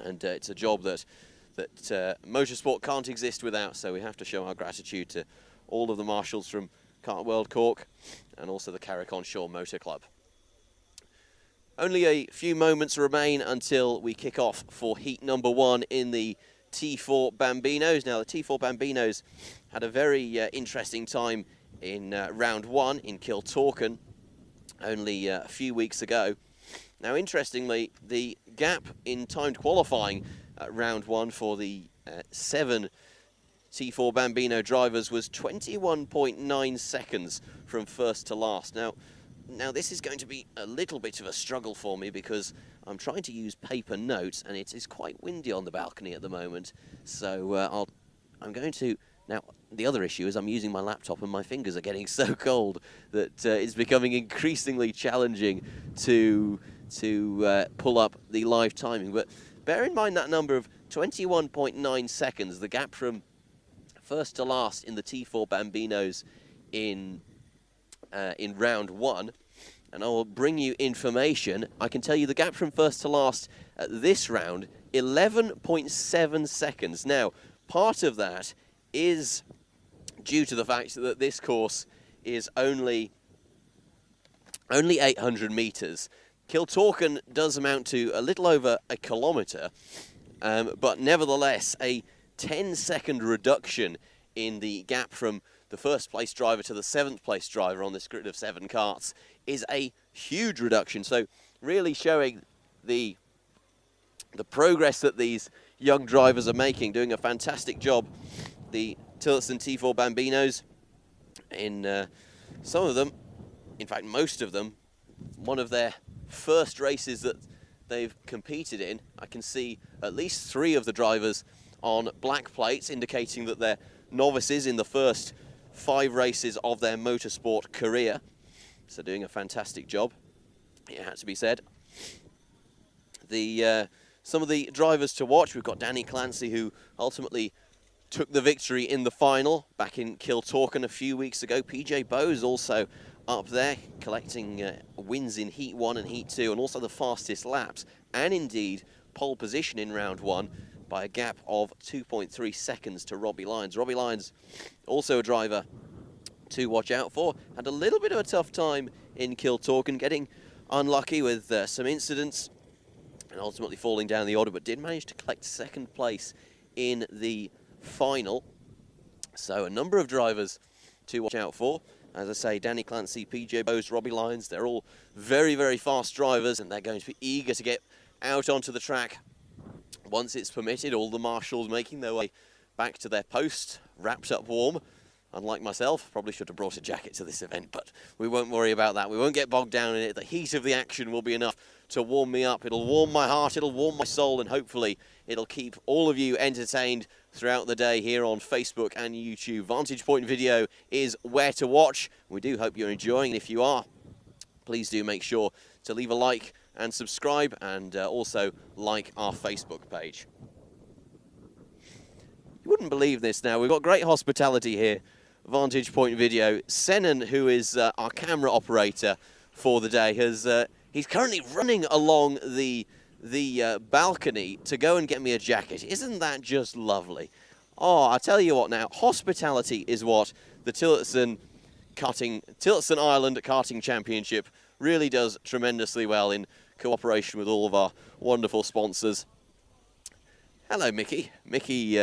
and it's a job that motorsport can't exist without, so we have to show our gratitude to all of the marshals from Kart World Cork and also the Carrick-on-Shore Motor Club. Only a few moments remain until we kick off for heat number 1 in the T4 Bambinos. Now, the T4 Bambinos had a very interesting time in round 1 in Kiltorcan only a few weeks ago. Now, interestingly, the gap in timed qualifying at round 1 for the 7 T4 Bambino drivers was 21.9 seconds from first to last. Now this is going to be a little bit of a struggle for me because I'm trying to use paper notes and it is quite windy on the balcony at the moment. So I'm going to... Now, the other issue is I'm using my laptop and my fingers are getting so cold that it's becoming increasingly challenging to pull up the live timing. But bear in mind that number of 21.9 seconds, the gap from first to last in the T4 Bambinos in round 1, and I will bring you information. I can tell you the gap from first to last at this round, 11.7 seconds. Now, part of that is due to the fact that this course is only 800 metres. Kiltorcan does amount to a little over a kilometre, but nevertheless, a 10-second reduction in the gap from the first place driver to the 7th place driver on this grid of 7 karts is a huge reduction. So really showing the progress that these young drivers are making, doing a fantastic job. The Tillotson T4 Bambinos, in some of them, in fact most of them, one of their first races that they've competed in. I can see at least 3 of the drivers on black plates, indicating that they're novices in the first 5 races of their motorsport career. So doing a fantastic job, it had to be said. Some of the drivers to watch, we've got Danny Clancy, who ultimately took the victory in the final back in Kiltorcan a few weeks ago. PJ Bowes also up there, collecting wins in Heat 1 and Heat 2, and also the fastest laps, and indeed pole position in round 1 by a gap of 2.3 seconds to Robbie Lyons. Robbie Lyons, also a driver to watch out for. Had a little bit of a tough time in Kiltorcan, getting unlucky with some incidents and ultimately falling down the order, but did manage to collect 2nd place in the final. So a number of drivers to watch out for. As I say, Danny Clancy, PJ Bowes, Robbie Lyons, they're all very, very fast drivers, and they're going to be eager to get out onto the track once it's permitted. All the marshals making their way back to their post, wrapped up warm. Unlike myself, probably should have brought a jacket to this event, but we won't worry about that. We won't get bogged down in it. The heat of the action will be enough to warm me up. It'll warm my heart, it'll warm my soul, and hopefully it'll keep all of you entertained throughout the day here on Facebook and YouTube. Vantage Point Video is where to watch. We do hope you're enjoying. If you are, please do make sure to leave a like and subscribe, and also like our Facebook page. You wouldn't believe this now. We've got great hospitality here. Vantage Point Video. Senan, who is our camera operator for the day, he's currently running along the balcony to go and get me a jacket. Isn't that just lovely? Oh, I tell you what now, hospitality is what the Tillotson Island Karting Championship really does tremendously well in cooperation with all of our wonderful sponsors. Hello, Mickey. Mickey,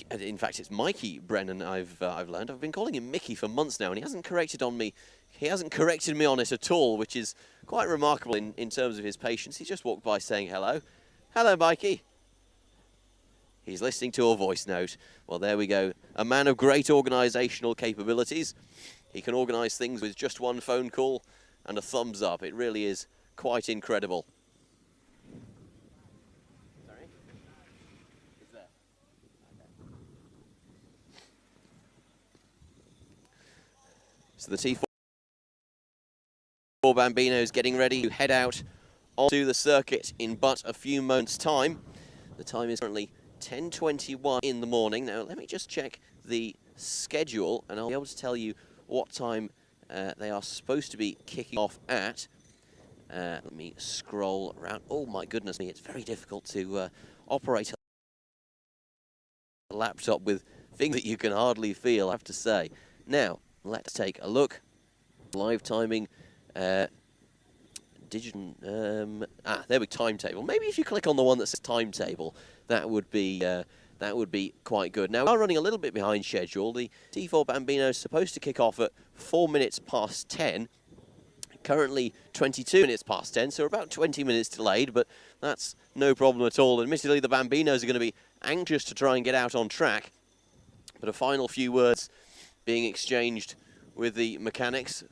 in fact, it's Mikey Brennan, I've learned. I've been calling him Mickey for months now, and he hasn't corrected me on it at all, which is quite remarkable in terms of his patience. He just walked by saying hello. Hello, Mikey. He's listening to a voice note. Well, there we go. A man of great organisational capabilities. He can organise things with just one phone call and a thumbs up. It really is quite incredible. Sorry? Is there? Okay. So the T4 Bambinos getting ready to head out onto the circuit in but a few moments' time. The time is currently 10:21 in the morning. Now, let me just check the schedule, and I'll be able to tell you what time they are supposed to be kicking off at. Let me scroll around. Oh my goodness me, it's very difficult to operate a laptop with things that you can hardly feel, I have to say. Now, let's take a look. Live timing, digital, there we go, timetable. Maybe if you click on the one that says timetable, that would be quite good. Now, we are running a little bit behind schedule. The T4 Bambino is supposed to kick off at 4 minutes past 10. Currently 22 minutes past 10, so we're about 20 minutes delayed, but that's no problem at all. Admittedly, the Bambinos are going to be anxious to try and get out on track, but a final few words being exchanged with the mechanics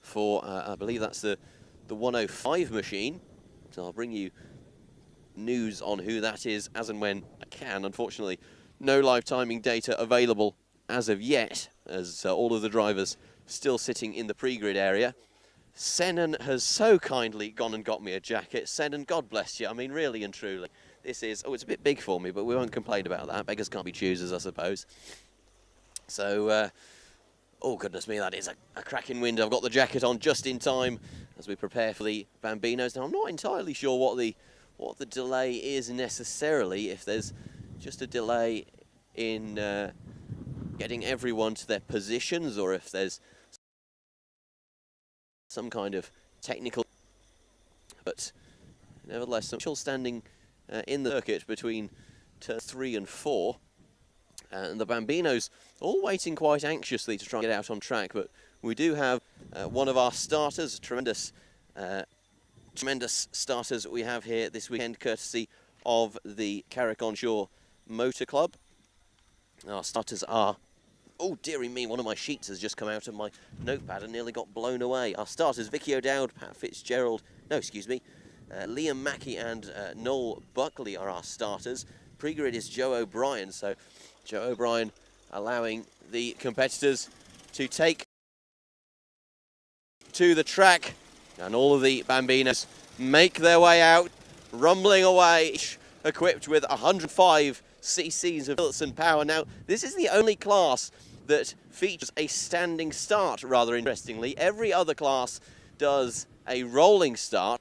for, I believe that's the 105 machine. So I'll bring you news on who that is as and when I can. Unfortunately, no live timing data available as of yet, as all of the drivers still sitting in the pre-grid area. Senan has so kindly gone and got me a jacket. Senan, God bless you. I mean, really and truly, this is, oh, it's a bit big for me, but we won't complain about that. Beggars can't be choosers, I suppose. So, oh, goodness me, that is a cracking wind. I've got the jacket on just in time as we prepare for the Bambinos. Now, I'm not entirely sure what the delay is necessarily, if there's just a delay in getting everyone to their positions, or if there's some kind of technical, but nevertheless, some people standing in the circuit between turn 3 and 4, and the Bambinos all waiting quite anxiously to try and get out on track. But we do have one of our starters, tremendous starters we have here this weekend, courtesy of the Karting Motor Club. Our starters are, oh dearie me, one of my sheets has just come out of my notepad and nearly got blown away. Our starters, Vicky O'Dowd, Pat Fitzgerald, no, excuse me, Liam Mackey and Noel Buckley are our starters. Pre-grid is Joe O'Brien, so Joe O'Brien allowing the competitors to take to the track, and all of the Bambinos make their way out, rumbling away, equipped with 105 cc's of Tillotson power. Now, this is the only class that features a standing start, rather interestingly. Every other class does a rolling start,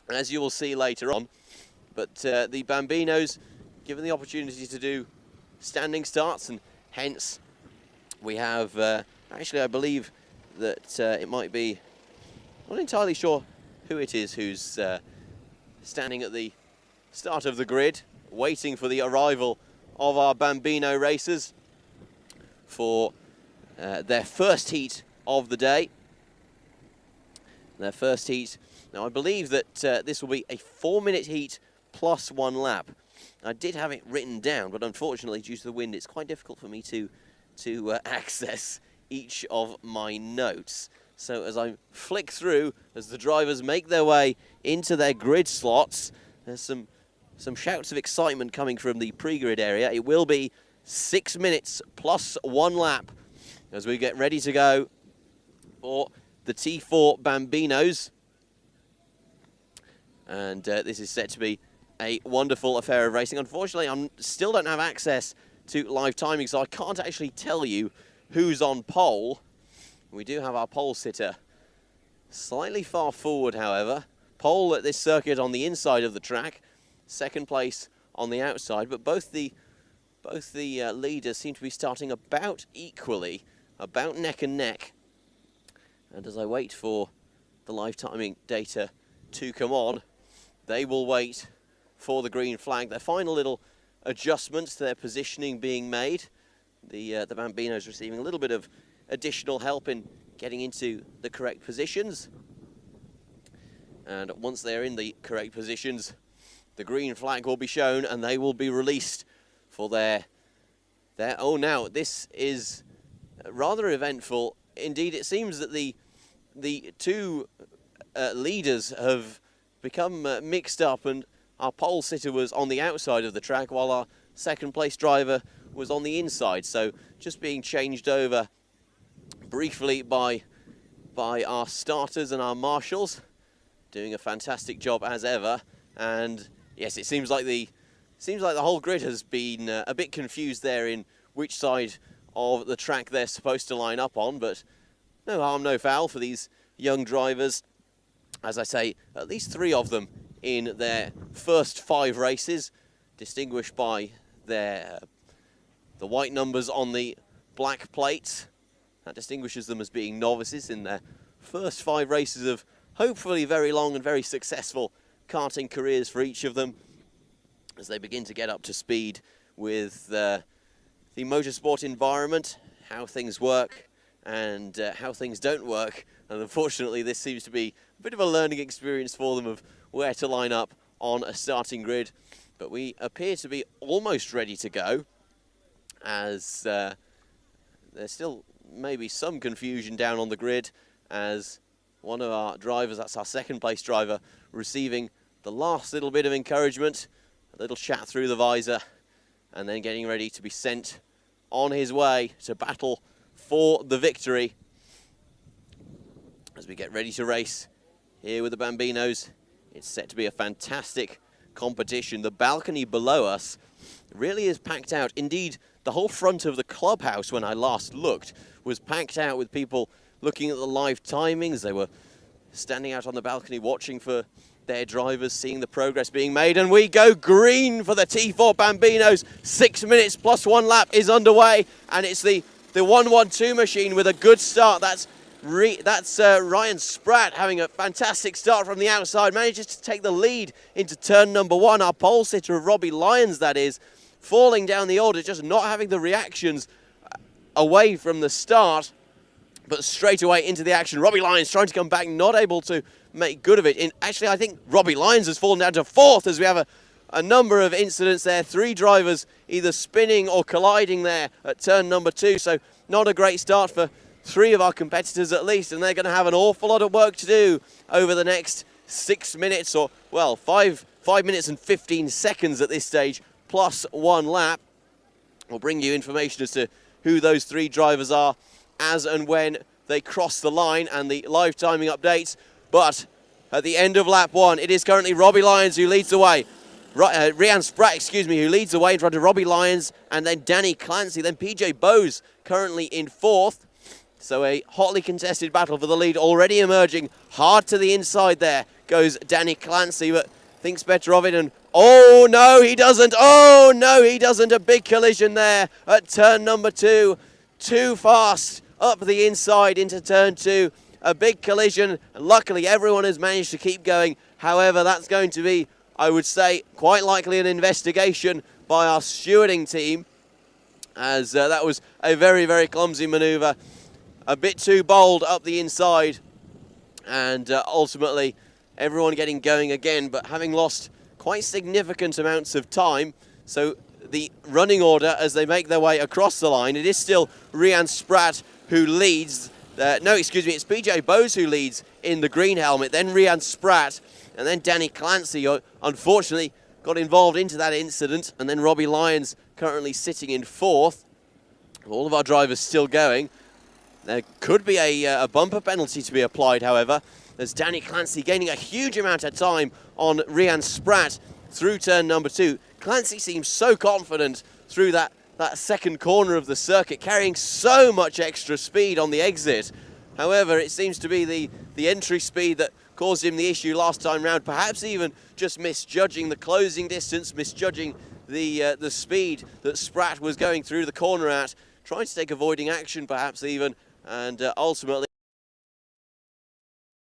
as you will see later on. But the Bambinos, given the opportunity to do standing starts, and hence we have, actually I believe that it might be, I'm not entirely sure who it is who's standing at the start of the grid, waiting for the arrival of our Bambino racers for their first heat of the day. Their first heat. Now, I believe that this will be a 4-minute heat plus 1 lap. I did have it written down, but unfortunately, due to the wind, it's quite difficult for me to access each of my notes. So as I flick through, as the drivers make their way into their grid slots, there's some shouts of excitement coming from the pre-grid area. It will be 6 minutes plus 1 lap as we get ready to go for the T4 Bambinos. And this is set to be a wonderful affair of racing. Unfortunately, I still don't have access to live timing, so I can't actually tell you who's on pole. We do have our pole sitter slightly far forward, however. Pole at this circuit on the inside of the track, second place on the outside, but both the leaders seem to be starting about equally, about neck and neck. And as I wait for the live timing data to come on, they will wait for the green flag. Their final little adjustments to their positioning being made. The Bambinos receiving a little bit of additional help in getting into the correct positions. And once they're in the correct positions, the green flag will be shown and they will be released for their oh, now this is rather eventful. Indeed, it seems that the two leaders have become mixed up, and our pole sitter was on the outside of the track while our second place driver was on the inside. So just being changed over briefly by our starters and our marshals, doing a fantastic job as ever. And yes, it seems like the whole grid has been a bit confused there in which side of the track they're supposed to line up on, but no harm, no foul for these young drivers As I say, at least 3 of them in their first 5 races, distinguished by the white numbers on the black plates. That distinguishes them as being novices in their first 5 races of hopefully very long and very successful karting careers for each of them, as they begin to get up to speed with the motorsport environment, how things work and how things don't work. And unfortunately, this seems to be a bit of a learning experience for them of where to line up on a starting grid. But we appear to be almost ready to go, as there's still maybe some confusion down on the grid, as one of our drivers, that's our second place driver, receiving the last little bit of encouragement, a little chat through the visor, and then getting ready to be sent on his way to battle for the victory. As we get ready to race here with the Bambinos, it's set to be a fantastic competition. The balcony below us really is packed out. Indeed, the whole front of the clubhouse, when I last looked, was packed out with people looking at the live timings. They were standing out on the balcony watching for their drivers, seeing the progress being made, and we go green for the T4 Bambinos. 6 minutes plus 1 lap is underway, and it's the 112 machine with a good start. That's Ryan Spratt having a fantastic start from the outside, manages to take the lead into turn number 1. Our pole sitter of Robbie Lyons, that is, falling down the order, just not having the reactions away from the start, but straight away into the action. Robbie Lyons trying to come back, not able to make good of it. Actually, I think Robbie Lyons has fallen down to 4th, as we have a number of incidents there. 3 drivers either spinning or colliding there at turn number 2, so not a great start for 3 of our competitors at least, and they're going to have an awful lot of work to do over the next 6 minutes, or, well, 5 minutes and 15 seconds at this stage, plus 1 lap. We'll bring you information as to who those 3 drivers are as and when they cross the line, and the live timing updates. But at the end of lap 1, it is currently Robbie Lyons who leads the way. Ryan Spratt, who leads the way in front of Robbie Lyons, and then Danny Clancy, then PJ Bowes currently in 4th. So a hotly contested battle for the lead already emerging. Hard to the inside there goes Danny Clancy, but thinks better of it, and oh no, he doesn't. Oh no, he doesn't. A big collision there at turn number 2. Too fast up the inside into turn 2. A big collision, and luckily everyone has managed to keep going. However, that's going to be, I would say, quite likely an investigation by our stewarding team, as that was a very, very clumsy manoeuvre. A bit too bold up the inside, and ultimately everyone getting going again, but having lost quite significant amounts of time. So the running order as they make their way across the line, it is still Ryan Spratt who leads. It's PJ Bowes who leads in the green helmet, then Ryan Spratt, and then Danny Clancy, who unfortunately got involved into that incident, and then Robbie Lyons currently sitting in 4th. All of our drivers still going. There could be a bumper penalty to be applied, however, as Danny Clancy gaining a huge amount of time on Ryan Spratt through turn number 2. Clancy seems so confident through that second corner of the circuit, carrying so much extra speed on the exit. However, it seems to be the entry speed that caused him the issue last time round, perhaps even just misjudging the closing distance, misjudging the speed that Spratt was going through the corner at, trying to take avoiding action perhaps even, and ultimately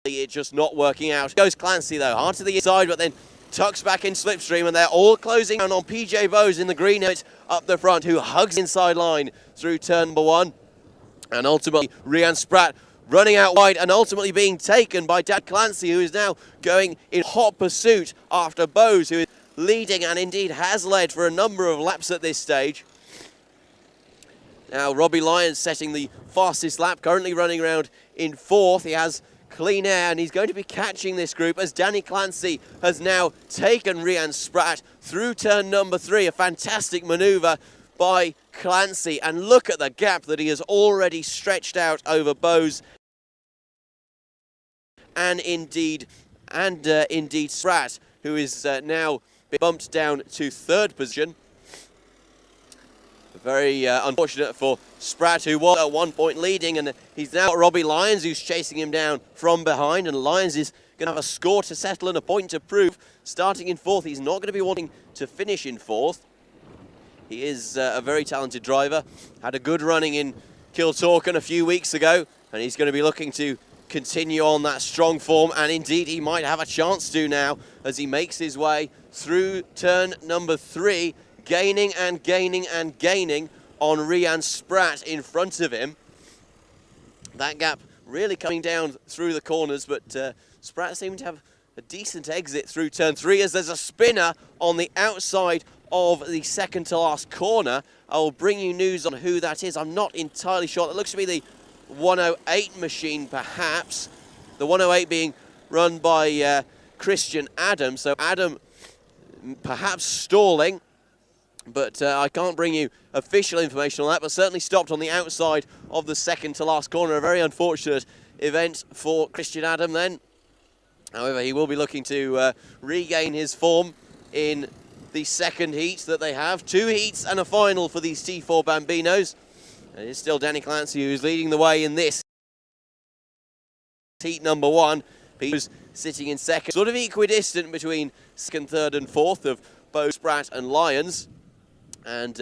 it just not working out. Goes Clancy though, hard to the inside, but then tucks back in slipstream, and they're all closing down on PJ Bowes in the green helmet up the front, who hugs inside line through turn number 1. And ultimately, Ryan Spratt running out wide and ultimately being taken by Dad Clancy, who is now going in hot pursuit after Bowes, who is leading and indeed has led for a number of laps at this stage. Now, Robbie Lyons setting the fastest lap, currently running around in 4th. He has clean air, and he's going to be catching this group as Danny Clancy has now taken Ryan Spratt through turn number 3. A fantastic manoeuvre by Clancy, and look at the gap that he has already stretched out over Bowes and indeed Spratt, who is now bumped down to 3rd position. Very unfortunate for Spratt, who was at one point leading, and he's now got Robbie Lyons, who's chasing him down from behind, and Lyons is going to have a score to settle and a point to prove. Starting in fourth, he's not going to be wanting to finish in fourth. He is a very talented driver. Had a good running in Tillotson a few weeks ago, and he's going to be looking to continue on that strong form, and indeed he might have a chance to now as he makes his way through turn number 3, gaining and gaining and gaining on Rian Spratt in front of him. That gap really coming down through the corners, but Spratt seemed to have a decent exit through turn 3 as there's a spinner on the outside of the second to last corner. I will bring you news on who that is. I'm not entirely sure. It looks to be the 108 machine, perhaps. The 108 being run by Christian Adam. So Adam perhaps stalling, but I can't bring you official information on that, but certainly stopped on the outside of the second to last corner. A very unfortunate event for Christian Adam then. However, he will be looking to regain his form in the second heat that they have. 2 heats and a final for these T4 Bambinos. And it's still Danny Clancy who's leading the way in this heat number 1. He's sitting in second, sort of equidistant between second, third and fourth of Bo, Spratt and Lyons. And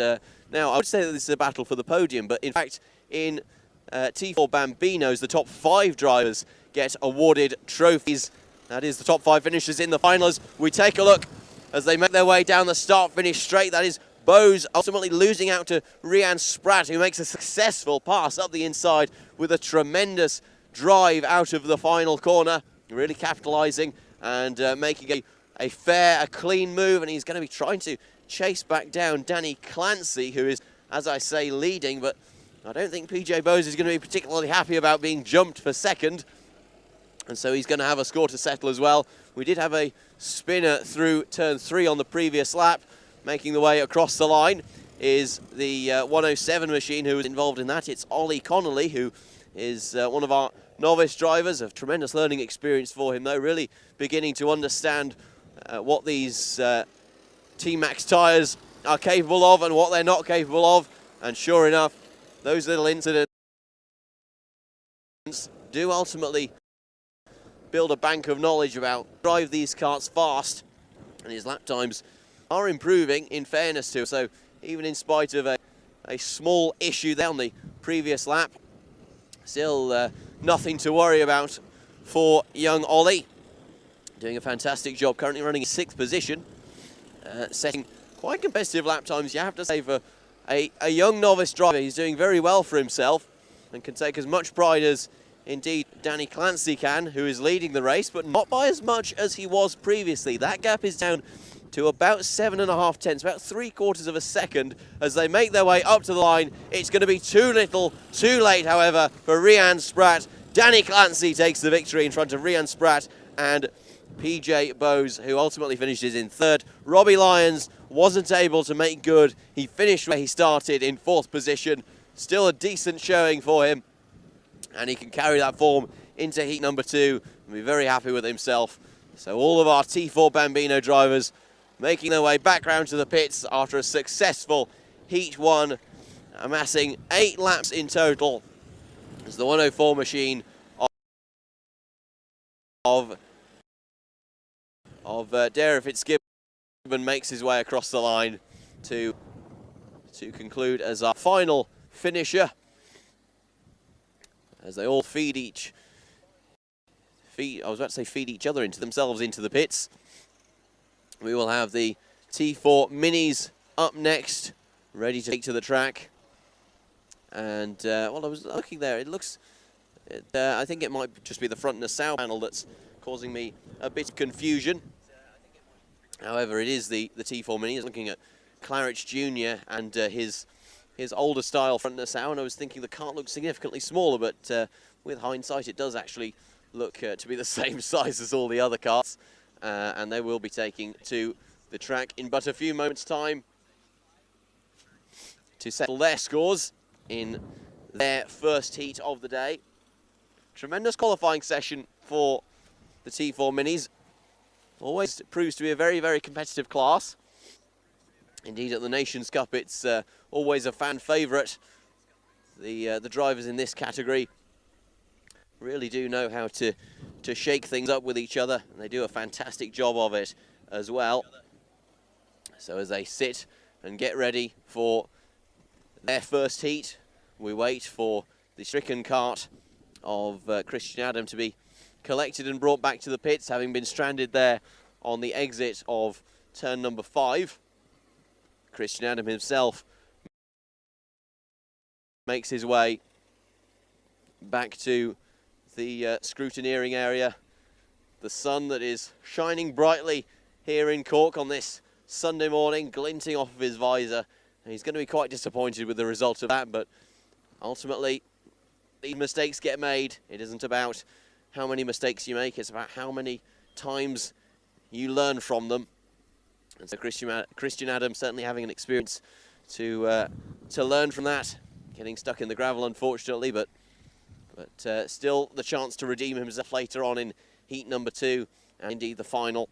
now I would say that this is a battle for the podium, but in fact in T4 Bambinos, the top 5 drivers get awarded trophies. That is the top 5 finishers in the finals. We take a look as they make their way down the start-finish straight. That is Bose ultimately losing out to Rian Spratt, who makes a successful pass up the inside with a tremendous drive out of the final corner, really capitalising and making a fair, a clean move, and he's going to be trying to chase back down Danny Clancy, who is, as I say, leading, but I don't think PJ Bose is going to be particularly happy about being jumped for second, and so he's going to have a score to settle as well. We did have a spinner through turn 3 on the previous lap. Making the way across the line is the 107 machine who was involved in that. It's Ollie Connolly, who is one of our novice drivers, of tremendous learning experience for him, though, really beginning to understand what these T-Max tyres are capable of and what they're not capable of. And sure enough, those little incidents do ultimately build a bank of knowledge about drive these karts fast, and his lap times are improving, in fairness to him. So even in spite of a small issue there on the previous lap, still nothing to worry about for young Ollie. Doing a fantastic job, currently running in 6th position, setting quite competitive lap times, you have to say, for a young novice driver. He's doing very well for himself and can take as much pride as indeed Danny Clancy can, who is leading the race, but not by as much as he was previously. That gap is down to about 7.5 tenths, about 3/4 of a second as they make their way up to the line. It's going to be too little, too late, however, for Rian Spratt. Danny Clancy takes the victory in front of Rian Spratt and PJ Bose, who ultimately finishes in 3rd. Robbie Lyons wasn't able to make good. He finished where he started in 4th position. Still a decent showing for him, and he can carry that form into heat number 2 and be very happy with himself. So all of our T4 Bambino drivers making their way back round to the pits after a successful Heat 1, amassing 8 laps in total as the 104 machine of Darragh Fitzgibbon makes his way across the line to conclude as our final finisher, as they all feed each other into themselves into the pits. We will have the T4 Minis up next, ready to take to the track. And, well, I was looking there, it looks, I think it might just be the front nacelle panel that's causing me a bit of confusion. However, it is the T4 Minis. Looking at Claridge Jr. and his older style front nacelle, and I was thinking the cart looks significantly smaller, but with hindsight it does actually look to be the same size as all the other karts. And they will be taking to the track in but a few moments' time to settle their scores in their first heat of the day. Tremendous qualifying session for the T4 Minis. Always proves to be a very, very competitive class. Indeed, at the Nations Cup, it's always a fan favourite. The drivers in this category really do know how to to shake things up with each other, and they do a fantastic job of it as well. So as they sit and get ready for their first heat, we wait for the stricken cart of Christian Adam to be collected and brought back to the pits, having been stranded there on the exit of turn number 5. Christian Adam himself makes his way back to the scrutineering area. The sun that is shining brightly here in Cork on this Sunday morning, glinting off of his visor. And he's going to be quite disappointed with the result of that, but ultimately these mistakes get made. It isn't about how many mistakes you make, it's about how many times you learn from them. And so Christian Adam certainly having an experience to learn from that. Getting stuck in the gravel, unfortunately, but still the chance to redeem himself later on in heat number 2, and indeed the final.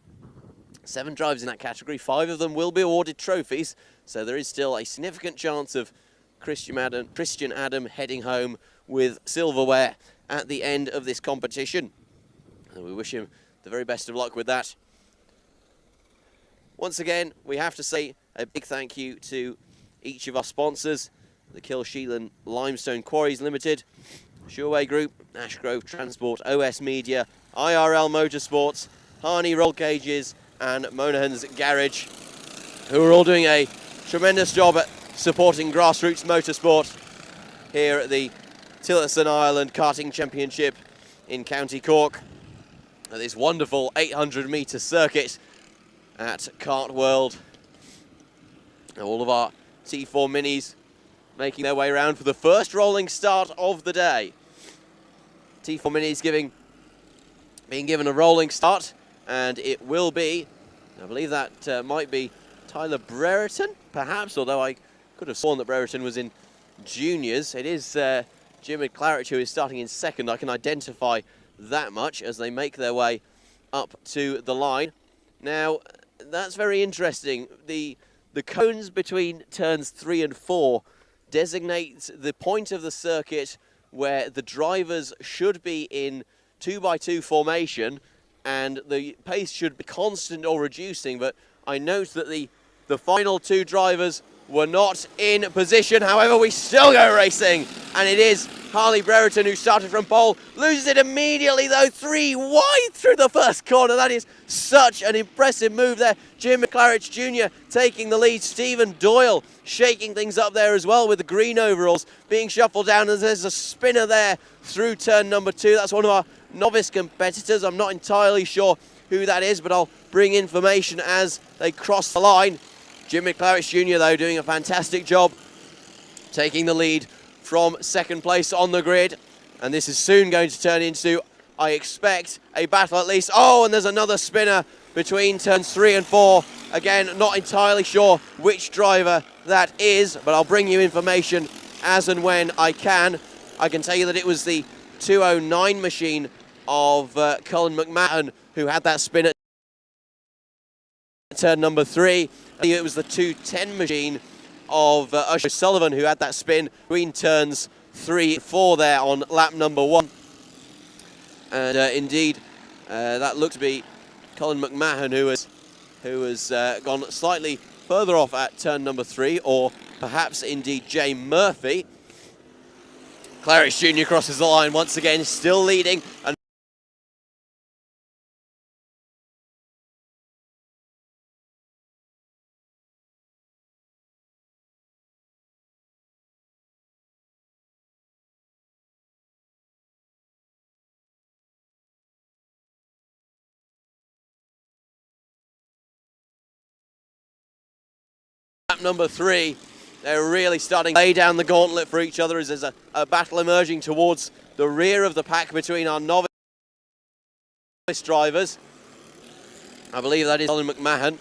7 drivers in that category, 5 of them will be awarded trophies, so there is still a significant chance of Christian Adam heading home with silverware at the end of this competition. And we wish him the very best of luck with that. Once again, we have to say a big thank you to each of our sponsors: the Kilsheelan Limestone Quarries Limited, Sureway Group, Ashgrove Transport, OS Media, IRL Motorsports, Harney Roll Cages and Monahan's Garage, who are all doing a tremendous job at supporting grassroots motorsport here at the Tillotson Ireland Karting Championship in County Cork, at this wonderful 800-metre circuit at Kart World. All of our T4 Minis making their way around for the first rolling start of the day. T4 Minis being given a rolling start, and it will be, I believe that might be Tyler Brereton, perhaps, although I could have sworn that Brereton was in juniors. It is Jim McClarich who is starting in second. I can identify that much as they make their way up to the line. Now, that's very interesting. The cones between turns 3 and 4 designates the point of the circuit where the drivers should be in 2x2 formation, and the pace should be constant or reducing. But I note that the final 2 drivers were not in position. However, we still go racing, and it is Harley Brereton who started from pole, loses it immediately though, 3 wide through the first corner. That is such an impressive move there. Jim McClarich Jr. taking the lead. Stephen Doyle shaking things up there as well with the green overalls being shuffled down, and there's a spinner there through turn number 2. That's one of our novice competitors. I'm not entirely sure who that is, but I'll bring information as they cross the line. Jim McClarich Jr. though doing a fantastic job, taking the lead from second place on the grid, and this is soon going to turn into, I expect, a battle at least. Oh, and there's another spinner between turns 3 and 4. Again, not entirely sure which driver that is, but I'll bring you information as and when I can. I can tell you that it was the 209 machine of Colin McMahon who had that spin at turn number 3. It was the 210 machine of Usher Sullivan who had that spin between turns 3 and 4 there on lap number 1. And indeed, that looked to be Colin McMahon who has gone slightly further off at turn number 3, or perhaps indeed Jay Murphy. Claridge Jr. crosses the line once again, still leading. And lap number 3, they're really starting to lay down the gauntlet for each other as there's a battle emerging towards the rear of the pack between our novice drivers. I believe that is Colin McMahon,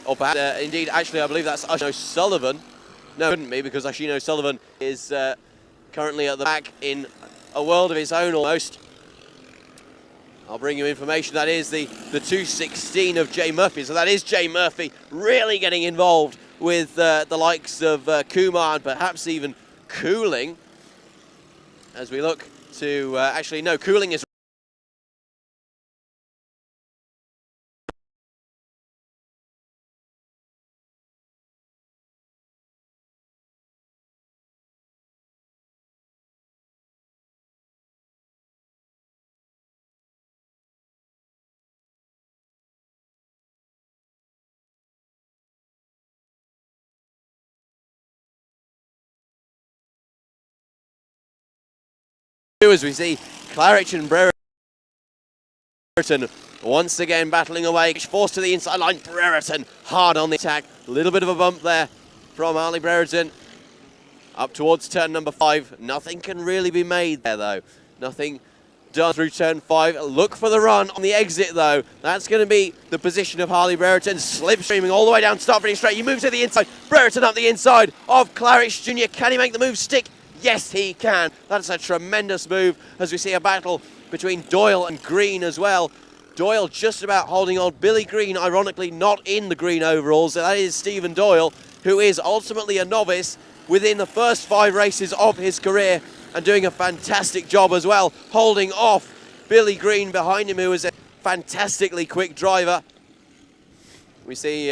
or perhaps, indeed, actually, I believe that's Ashino Sullivan. No, it couldn't be, because Ashino Sullivan is currently at the back in a world of his own almost. I'll bring you information. That is the 216 of Jay Murphy. So that is Jay Murphy really getting involved with the likes of Kumar and perhaps even Cooling. As we look to, actually no, Cooling is as we see Claridge and Brereton once again battling away, forced to the inside line. Brereton hard on the attack. A little bit of a bump there from Harley Brereton. Up towards turn number 5. Nothing can really be made there though. Nothing done through turn 5. Look for the run on the exit though. That's going to be the position of Harley Brereton. Slipstreaming all the way down, start finish straight. You move to the inside. Brereton up the inside of Claridge Jr. Can he make the move stick? Yes, he can. That's a tremendous move as we see a battle between Doyle and Green as well. Doyle just about holding on. Billy Green, ironically, not in the green overalls. So that is Stephen Doyle, who is ultimately a novice within the first 5 races of his career and doing a fantastic job as well, holding off Billy Green behind him, who is a fantastically quick driver. We see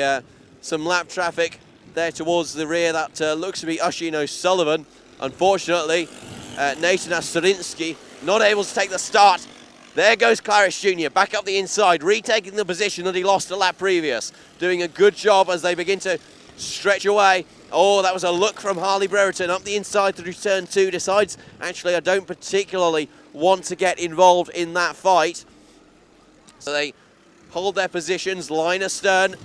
some lap traffic there towards the rear. That looks to be Oisin O'Sullivan. Unfortunately, Nathan Asturinsky not able to take the start. There goes Claridge Jr. back up the inside, retaking the position that he lost a lap previous. Doing a good job as they begin to stretch away. Oh, that was a look from Harley Brereton up the inside through turn 2. Decides, actually, I don't particularly want to get involved in that fight. So they hold their positions, line astern.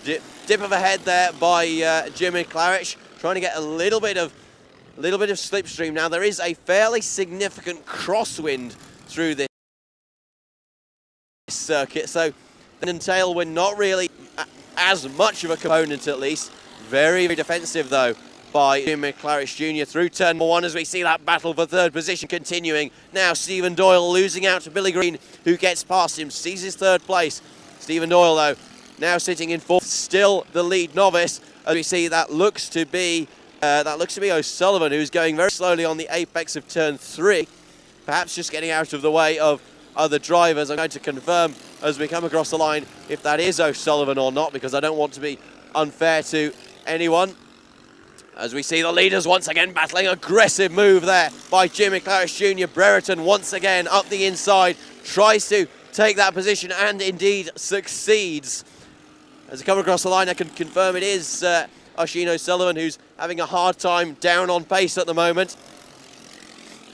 Dip of a head there by Jimmy Claridge, trying to get a little bit of slipstream. Now there is a fairly significant crosswind through this circuit, so and tailwind not really as much of a component, at least. Very, very defensive though by Jimmy Claridge Jr. through turn 1 as we see that battle for 3rd position continuing. Now Stephen Doyle losing out to Billy Green, who gets past him, seizes 3rd place. Stephen Doyle though now sitting in 4th, still the lead novice, as we see that looks to be O'Sullivan, who's going very slowly on the apex of turn 3, perhaps just getting out of the way of other drivers. I'm going to confirm as we come across the line if that is O'Sullivan or not, because I don't want to be unfair to anyone. As we see the leaders once again battling, aggressive move there by Jimmy Claridge Jr. Brereton once again up the inside, tries to take that position and indeed succeeds. As I come across the line, I can confirm it is Oisin O'Sullivan who's having a hard time down on pace at the moment.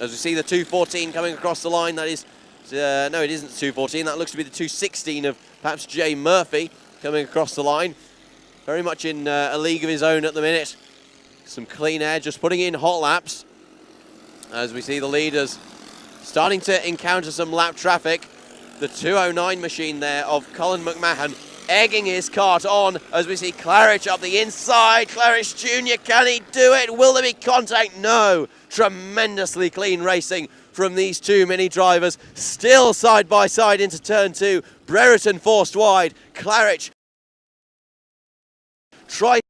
As we see the 2:14 coming across the line, that is, no, it isn't 2:14, that looks to be the 2:16 of perhaps Jay Murphy coming across the line. Very much in a league of his own at the minute. Some clean air, just putting in hot laps. As we see the leaders starting to encounter some lap traffic. The 2:09 machine there of Colin McMahon egging his cart on as we see Claridge up the inside. Claridge Jr., can he do it? Will there be contact? No. Tremendously clean racing from these two mini drivers. Still side by side into turn 2. Brereton forced wide. Claridge tries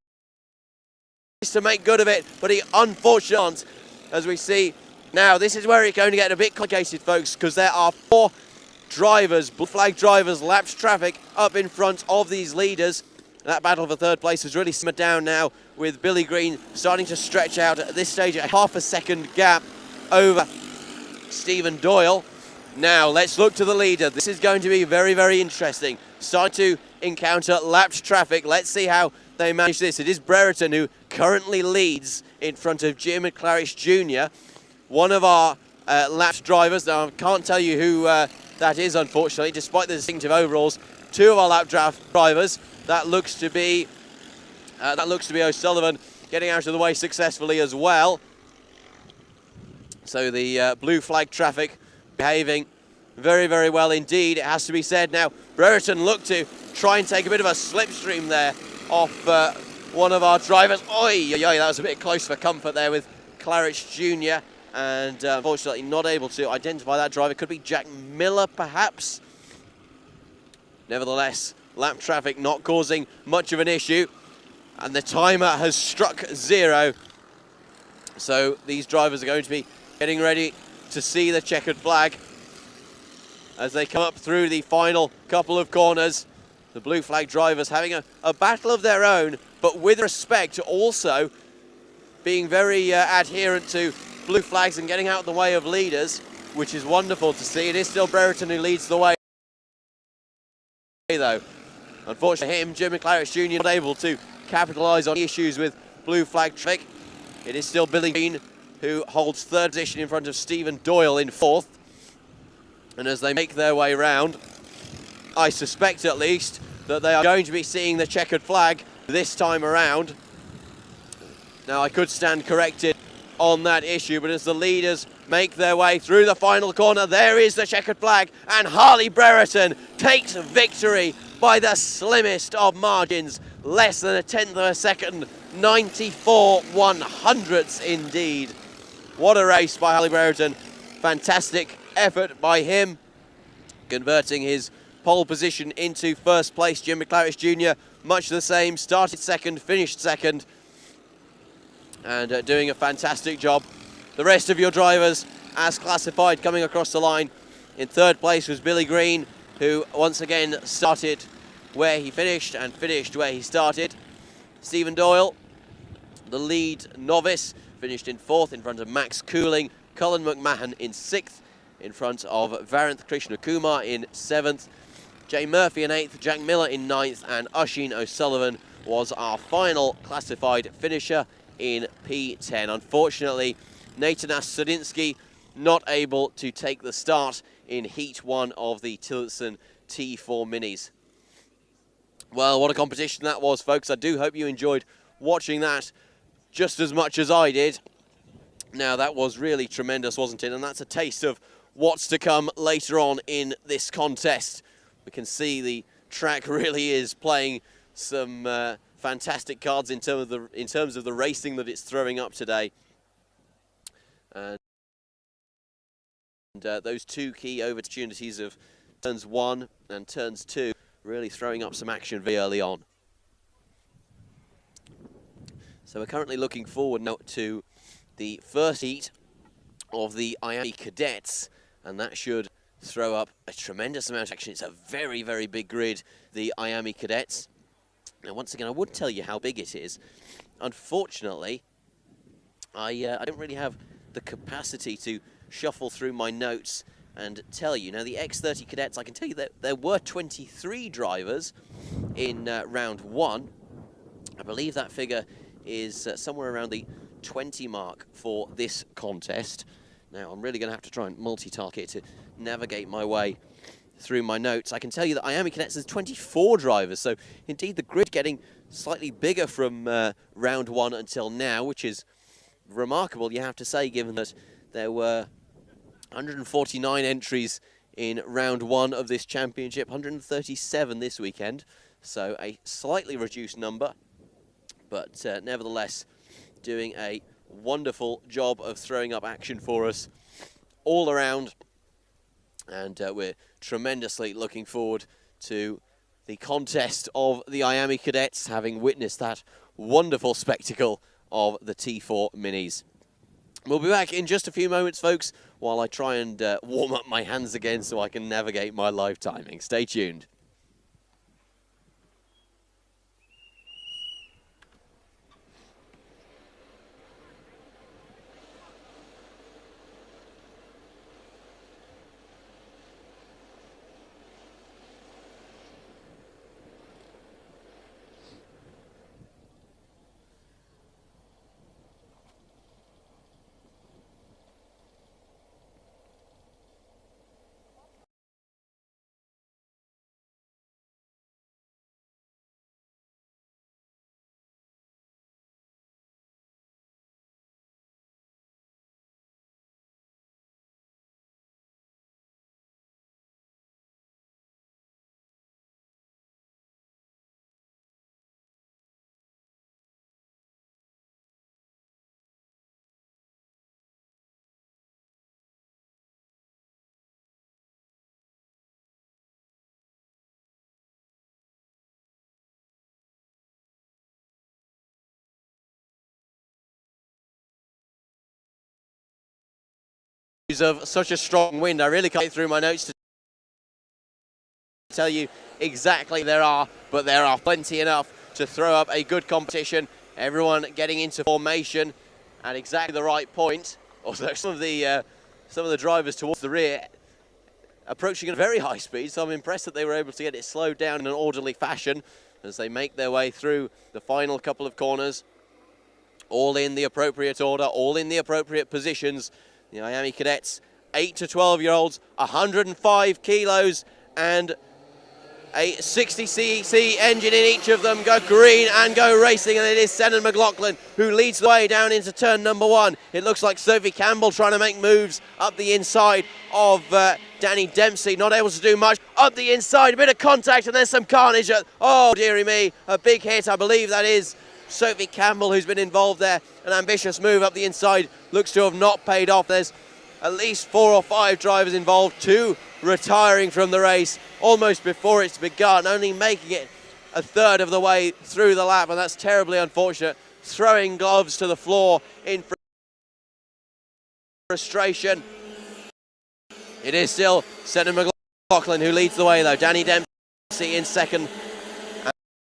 to make good of it, but he unfortunately, as we see now, this is where it's going to get a bit complicated, folks, because there are 4 drivers, blue flag drivers, lapped traffic up in front of these leaders. That battle for 3rd place has really simmered down now, with Billy Green starting to stretch out at this stage a half a second gap over Stephen Doyle. Now let's look to the leader. This is going to be very, very interesting. Starting to encounter lapped traffic. Let's see how they manage this. It is Brereton who currently leads in front of Jim Claridge Jr., one of our lapped drivers. Now I can't tell you who that is, unfortunately, despite the distinctive overalls. 2 of our lap draft drivers. That looks to be O'Sullivan getting out of the way successfully as well. So the blue flag traffic behaving very, very well indeed, it has to be said. Now Brereton looked to try and take a bit of a slipstream there off one of our drivers. Oi, that was a bit close for comfort there with Claridge Jr. And unfortunately not able to identify that driver. Could be Jack Miller perhaps. Nevertheless, lap traffic not causing much of an issue, and the timer has struck 0. So these drivers are going to be getting ready to see the checkered flag as they come up through the final couple of corners. The blue flag drivers having a battle of their own, but with respect, also being very adherent to blue flags and getting out of the way of leaders, which is wonderful to see. It is still Brereton who leads the way, though. Unfortunately, Jimmy Claridge Jr. not able to capitalise on issues with blue flag traffic. It is still Billy Green who holds third position in front of Stephen Doyle in fourth. And as they make their way round, I suspect at least that they are going to be seeing the checkered flag this time around. Now, I could stand corrected on that issue, but as the leaders make their way through the final corner, there is the checkered flag, and Harley Brereton takes victory by the slimmest of margins, less than a tenth of a second, 94 100ths indeed. What a race by Harley Brereton. Fantastic effort by him, converting his pole position into first place. Jim McClarish Jr., much the same, started second, finished second, and doing a fantastic job. The rest of your drivers, as classified, coming across the line. In third place was Billy Green, who once again started where he finished and finished where he started. Stephen Doyle, the lead novice, finished in fourth in front of Max Cooling. Cullen McMahon in sixth in front of Varanth Krishna Kumar in seventh. Jay Murphy in eighth, Jack Miller in ninth, and Oisin O'Sullivan was our final classified finisher in P10. Unfortunately, Natanas Sudinsky not able to take the start in Heat 1 of the Tillotson T4 Minis. Well, what a competition that was, folks. I do hope you enjoyed watching that just as much as I did. Now, that was really tremendous, wasn't it? And that's a taste of what's to come later on in this contest. We can see the track really is playing some fantastic cards in terms of the racing that it's throwing up today. And those two key opportunities of turns 1 and turns 2 really throwing up some action very early on. So we're currently looking forward now to the first heat of the IAMI Cadets, and that should throw up a tremendous amount of action. It's a very, very big grid, the IAMI Cadets. Now, once again, I would tell you how big it is. Unfortunately, I don't really have the capacity to shuffle through my notes and tell you. Now, the X30 Cadets, I can tell you that there were 23 drivers in round 1. I believe that figure is somewhere around the 20 mark for this contest. Now, I'm really going to have to try and multitask here to navigate my way through my notes. I can tell you that IAMI Cadets has 24 drivers, so indeed the grid getting slightly bigger from round 1 until now, which is remarkable, you have to say, given that there were 149 entries in round 1 of this championship, 137 this weekend, so a slightly reduced number, but nevertheless doing a wonderful job of throwing up action for us all around, and we're tremendously looking forward to the contest of the IAMI Cadets, having witnessed that wonderful spectacle of the T4 Minis. We'll be back in just a few moments, folks, while I try and warm up my hands again so I can navigate my live timing. Stay tuned. Of such a strong wind, I really can't get through my notes to tell you exactly but there are plenty enough to throw up a good competition. Everyone getting into formation at exactly the right point. Although some of the drivers towards the rear approaching at a very high speed, so I'm impressed that they were able to get it slowed down in an orderly fashion as they make their way through the final couple of corners. all in the appropriate order, all in the appropriate positions. The Miami Cadets, 8 to 12-year-olds, 105 kilos, and a 60cc engine in each of them, go green and go racing, and it is Senan McLaughlin who leads the way down into turn number 1. It looks like Sophie Campbell trying to make moves up the inside of Danny Dempsey, not able to do much. Up the inside, a bit of contact, and there's some carnage. Oh, dearie me, a big hit. I believe that is Sophie Campbell who's been involved there. An ambitious move up the inside, looks to have not paid off. There's at least 4 or 5 drivers involved, 2 retiring from the race almost before it's begun, only making it a third of the way through the lap, and that's terribly unfortunate. Throwing gloves to the floor in frustration. It is still Senan McLaughlin who leads the way though. Danny Dempsey in second,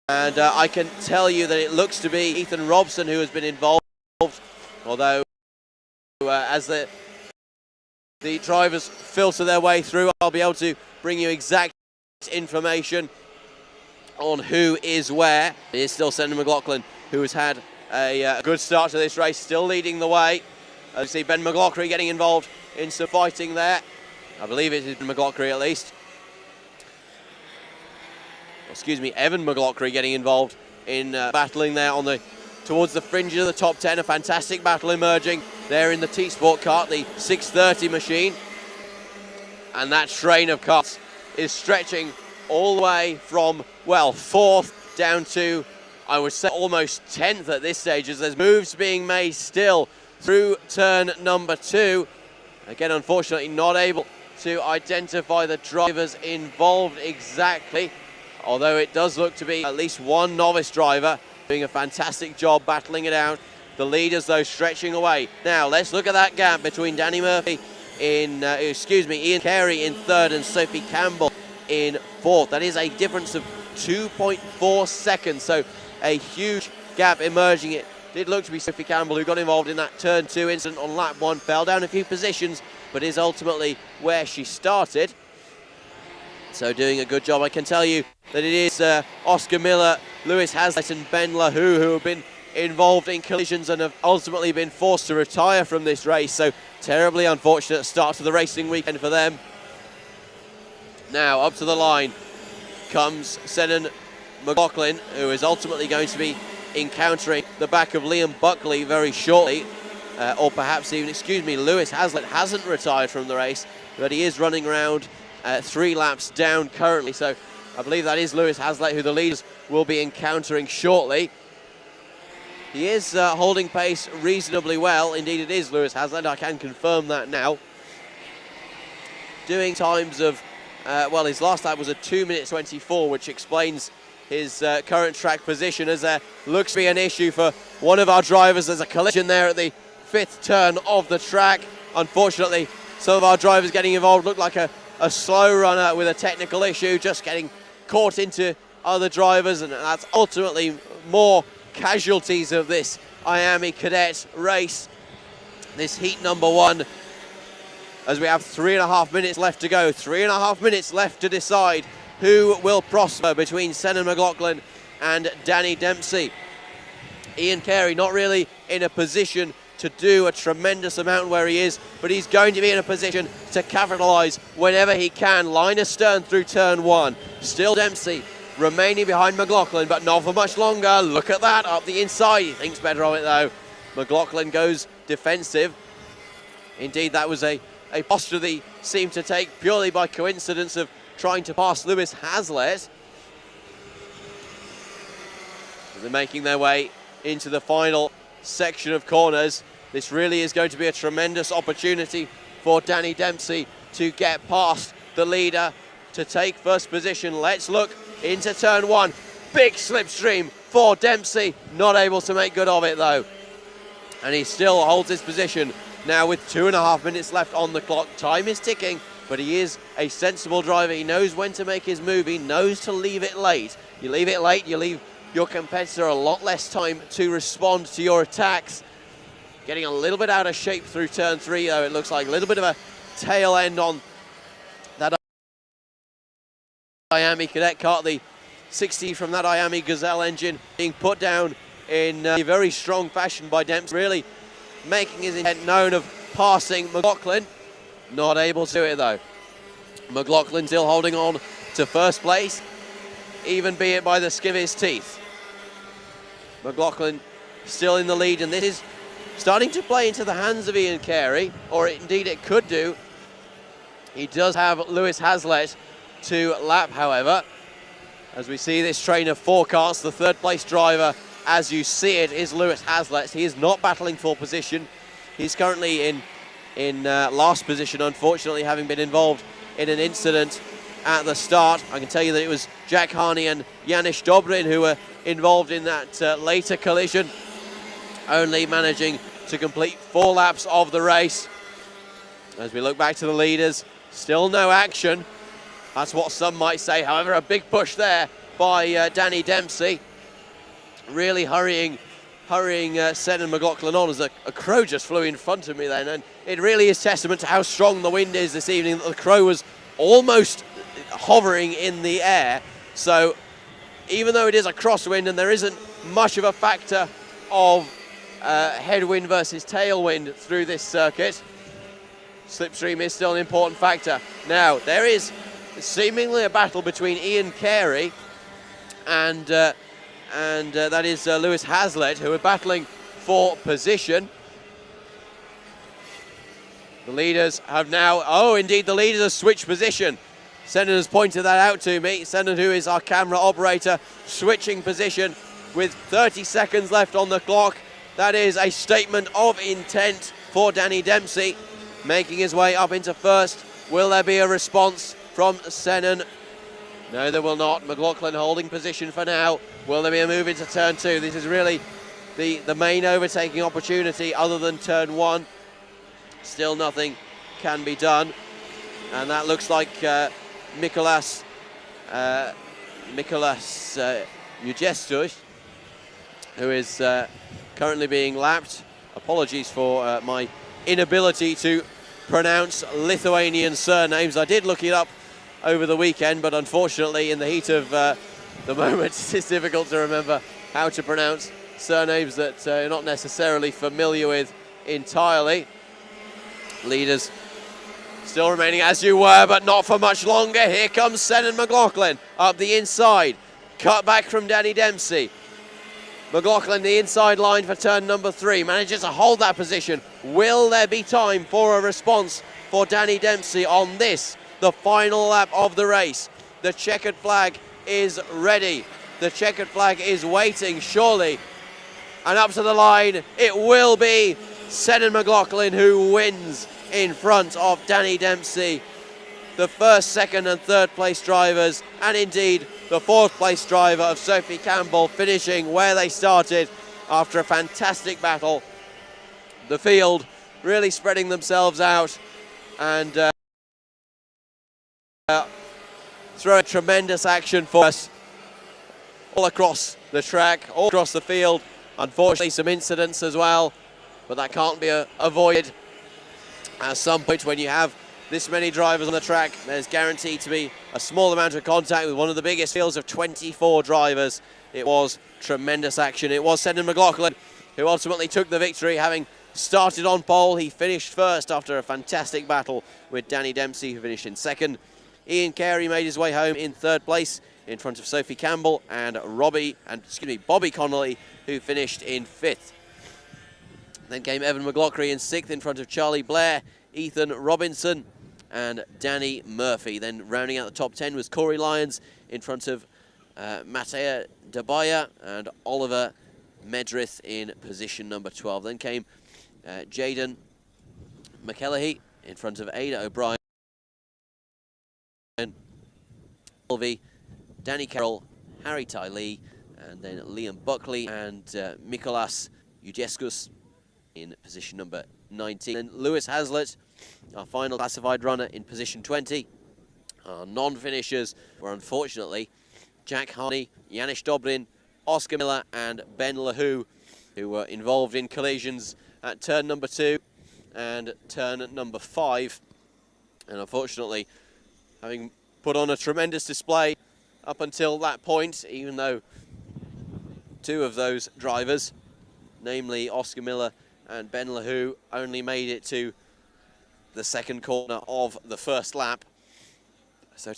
and I can tell you that it looks to be Ethan Robson who has been involved, although as the drivers filter their way through, I'll be able to bring you exact information on who is where. It is still Senan McLaughlin who has had a good start to this race, still leading the way. As you see, Ben McLaughlin getting involved in some fighting there. I believe it is Ben McLaughlin at least. Excuse me, Evan McLaughlin getting involved in battling there on towards the fringes of the top 10. A fantastic battle emerging there in the T-Sport kart, the 630 machine. And that train of karts is stretching all the way from, well, 4th down to, I would say, almost 10th at this stage, as there's moves being made still through turn number 2. Again, unfortunately, not able to identify the drivers involved exactly, although it does look to be at least one novice driver doing a fantastic job battling it out. The leaders, though, stretching away. Now, let's look at that gap between Danny Murphy Ian Carey in 3rd and Sophie Campbell in 4th. That is a difference of 2.4 seconds, so a huge gap emerging. It did look to be Sophie Campbell who got involved in that turn 2 incident on lap 1, fell down a few positions, but is ultimately where she started. So doing a good job. I can tell you that it is Oscar Miller, Lewis Hazlitt and Ben LaHoo who have been involved in collisions and have ultimately been forced to retire from this race. So terribly unfortunate start to the racing weekend for them. Now up to the line comes Senan McLaughlin, who is ultimately going to be encountering the back of Liam Buckley very shortly. Or perhaps even, Lewis Hazlitt hasn't retired from the race, but he is running around 3 laps down currently. So I believe that is Lewis Hazlitt who the leaders will be encountering shortly. He is holding pace reasonably well. Indeed, it is Lewis Hazlitt. I can confirm that now. Doing times of, well, his last lap was a 2 minute 24, which explains his current track position, as there looks to be an issue for one of our drivers. There's a collision there at the 5th turn of the track. Unfortunately, some of our drivers getting involved look like a slow runner with a technical issue, just getting caught into other drivers, and that's ultimately more casualties of this Miami Cadets race, this heat number 1, as we have 3.5 minutes left to go. 3.5 minutes left to decide who will prosper between Senan McLaughlin and Danny Dempsey. Ian Carey not really in a position to do a tremendous amount where he is, but he's going to be in a position to capitalise whenever he can. Line astern through turn 1. Still Dempsey remaining behind McLaughlin, but not for much longer. Look at that, up the inside. He thinks better of it though. McLaughlin goes defensive. Indeed, that was a posture that he seemed to take purely by coincidence of trying to pass Lewis Hazlitt. They're making their way into the final section of corners. This really is going to be a tremendous opportunity for Danny Dempsey to get past the leader to take first position. Let's look into turn 1. Big slipstream for Dempsey, not able to make good of it though, and he still holds his position now with 2.5 minutes left on the clock. Time is ticking, but he is a sensible driver. He knows when to make his move. He knows to leave it late. You leave it late, you leave your competitor a lot less time to respond to your attacks. Getting a little bit out of shape through turn 3 though. It looks like a little bit of a tail end on that Miami Cadet kart. The 60 from that Miami Gazelle engine being put down in a very strong fashion by Dempsey, really making his intent known of passing McLaughlin. Not able to do it though. McLaughlin still holding on to first place, even be it by the skin of his teeth. McLaughlin still in the lead, and this is starting to play into the hands of Ian Carey, or indeed it could do. He does have Lewis Hazlitt to lap, however. As we see this trainer forecast, the third place driver, as you see it, is Lewis Hazlitt. He is not battling for position. He's currently in last position, unfortunately, having been involved in an incident at the start. I can tell you that it was Jack Harney and Janis Dobrin who were involved in that later collision, only managing to complete 4 laps of the race. As we look back to the leaders, still no action. That's what some might say. However, a big push there by Danny Dempsey, really hurrying Sen and McLaughlin on as a crow just flew in front of me then. And it really is testament to how strong the wind is this evening that the crow was almost hovering in the air. So even though it is a crosswind and there isn't much of a factor of headwind versus tailwind through this circuit, slipstream is still an important factor. Now, there is seemingly a battle between Ian Carey and that is Lewis Hazlitt, who are battling for position. The leaders have now, oh indeed, the leaders have switched position. Senan has pointed that out to me. Senan, who is our camera operator, switching position with 30 seconds left on the clock. That is a statement of intent for Danny Dempsey, making his way up into first. Will there be a response from Senan? No, there will not. McLaughlin holding position for now. Will there be a move into turn 2? This is really the main overtaking opportunity other than turn 1. Still nothing can be done. And that looks like Mikolas Ujestus, who is currently being lapped. Apologies for my inability to pronounce Lithuanian surnames. I did look it up over the weekend, but unfortunately in the heat of the moment it's difficult to remember how to pronounce surnames that you're not necessarily familiar with entirely. Leaders still remaining as you were, but not for much longer. Here comes Senan McLaughlin up the inside. Cut back from Danny Dempsey. McLaughlin the inside line for turn number 3. Manages to hold that position. Will there be time for a response for Danny Dempsey on this, the final lap of the race? The checkered flag is ready. The checkered flag is waiting, surely. And up to the line, it will be Senan McLaughlin who wins in front of Danny Dempsey. The first, second and third place drivers, and indeed the fourth place driver of Sophie Campbell, finishing where they started after a fantastic battle. The field really spreading themselves out and throwing tremendous action for us all across the track, all across the field. Unfortunately, some incidents as well, but that can't be avoided. At some point when you have this many drivers on the track, there's guaranteed to be a small amount of contact with one of the biggest fields of 24 drivers. It was tremendous action. It was Senan McLaughlin who ultimately took the victory, having started on pole. He finished first after a fantastic battle with Danny Dempsey, who finished in second. Ian Carey made his way home in third place in front of Sophie Campbell and Bobby Connolly, who finished in fifth. Then came Evan McLaughlin in sixth in front of Charlie Blair, Ethan Robinson and Danny Murphy. Then rounding out the top 10 was Corey Lyons in front of Matea Dabaya and Oliver Medrith in position number 12. Then came Jaden McElhey in front of Ada O'Brien, Sylvie, Danny Carroll, Harry Ty Lee, and then Liam Buckley and Mikolas Ujeskus in position number 19. And Lewis Hazlitt, our final classified runner, in position 20. Our non-finishers were unfortunately Jack Harney, Janis Dobrin, Oscar Miller and Ben Lahou, who were involved in collisions at turn number 2 and turn number 5. And unfortunately, having put on a tremendous display up until that point, even though Two of those drivers, namely Oscar Miller and Ben LaHoo, only made it to the second corner of the first lap. So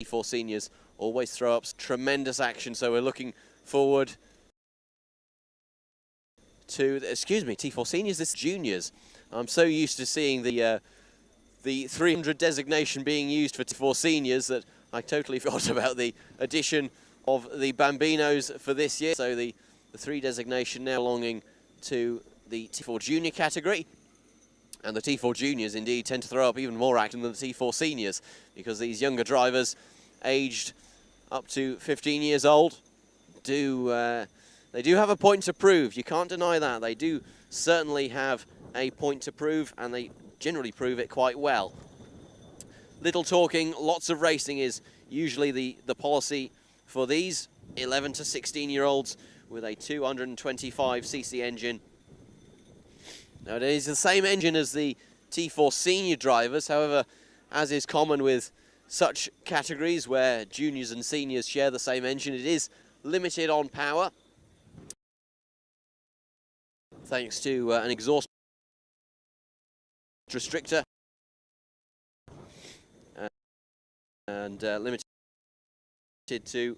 T4 Seniors always throw up tremendous action, so we're looking forward to, T4 Seniors, this Juniors. I'm so used to seeing the 300 designation being used for T4 Seniors that I totally forgot about the addition of the Bambinos for this year. So the 3 designation now belonging to the T4 Junior category. And the T4 Juniors indeed tend to throw up even more action than the T4 Seniors, because these younger drivers, aged up to 15 years old, they do have a point to prove. You can't deny that. They do certainly have a point to prove, and they generally prove it quite well. Little talking, lots of racing is usually the policy for these 11 to 16-year-olds with a 225cc engine. Now, it is the same engine as the T4 Senior drivers. However, as is common with such categories where juniors and seniors share the same engine, it is limited on power, thanks to an exhaust restrictor and limited to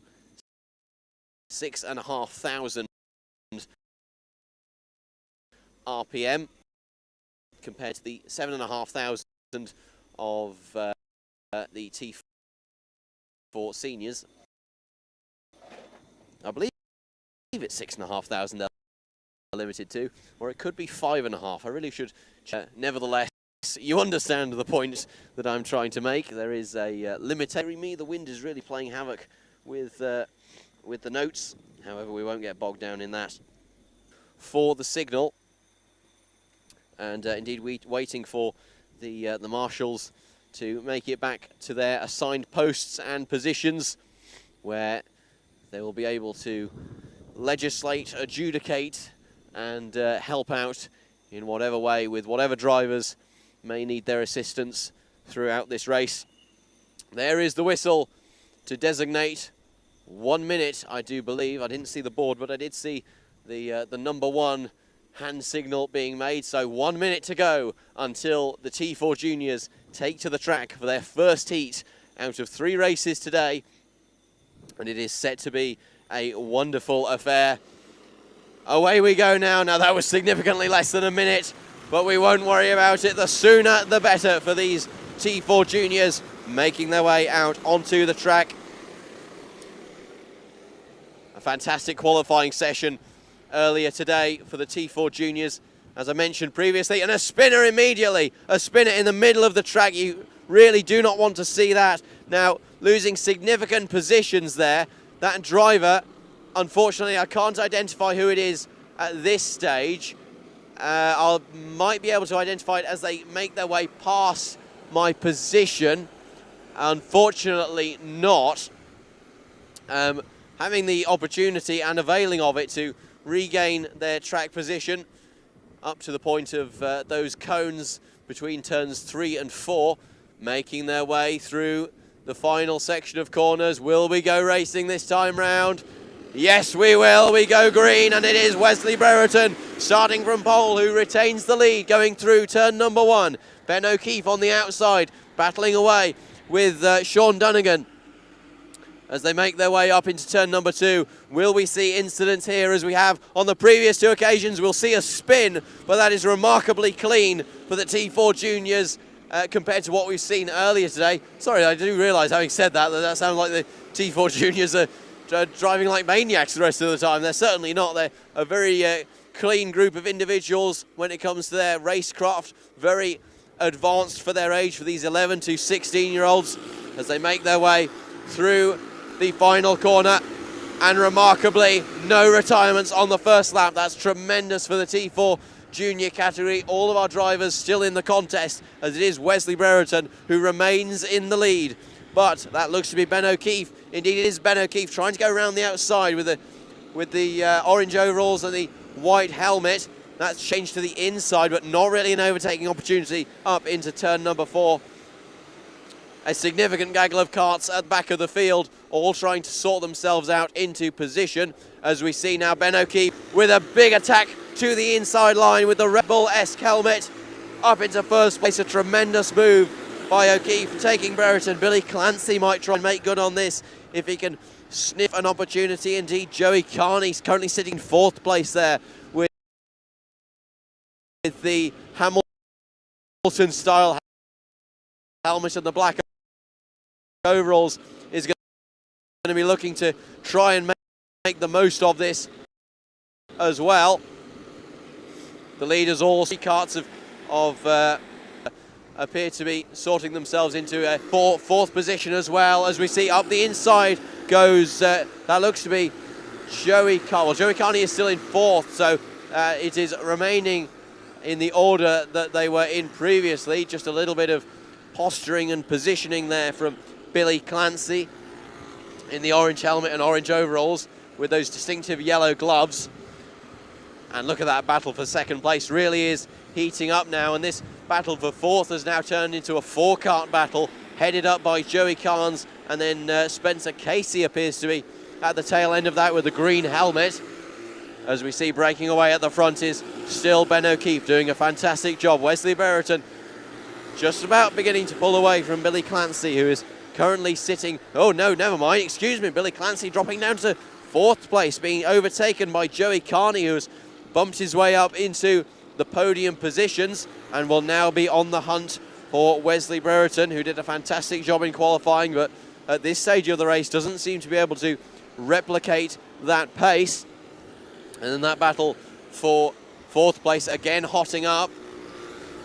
6,500 RPM compared to the 7,500 of the T4 Seniors. I believe it's 6,500 they're limited to, or it could be 5,500. I really should check. Nevertheless, you understand the point that I'm trying to make. There is a limit. The wind is really playing havoc with the notes. However, we won't get bogged down in that. For the signal, and indeed waiting for the marshals to make it back to their assigned posts and positions, where they will be able to legislate, adjudicate, and help out in whatever way with whatever drivers may need their assistance throughout this race. There is the whistle to designate 1 minute, I do believe. I didn't see the board, but I did see the number 1 hand signal being made. So 1 minute to go until the T4 Juniors take to the track for their first heat out of 3 races today. And it is set to be a wonderful affair. Away we go now. Now, that was significantly less than a minute, but we won't worry about it. The sooner the better for these T4 Juniors making their way out onto the track. A fantastic qualifying session earlier today for the T4 Juniors, as I mentioned previously, and a spinner immediately, a spinner in the middle of the track. You really do not want to see that. Now, losing significant positions there. That driver, unfortunately, I can't identify who it is at this stage. I might be able to identify it as they make their way past my position. Unfortunately not. Having the opportunity and availing of it to regain their track position up to the point of those cones between turns 3 and 4, making their way through the final section of corners. Will we go racing this time round? Yes, we will. We go green, and it is Wesley Brereton starting from pole who retains the lead going through turn number 1. Ben O'Keefe on the outside, battling away with Sean Dunnigan as they make their way up into turn number 2. Will we see incidents here as we have on the previous 2 occasions? We'll see a spin, but that is remarkably clean for the T4 Juniors compared to what we've seen earlier today. Sorry, I do realise, having said that, that sounds like the T4 Juniors are driving like maniacs the rest of the time. They're certainly not. They're a very clean group of individuals when it comes to their racecraft. Very advanced for their age, for these 11 to 16-year-olds, as they make their way through the final corner. And remarkably, no retirements on the first lap. That's tremendous for the T4 junior category. All of our drivers still in the contest, as it is Wesley Brereton who remains in the lead. But that looks to be Ben O'Keefe. Indeed, it is Ben O'Keefe trying to go around the outside with the orange overalls and the white helmet. That's changed to the inside, but not really an overtaking opportunity up into turn number 4. A significant gaggle of karts at the back of the field, all trying to sort themselves out into position. As we see now Ben O'Keefe with a big attack to the inside line with the Red Bull-esque helmet up into first place. A tremendous move by O'Keefe, taking Brereton. Billy Clancy might try and make good on this if he can sniff an opportunity. Indeed, Joey Carney's currently sitting in 4th place there with the Hamilton-style helmet and the black overalls. Is going to be looking to try and make the most of this as well. The leaders, all 3 karts appear to be sorting themselves into a fourth position as well. As we see up the inside goes, that looks to be Joey Carney. Well, Joey Carney is still in 4th, so it is remaining in the order that they were in previously. Just a little bit of posturing and positioning there from Billy Clancy in the orange helmet and orange overalls with those distinctive yellow gloves. And look at that battle for 2nd place. Really is heating up now, and this battle for 4th has now turned into a 4-kart battle headed up by Joey Carnes, and then Spencer Casey appears to be at the tail end of that with the green helmet. As we see breaking away at the front is still Ben O'Keefe doing a fantastic job. Wesley Brereton just about beginning to pull away from Billy Clancy, who is currently sitting, oh no, never mind, excuse me, Billy Clancy dropping down to 4th place, being overtaken by Joey Carney, who has bumped his way up into the podium positions and will now be on the hunt for Wesley Brereton, who did a fantastic job in qualifying, but at this stage of the race doesn't seem to be able to replicate that pace. And then that battle for 4th place again hotting up,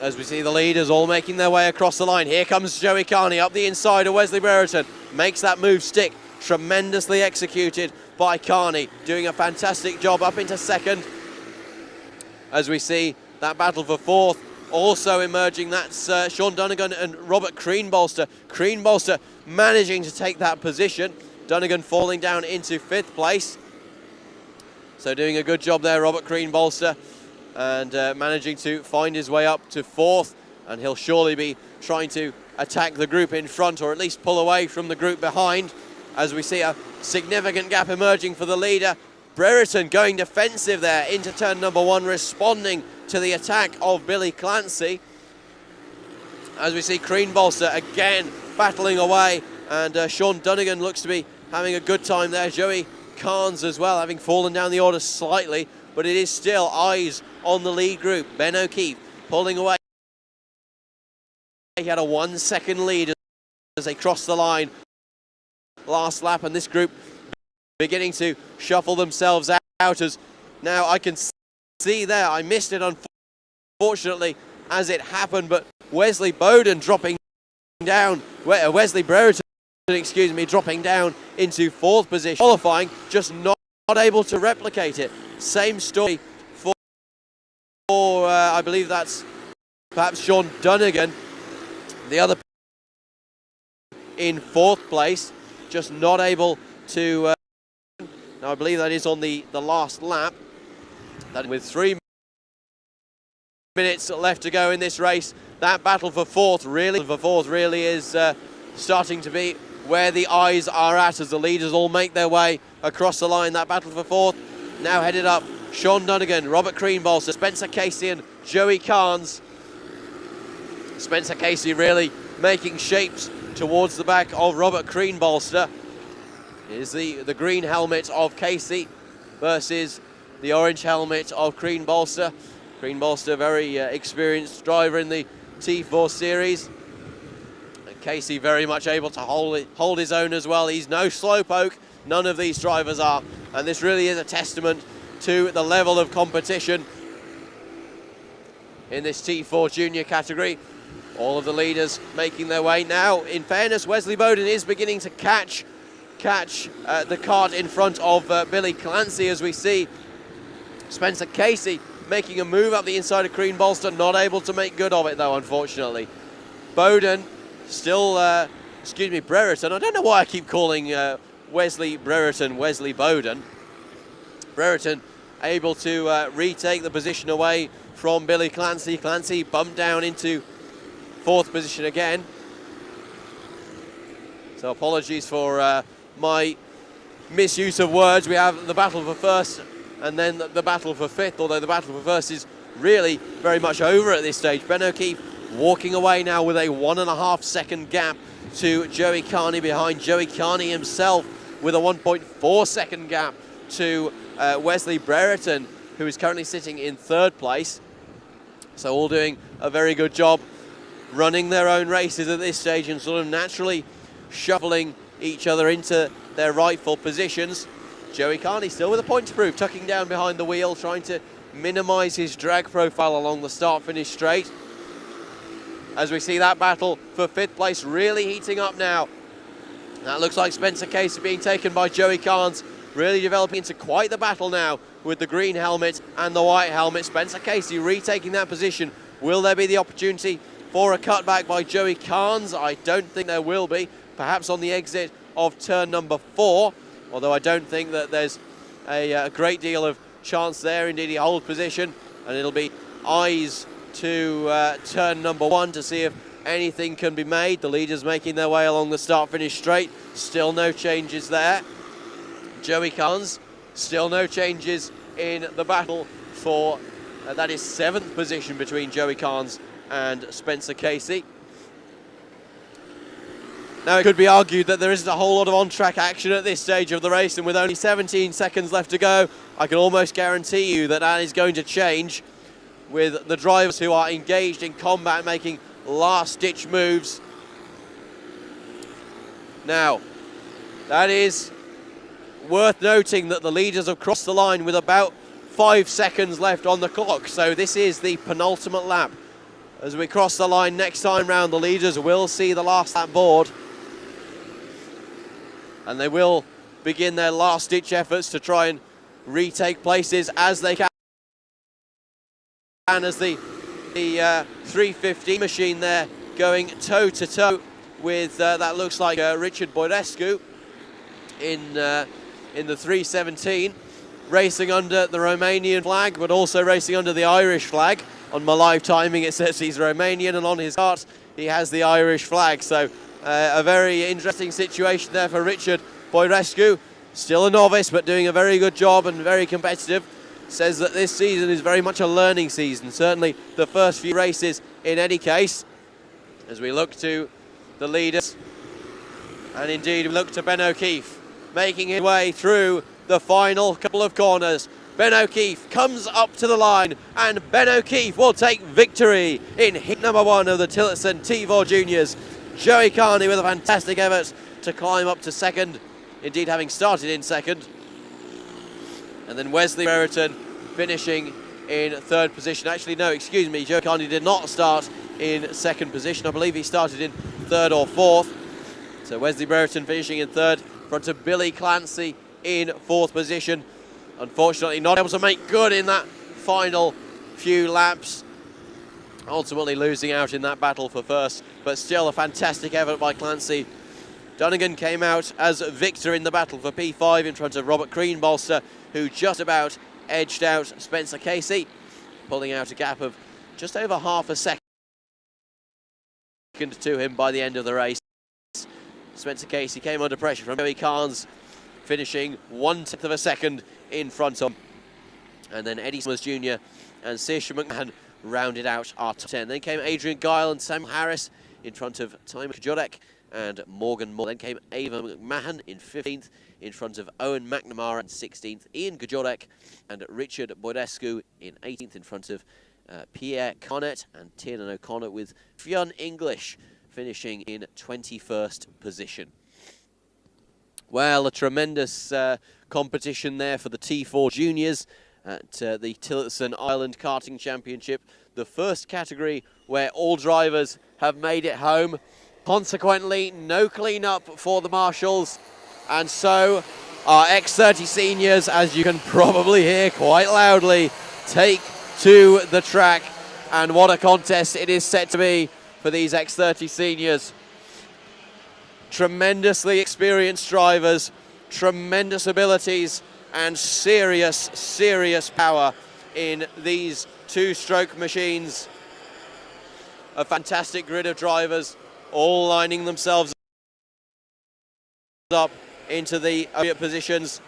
as we see the leaders all making their way across the line. Here comes Joey Carney up the inside of Wesley Brereton, makes that move stick, tremendously executed by Carney, doing a fantastic job up into 2nd. As we see that battle for 4th also emerging, that's Sean Dunnigan and Robert Greenbolster. Greenbolster managing to take that position, Dunnigan falling down into 5th place. So doing a good job there, Robert Greenbolster, and managing to find his way up to 4th, and he'll surely be trying to attack the group in front, or at least pull away from the group behind, as we see a significant gap emerging for the leader. Brereton going defensive there into turn number 1, responding to the attack of Billy Clancy. As we see Greenbolster again battling away, and Sean Dunnigan looks to be having a good time there. Joey Carnes as well, having fallen down the order slightly, but it is still eyes on the lead group. Ben O'Keefe pulling away. He had a 1-second lead as they crossed the line last lap, and this group beginning to shuffle themselves out. As now I can see there, I missed it unfortunately as it happened, but Wesley Bowden dropping down, Wesley Brereton, excuse me, dropping down into 4th position. Qualifying, just not able to replicate it. Same story for I believe that's perhaps Sean Dunnigan, the other in 4th place, just not able to now I believe that is on the last lap. That with 3 minutes left to go in this race, that battle for 4th really is starting to be where the eyes are at, as the leaders all make their way across the line. That battle for 4th now headed up Sean Dunnigan, Robert Greenbolster, Spencer Casey and Joey Carnes. Spencer Casey really making shapes towards the back of Robert Greenbolster. Is the green helmet of Casey versus the orange helmet of Greenbolster. Greenbolster, very experienced driver in the T4 series. And Casey very much able to hold his own as well. He's no slowpoke, none of these drivers are. And this really is a testament to the level of competition in this T4 junior category. All of the leaders making their way now. In fairness, Wesley Bowden is beginning to catch the cart in front of Billy Clancy, as we see Spencer Casey making a move up the inside of Green Bolster, not able to make good of it though, unfortunately. Bowden still, Brereton. I don't know why I keep calling Wesley Brereton Wesley Bowden. Brereton able to retake the position away from Billy Clancy. Clancy bumped down into 4th position again. So apologies for my misuse of words. We have the battle for 1st and then the battle for 5th, although the battle for 1st is really very much over at this stage. Ben O'Keefe walking away now with a 1.5 second gap to Joey Carney behind. Joey Carney himself with a 1.4 second gap to Wesley Brereton, who is currently sitting in 3rd place. So all doing a very good job running their own races at this stage and sort of naturally shuffling each other into their rightful positions. Joey Carney still with a point to prove, tucking down behind the wheel, trying to minimise his drag profile along the start-finish straight. As we see that battle for 5th place really heating up now. That looks like Spencer Casey being taken by Joey Carnes, really developing into quite the battle now with the green helmet and the white helmet. Spencer Casey retaking that position. Will there be the opportunity for a cutback by Joey Carnes? I don't think there will be. Perhaps on the exit of turn number 4, although I don't think that there's a great deal of chance there. Indeed, he holds position, and it'll be eyes to turn number 1 to see if anything can be made. The leaders making their way along the start-finish straight. Still no changes there. Joey Carnes, still no changes in the battle for, that is 7th position between Joey Carnes and Spencer Casey. Now, it could be argued that there isn't a whole lot of on-track action at this stage of the race, and with only 17 seconds left to go, I can almost guarantee you that that is going to change with the drivers who are engaged in combat making last-ditch moves. Now, that is worth noting that the leaders have crossed the line with about 5 seconds left on the clock, so this is the penultimate lap. As we cross the line next time round, the leaders will see the last lap board, and they will begin their last-ditch efforts to try and retake places as they can. And as the 350 machine there going toe-to-toe with, that looks like Richard Boirescu in the 317, racing under the Romanian flag, but also racing under the Irish flag. On my live timing, it says he's Romanian, and on his cart, he has the Irish flag. So a very interesting situation there for Richard Boirescu. Still a novice, but doing a very good job and very competitive. Says that this season is very much a learning season, certainly the first few races in any case. As we look to the leaders, and indeed we look to Ben O'Keefe, making his way through the final couple of corners. Ben O'Keefe comes up to the line, and Ben O'Keefe will take victory in heat number 1 of the Tillotson T4 Juniors. Joey Carney with a fantastic effort to climb up to 2nd, indeed having started in 2nd. And then Wesley Brereton finishing in 3rd position. Actually, no, excuse me, Joey Carney did not start in 2nd position. I believe he started in 3rd or 4th. So Wesley Brereton finishing in 3rd, in front of Billy Clancy in 4th position. Unfortunately, not able to make good in that final few laps. Ultimately losing out in that battle for 1st, but still a fantastic effort by Clancy. Donegan came out as victor in the battle for P5 in front of Robert Greenbolster, who just about edged out Spencer Casey, pulling out a gap of just over half a second to him by the end of the race. Spencer Casey came under pressure from Joey Carnes, finishing 1/10 of a second in front of him. And then Eddie Summers Jr. and Saoirse McMahon rounded out our top 10. Then came Adrian Guile and Samuel Harris in front of Timur Kajorek and Morgan Moore. Then came Ava McMahon in 15th in front of Owen McNamara in 16th. Ian Kajorek and Richard Boirescu in 18th in front of Pierre Cornett and Tiernan O'Connor, with Fionn English finishing in 21st position. Well, a tremendous competition there for the T4 Juniors. at the Tillotson Island Karting Championship, the first category where all drivers have made it home. Consequently, no clean-up for the marshals, and so our X30 Seniors, as you can probably hear quite loudly, take to the track. And what a contest it is set to be for these X30 Seniors. Tremendously experienced drivers, tremendous abilities, and serious power in these two-stroke machines. A fantastic grid of drivers, all lining themselves up into the positions.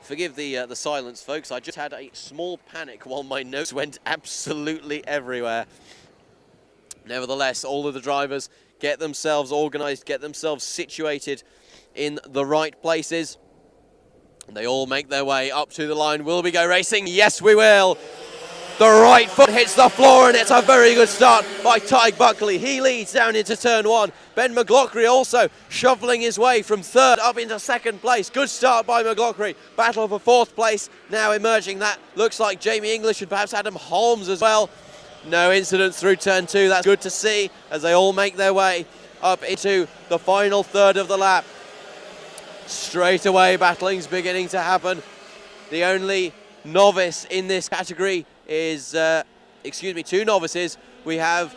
Forgive the silence, folks. I just had a small panic while my notes went absolutely everywhere. Nevertheless, all of the drivers get themselves organised, get themselves situated in the right places. They all make their way up to the line. Will we go racing? Yes, we will. The right foot hits the floor, and it's a very good start by Tig Buckley. He leads down into turn one. Ben McLaughlin also shoveling his way from third up into second place. Good start by McLaughlin. Battle for fourth place now emerging. That looks like Jamie English and perhaps Adam Holmes as well. No incidents through turn two. That's good to see as they all make their way up into the final third of the lap. Straight away, battling's beginning to happen. The only novice in this category is, two novices. We have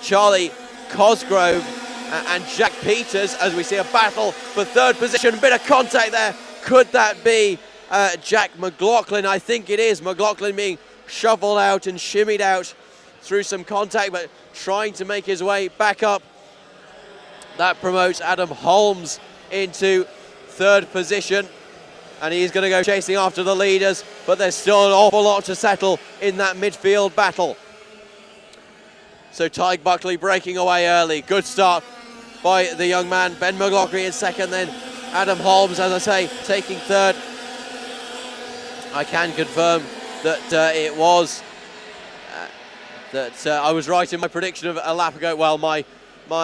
Charlie Cosgrove and Jack Peters as we see a battle for third position. Bit of contact there. Could that be Jack McLaughlin? I think it is. McLaughlin being shoveled out and shimmied out through some contact, but trying to make his way back up. That promotes Adam Holmes into third position, and he's going to go chasing after the leaders, but there's still an awful lot to settle in that midfield battle. So Tig Buckley breaking away early. Good start by the young man. Ben McLaughlin in second, then Adam Holmes, as I say, taking third. I can confirm that it was I was right in my prediction of a lap ago. Well, my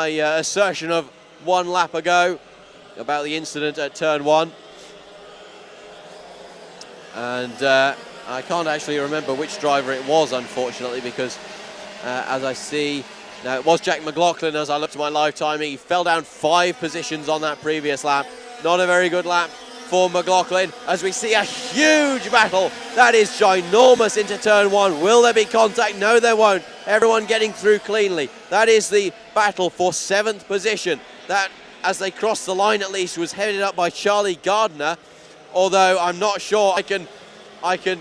assertion of 1 lap ago about the incident at turn one. And I can't actually remember which driver it was, unfortunately, because as I see, now it was Jack McLaughlin. As I looked at my live timing, he fell down 5 positions on that previous lap. Not a very good lap for McLaughlin, as we see a huge battle. That is ginormous into turn one. Will there be contact? No, there won't. Everyone getting through cleanly. That is the battle for 7th position. That, as they crossed the line at least, was headed up by Charlie Gardner, although I'm not sure I can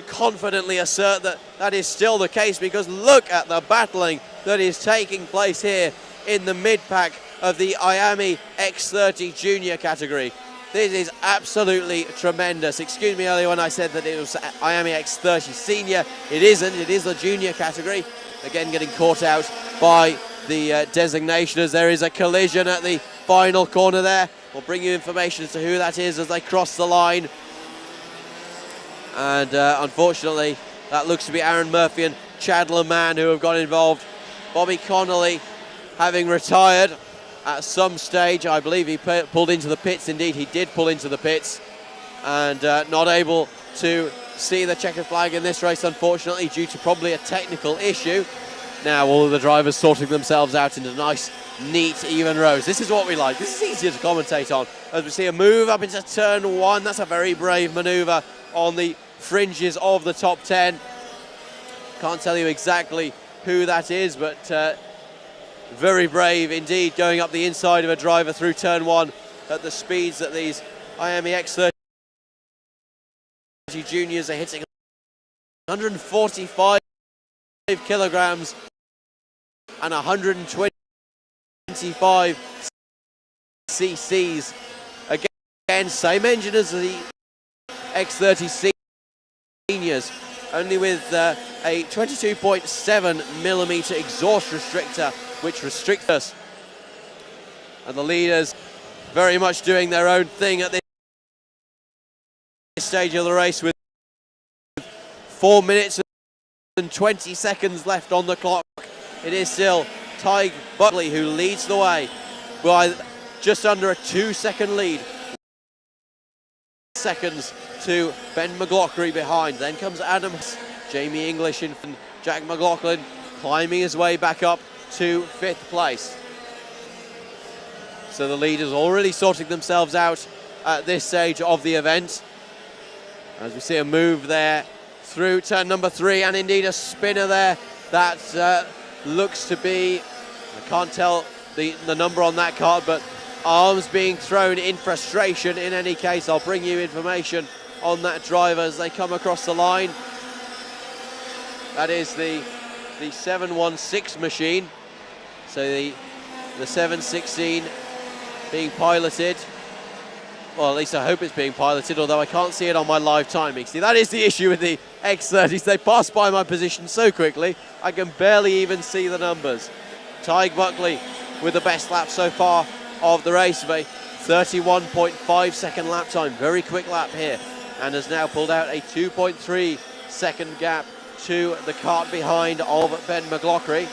confidently assert that that is still the case, because look at the battling that is taking place here in the mid-pack of the IAME X30 Junior category. This is absolutely tremendous. Excuse me earlier when I said that it was IAME X30 Senior. It isn't, it is the junior category. Again, getting caught out by the designation as there is a collision at the final corner there. We'll bring you information as to who that is as they cross the line. And unfortunately, that looks to be Aaron Murphy and Chadler Mann who have got involved. Bobby Connolly, having retired at some stage, I believe he pulled into the pits. Indeed, he did pull into the pits, and not able to see the checkered flag in this race, unfortunately, due to probably a technical issue. Now all of the drivers sorting themselves out into nice, neat, even rows. This is what we like. This is easier to commentate on. As we see a move up into turn one, that's a very brave manoeuvre on the fringes of the top 10. Can't tell you exactly who that is, but very brave indeed, going up the inside of a driver through turn one at the speeds that these IAME X30 Juniors are hitting. 145 kilograms and 125 cc's. Again, same engine as the X30 Seniors, only with a 22.7mm exhaust restrictor, which restricts us. And the leaders very much doing their own thing at this stage of the race, with 4 minutes and 20 seconds left on the clock. It is still Tig Buckley who leads the way, just under a 2-second lead. Seconds to Ben McLaughlin behind. Then comes Adams, Jamie English in front, Jack McLaughlin climbing his way back up to 5th place. So the leaders already sorting themselves out at this stage of the event. As we see a move there through turn number 3, and indeed a spinner there that looks to be, I can't tell the number on that card, but arms being thrown in frustration. In any case, I'll bring you information on that driver as they come across the line. That is the 716 machine. So the 716 being piloted. Well, at least I hope it's being piloted, although I can't see it on my live timing. See, that is the issue with the X30s. They pass by my position so quickly, I can barely even see the numbers. Tig Buckley with the best lap so far of the race, of a 31.5 second lap time. Very quick lap here, and has now pulled out a 2.3 second gap to the kart behind of Ben McLaughlin.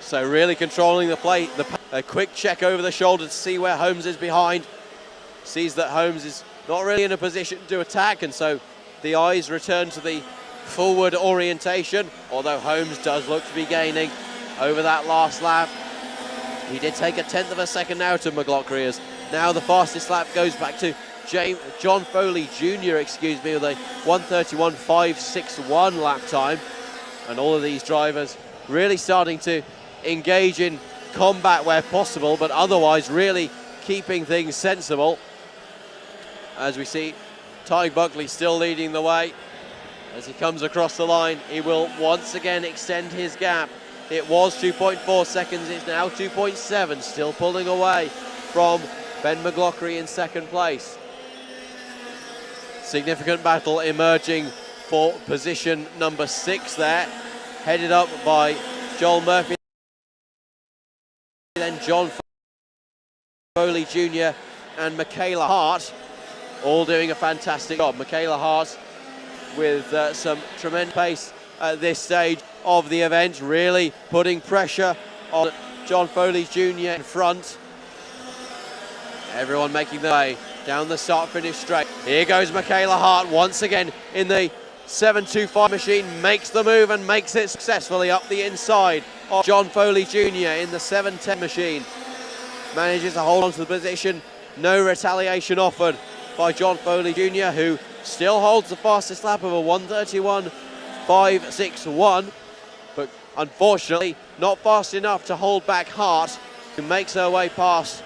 So really controlling the play. A quick check over the shoulder to see where Holmes is behind. Sees that Holmes is not really in a position to attack, and so the eyes return to the forward orientation, although Holmes does look to be gaining over that last lap. He did take a 1/10 of a second now to McLaughlin, as now the fastest lap goes back to John Foley Jr., with a 1:31.561 lap time. And all of these drivers really starting to engage in combat where possible, but otherwise really keeping things sensible. As we see Tig Buckley still leading the way. As he comes across the line, he will once again extend his gap. It was 2.4 seconds, it's now 2.7, still pulling away from Ben McLaughlin in 2nd place. Significant battle emerging for position number 6 there, headed up by Joel Murphy, then John Foley Jr. and Michaela Hart, all doing a fantastic job. Michaela Hart with some tremendous pace at this stage of the event, really putting pressure on John Foley Jr. in front. Everyone making their way down the start-finish straight. Here goes Michaela Hart once again in the 725 machine, makes the move and makes it successfully up the inside of John Foley Jr. in the 710 machine. Manages to hold on to the position, no retaliation offered by John Foley Jr., who still holds the fastest lap of a 1:31.561, but unfortunately not fast enough to hold back Hart, who makes her way past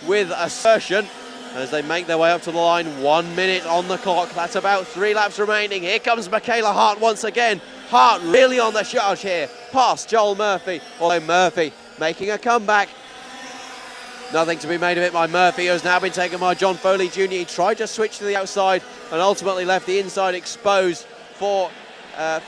with assertion as they make their way up to the line. 1 minute on the clock. That's about 3 laps remaining. Here comes Michaela Hart once again. Hart really on the charge here, past Joel Murphy, although Murphy making a comeback. Nothing to be made of it by Murphy, who has now been taken by John Foley Jr. He tried to switch to the outside and ultimately left the inside exposed for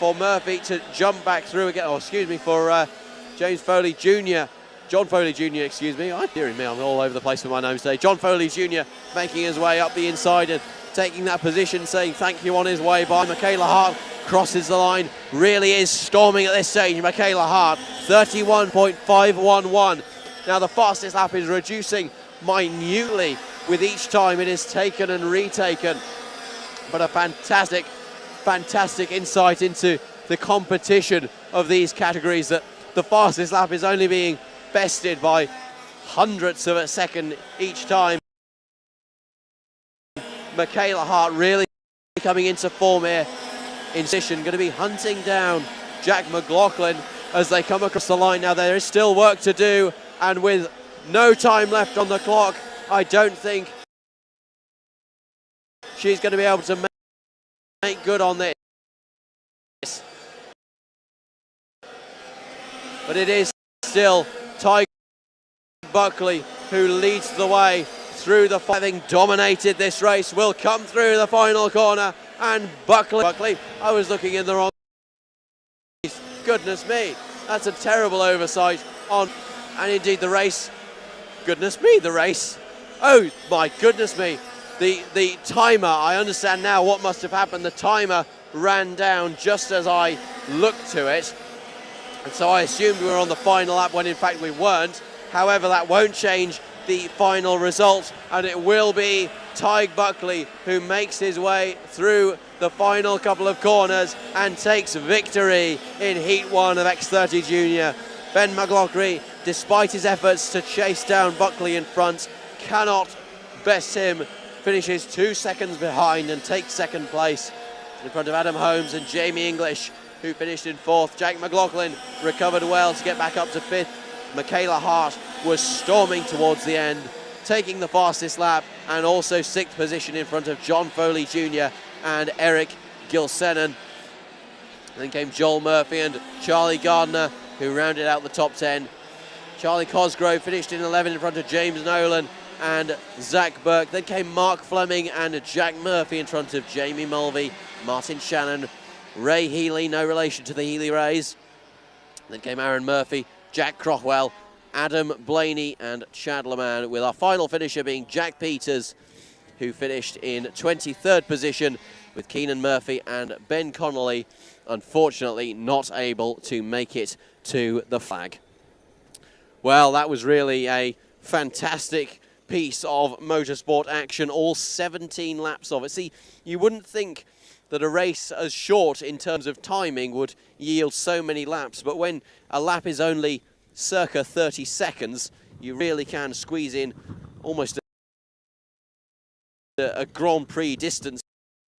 Murphy to jump back through again. Oh, excuse me, for James Foley Jr. John Foley Jr., excuse me. I'm hearing me, I'm all over the place with my name today. John Foley Jr. making his way up the inside and taking that position, saying thank you on his way by. Michaela Hart crosses the line, really is storming at this stage. Michaela Hart, 31.511. Now the fastest lap is reducing minutely with each time it is taken and retaken. But a fantastic, fantastic insight into the competition of these categories, that the fastest lap is only being bested by hundredths of a second each time. Michaela Hart really coming into form here in position, going to be hunting down Jack McLaughlin as they come across the line. Now there is still work to do, and with no time left on the clock, I don't think she's going to be able to make good on this. But it is still Tig Buckley who leads the way through the, having dominated this race, will come through the final corner, and Buckley, I was looking in the wrong place. Goodness me, that's a terrible oversight on, and indeed the race, goodness me, the race, oh my goodness me, the timer, I understand now what must have happened. The timer ran down just as I looked to it. And so I assumed we were on the final lap when in fact we weren't. However, that won't change the final result, and it will be Tig Buckley who makes his way through the final couple of corners and takes victory in Heat 1 of X30 Junior. Ben McLaughlin, despite his efforts to chase down Buckley in front, cannot best him, finishes 2 seconds behind and takes second place in front of Adam Holmes and Jamie English, who finished in 4th. Jack McLaughlin recovered well to get back up to 5th. Michaela Hart was storming towards the end, taking the fastest lap and also 6th position in front of John Foley Jr. and Eric Gilsenan. Then came Joel Murphy and Charlie Gardner, who rounded out the top 10. Charlie Cosgrove finished in 11 in front of James Nolan and Zach Burke. Then came Mark Fleming and Jack Murphy in front of Jamie Mulvey, Martin Shannon, Ray Healy, no relation to the Healy Rays. Then came Aaron Murphy, Jack Crockwell, Adam Blaney and Chad Leman, with our final finisher being Jack Peters, who finished in 23rd position, with Keenan Murphy and Ben Connolly unfortunately not able to make it to the flag. Well, that was really a fantastic piece of motorsport action, all 17 laps of it. See, you wouldn't think that a race as short in terms of timing would yield so many laps, but when a lap is only circa 30 seconds, you really can squeeze in almost a Grand Prix distance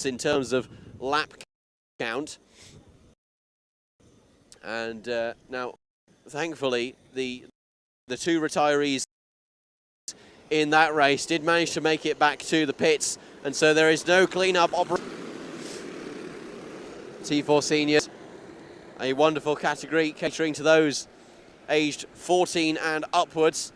in terms of lap count. And now, thankfully, the two retirees in that race did manage to make it back to the pits, and so there is no clean-up operation. T4 Seniors, a wonderful category catering to those aged 14 and upwards,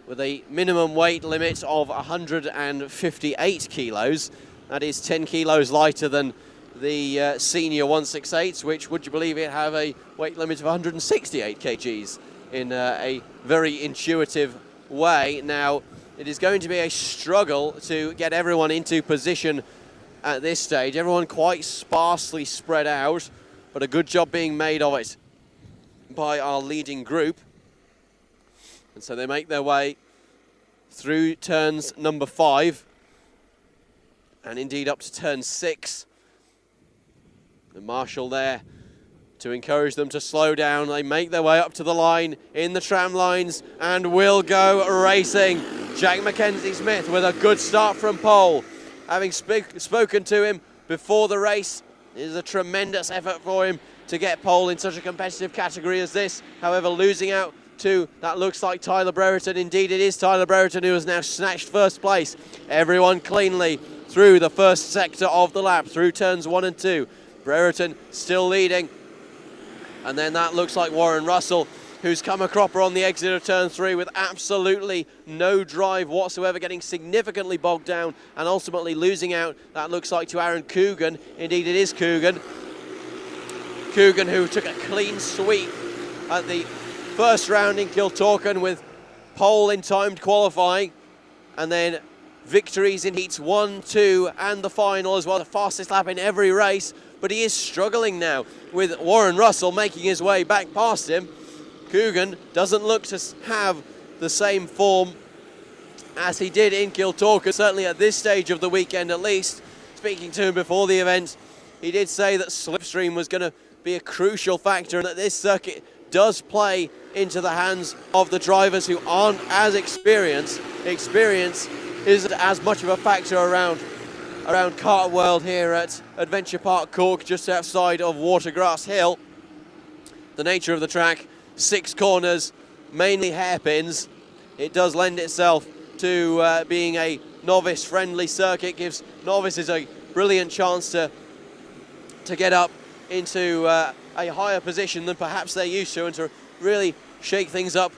with a minimum weight limit of 158 kilos. That is 10 kilos lighter than the Senior 168s, which, would you believe it, have a weight limit of 168 kgs in a very intuitive way. Now, it is going to be a struggle to get everyone into position at this stage. Everyone quite sparsely spread out, but a good job being made of it by our leading group. And so they make their way through turns number 5 and indeed up to turn 6. The marshal there to encourage them to slow down. They make their way up to the line in the tram lines and will go racing. Jack Mackenzie Smith with a good start from pole. Having spoken to him before the race, it is a tremendous effort for him to get pole in such a competitive category as this. However, losing out to, that looks like Tyler Brereton. Indeed, it is Tyler Brereton who has now snatched first place. Everyone cleanly through the first sector of the lap, through turns 1 and 2. Brereton still leading. And then that looks like Warren Russell, who's come a cropper on the exit of turn 3 with absolutely no drive whatsoever, getting significantly bogged down and ultimately losing out. That looks like to Aaron Coogan. Indeed, it is Coogan. Coogan, who took a clean sweep at the first round in Kiltorcan with pole in timed qualifying, and then victories in heats 1, 2 and the final as well, the fastest lap in every race. But he is struggling now with Warren Russell making his way back past him. Coogan doesn't look to have the same form as he did in Kiltorcan, certainly at this stage of the weekend at least. Speaking to him before the event, he did say that slipstream was going to be a crucial factor and that this circuit does play into the hands of the drivers who aren't as experienced. Experience isn't as much of a factor around Kart World here at Adventure Park Cork, just outside of Watergrasshill. The nature of the track, 6 corners, mainly hairpins. It does lend itself to being a novice-friendly circuit, gives novices a brilliant chance to get up into a higher position than perhaps they're used to, and to really shake things up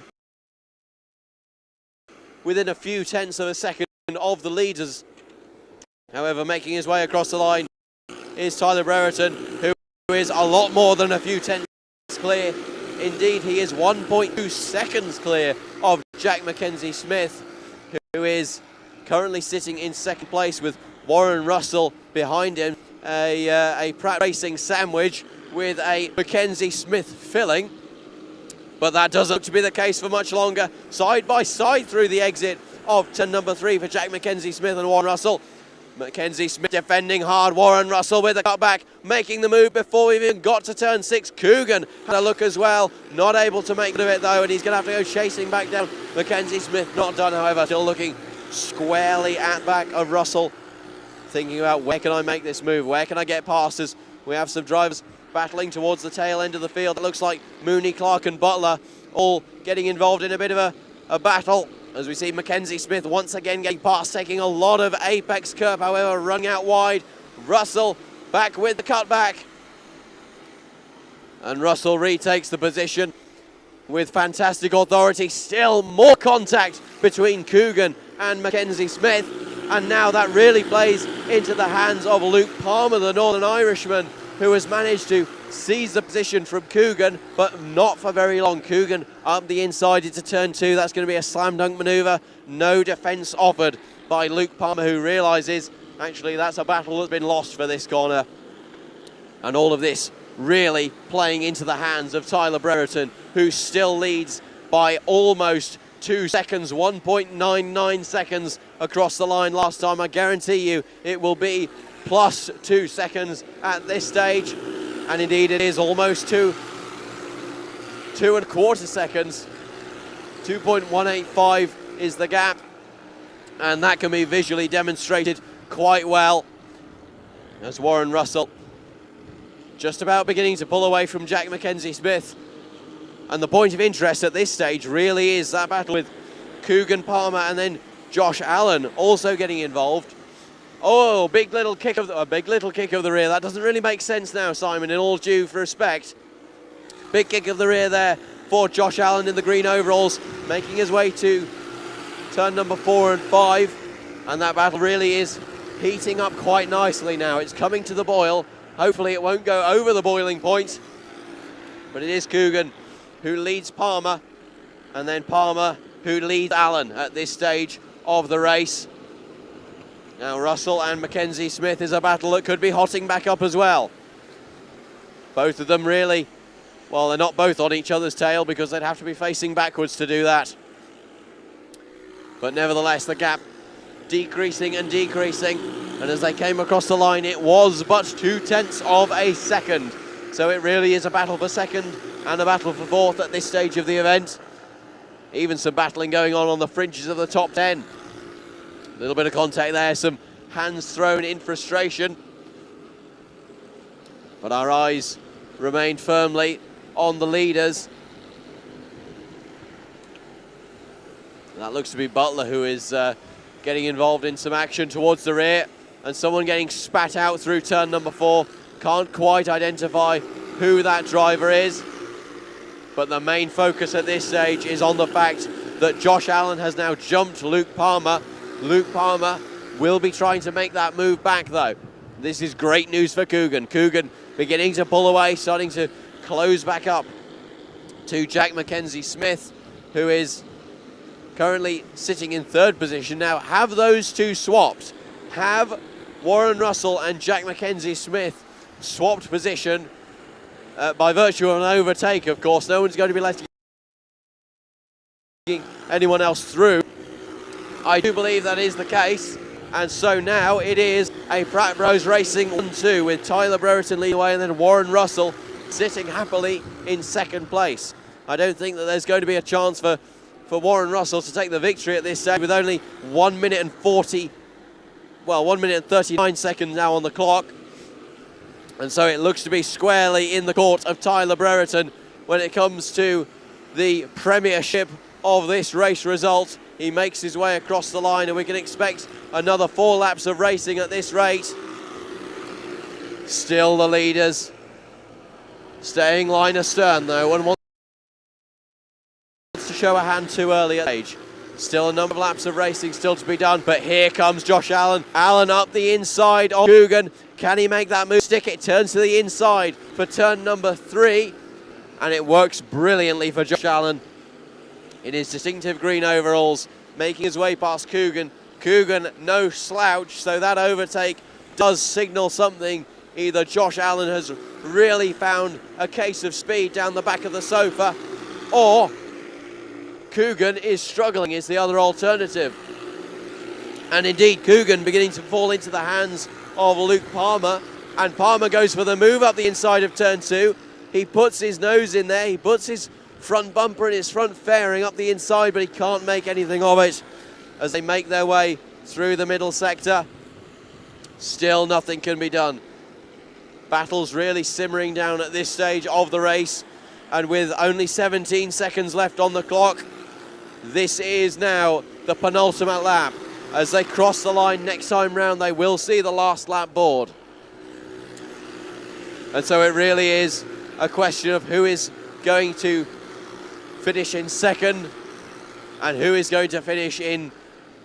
within a few tenths of a second of the leaders. However, making his way across the line is Tyler Brereton, who is a lot more than a few tenths clear. Indeed, he is 1.2 seconds clear of Jack Mackenzie Smith, who is currently sitting in second place with Warren Russell behind him. A Pratt Racing sandwich with a Mackenzie Smith filling. But that doesn't look to be the case for much longer. Side by side through the exit of turn number 3 for Jack Mackenzie Smith and Warren Russell. Mackenzie Smith defending hard. Warren Russell with the cutback, making the move before we even got to turn 6. Coogan had a look as well, not able to make it of it though, and he's going to have to go chasing back down. Mackenzie Smith not done, however, still looking squarely at back of Russell, thinking about where can I make this move, where can I get past us. We have some drivers battling towards the tail end of the field. It looks like Mooney, Clark and Butler all getting involved in a bit of a battle, as we see Mackenzie Smith once again getting past, taking a lot of apex curb, however, running out wide. Russell back with the cutback. And Russell retakes the position with fantastic authority. Still more contact between Coogan and Mackenzie Smith. And now that really plays into the hands of Luke Palmer, the Northern Irishman, who has managed to seize the position from Coogan, but not for very long. Coogan up the inside into turn 2. That's going to be a slam dunk manoeuvre. No defence offered by Luke Palmer, who realises actually that's a battle that's been lost for this corner. And all of this really playing into the hands of Tyler Brereton, who still leads by almost 2 seconds, 1.99 seconds across the line last time. I guarantee you it will be plus 2 seconds at this stage, and indeed it is almost 2.25 seconds. 2.185 is the gap, and that can be visually demonstrated quite well as Warren Russell just about beginning to pull away from Jack Mackenzie Smith. And the point of interest at this stage really is that battle with Coogan, Palmer and then Josh Allen also getting involved. Oh, big little kick of the rear. That doesn't really make sense now, Simon, in all due respect. Big kick of the rear there for Josh Allen in the green overalls, making his way to turn number 4 and 5. And that battle really is heating up quite nicely now. It's coming to the boil. Hopefully it won't go over the boiling point. But it is Coogan who leads Palmer, and then Palmer who leads Allen at this stage of the race. Now Russell and Mackenzie Smith is a battle that could be hotting back up as well. Both of them really, well, they're not both on each other's tail because they'd have to be facing backwards to do that. But nevertheless, the gap decreasing and decreasing, and as they came across the line, it was but 0.2 of a second. So it really is a battle for second and a battle for fourth at this stage of the event. Even some battling going on the fringes of the top 10. A little bit of contact there, some hands thrown in frustration. But our eyes remain firmly on the leaders. That looks to be Butler, who is getting involved in some action towards the rear. And someone getting spat out through turn number 4. Can't quite identify who that driver is. But the main focus at this stage is on the fact that Josh Allen has now jumped Luke Palmer. Luke Palmer will be trying to make that move back though. This is great news for Coogan. Coogan beginning to pull away, starting to close back up to Jack Mackenzie Smith, who is currently sitting in 3rd position. Now, have those two swapped? Have Warren Russell and Jack Mackenzie Smith swapped position by virtue of an overtake, of course? No one's going to be letting anyone else through. I do believe that is the case, and so now it is a Pratt Bros Racing 1-2 with Tyler Brereton leading the way and then Warren Russell sitting happily in 2nd place. I don't think that there's going to be a chance for Warren Russell to take the victory at this stage with only 1 minute and 39 seconds now on the clock. And so it looks to be squarely in the court of Tyler Brereton when it comes to the premiership of this race result. He makes his way across the line, and we can expect another 4 laps of racing at this rate. Still the leaders staying line astern though, and wants to show a hand too early at age. Still a number of laps of racing still to be done, but here comes Josh Allen. Allen up the inside of Coogan. Can he make that move? Stick it, turns to the inside for turn number 3, and it works brilliantly for Josh Allen in his distinctive green overalls, making his way past Coogan. Coogan no slouch, so that overtake does signal something. Either Josh Allen has really found a case of speed down the back of the sofa, or Coogan is struggling is the other alternative. And indeed, Coogan beginning to fall into the hands of Luke Palmer, and Palmer goes for the move up the inside of turn 2. He puts his nose in there, he puts his front bumper and his front fairing up the inside, but he can't make anything of it as they make their way through the middle sector. Still nothing can be done. Battle's really simmering down at this stage of the race, and with only 17 seconds left on the clock, this is now the penultimate lap. As they cross the line next time round, they will see the last lap board. And so it really is a question of who is going to finish in second and who is going to finish in,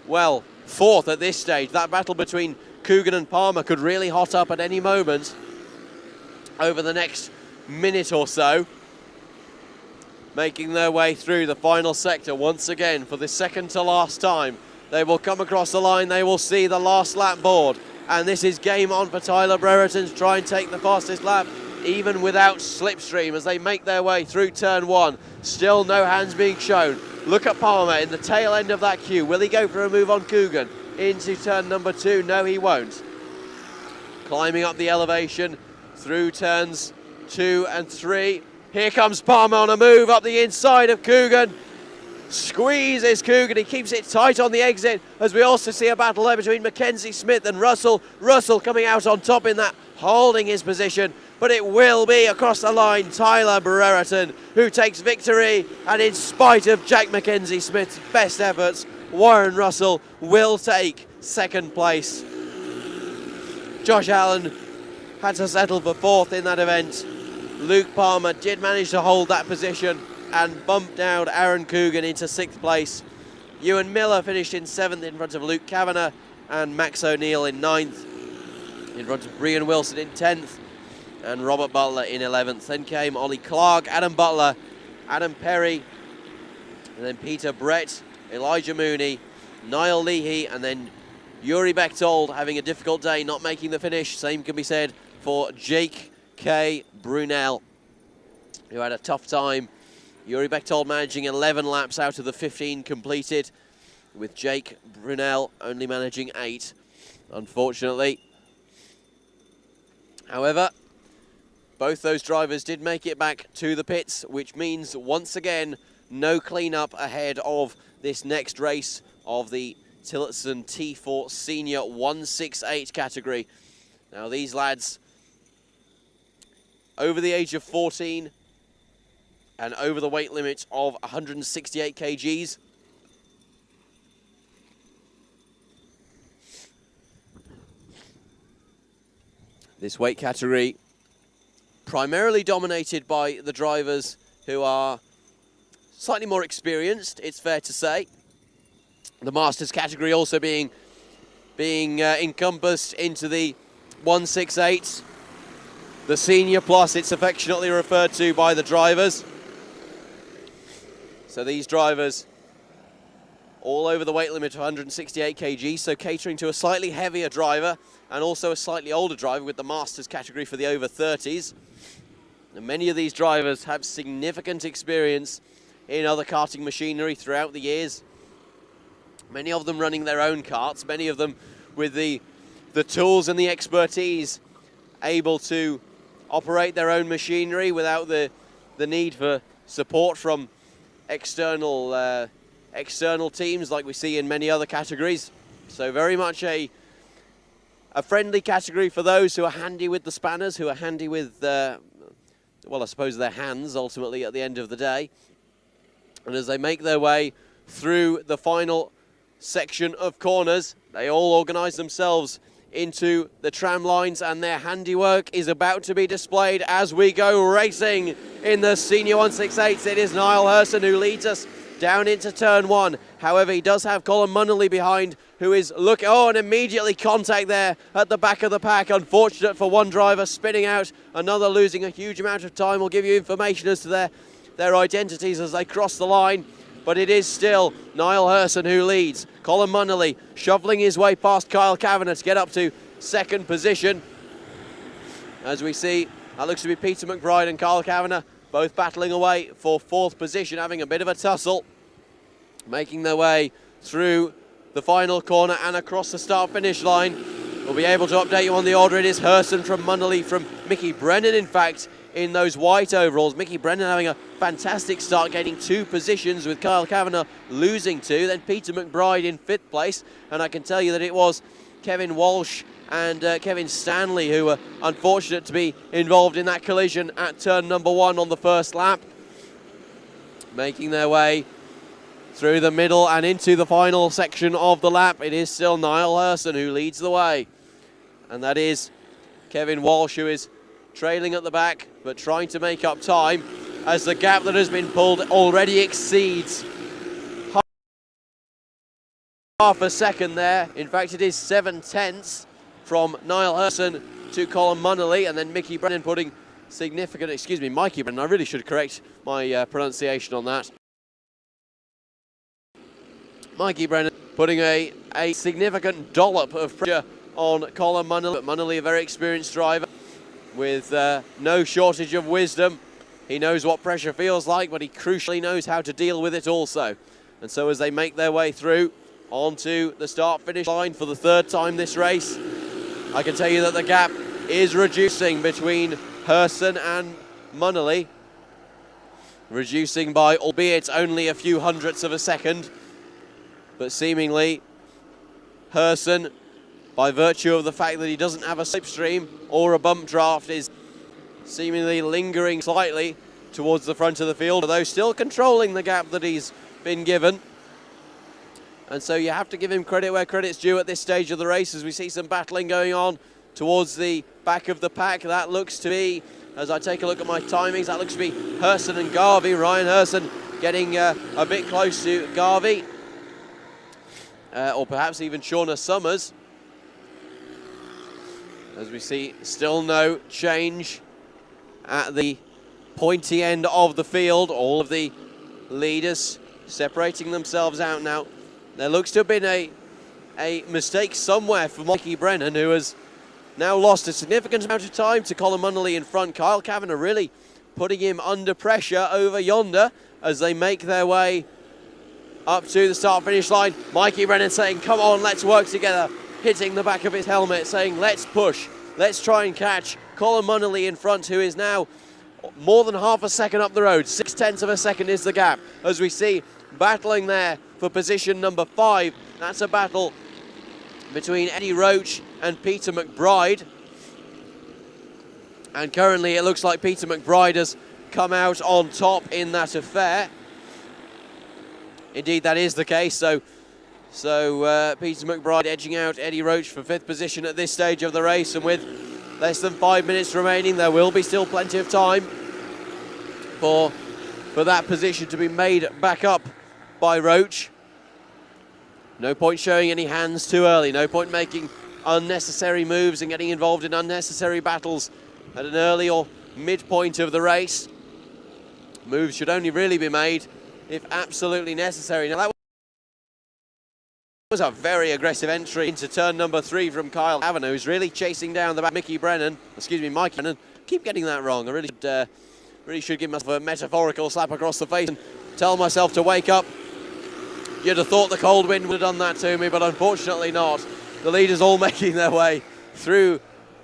well, fourth at this stage. That battle between Coogan and Palmer could really hot up at any moment over the next minute or so. Making their way through the final sector once again for the second to last time. They will come across the line, they will see the last lap board. And this is game on for Tyler Brereton to try and take the fastest lap, even without slipstream, as they make their way through turn 1. Still no hands being shown. Look at Palmer in the tail end of that queue. Will he go for a move on Coogan into turn number 2? No, he won't. Climbing up the elevation through turns 2 and 3. Here comes Palmer on a move up the inside of Coogan. Squeezes Coogan, he keeps it tight on the exit, as we also see a battle there between Mackenzie Smith and Russell. Russell coming out on top in that, holding his position, but it will be across the line Tyler Brereton who takes victory, and in spite of Jack Mackenzie Smith's best efforts, Warren Russell will take second place. Josh Allen had to settle for fourth in that event. Luke Palmer did manage to hold that position and bumped down Aaron Coogan into 6th place. Ewan Miller finished in 7th in front of Luke Kavanagh, and Max O'Neill in 9th in front of Brian Wilson in 10th, and Robert Butler in 11th. Then came Ollie Clark, Adam Butler, Adam Perry, and then Peter Brett, Elijah Mooney, Niall Leahy, and then Yuri Bechtold having a difficult day, not making the finish. Same can be said for Jake K. Brunel, who had a tough time. Yuri Bechtold managing 11 laps out of the 15 completed, with Jake Brunel only managing 8, unfortunately. However, both those drivers did make it back to the pits, which means, once again, no clean-up ahead of this next race of the Tillotson T4 Senior 168 category. Now, these lads, over the age of 14, and over the weight limit of 168 kgs. This weight category primarily dominated by the drivers who are slightly more experienced, it's fair to say. The Masters category also being encompassed into the 168. The Senior Plus, it's affectionately referred to by the drivers. So these drivers all over the weight limit of 168 kg, so catering to a slightly heavier driver and also a slightly older driver with the Masters category for the over 30s. And many of these drivers have significant experience in other karting machinery throughout the years. Many of them running their own karts, many of them with the tools and the expertise able to operate their own machinery without the need for support from external teams like we see in many other categories. So very much a friendly category for those who are handy with the spanners, who are handy with, well, I suppose their hands ultimately at the end of the day. And as they make their way through the final section of corners, they all organise themselves into the tram lines, and their handiwork is about to be displayed as we go racing in the Senior 168. It is Niall Herson who leads us down into turn 1. However, he does have Colin Munnelly behind, who is looking, and immediately contact there at the back of the pack. Unfortunate for one driver, spinning out, another losing a huge amount of time. We'll give you information as to their identities as they cross the line. But it is still Niall Herson who leads. Colin Munnelly shoveling his way past Kyle Kavanagh to get up to second position. As we see, that looks to be Peter McBride and Kyle Kavanagh both battling away for 4th position, having a bit of a tussle, making their way through the final corner and across the start-finish line. We'll be able to update you on the order. It is Herson from Munnelly, from Mickey Brennan, in fact, in those white overalls. Mickey Brennan having a fantastic start, gaining 2 positions, with Kyle Kavanagh losing 2. Then Peter McBride in 5th place. And I can tell you that it was Kevin Walsh and Kevin Stanley who were unfortunate to be involved in that collision at turn number 1 on the first lap, making their way through the middle and into the final section of the lap. It is still Niall Herson who leads the way. And that is Kevin Walsh, who is trailing at the back, but trying to make up time as the gap that has been pulled already exceeds half a second there. In fact, it is 7/10 from Niall Herson to Colin Munnelly, and then Mickey Brennan putting significant, Mikey Brennan, I really should correct my pronunciation on that. Mikey Brennan putting a significant dollop of pressure on Colin Munnelly. But Munnelly, a very experienced driver with no shortage of wisdom. He knows what pressure feels like, but he crucially knows how to deal with it also. And so as they make their way through onto the start-finish line for the 3rd time this race, I can tell you that the gap is reducing between Herson and Munnelly. Reducing by, albeit only a few hundredths of a second. But seemingly, Herson, by virtue of the fact that he doesn't have a slipstream or a bump draft, is seemingly lingering slightly towards the front of the field, although still controlling the gap that he's been given. And so you have to give him credit where credit's due at this stage of the race, as we see some battling going on towards the back of the pack. That looks to be, as I take a look at my timings, that looks to be Herson and Garvey. Ryan Herson getting a bit close to Garvey. Or perhaps even Shauna Summers. As we see, still no change at the pointy end of the field. All of the leaders separating themselves out now. There looks to have been a mistake somewhere for Mikey Brennan, who has now lost a significant amount of time to Colin Munnelly in front. Kyle Kavanagh really putting him under pressure over yonder as they make their way up to the start-finish line. Mikey Brennan saying, come on, let's work together. Hitting the back of his helmet, saying, let's push. Let's try and catch Colin Munnelly in front, who is now more than half a second up the road. 6/10 of a second is the gap. As we see, battling there for position number 5. That's a battle between Eddie Roach and Peter McBride. And currently it looks like Peter McBride has come out on top in that affair. Indeed, that is the case. So Peter McBride edging out Eddie Roach for 5th position at this stage of the race, and with less than 5 minutes remaining, there will be still plenty of time for that position to be made back up by Roach. No point showing any hands too early. No point making unnecessary moves and getting involved in unnecessary battles at an early or midpoint of the race. Moves should only really be made if absolutely necessary. Now, that was a very aggressive entry into turn number 3 from Kyle Kavanagh, who's really chasing down the back Mikey Brennan. Mikey Brennan. Keep getting that wrong. I really should give myself a metaphorical slap across the face and tell myself to wake up. You'd have thought the cold wind would have done that to me, but unfortunately not. The leaders all making their way through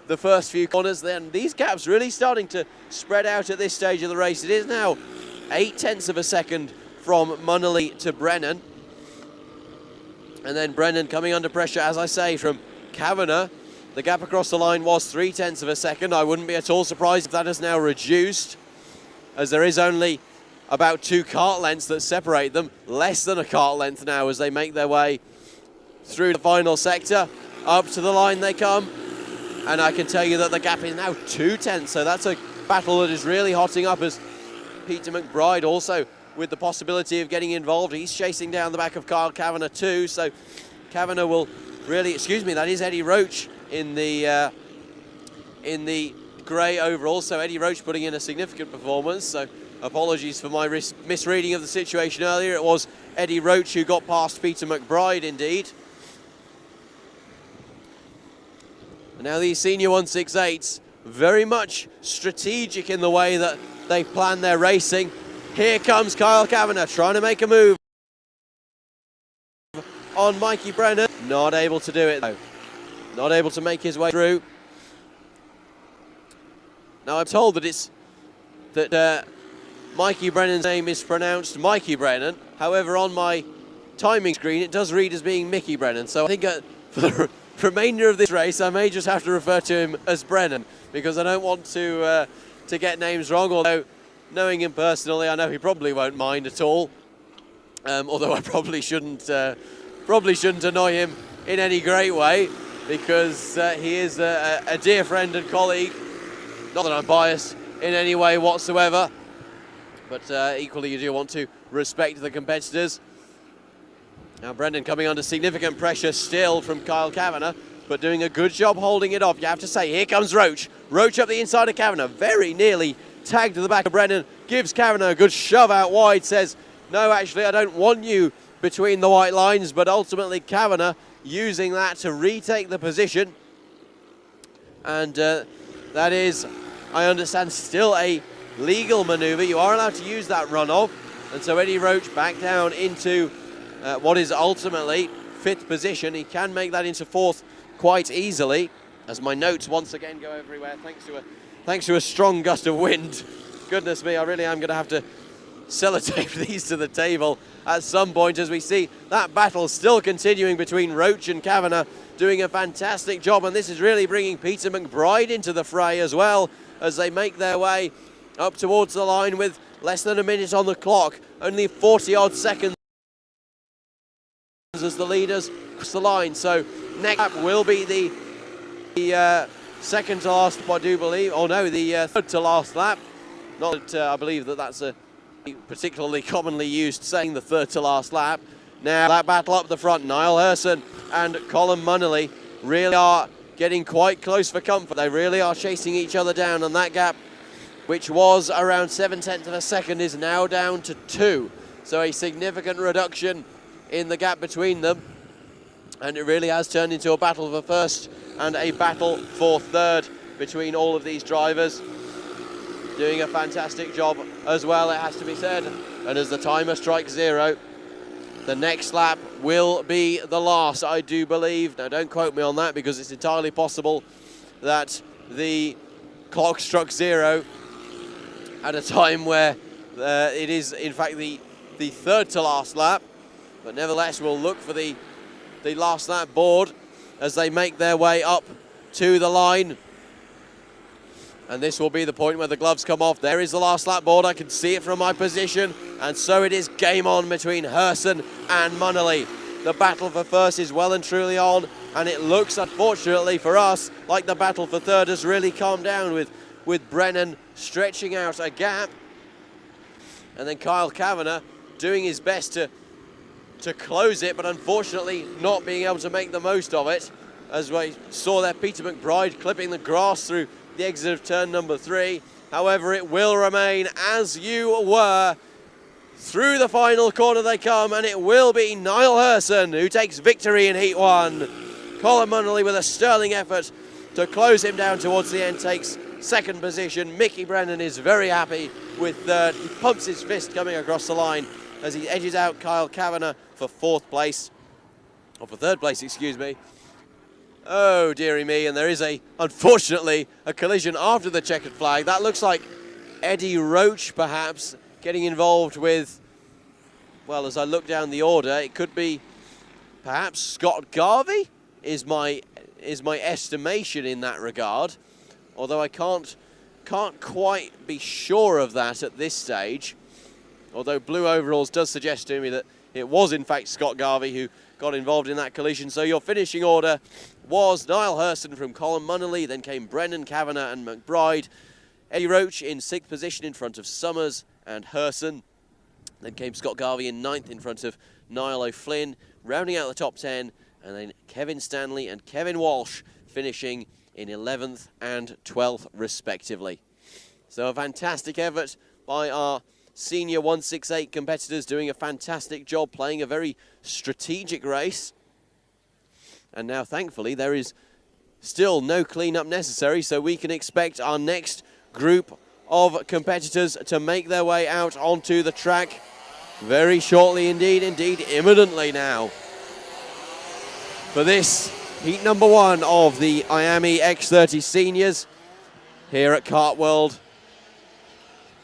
the first few corners. Then these gaps really starting to spread out at this stage of the race. It is now 0.8 of a second from Munnelly to Brennan. And then Brennan coming under pressure, as I say, from Kavanagh. The gap across the line was 0.3 of a second. I wouldn't be at all surprised if that has now reduced, as there is only about 2 kart lengths that separate them. Less than a kart length now as they make their way through the final sector. Up to the line they come. And I can tell you that the gap is now 0.2. So that's a battle that is really hotting up, as Peter McBride also with the possibility of getting involved. He's chasing down the back of Kyle Kavanagh too. So Kavanagh will really, that is Eddie Roach in the grey overall. So Eddie Roach putting in a significant performance. So apologies for my misreading of the situation earlier. It was Eddie Roach who got past Peter McBride indeed. And now these senior 168s, very much strategic in the way that they plan their racing. Here comes Kyle Kavanagh trying to make a move on Mikey Brennan. Not able to do it though. Not able to make his way through. Now I'm told that Mikey Brennan's name is pronounced Mikey Brennan. However, on my timing screen it does read as being Mickey Brennan. So I think for the remainder of this race I may just have to refer to him as Brennan, because I don't want to get names wrong, although knowing him personally I know he probably won't mind at all. Although I probably shouldn't annoy him in any great way, because he is a dear friend and colleague. Not that I'm biased in any way whatsoever, but equally you do want to respect the competitors. Now Brendan coming under significant pressure still from Kyle Kavanagh, but doing a good job holding it off, you have to say. Here comes Roach. Roach up the inside of Kavanagh, very nearly tagged to the back of Brendan, gives Kavanagh a good shove out wide, says, no, actually, I don't want you between the white lines, but ultimately Kavanagh using that to retake the position. And that is, I understand, still a legal manoeuvre. You are allowed to use that runoff. And so Eddie Roach back down into what is ultimately 5th position. He can make that into 4th quite easily, as my notes once again go everywhere thanks to a strong gust of wind. Goodness me, I really am going to have to sellotape these to the table at some point, as we see that battle still continuing between Roach and Kavanagh, doing a fantastic job. And this is really bringing Peter McBride into the fray as well, as they make their way up towards the line with less than a minute on the clock, only 40-odd seconds as the leaders cross the line. So next lap will be the second to last, I do believe, oh no, the third to last lap. Not that I believe that that's a particularly commonly used saying, the third to last lap. Now that battle up the front, Niall Herson and Colin Munnelly really are getting quite close for comfort. They really are chasing each other down, and that gap, which was around 0.7 of a second, is now down to 2. So a significant reduction in the gap between them, and it really has turned into a battle for first and a battle for third between all of these drivers. Doing a fantastic job as well, it has to be said. And as the timer strikes 0, the next lap will be the last, I do believe. Now don't quote me on that, because it's entirely possible that the clock struck 0 at a time where it is in fact the third to last lap. But nevertheless, we'll look for the last lap board as they make their way up to the line. And this will be the point where the gloves come off. There is the last lap board. I can see it from my position. And so it is game on between Herson and Munnelly. The battle for first is well and truly on. And it looks, unfortunately for us, like the battle for third has really calmed down, with Brennan stretching out a gap. And then Kyle Kavanagh doing his best to close it, but unfortunately not being able to make the most of it. As we saw there, Peter McBride clipping the grass through the exit of turn number 3. However, it will remain as you were. Through the final corner they come, and it will be Niall Herson who takes victory in Heat 1. Colin Munnelly, with a sterling effort to close him down towards the end, takes 2nd position. Mickey Brennan is very happy with third. He pumps his fist coming across the line as he edges out Kyle Kavanagh for 4th place, or for 3rd place, excuse me. Oh, dearie me, and there is unfortunately, a collision after the checkered flag. That looks like Eddie Roach, perhaps, getting involved with, well, as I look down the order, it could be perhaps Scott Garvey, is my estimation in that regard. Although I can't quite be sure of that at this stage. Although Blue Overalls does suggest to me that it was in fact Scott Garvey who got involved in that collision. So your finishing order was Niall Herson from Colin Munnelly, then came Brennan, Kavanagh and McBride. Eddie Roach in 6th position in front of Summers and Herson. Then came Scott Garvey in 9th in front of Niall O'Flynn, rounding out the top 10. And then Kevin Stanley and Kevin Walsh finishing in 11th and 12th respectively. So a fantastic effort by our senior 168 competitors, doing a fantastic job, playing a very strategic race. And now thankfully there is still no clean-up necessary, so we can expect our next group of competitors to make their way out onto the track very shortly indeed, imminently now. For this heat number 1 of the Miami X30 Seniors here at Kart World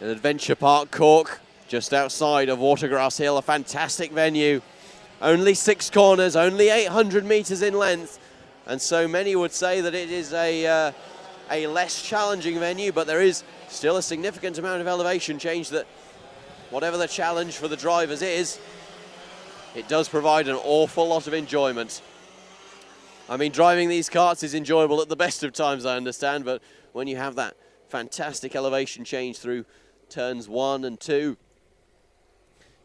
in Adventure Park, Cork, just outside of Watergrasshill, a fantastic venue. Only 6 corners, only 800 meters in length, and so many would say that it is a less challenging venue, but there is still a significant amount of elevation change that, whatever the challenge for the drivers is, it does provide an awful lot of enjoyment. I mean, driving these karts is enjoyable at the best of times, I understand, but when you have that fantastic elevation change through turns 1 and 2,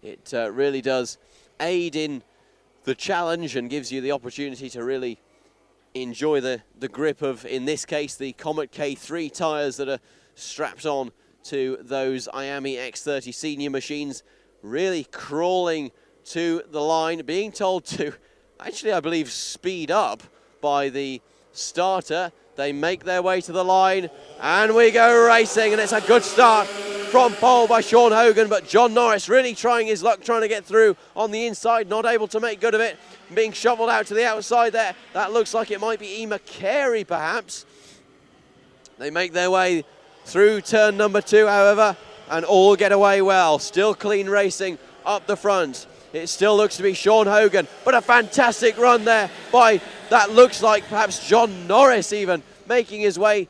it really does aid in the challenge and gives you the opportunity to really enjoy the grip of, in this case, the Comet K3 tyres that are strapped on to those Miami X30 Senior machines, really crawling to the line, being told to actually, I believe, speed up by the starter. They make their way to the line, and we go racing, and it's a good start from pole by Sean Hogan, but John Norris really trying his luck, trying to get through on the inside, not able to make good of it, being shoveled out to the outside there. That looks like it might be Emma Carey, perhaps. They make their way through turn number 2, however, and all get away well. Still clean racing up the front. It still looks to be Sean Hogan, but a fantastic run there by, that looks like perhaps John Norris even, making his way.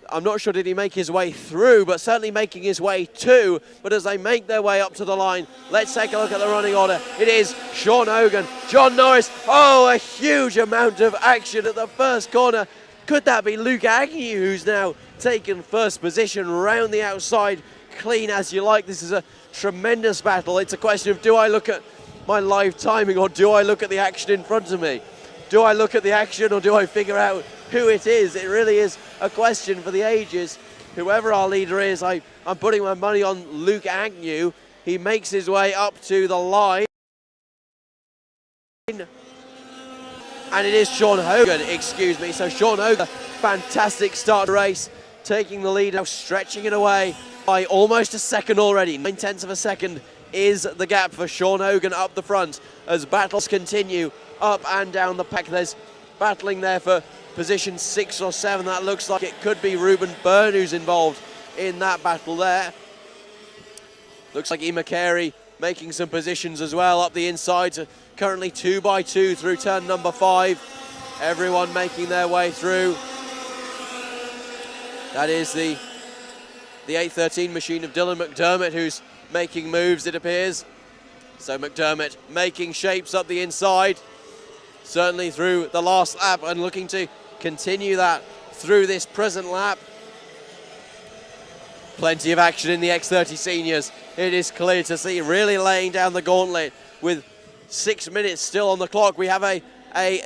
I'm not sure did he make his way through, but certainly making his way to. But as they make their way up to the line, let's take a look at the running order. It is Sean Hogan, John Norris. Oh, a huge amount of action at the first corner. Could that be Luke Agnew, who's now taken first position round the outside, clean as you like? This is a tremendous battle. It's a question of, do I look at my live timing or do I look at the action in front of me? Do I look at the action or do I figure out who it is? It really is a question for the ages. Whoever our leader is, I'm putting my money on Luke Agnew. He makes his way up to the line. And it is Sean Hogan, excuse me. So Sean Hogan, fantastic start to the race, taking the lead now, stretching it away by almost a second already. 9/10 of a second is the gap for Sean Hogan up the front as battles continue up and down the pack. There's battling there for position 6 or 7. That looks like it could be Ruben Byrne who's involved in that battle there. Looks like Emma Carey making some positions as well up the inside. Currently 2 by 2 through turn number 5. Everyone making their way through. That is the 813 machine of Dylan McDermott who's making moves, it appears. So McDermott making shapes up the inside, certainly through the last lap, and looking to continue that through this present lap. Plenty of action in the X30 Seniors. It is clear to see, really laying down the gauntlet with 6 minutes still on the clock. We have a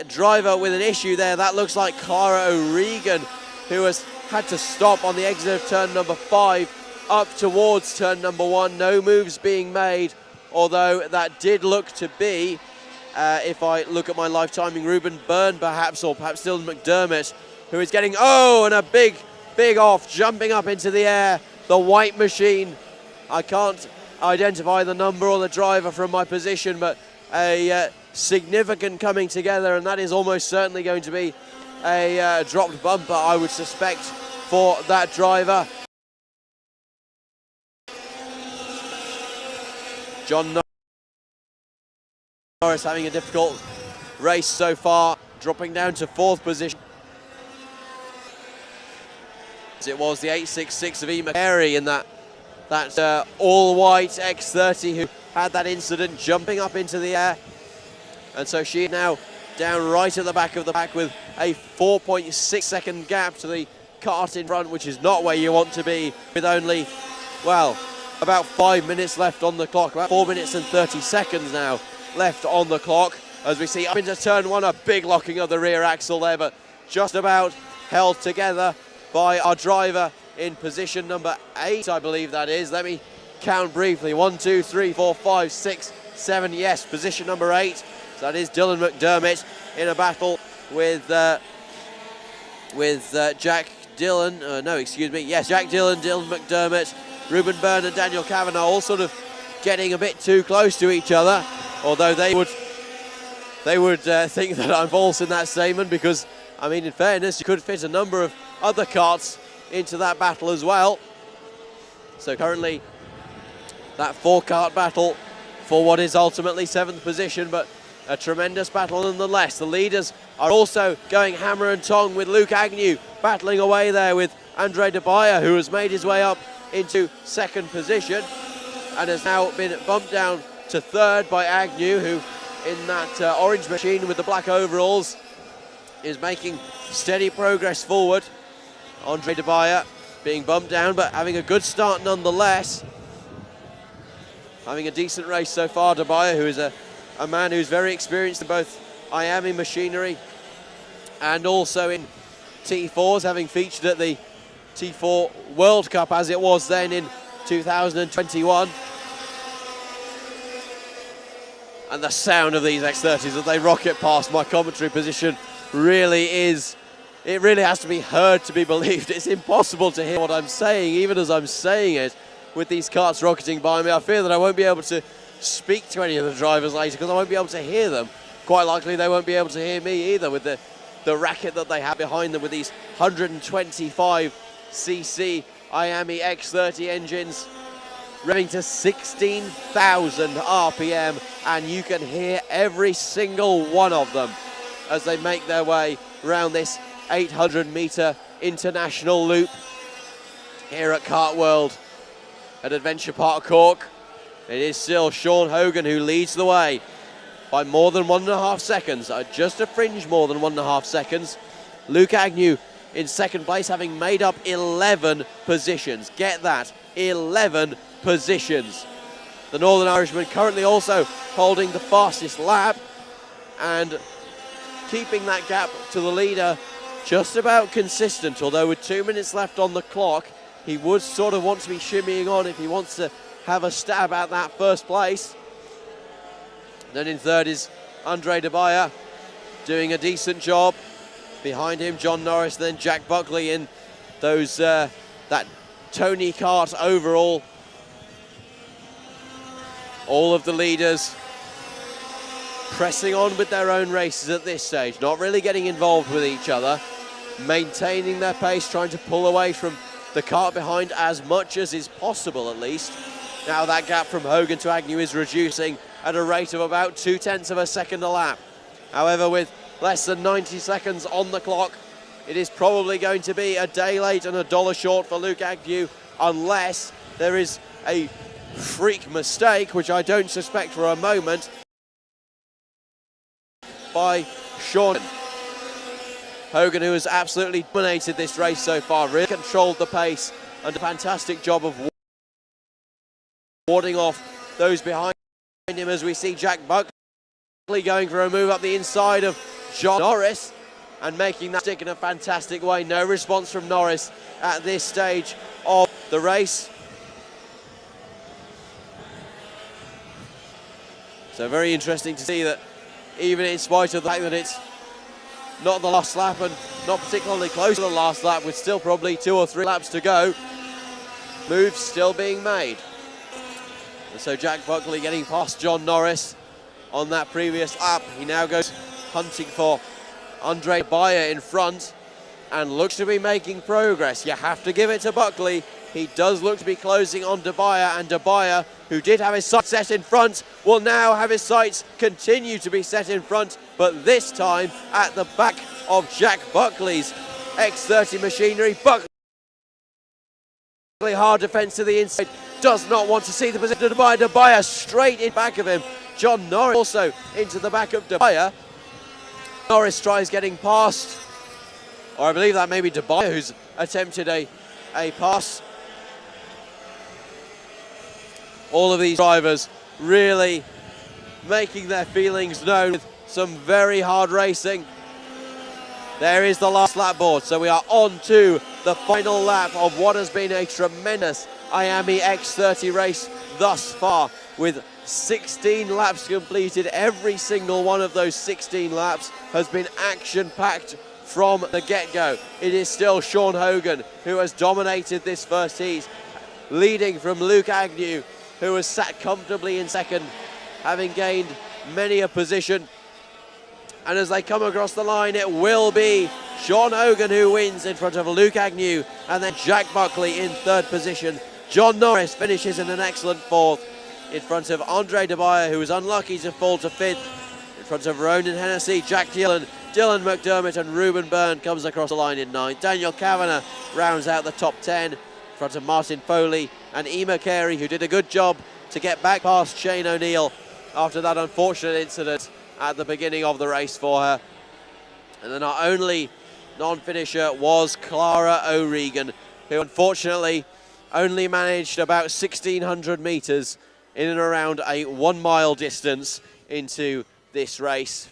driver with an issue there. That looks like Clara O'Regan, who has had to stop on the exit of turn number 5 up towards turn number 1. No moves being made, although that did look to be, if I look at my live timing, Ruben Byrne perhaps, or perhaps Dylan McDermott, who is getting, and a big off, jumping up into the air. The white machine, I can't identify the number or the driver from my position, but a significant coming together, and that is almost certainly going to be a dropped bumper, I would suspect, for that driver. John Norris having a difficult race so far, dropping down to 4th position. It was the 866 of Emma Carey in that all-white X30 who had that incident, jumping up into the air. And so she now down right at the back of the pack with a 4.6 second gap to the kart in front, which is not where you want to be, with only, well, about 5 minutes left on the clock. About 4 minutes and 30 seconds now left on the clock. As we see up into turn 1, a big locking of the rear axle there, but just about held together by our driver in position number 8, I believe that is. Let me count briefly. 1, 2, 3, 4, 5, 6, 7. Yes, position number 8. So that is Dylan McDermott in a battle with Jack Dillon, Jack Dillon, Dylan McDermott, Ruben Byrne and Daniel Kavanagh all sort of getting a bit too close to each other, although they would think that I'm false in that statement, because, I mean, in fairness, you could fit a number of other karts into that battle as well. So currently, that 4-kart battle for what is ultimately 7th position, but a tremendous battle nonetheless. The leaders are also going hammer and tong, with Luke Agnew battling away there with Andre De Bayer, who has made his way up into 2nd position and has now been bumped down to 3rd by Agnew, who in that orange machine with the black overalls is making steady progress forward. Andre De Bayer being bumped down, but having a good start nonetheless. Having a decent race so far, De Bayer, who is a man who's very experienced in both IAME machinery and also in T4s, having featured at the T4 World Cup as it was then in 2021. And the sound of these X30s as they rocket past my commentary position really is, it really has to be heard to be believed. It's impossible to hear what I'm saying, even as I'm saying it, with these karts rocketing by me. I fear that I won't be able to speak to any of the drivers later because I won't be able to hear them. Quite likely they won't be able to hear me either, with the racket that they have behind them with these 125cc IAME X30 engines revving to 16,000 RPM, and you can hear every single one of them as they make their way around this 800-metre international loop here at Kart World at Adventure Park Cork. It is still Sean Hogan who leads the way by more than 1.5 seconds, just a fringe more than 1.5 seconds. Luke Agnew in 2nd place, having made up 11 positions. Get that, 11 positions. The Northern Irishman currently also holding the fastest lap and keeping that gap to the leader just about consistent, although with 2 minutes left on the clock, he would sort of want to be shimmying on if he wants to have a stab at that 1st place. Then in 3rd is Andre De Bayer, doing a decent job. Behind him, John Norris, then Jack Buckley in those that Tony Kart overall. All of the leaders pressing on with their own races at this stage, not really getting involved with each other, maintaining their pace, trying to pull away from the kart behind as much as is possible at least. Now that gap from Hogan to Agnew is reducing at a rate of about 0.2 of a second a lap. However, with less than 90 seconds on the clock, it is probably going to be a day late and $1 short for Luke Agnew, unless there is a freak mistake, which I don't suspect for a moment, by Sean Hogan, who has absolutely dominated this race so far, really controlled the pace and a fantastic job of warding off those behind him, as we see Jack Buckley going for a move up the inside of John Norris and making that stick in a fantastic way. No response from Norris at this stage of the race. So very interesting to see that even in spite of the fact that it's not the last lap and not particularly close to the last lap, with still probably 2 or 3 laps to go, moves still being made. And so Jack Buckley getting past John Norris on that previous lap. He now goes hunting for Andre De Bayer in front and looks to be making progress. You have to give it to Buckley. He does look to be closing on De Bayer, and De Bayer, who did have his sights set in front, will now have his sights continue to be set in front, but this time at the back of Jack Buckley's X30 machinery. Buckley, hard defence to the inside, does not want to see the position of De Bayer. De Bayer straight in back of him. John Norris also into the back of De Bayer. Norris tries getting past, or I believe that may be De Bayer who's attempted a pass. All of these drivers really making their feelings known with some very hard racing. There is the last lap board, so we are on to the final lap of what has been a tremendous IAME X30 race thus far, with 16 laps completed. Every single one of those 16 laps has been action-packed from the get-go. It is still Sean Hogan who has dominated this first heat, leading from Luke Agnew, who has sat comfortably in second, having gained many a position. And as they come across the line, it will be Sean Hogan who wins in front of Luke Agnew, and then Jack Buckley in third position. John Norris finishes in an excellent fourth in front of Andre De Beyer, who was unlucky to fall to fifth. In front of Ronan Hennessy, Jack Dillon, Dylan McDermott and Ruben Byrne comes across the line in ninth. Daniel Kavanagh rounds out the top 10 in front of Martin Foley and Emma Carey, who did a good job to get back past Shane O'Neill after that unfortunate incident at the beginning of the race for her. And then our only non-finisher was Clara O'Regan, who unfortunately only managed about 1,600 metres in and around a 1 mile distance into this race,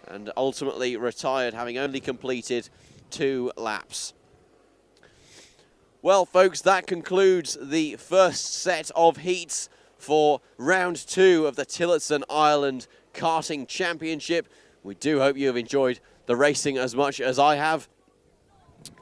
and ultimately retired, having only completed 2 laps. Well, folks, that concludes the first set of heats for round 2 of the Tillotson Ireland Karting Championship. We do hope you have enjoyed the racing as much as I have.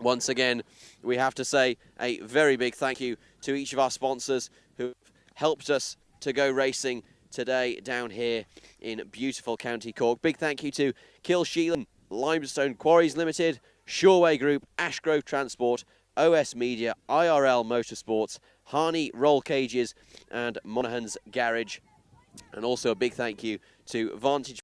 Once again, we have to say a very big thank you to each of our sponsors who helped us to go racing today down here in beautiful County Cork. Big thank you to Kilsheelan, Limestone Quarries Limited, Shoreway Group, Ashgrove Transport, OS Media, IRL Motorsports, Harney Roll Cages and Monaghan's Garage. And also a big thank you to Vantage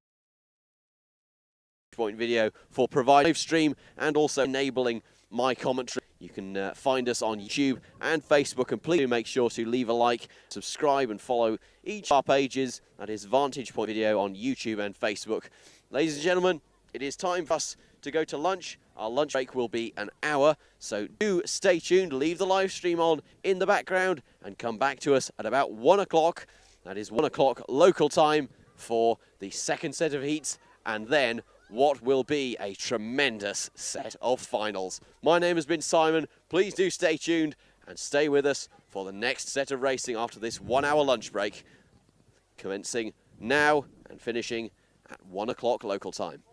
Point Video for providing live stream and also enabling my commentary. You can find us on YouTube and Facebook, and please do make sure to leave a like, subscribe and follow each of our pages. That is Vantage Point Video on YouTube and Facebook. Ladies and gentlemen, it is time for us to go to lunch. Our lunch break will be an hour, so do stay tuned, leave the live stream on in the background and come back to us at about 1 o'clock. That is 1 o'clock local time for the second set of heats, and then what will be a tremendous set of finals. My name has been Simon. Please do stay tuned and stay with us for the next set of racing after this 1 hour lunch break, commencing now and finishing at 1 o'clock local time.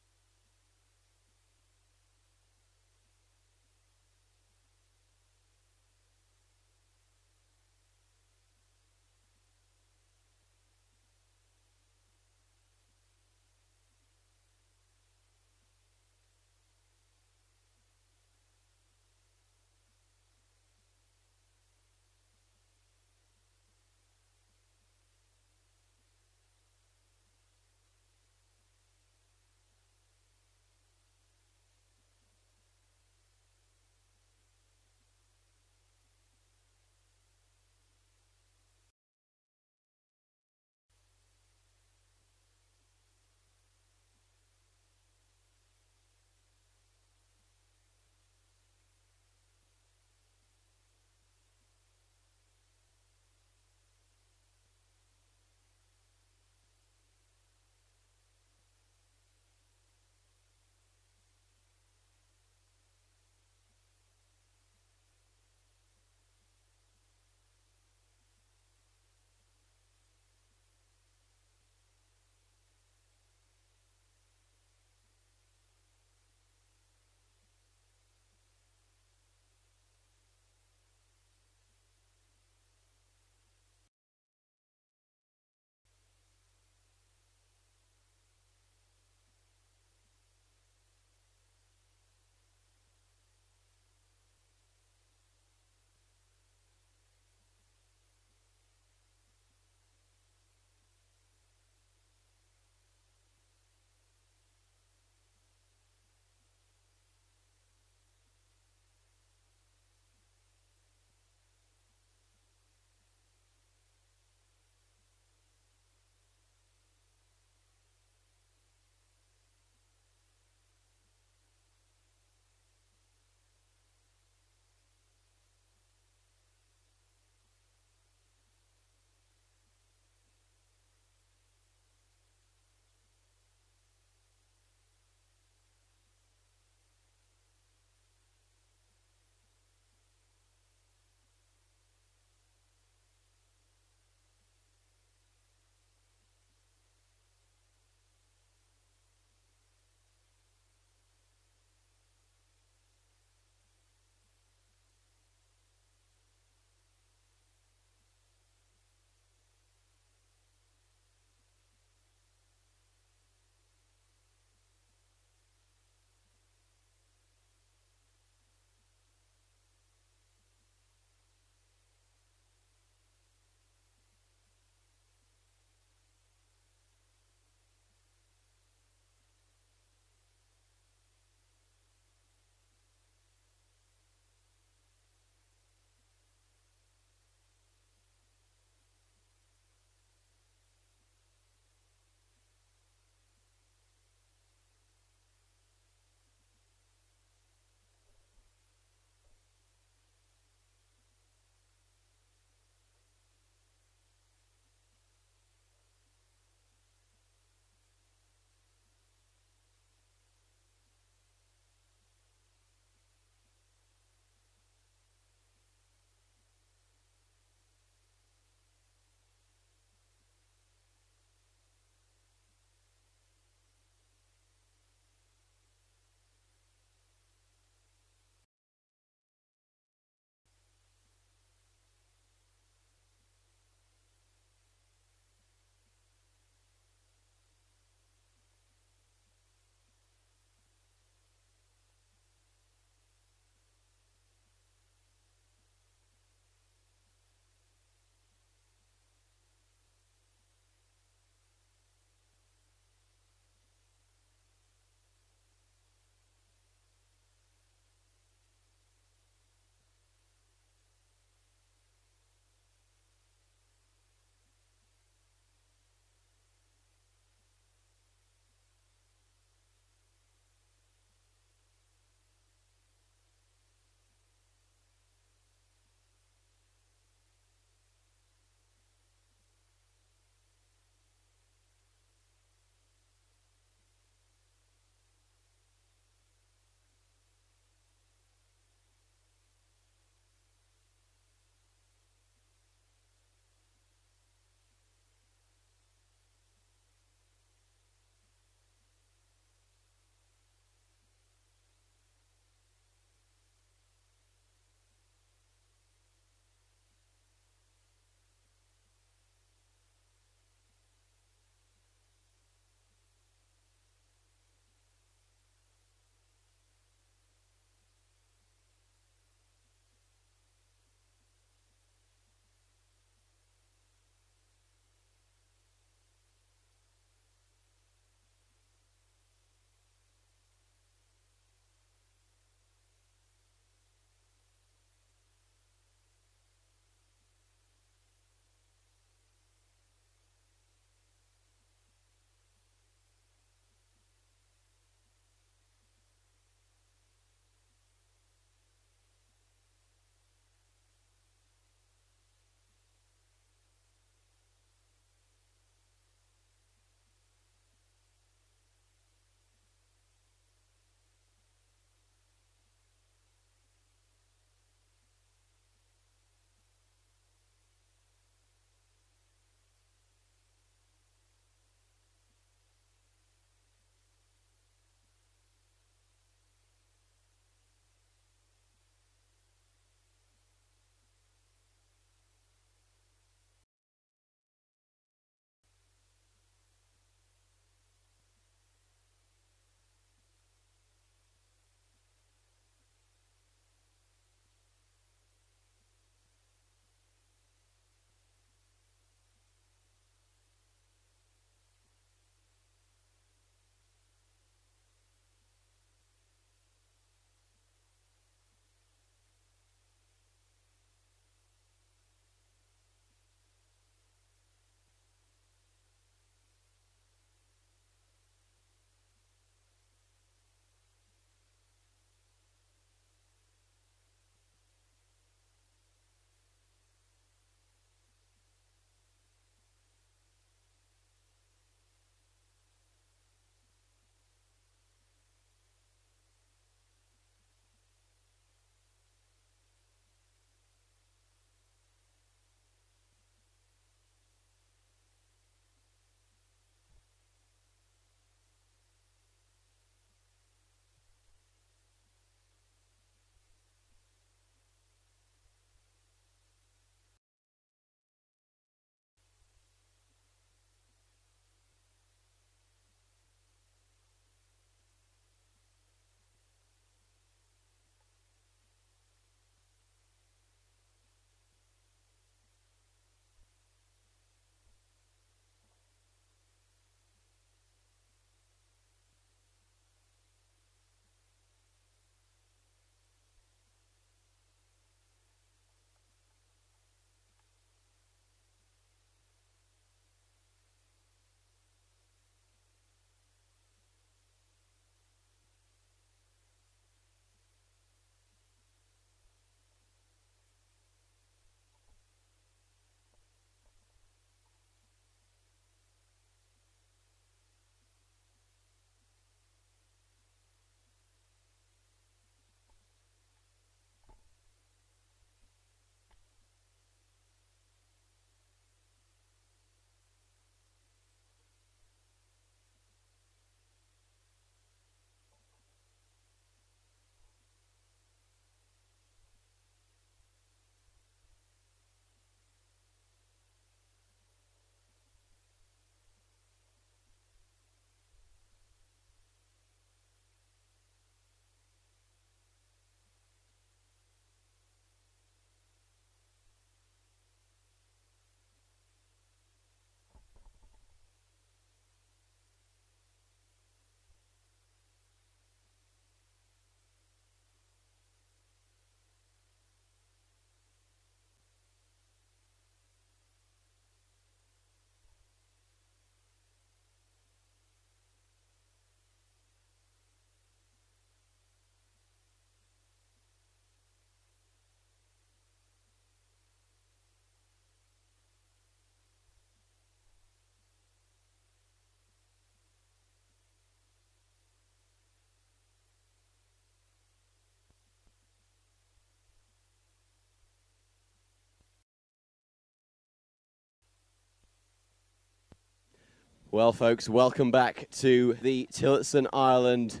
Well, folks, welcome back to the Tillotson Ireland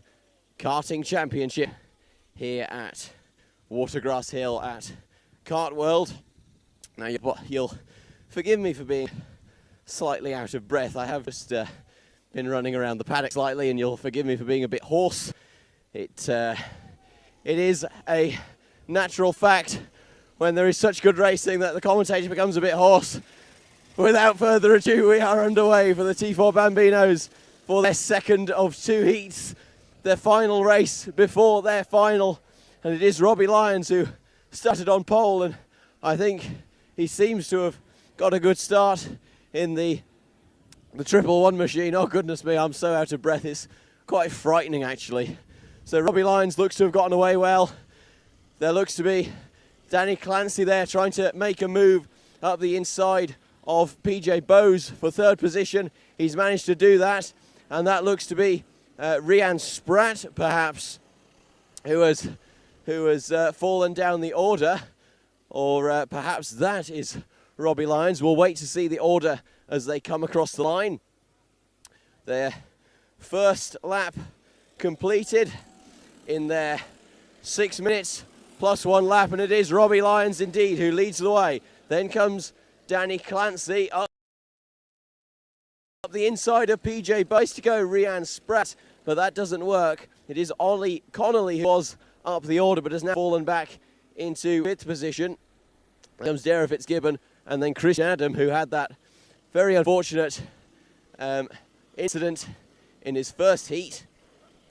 Karting Championship here at Watergrasshill at Kart World. Now, you'll forgive me for being slightly out of breath. I have just been running around the paddock slightly, and you'll forgive me for being a bit hoarse. It is a natural fact when there is such good racing that the commentator becomes a bit hoarse. Without further ado, we are underway for the T4 Bambinos for their second of two heats, their final race before their final. And it is Robbie Lyons who started on pole, and I think he seems to have got a good start in the triple one machine. Oh goodness me, I'm so out of breath, it's quite frightening actually. So Robbie Lyons looks to have gotten away well. There looks to be Danny Clancy there trying to make a move up the inside of PJ Bowes for third position. He's managed to do that, and that looks to be Rian Spratt, perhaps, who has fallen down the order, or perhaps that is Robbie Lyons. We'll wait to see the order as they come across the line. Their first lap completed in their 6 minutes plus one lap, and it is Robbie Lyons indeed who leads the way. Then comes Danny Clancy up the inside of PJ Bowes to go Rian Spratt, but that doesn't work. It is Ollie Connolly who was up the order but has now fallen back into fifth position. Then comes Darragh Fitzgibbon, and then Christian Adam, who had that very unfortunate incident in his first heat.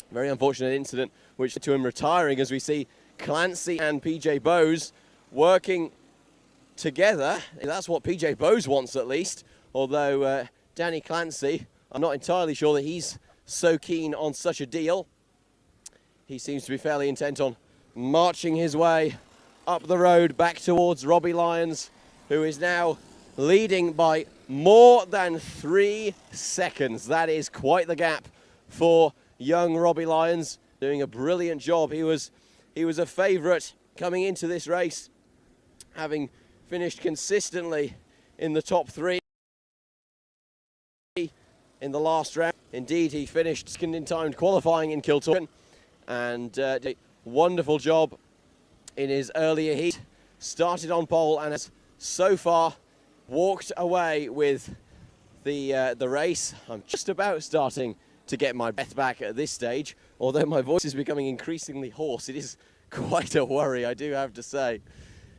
Very unfortunate incident which led to him retiring, as we see Clancy and PJ Bowes working together. That's what PJ Bowes wants, at least, although Danny Clancy, I'm not entirely sure that he's so keen on such a deal. He seems to be fairly intent on marching his way up the road back towards Robbie Lyons, who is now leading by more than 3 seconds. That is quite the gap for young Robbie Lyons, doing a brilliant job. He was a favourite coming into this race, having finished consistently in the top 3 in the last round. Indeed, he finished second in time qualifying in Kiltorgan, and did a wonderful job in his earlier heat. Started on pole and has so far walked away with the race. I'm just about starting to get my breath back at this stage, although my voice is becoming increasingly hoarse. It is quite a worry, I do have to say.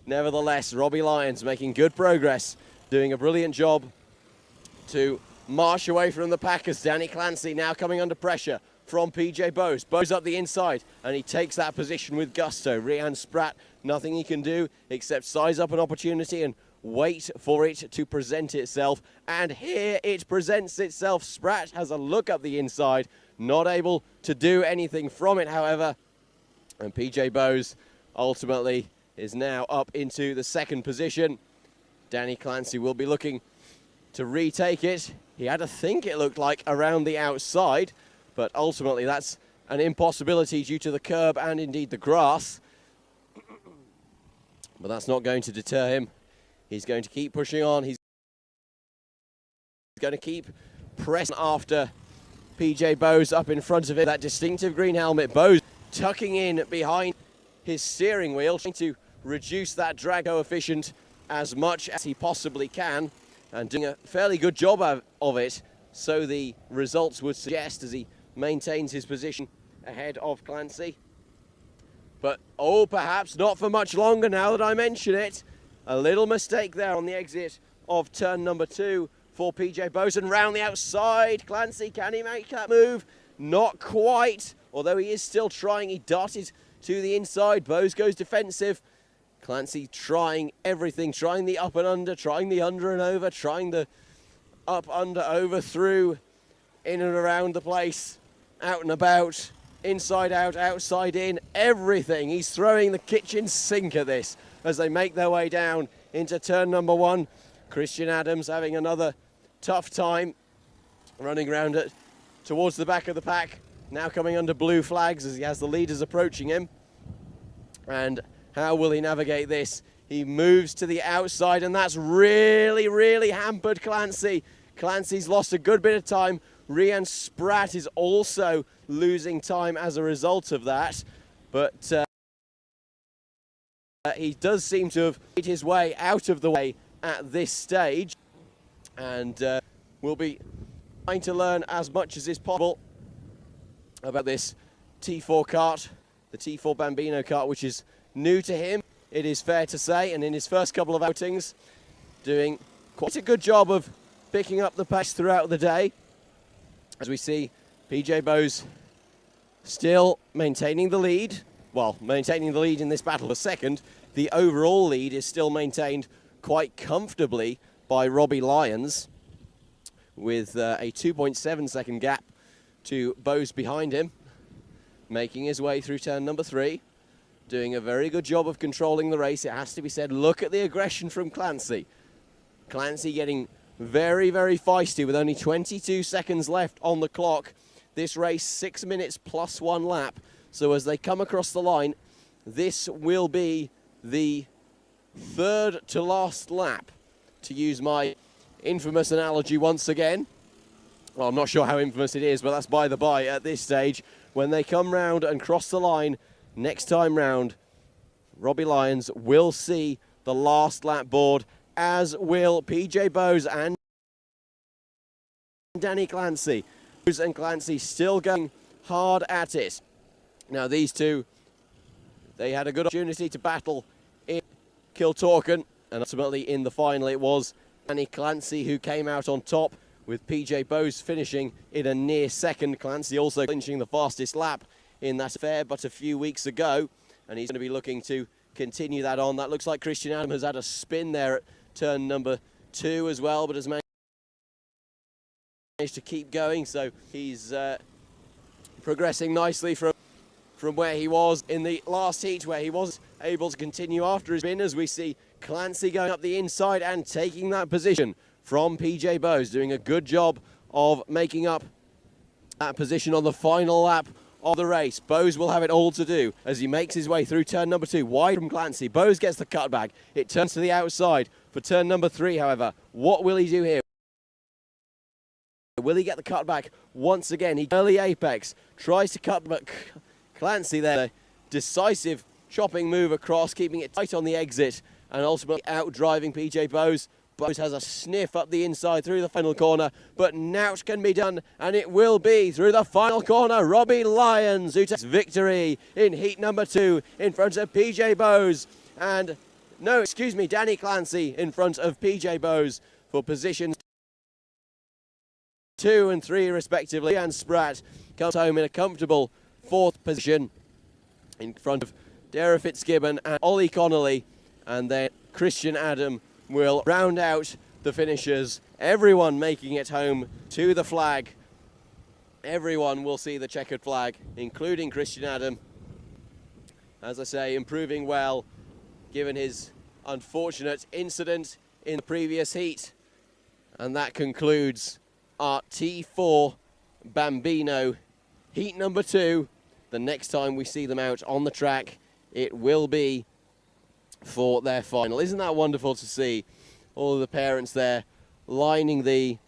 Nevertheless, Robbie Lyons making good progress, doing a brilliant job to march away from the pack, as Danny Clancy now coming under pressure from PJ Bowes. Bowes up the inside, and he takes that position with gusto. Rian Spratt, nothing he can do except size up an opportunity and wait for it to present itself. And here it presents itself. Spratt has a look up the inside, not able to do anything from it, however. And PJ Bowes ultimately is now up into the second position. Danny Clancy will be looking to retake it. He had to think, it looked like, around the outside, but ultimately that's an impossibility due to the curb and indeed the grass. But that's not going to deter him. He's going to keep pushing on. He's going to keep pressing after PJ Bowes up in front of it. That distinctive green helmet. Bowes tucking in behind his steering wheel, trying to reduce that drag coefficient as much as he possibly can, and doing a fairly good job of it, so the results would suggest, as he maintains his position ahead of Clancy. But, oh, perhaps not for much longer now that I mention it. A little mistake there on the exit of turn number 2 for PJ Bowes, and round the outside. Clancy, can he make that move? Not quite, although he is still trying. He darted to the inside. Bowes goes defensive. Clancy trying everything, trying the up and under, trying the under and over, trying the up, under, over, through, in and around the place, out and about, inside out, outside in, everything. He's throwing the kitchen sink at this as they make their way down into turn number 1. Christian Adams having another tough time running around it towards the back of the pack, now coming under blue flags as he has the leaders approaching him. And how will he navigate this? He moves to the outside, and that's really, really hampered Clancy. Clancy's lost a good bit of time. Rian Spratt is also losing time as a result of that. But he does seem to have made his way out of the way at this stage. And we'll be trying to learn as much as is possible about this T4 kart, the T4 Bambino kart, which is new to him, it is fair to say, and in his first couple of outings, doing quite a good job of picking up the pace throughout the day. As we see, PJ Bowes still maintaining the lead. Well, maintaining the lead in this battle for second. The overall lead is still maintained quite comfortably by Robbie Lyons, with a 2.7 second gap to Bowes behind him, making his way through turn number 3, doing a very good job of controlling the race, it has to be said. Look at the aggression from Clancy. Clancy getting very, very feisty with only 22 seconds left on the clock. This race 6 minutes plus 1 lap. So as they come across the line, this will be the third to last lap, to use my infamous analogy once again. Well, I'm not sure how infamous it is, but that's by the by at this stage. When they come round and cross the line next time round, Robbie Lyons will see the last lap board, as will PJ Bowes and Danny Clancy. Bowes and Clancy still going hard at it. Now these two, they had a good opportunity to battle in Kiltorcan, and ultimately in the final it was Danny Clancy who came out on top, with PJ Bowes finishing in a near second. Clancy also clinching the fastest lap in that affair but a few weeks ago, and he's going to be looking to continue that on. That looks like Christian Adam has had a spin there at turn number 2 as well, but has managed to keep going, so he's progressing nicely from where he was in the last heat, where he was able to continue after his spin. As we see Clancy going up the inside and taking that position from PJ Bowes, doing a good job of making up that position on the final lap of the race. Bowes will have it all to do as he makes his way through turn number 2, wide from Clancy. Bowes gets the cutback. It turns to the outside for turn number 3, however. What will he do here? Will he get the cutback once again? He early apex, tries to cut, but Clancy there, decisive chopping move across, keeping it tight on the exit, and ultimately out-driving PJ Bowes. Bowes has a sniff up the inside through the final corner, but nought can be done, and it will be through the final corner. Robbie Lyons, who takes victory in heat number 2 in front of PJ Bowes, and no, excuse me, Danny Clancy in front of PJ Bowes for positions 2 and 3 respectively. And Spratt comes home in a comfortable 4th position in front of Dara Fitzgibbon and Ollie Connolly, and then Christian Adam will round out the finishers. Everyone making it home to the flag. Everyone will see the checkered flag, including Christian Adam. As I say, improving well, given his unfortunate incident in the previous heat. And that concludes our T4 Bambino heat number 2. The next time we see them out on the track, it will be for their final. Isn't that wonderful to see all of the parents there lining the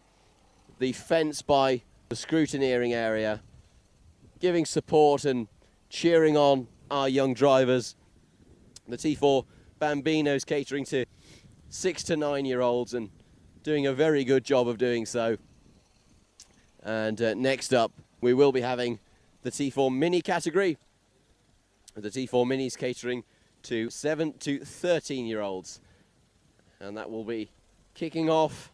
fence by the scrutineering area, giving support and cheering on our young drivers. The T4 Bambinos catering to 6 to 9 year olds and doing a very good job of doing so. And next up we will be having the T4 Mini category. The T4 Minis catering to 7 to 13 year olds, and that will be kicking off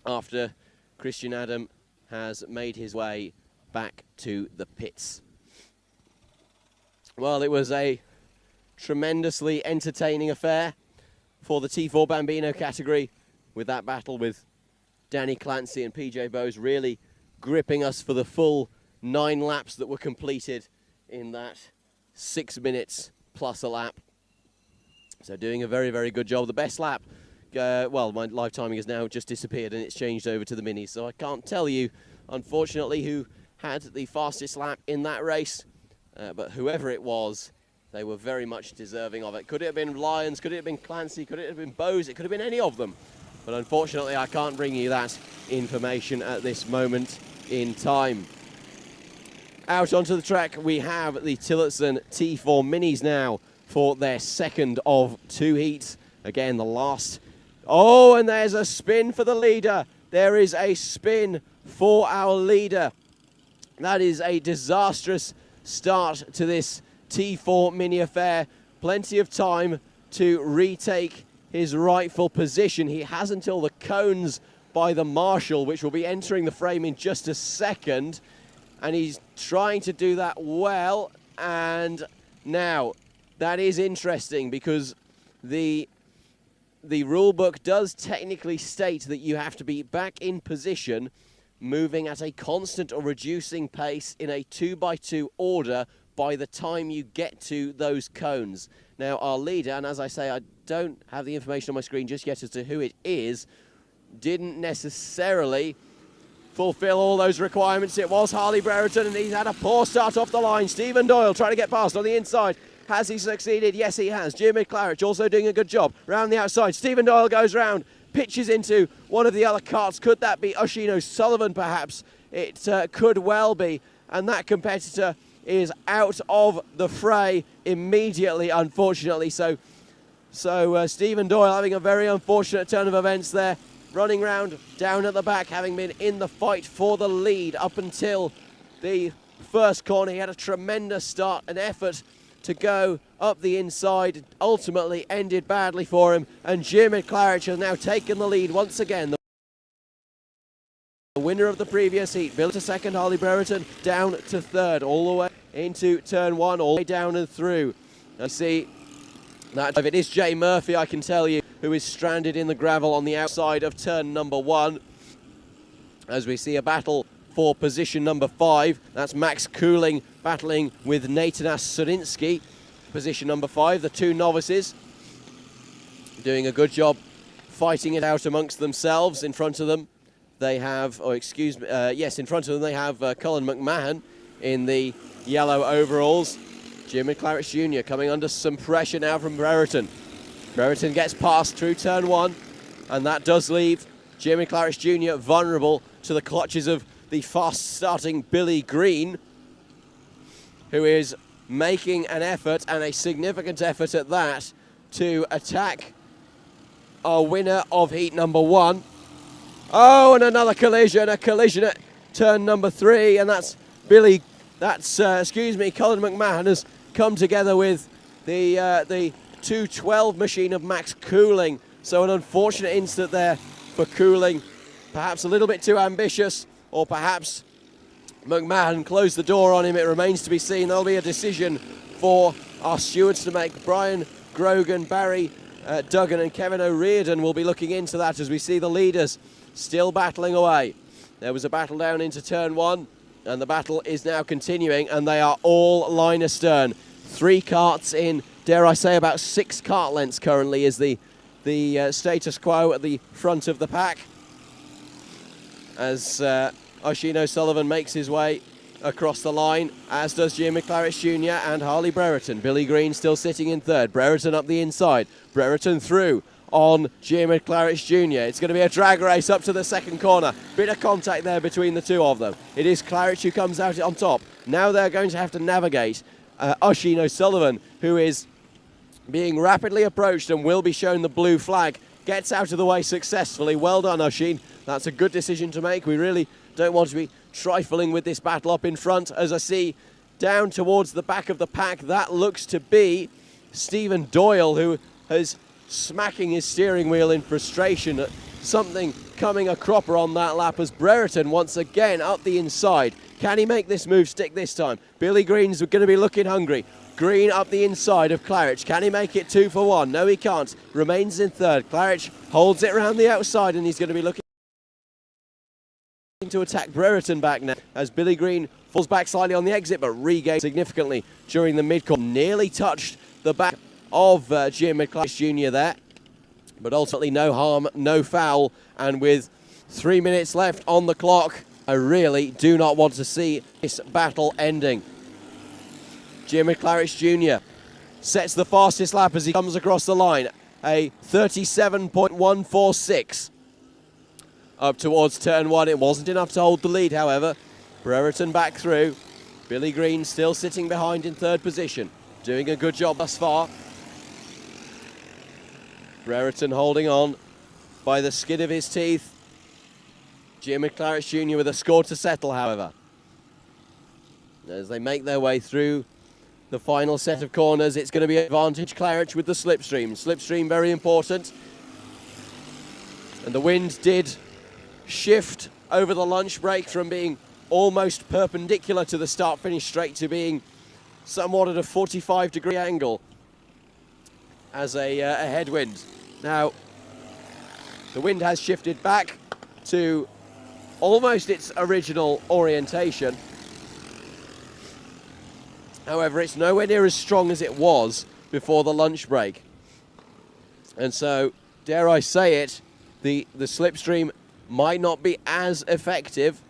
after Christian Adam has made his way back to the pits. Well, it was a tremendously entertaining affair for the T4 Bambino category, with that battle with Danny Clancy and PJ Bowes really gripping us for the full 9 laps that were completed in that 6 minutes plus a lap. So doing a very, very good job. The best lap, well, my live timing has now just disappeared and it's changed over to the minis, so I can't tell you, unfortunately, who had the fastest lap in that race, but whoever it was, they were very much deserving of it. Could it have been Lyons? Could it have been Clancy? Could it have been Bowes? It could have been any of them. But unfortunately, I can't bring you that information at this moment in time. Out onto the track, we have the Tillotson T4 Minis now for their second of 2 heats. Again, the last. Oh, and there's a spin for the leader. There is a spin for our leader. That is a disastrous start to this T4 Mini affair. Plenty of time to retake his rightful position. He has until the cones by the marshal, which will be entering the frame in just a second. And he's trying to do that well. And now, that is interesting because the rule book does technically state that you have to be back in position, moving at a constant or reducing pace in a 2x2 order by the time you get to those cones. Now, our leader, and as I say, I don't have the information on my screen just yet as to who it is, didn't necessarily fulfill all those requirements. It was Harley Brereton, and he's had a poor start off the line. Stephen Doyle trying to get past on the inside. Has he succeeded? Yes, he has. Jimmy Claridge also doing a good job. Round the outside, Stephen Doyle goes round, pitches into one of the other carts. Could that be Oshino Sullivan, perhaps? It could well be. And that competitor is out of the fray immediately, unfortunately. So Stephen Doyle having a very unfortunate turn of events there. Running round down at the back, having been in the fight for the lead up until the first corner. He had a tremendous start, an effort to go up the inside, ultimately ended badly for him, and Jimmy Claridge has now taken the lead once again. The winner of the previous heat, Bill to second, Harley Brereton down to third, all the way into turn one, all the way down and through. I see that if it is Jay Murphy, I can tell you, who is stranded in the gravel on the outside of turn number one. As we see a battle for position number 5. That's Max Cooling battling with Natanas Surinsky. Position number 5, the two novices doing a good job fighting it out amongst themselves. In front of them they have, in front of them they have Cullen McMahon in the yellow overalls. Jim Claridge Jr. coming under some pressure now from Brereton. Brereton gets past through turn one, and that does leave Jimmy Claridge Jr. vulnerable to the clutches of the fast-starting Billy Green, who is making an effort, and a significant effort at that, to attack our winner of heat number 1. Oh, and another collision, a collision at turn number 3, and that's Cullen McMahon has come together with the 212 machine of Max Cooling. So an unfortunate instant there for Cooling. Perhaps a little bit too ambitious, or perhaps McMahon closed the door on him. It remains to be seen. There'll be a decision for our stewards to make. Brian Grogan, Barry Duggan and Kevin O'Riordan will be looking into that as we see the leaders still battling away. There was a battle down into turn 1, and the battle is now continuing, and they are all line astern. 3 carts in, dare I say, about 6 cart lengths currently is the status quo at the front of the pack, as Oshino Sullivan makes his way across the line, as does Jimmy Claridge Jr. and Harley Brereton. Billy Green still sitting in third. Brereton up the inside. Brereton through on Jimmy Claridge Jr. It's going to be a drag race up to the second corner. Bit of contact there between the two of them. It is Claridge who comes out on top. Now they're going to have to navigate Oshino Sullivan, who is being rapidly approached and will be shown the blue flag. Gets out of the way successfully. Well done, Oshin. That's a good decision to make. We really don't want to be trifling with this battle up in front. As I see down towards the back of the pack, that looks to be Stephen Doyle, who is smacking his steering wheel in frustration at something coming a cropper on that lap, as Brereton once again up the inside. Can he make this move stick this time? Billy Green's going to be looking hungry. Green up the inside of Claridge. Can he make it 2 for 1? No, he can't. Remains in third. Claridge holds it around the outside, and he's going to be looking to attack Brereton back now, as Billy Green falls back slightly on the exit, but regains significantly during the mid-course. Nearly touched the back of Jim Claridge Jr. there, but ultimately no harm, no foul, and with 3 minutes left on the clock, I really do not want to see this battle ending. Jim Claridge Jr. sets the fastest lap as he comes across the line, a 37.146. up towards turn 1. It wasn't enough to hold the lead, however. Brereton back through. Billy Green still sitting behind in 3rd position. Doing a good job thus far. Brereton holding on by the skin of his teeth. Jim McClarich Jr. with a score to settle, however. As they make their way through the final set of corners, it's going to be advantage Claridge with the slipstream. Slipstream very important. And the wind did shift over the lunch break from being almost perpendicular to the start-finish straight to being somewhat at a 45-degree angle as a headwind. Now, the wind has shifted back to almost its original orientation. However, it's nowhere near as strong as it was before the lunch break. And so, dare I say it, the slipstream might not be as effective.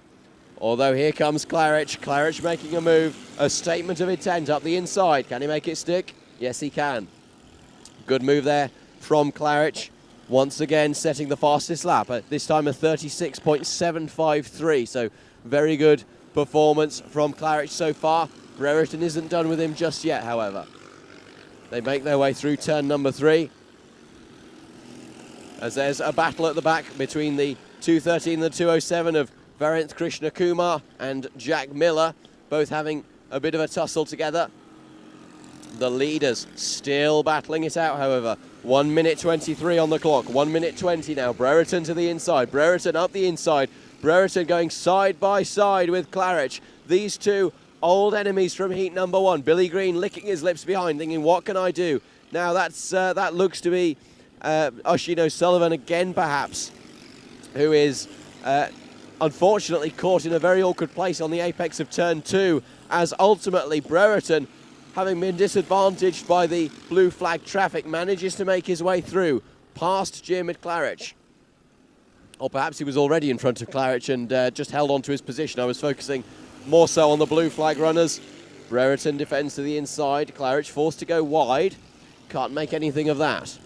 Although here comes Claridge. Claridge making a move, a statement of intent up the inside. Can he make it stick? Yes, he can. Good move there from Claridge. Once again, setting the fastest lap. This time a 36.753. So very good performance from Claridge so far. Brereton isn't done with him just yet, however. They make their way through turn number 3. As there's a battle at the back between the 213 and the 207 of Variant Krishna Kumar and Jack Miller, both having a bit of a tussle together. The leaders still battling it out, however. 1 minute 23 on the clock. 1 minute 20 now. Brereton to the inside. Brereton up the inside. Brereton going side by side with Claridge. These two old enemies from heat number 1. Billy Green licking his lips behind, thinking, what can I do? Now that looks to be Oisin O'Sullivan again, perhaps, who is unfortunately caught in a very awkward place on the apex of turn 2, as ultimately Brereton, having been disadvantaged by the blue flag traffic, manages to make his way through past Jim at Claridge. Or perhaps he was already in front of Claridge and just held on to his position. I was focusing more so on the blue flag runners. Brereton defends to the inside. Claridge forced to go wide. Can't make anything of that.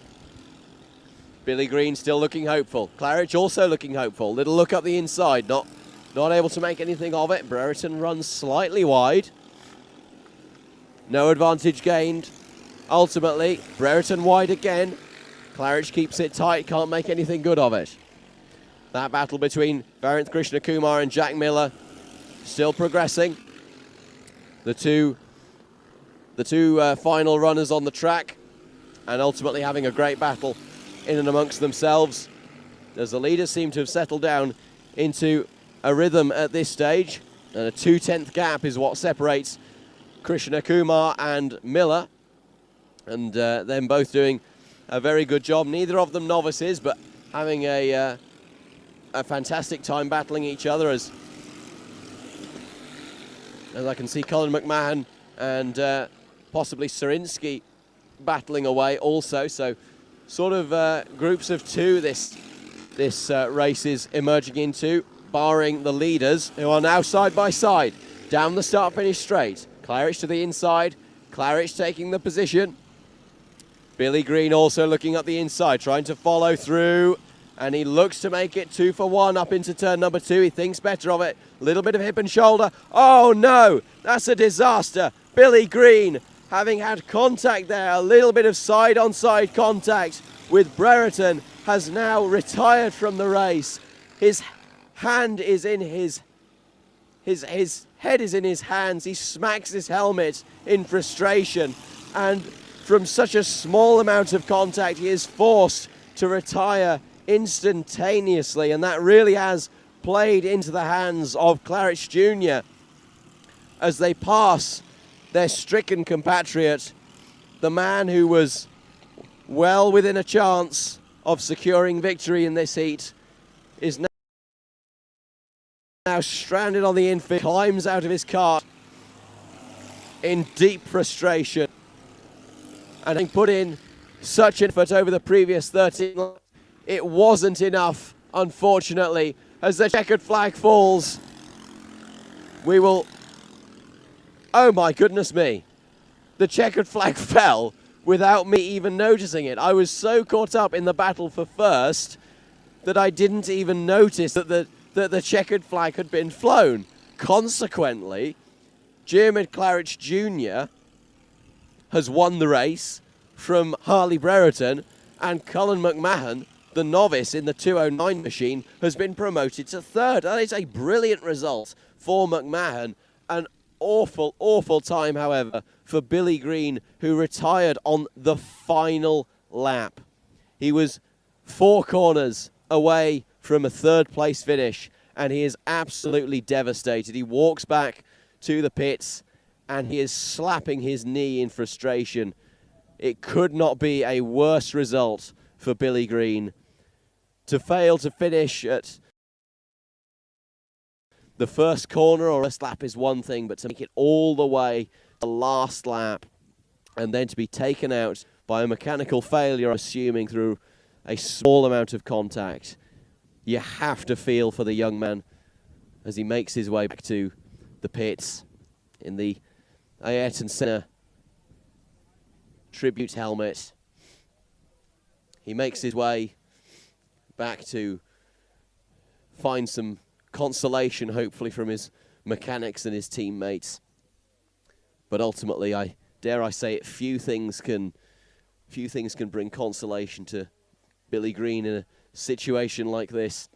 Billy Green still looking hopeful. Claridge also looking hopeful. Little look up the inside. Not able to make anything of it. Brereton runs slightly wide. No advantage gained. Ultimately, Brereton wide again. Claridge keeps it tight. Can't make anything good of it. That battle between Variant Krishna Kumar and Jack Miller still progressing. The two final runners on the track, and ultimately having a great battle in and amongst themselves, as the leaders seem to have settled down into a rhythm at this stage. And a 2/10 gap is what separates Krishna Kumar and Miller, and them both doing a very good job. Neither of them novices, but having a fantastic time battling each other, as I can see Colin McMahon and possibly Sarinsky battling away also. So sort of groups of 2 this race is emerging into, barring the leaders, who are now side by side down the start-finish straight. Claridge to the inside. Claridge taking the position. Billy Green also looking up the inside, trying to follow through. And he looks to make it 2 for 1 up into turn number 2. He thinks better of it. Little bit of hip and shoulder. Oh no, that's a disaster. Billy Green having had contact there, a little bit of side-on-side contact with Brereton, has now retired from the race. His hand is in his head is in his hands. He smacks his helmet in frustration, and from such a small amount of contact, he is forced to retire instantaneously, and that really has played into the hands of Claridge Jr. as they pass their stricken compatriot, the man who was well within a chance of securing victory in this heat, is now stranded on the infield, climbs out of his cart in deep frustration. And having put in such effort over the previous 13 laps, it wasn't enough, unfortunately. As the checkered flag falls, we will... Oh my goodness me. The checkered flag fell without me even noticing it. I was so caught up in the battle for first that I didn't even notice that the checkered flag had been flown. Consequently, Jeremy Claridge Jr. has won the race from Harley Brereton, and Cullen McMahon, the novice in the 209 machine, has been promoted to third. That is a brilliant result for McMahon. An awful, awful time, however, for Billy Green, who retired on the final lap. He was 4 corners away from a third-place finish, and he is absolutely devastated. He walks back to the pits, and he is slapping his knee in frustration. It could not be a worse result for Billy Green. To fail to finish at the first corner or first lap is one thing, but to make it all the way to the last lap and then to be taken out by a mechanical failure, assuming through a small amount of contact, you have to feel for the young man as he makes his way back to the pits in the Ayrton Senna tribute helmet. He makes his way back to find some consolation, hopefully, from his mechanics and his teammates. But ultimately, I dare I say it, few things can bring consolation to Billy Green in a situation like this.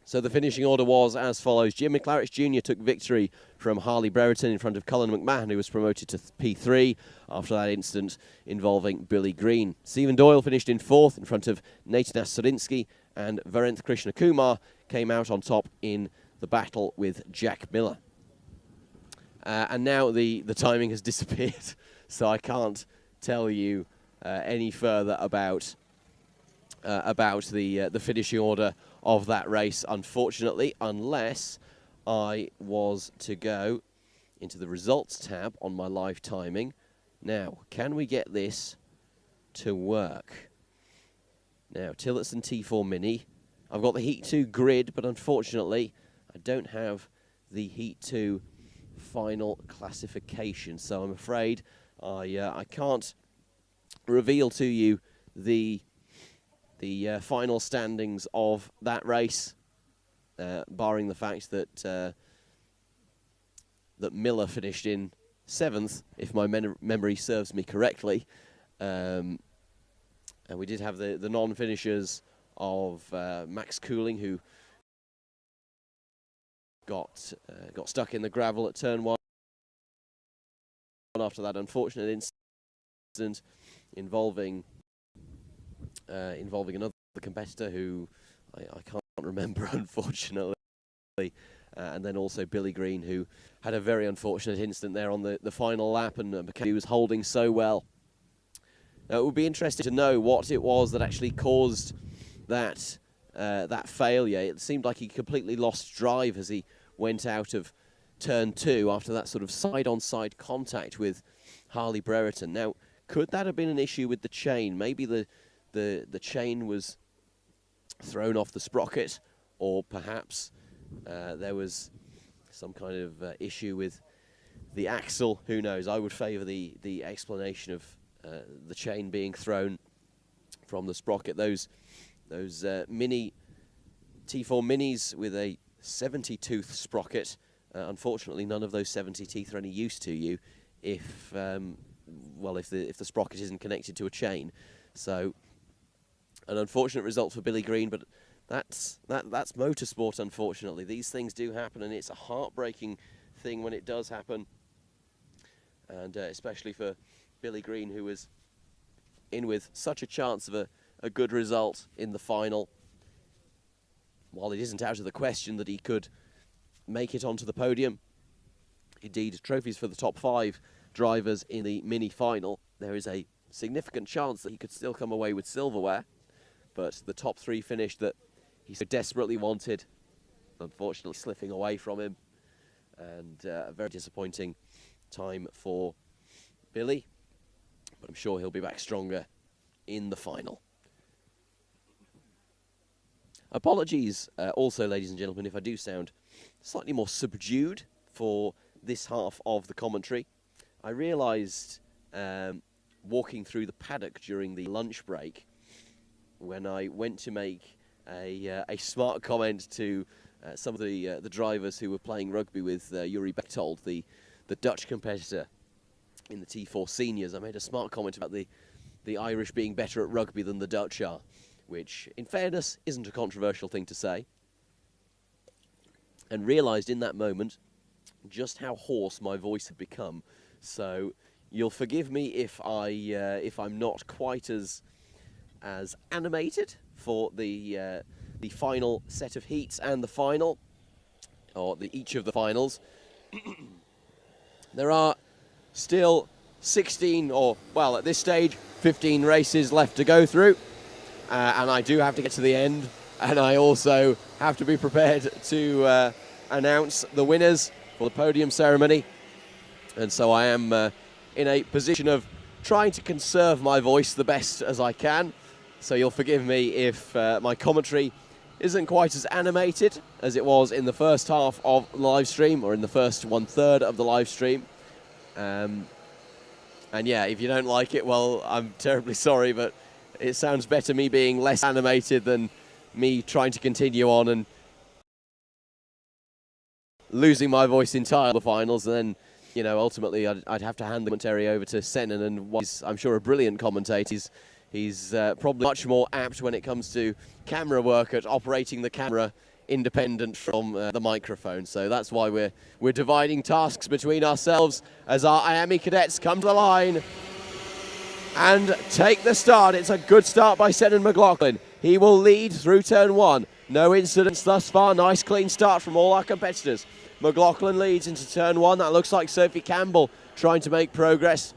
So the finishing order was as follows. Jim McClarich Jr. took victory from Harley Brereton in front of Cullen McMahon, who was promoted to P3 after that incident involving Billy Green. Stephen Doyle finished in 4th in front of Nathan Surinsky, and Varenth Krishna Kumar came out on top in the battle with Jack Miller. And now the timing has disappeared, so I can't tell you any further about the finishing order of that race, unfortunately, unless I was to go into the results tab on my live timing. Now, can we get this to work? Now, Tillotson T4 Mini. I've got the Heat 2 grid, but unfortunately, I don't have the Heat 2 final classification, so I'm afraid I can't reveal to you the final standings of that race, barring the fact that that Miller finished in 7th, if my memory serves me correctly. And we did have the non-finishers of Max Cooling, who got stuck in the gravel at turn 1 after that unfortunate incident involving another competitor who I can't remember, unfortunately. And then also Billy Green, who had a very unfortunate incident there on the final lap, and he was holding so well. Now, it would be interesting to know what it was that actually caused that failure. It seemed like he completely lost drive as he went out of turn 2 after that sort of side-on-side contact with Harley Brereton. Now, could that have been an issue with the chain? Maybe the chain was thrown off the sprocket, or perhaps there was some kind of issue with the axle. Who knows? I would favour the explanation of the chain being thrown from the sprocket. Those mini T4 minis with a 70-tooth sprocket. Unfortunately, none of those 70 teeth are any use to you if the sprocket isn't connected to a chain. So, an unfortunate result for Billy Green, but that's motorsport. Unfortunately, these things do happen, and it's a heartbreaking thing when it does happen. And especially for Billy Green, who was in with such a chance of a good result in the final. While it isn't out of the question that he could make it onto the podium, indeed trophies for the top 5 drivers in the mini final, there is a significant chance that he could still come away with silverware. But the top 3 finish that he so desperately wanted, unfortunately slipping away from him, and a very disappointing time for Billy. But I'm sure he'll be back stronger in the final. Apologies also, ladies and gentlemen, if I do sound slightly more subdued for this half of the commentary. I realised walking through the paddock during the lunch break, when I went to make a smart comment to some of the drivers who were playing rugby with Yuri Bechtold, the Dutch competitor in the T4 Seniors. I made a smart comment about the Irish being better at rugby than the Dutch are, which, in fairness, isn't a controversial thing to say. And realised in that moment just how hoarse my voice had become. So you'll forgive me if I'm not quite as animated for the final set of heats and the final, or each of the finals. There are still 16, or well, at this stage, 15 races left to go through, and I do have to get to the end, and I also have to be prepared to announce the winners for the podium ceremony, and so I am in a position of trying to conserve my voice the best as I can. So you'll forgive me if my commentary isn't quite as animated as it was in the first half of the live stream, or in the first 1/3 of the live stream. And yeah, if you don't like it, well, I'm terribly sorry, but it sounds better me being less animated than me trying to continue on and losing my voice entirely in the finals. And then, you know, ultimately I'd have to hand the commentary over to Senan, and he's, I'm sure, a brilliant commentator. He's probably much more apt when it comes to camera work at operating the camera independent from the microphone. So that's why we're dividing tasks between ourselves as our Miami Cadets come to the line and take the start. It's a good start by Senan McLaughlin. He will lead through turn 1. No incidents thus far. Nice clean start from all our competitors. McLaughlin leads into turn 1. That looks like Sophie Campbell trying to make progress.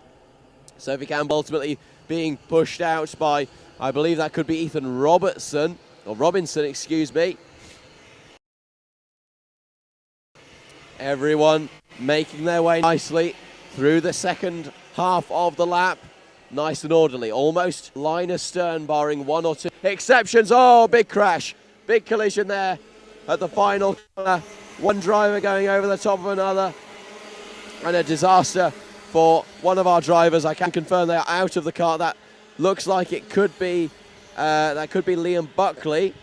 Sophie Campbell ultimately being pushed out by, I believe that could be Ethan Robinson, excuse me. Everyone making their way nicely through the second half of the lap. Nice and orderly, almost line astern, barring one or two exceptions. Oh, big crash, big collision there at the final corner. One driver going over the top of another, and a disaster for one of our drivers. I can confirm they are out of the car. That looks like it could be Liam Buckley,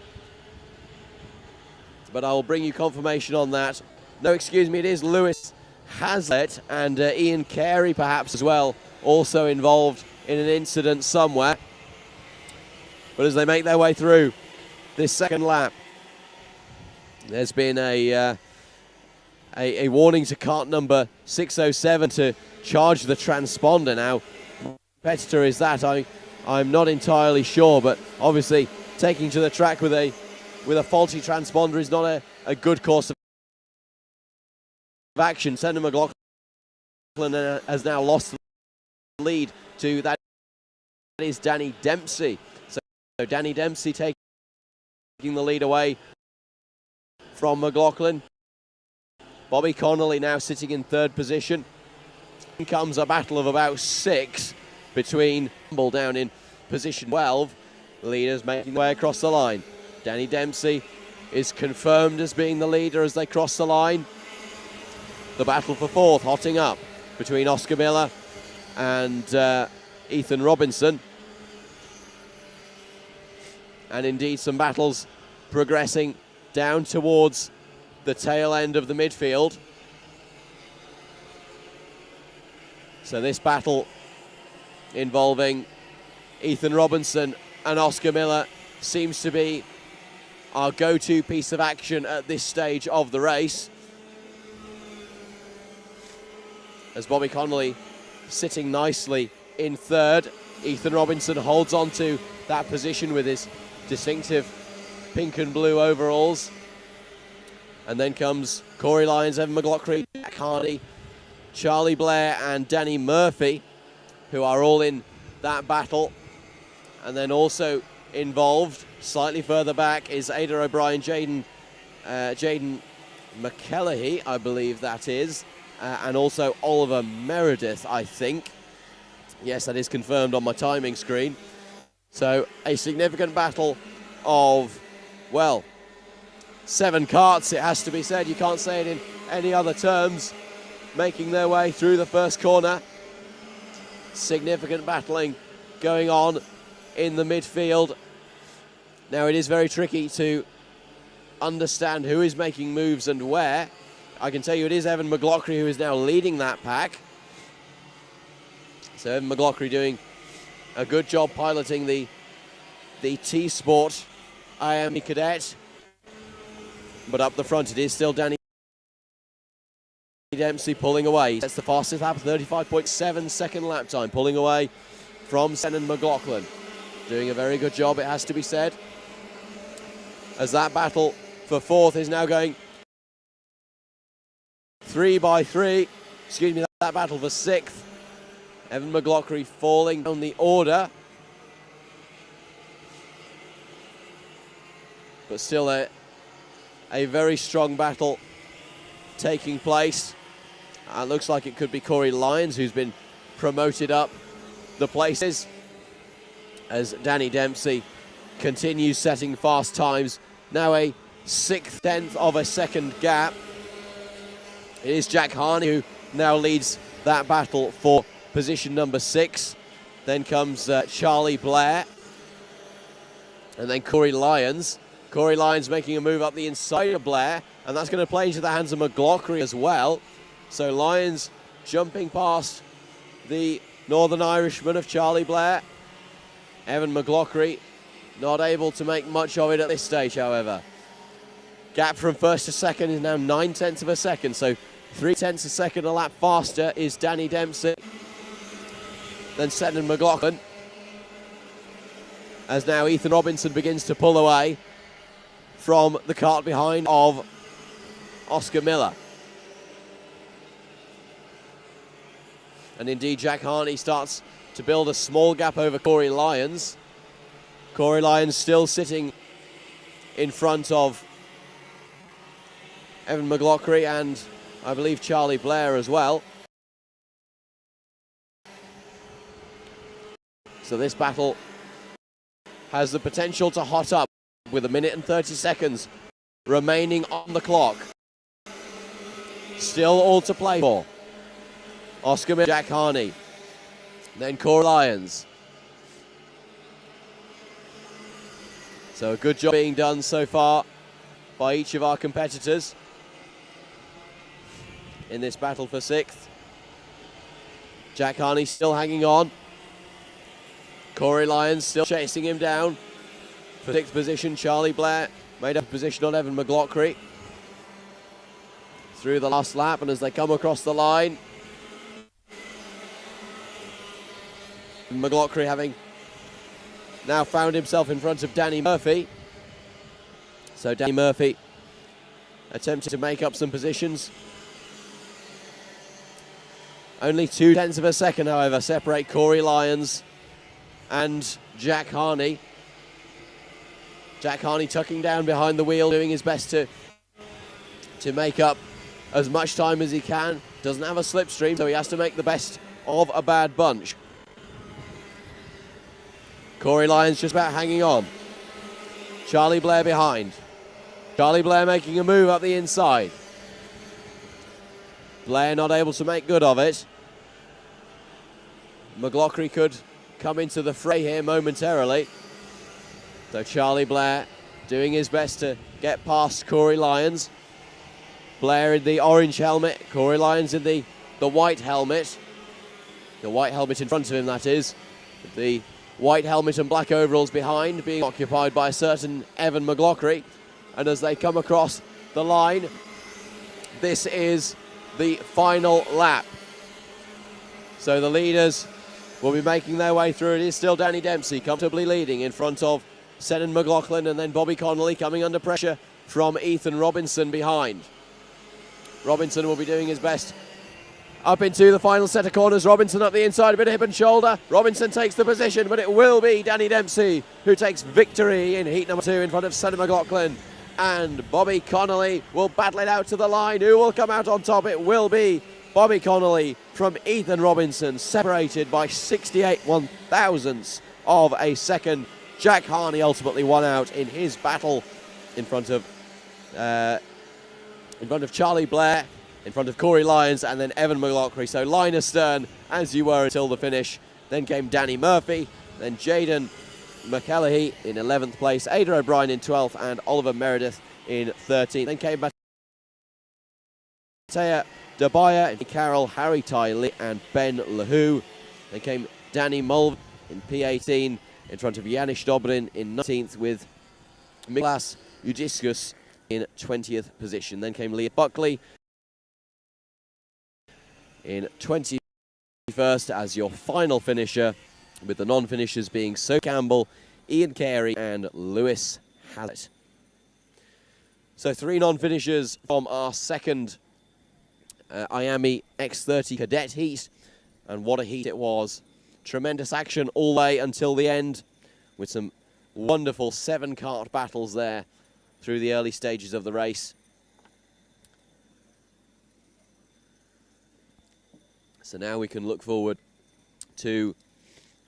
but I will bring you confirmation on that. No, excuse me, it is Lewis Hazlitt and Ian Carey perhaps as well, also involved in an incident somewhere. But as they make their way through this second lap, there's been a warning to cart number 607 to charge the transponder. Now, competitor is that? I'm not entirely sure, but obviously taking to the track with a faulty transponder is not a good course of action. Senan McLaughlin has now lost the lead to that is Danny Dempsey. So Danny Dempsey taking the lead away from McLaughlin. Bobby Connolly now sitting in third position. In comes a battle of about 6 between Campbell down in position 12. Leaders making their way across the line. Danny Dempsey is confirmed as being the leader as they cross the line. The battle for fourth hotting up between Oscar Miller and Ethan Robinson. And indeed some battles progressing down towards the tail end of the midfield. So this battle involving Ethan Robinson and Oscar Miller seems to be our go-to piece of action at this stage of the race. As Bobby Connolly sitting nicely in third, Ethan Robinson holds on to that position with his distinctive pink and blue overalls. And then comes Corey Lyons, Evan McLaughlin, Jack Hardy, Charlie Blair and Danny Murphy, who are all in that battle. And then also involved, slightly further back, is Ada O'Brien, Jaden McKellehy, I believe that is, and also Oliver Meredith, I think. Yes, that is confirmed on my timing screen. So a significant battle of, well, 7 carts, it has to be said. You can't say it in any other terms. Making their way through the first corner. Significant battling going on in the midfield. Now it is very tricky to understand who is making moves and where. I can tell you it is Evan McLaughlin who is now leading that pack. So Evan McLaughlin doing a good job piloting the T-Sport IME Cadet. But up the front it is still Danny Dempsey pulling away. That's the fastest lap, 35.7 second lap time, pulling away from Senan McLaughlin. Doing a very good job, it has to be said. As that battle for fourth is now going 3 by 3. Excuse me, that battle for sixth. Evan McLaughlin falling down the order. But still a very strong battle taking place. It looks like it could be Corey Lyons who's been promoted up the places as Danny Dempsey continues setting fast times. Now a 1/6 of a second gap. It is Jack Harney who now leads that battle for position number 6. Then comes Charlie Blair. And then Corey Lyons. Corey Lyons making a move up the inside of Blair, and that's going to play into the hands of McLaughlin as well. So Lyons jumping past the Northern Irishman of Charlie Blair. Evan McLaughlin not able to make much of it at this stage, however. Gap from first to second is now 9/10 of a second, so 3/10 of a second a lap faster is Danny Dempsey. Then Senan McLaughlin. As now Ethan Robinson begins to pull away from the cart behind of Oscar Miller. And indeed Jack Harney starts to build a small gap over Corey Lyons. Corey Lyons still sitting in front of Evan McLaughlin and I believe Charlie Blair as well. So this battle has the potential to hot up with 1 minute and 30 seconds remaining on the clock. Still all to play for. Oscar Miller, Jack Harney, then Corey Lyons. So a good job being done so far by each of our competitors in this battle for 6th. Jack Harney still hanging on. Corey Lyons still chasing him down. For 6th position, Charlie Blair made up a position on Evan McLaughlin through the last lap, and as they come across the line, McLaughlin having now found himself in front of Danny Murphy. So Danny Murphy attempting to make up some positions. Only 2/10 of a second, however, separate Corey Lyons and Jack Harney. Jack Harney tucking down behind the wheel, doing his best to make up as much time as he can. Doesn't have a slipstream, so he has to make the best of a bad bunch. Corey Lyons just about hanging on. Charlie Blair behind. Charlie Blair making a move up the inside. Blair not able to make good of it. McLaughlin could come into the fray here momentarily. So Charlie Blair doing his best to get past Corey Lyons. Blair in the orange helmet, Corey Lyons in the white helmet. The white helmet in front of him, that is. The white helmet and black overalls behind, being occupied by a certain Evan McLaughlin. And as they come across the line, this is the final lap. So the leaders will be making their way through. It is still Danny Dempsey comfortably leading in front of Senan McLaughlin, and then Bobby Connolly coming under pressure from Ethan Robinson behind. Robinson will be doing his best up into the final set of corners. Robinson up the inside, a bit of hip and shoulder. Robinson takes the position, but it will be Danny Dempsey who takes victory in heat number 2 in front of Senan McLaughlin. And Bobby Connolly will battle it out to the line. Who will come out on top? It will be Bobby Connolly from Ethan Robinson, separated by 68/1000ths of a second. Jack Harney ultimately won out in his battle in front of Charlie Blair, in front of Corey Lyons, and then Evan McLaughlin. So line astern, as you were until the finish. Then came Danny Murphy, then Jaden McElhey in 11th place, Ada O'Brien in 12th, and Oliver Meredith in 13th. Then came Matea Dabaya, Carroll, Harry Ty Lee, and Ben Lahoo. Then came Danny Mulvey in P18 in front of Janis Dobrin in 19th, with Miklas Udiskus in 20th position. Then came Leah Buckley in 21st as your final finisher, with the non-finishers being So Campbell, Ian Carey, and Lewis Hallett. So 3 non-finishers from our second Miami X30 Cadet heat, and what a heat it was. Tremendous action all the way until the end, with some wonderful 7-kart battles there through the early stages of the race. So now we can look forward to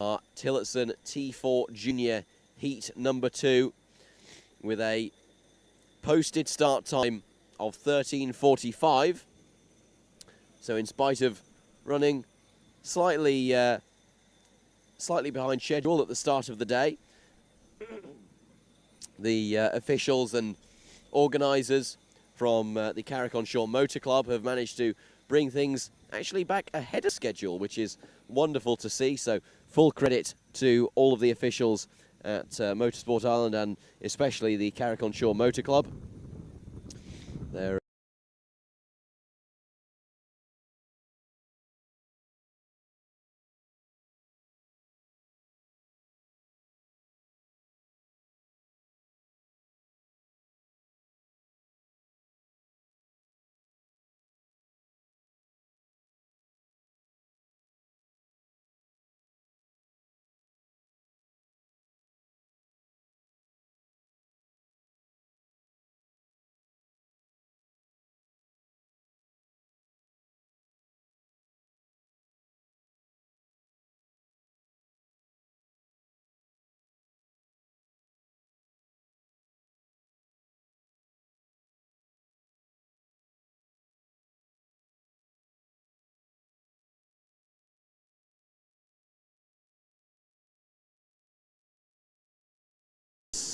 our Tillotson T4 Junior Heat number 2, with a posted start time of 13:45. So in spite of running slightly behind schedule at the start of the day, the officials and organisers from the Carrick-on-Shore Motor Club have managed to bring things actually back ahead of schedule, which is wonderful to see. So full credit to all of the officials at Motorsport Ireland, and especially the Carrick-on-Shore Motor Club. They're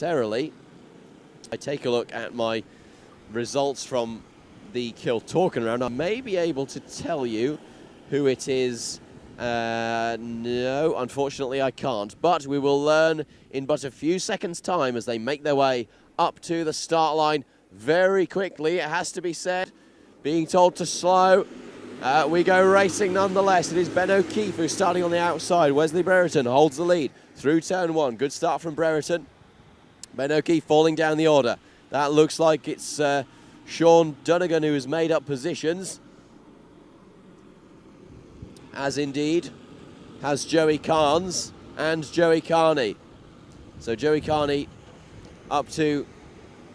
necessarily, I take a look at my results from the Kiltorkin round, I may be able to tell you who it is. No, unfortunately I can't, but we will learn in but a few seconds' time as they make their way up to the start line very quickly, it has to be said. Being told to slow, we go racing nonetheless. It is Ben O'Keefe who's starting on the outside. Wesley Brereton holds the lead through turn 1. Good start from Brereton. Ben O'Keefe falling down the order. That looks like it's Sean Dunnigan who has made up positions, as indeed has Joey Carnes and Joey Carney. So Joey Carney up to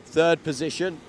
3rd position.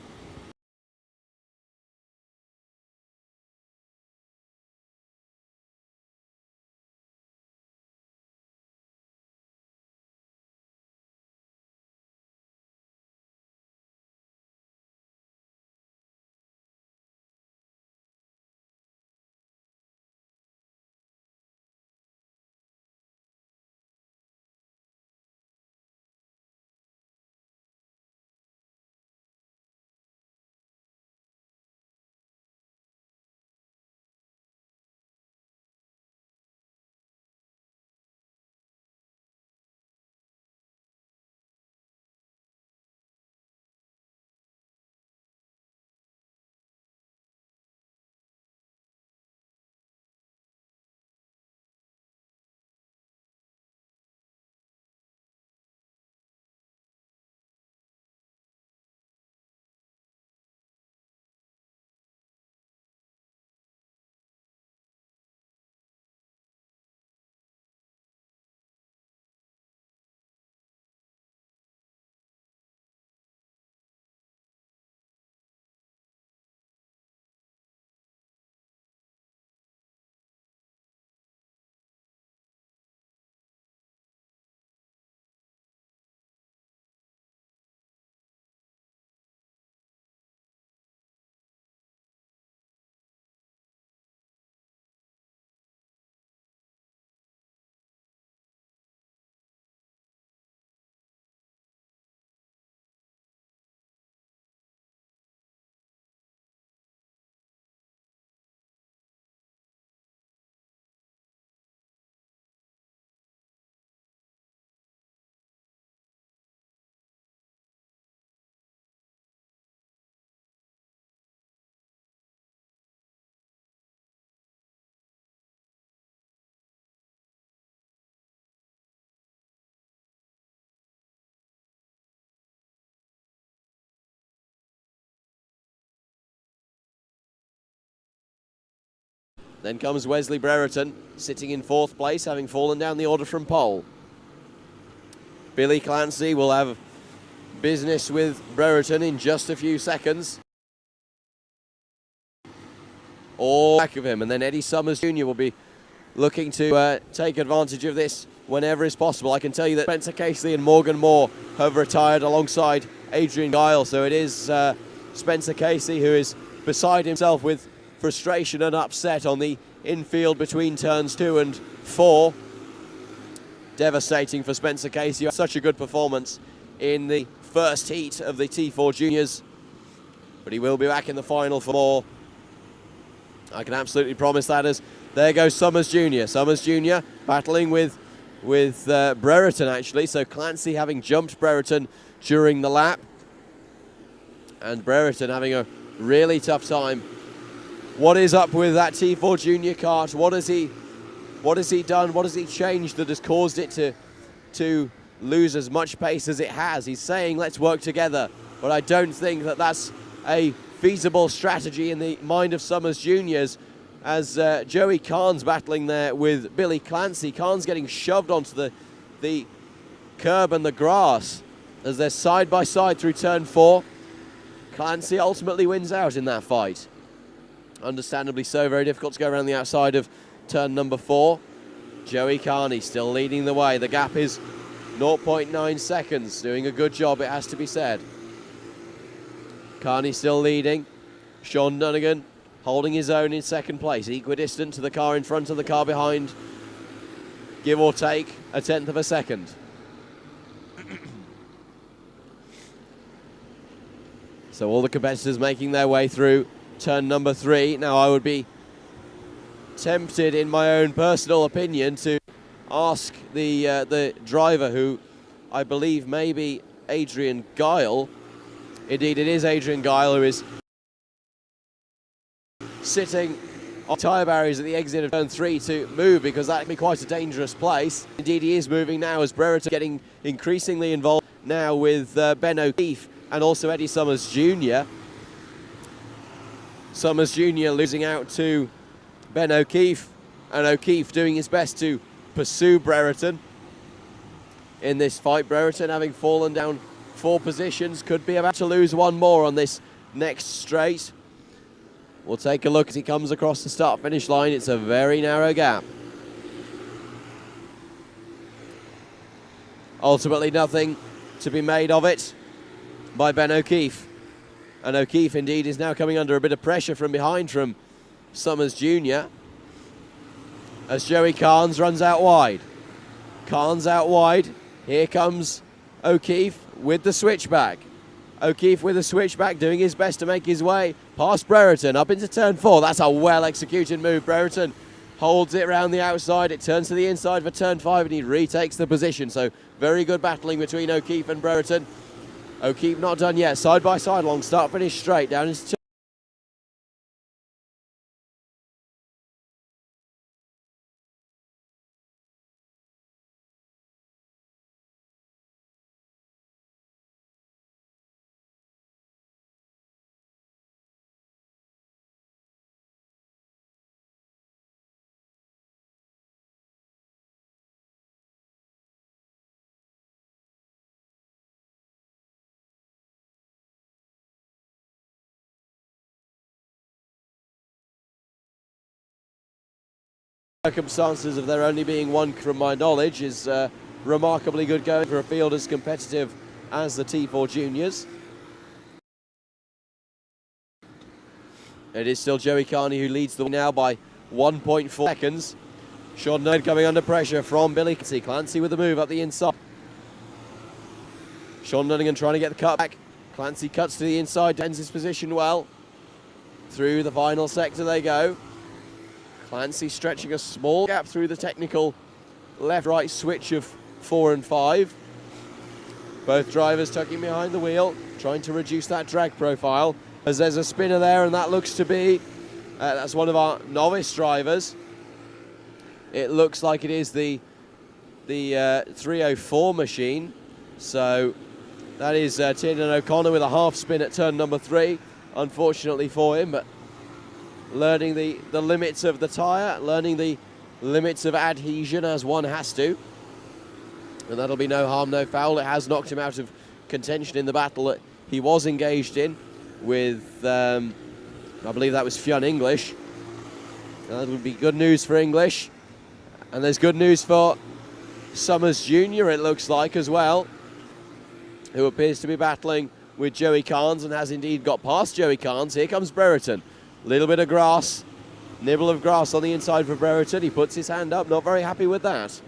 Then comes Wesley Brereton, sitting in 4th place, having fallen down the order from pole. Billy Clancy will have business with Brereton in just a few seconds. All back of him, and then Eddie Summers Jr. will be looking to take advantage of this whenever is possible. I can tell you that Spencer Casey and Morgan Moore have retired alongside Adrian Guile, so it is Spencer Casey who is beside himself with frustration and upset on the infield between turns 2 and 4. Devastating for Spencer Casey. Such a good performance in the first heat of the T4 Juniors, but he will be back in the final for more. I can absolutely promise that, as there goes Summers Jr. Summers Jr. battling with Brereton, actually. So Clancy having jumped Brereton during the lap, and Brereton having a really tough time. What is up with that T4 Junior kart? What has he done? What has he changed that has caused it to lose as much pace as it has? He's saying let's work together, but I don't think that that's a feasible strategy in the mind of Summers Juniors, as Joey Kahn's battling there with Billy Clancy. Kahn's getting shoved onto the curb and the grass as they're side by side through turn 4. Clancy ultimately wins out in that fight. Understandably so, very difficult to go around the outside of turn number 4. Joey Carney still leading the way. The gap is 0.9 seconds, doing a good job, it has to be said. Carney still leading. Sean Dunnigan holding his own in 2nd place, equidistant to the car in front of the car behind, give or take a 1/10 of a second. So all the competitors making their way through turn number 3. Now I would be tempted, in my own personal opinion, to ask the driver, who I believe may be Adrian Guile. Indeed, it is Adrian Guile, who is sitting on tyre barriers at the exit of turn 3, to move, because that can be quite a dangerous place. Indeed, he is moving now, as Brereton getting increasingly involved now with Ben O'Keefe and also Eddie Summers Jr. Summers Jr. losing out to Ben O'Keefe, and O'Keefe doing his best to pursue Brereton in this fight. Brereton having fallen down 4 positions, could be about to lose one more on this next straight. We'll take a look as he comes across the start-finish line. It's a very narrow gap. Ultimately nothing to be made of it by Ben O'Keefe. And O'Keefe indeed is now coming under a bit of pressure from behind from Summers Jr. as Joey Carnes runs out wide. Carnes out wide. Here comes O'Keefe with the switchback. O'Keefe with the switchback, doing his best to make his way past Brereton up into turn 4. That's a well-executed move. Brereton holds it around the outside. It turns to the inside for turn 5, and he retakes the position. So very good battling between O'Keefe and Brereton. O'Keefe not done yet. Side by side along start finish straight down into turn. Circumstances of there only being one, from my knowledge, is remarkably good going for a field as competitive as the T4 Juniors. It is still Joey Carney who leads the way now by 1.4 seconds. Sean Dunnigan coming under pressure from Billy Clancy. Clancy with the move up the inside. Sean Dunnigan trying to get the cut back. Clancy cuts to the inside, ends his position well. Through the final sector they go. Clancy stretching a small gap through the technical left-right switch of 4 and 5. Both drivers tucking behind the wheel, trying to reduce that drag profile. As there's a spinner there, and that looks to be, that's one of our novice drivers. It looks like it is the 304 machine. So that is Tiernan O'Connor with a half spin at turn number 3. Unfortunately for him, but learning the limits of the tyre, learning the limits of adhesion as one has to. And that'll be no harm, no foul. It has knocked him out of contention in the battle that he was engaged in with, I believe that was Fionn English. That'll be good news for English. And there's good news for Summers Jr., it looks like, as well, who appears to be battling with Joey Carnes and has indeed got past Joey Carnes. Here comes Brereton. Little bit of grass, nibble of grass on the inside for Brereton. He puts his hand up, not very happy with that.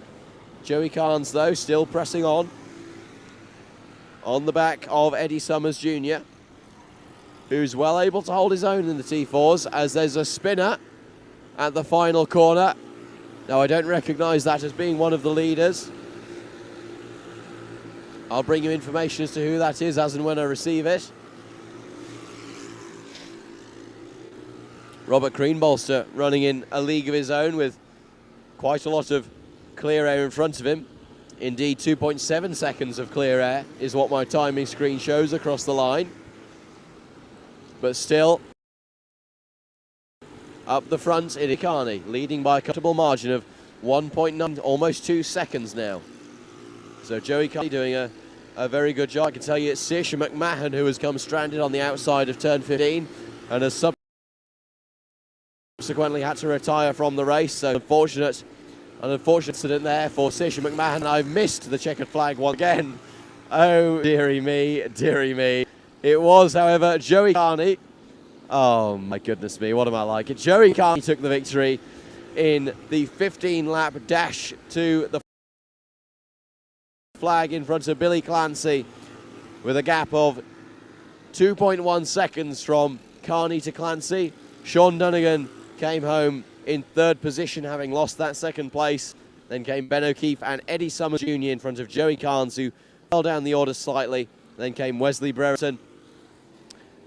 Joey Carnes, though, still pressing on the back of Eddie Summers Jr., who's well able to hold his own in the T4s, as there's a spinner at the final corner. Now, I don't recognise that as being one of the leaders. I'll bring you information as to who that is as and when I receive it. Robert Greenbolster running in a league of his own with quite a lot of clear air in front of him. Indeed, 2.7 seconds of clear air is what my timing screen shows across the line. But still, up the front, Idikani, leading by a comfortable margin of 1.9, almost 2 seconds now. So Joey Carney doing a very good job. I can tell you it's Saoirse McMahon who has come stranded on the outside of turn 15 and has subsequently had to retire from the race. So an unfortunate incident there for Saoirse McMahon. I've missed the checkered flag once again. Oh, dearie me, dearie me. It was, however, Joey Carney. Oh, my goodness me, what am I like? Joey Carney took the victory in the 15-lap dash to the flag in front of Billy Clancy with a gap of 2.1 seconds from Carney to Clancy. Sean Dunnigan came home in third position, having lost that second place. Then came Ben O'Keefe and Eddie Summers Jr. in front of Joey Carnes, who fell down the order slightly. Then came Wesley Brereton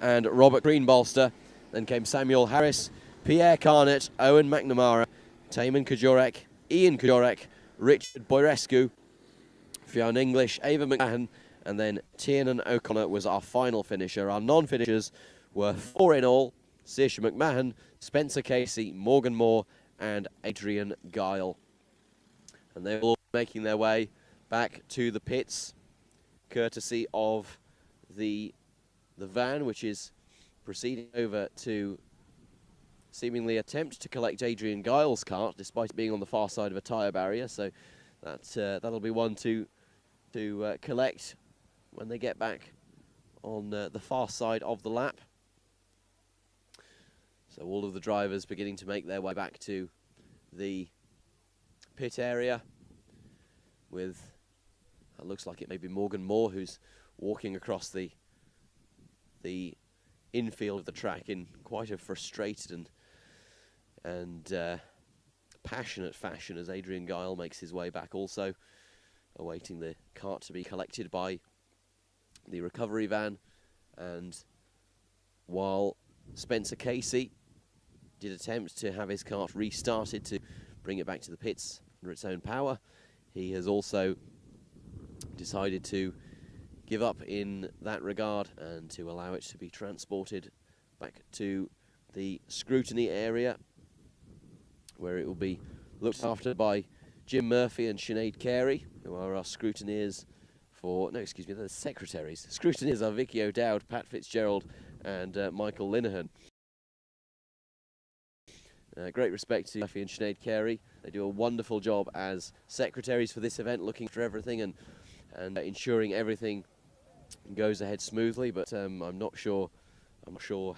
and Robert Greenbolster. Then came Samuel Harris, Pierre Carnett, Owen McNamara, Taman Kajorek, Ian Kajorek, Richard Boyrescu, Fionn English, Ava McMahon, and then Tiernan O'Connor was our final finisher. Our non-finishers were 4 in all: Saoirse McMahon, Spencer Casey, Morgan Moore, and Adrian Guile. And they're all making their way back to the pits, courtesy of the van, which is proceeding over to seemingly attempt to collect Adrian Guile's kart, despite being on the far side of a tyre barrier. So that'll be one to collect when they get back on the far side of the lap. So all of the drivers beginning to make their way back to the pit area, with, it looks like it may be Morgan Moore who's walking across the infield of the track in quite a frustrated and passionate fashion, as Adrian Guile makes his way back, also awaiting the kart to be collected by the recovery van. And while Spencer Casey did attempt to have his kart restarted to bring it back to the pits under its own power, he has also decided to give up in that regard and to allow it to be transported back to the scrutiny area, where it will be looked after by Jim Murphy and Sinead Carey, who are our scrutineers for, no, excuse me, they're the secretaries. Scrutineers are Vicky O'Dowd, Pat Fitzgerald, and Michael Linehan. Great respect to Murphy and Sinead Carey. They do a wonderful job as secretaries for this event, looking after everything and ensuring everything goes ahead smoothly. But I'm not sure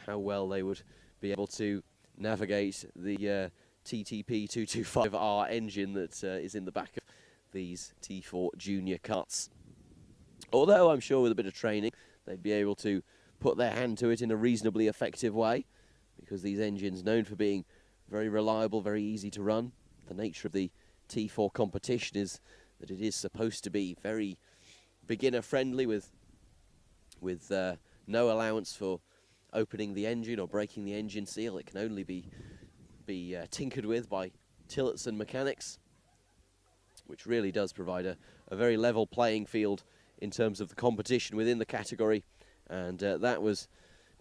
how well they would be able to navigate the TTP 225R engine that is in the back of these T4 junior karts. Although I'm sure with a bit of training they'd be able to put their hand to it in a reasonably effective way, because these engines, known for being very reliable, very easy to run. The nature of the T4 competition is that it is supposed to be very beginner friendly, with no allowance for opening the engine or breaking the engine seal. It can only be tinkered with by Tillotson mechanics, which really does provide a very level playing field in terms of the competition within the category. And that was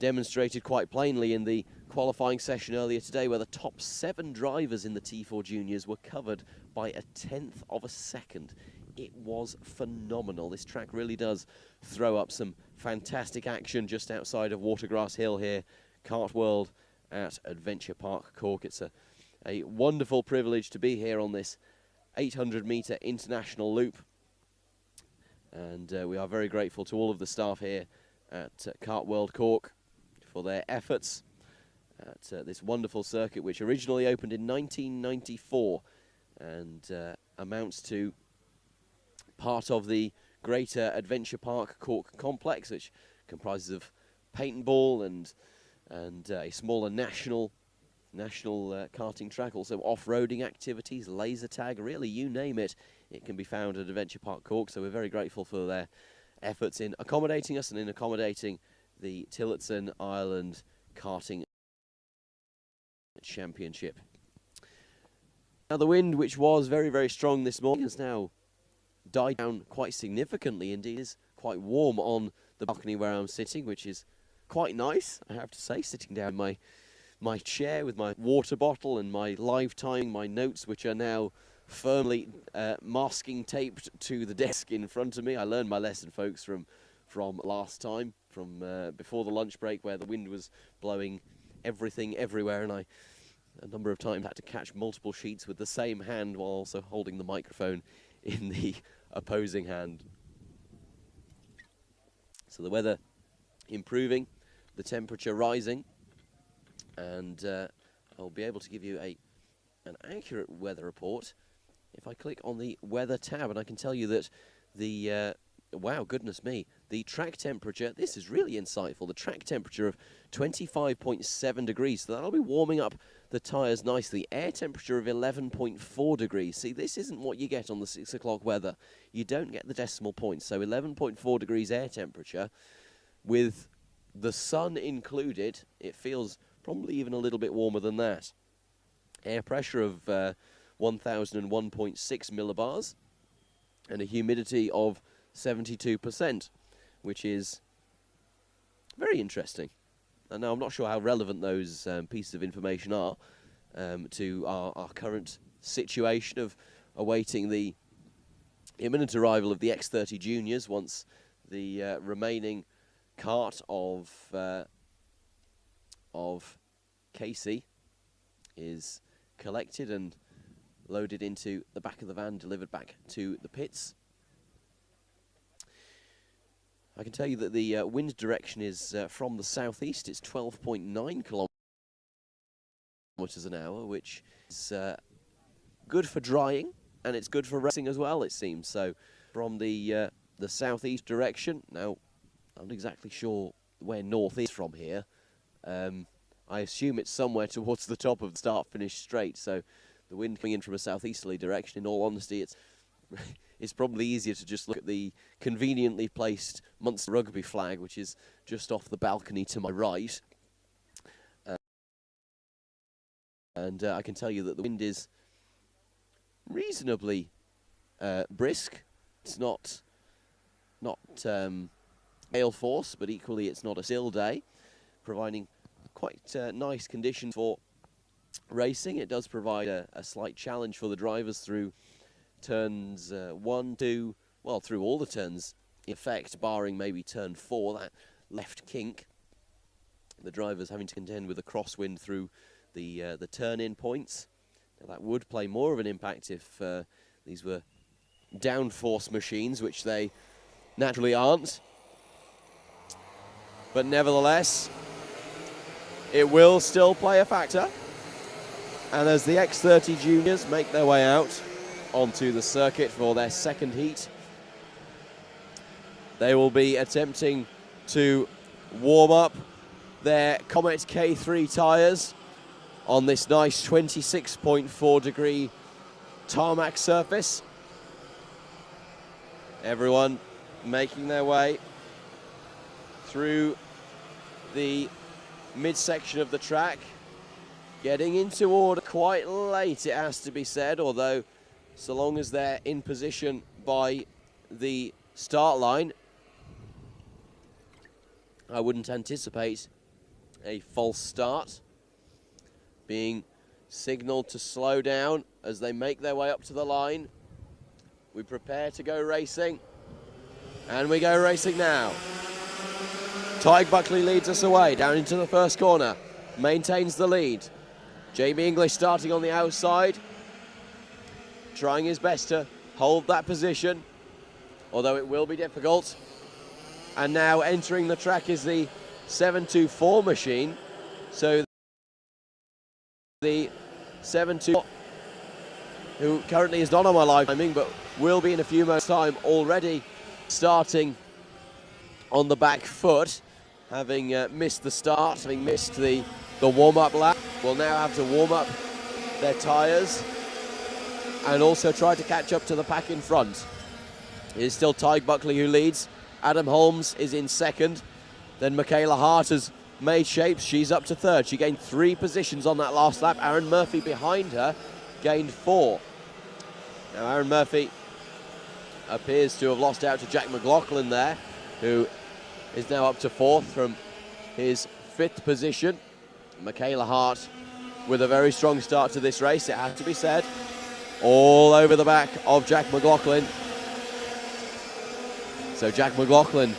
demonstrated quite plainly in the qualifying session earlier today, where the top 7 drivers in the T4 Juniors were covered by a 1/10 of a second. It was phenomenal. This track really does throw up some fantastic action just outside of Watergrasshill here, Kart World at Adventure Park Cork. It's a wonderful privilege to be here on this 800-metre international loop. And we are very grateful to all of the staff here at Kart World Cork for their efforts at this wonderful circuit, which originally opened in 1994 and amounts to part of the greater Adventure Park Cork complex, which comprises of paintball and a smaller national karting track, also off-roading activities, laser tag, really you name it, it can be found at Adventure Park Cork. So we're very grateful for their efforts in accommodating us and in accommodating the Tillotson Ireland Karting Championship. Now the wind, which was very, very strong this morning, has now died down quite significantly. Indeed, it's quite warm on the balcony where I'm sitting, which is quite nice, I have to say, sitting down in my chair with my water bottle and my live timing, my notes, which are now firmly masking taped to the desk in front of me. I learned my lesson, folks, from last time, from before the lunch break, where the wind was blowing everything everywhere, and I a number of times had to catch multiple sheets with the same hand while also holding the microphone in the opposing hand. So the weather improving, the temperature rising, and I'll be able to give you an accurate weather report if I click on the weather tab, and I can tell you that the wow, goodness me, the track temperature, this is really insightful, the track temperature of 25.7 degrees, so that'll be warming up the tyres nicely. Air temperature of 11.4 degrees. See, this isn't what you get on the 6 o'clock weather. You don't get the decimal points, so 11.4 degrees air temperature. With the sun included, it feels probably even a little bit warmer than that. Air pressure of 1001.6 millibars and a humidity of 72%, which is very interesting. And now I'm not sure how relevant those pieces of information are to our current situation of awaiting the imminent arrival of the X30 Juniors once the remaining cart of Casey is collected and loaded into the back of the van, delivered back to the pits. I can tell you that the wind direction is from the southeast. It's 12.9 kilometers an hour, which is good for drying, and it's good for racing as well, it seems. So from the southeast direction, now I'm not exactly sure where north is from here. I assume it's somewhere towards the top of the start-finish straight. So the wind coming in from a southeasterly direction, in all honesty, it's probably easier to just look at the conveniently placed Munster rugby flag, which is just off the balcony to my right. And I can tell you that the wind is reasonably brisk. It's not gale force, but equally it's not a still day, providing quite nice conditions for racing. It does provide a slight challenge for the drivers through turns 1, 2, well, through all the turns, in effect, barring maybe turn 4, that left kink. The drivers having to contend with a crosswind through the turn-in points. Now, that would play more of an impact if these were downforce machines, which they naturally aren't. But nevertheless, it will still play a factor. And as the X30 Juniors make their way out onto the circuit for their second heat, they will be attempting to warm up their Comet K3 tyres on this nice 26.4 degree tarmac surface. Everyone making their way through the midsection of the track, getting into order quite late, it has to be said, although so long as they're in position by the start line, I wouldn't anticipate A false start being signalled to slow down as they make their way up to the line. We prepare to go racing, and we go racing now. Tyg Buckley leads us away down into the first corner, maintains the lead. Jamie English starting on the outside, trying his best to hold that position, although it will be difficult. And now entering the track is the 724 machine. So the 724, who currently is not on my live timing, but will be in a few moments' time, already starting on the back foot, having missed the start, having missed the warm-up lap. Will now have to warm up their tyres and also try to catch up to the pack in front. It is still Tyg Buckley who leads. Adam Holmes is in second. Then Michaela Hart has made shapes. She's up to third. She gained 3 positions on that last lap. Aaron Murphy behind her gained 4. Now Aaron Murphy appears to have lost out to Jack McLaughlin there, who is now up to 4th from his 5th position. Michaela Hart with a very strong start to this race, it has to be said. All over the back of Jack McLaughlin. So Jack McLaughlin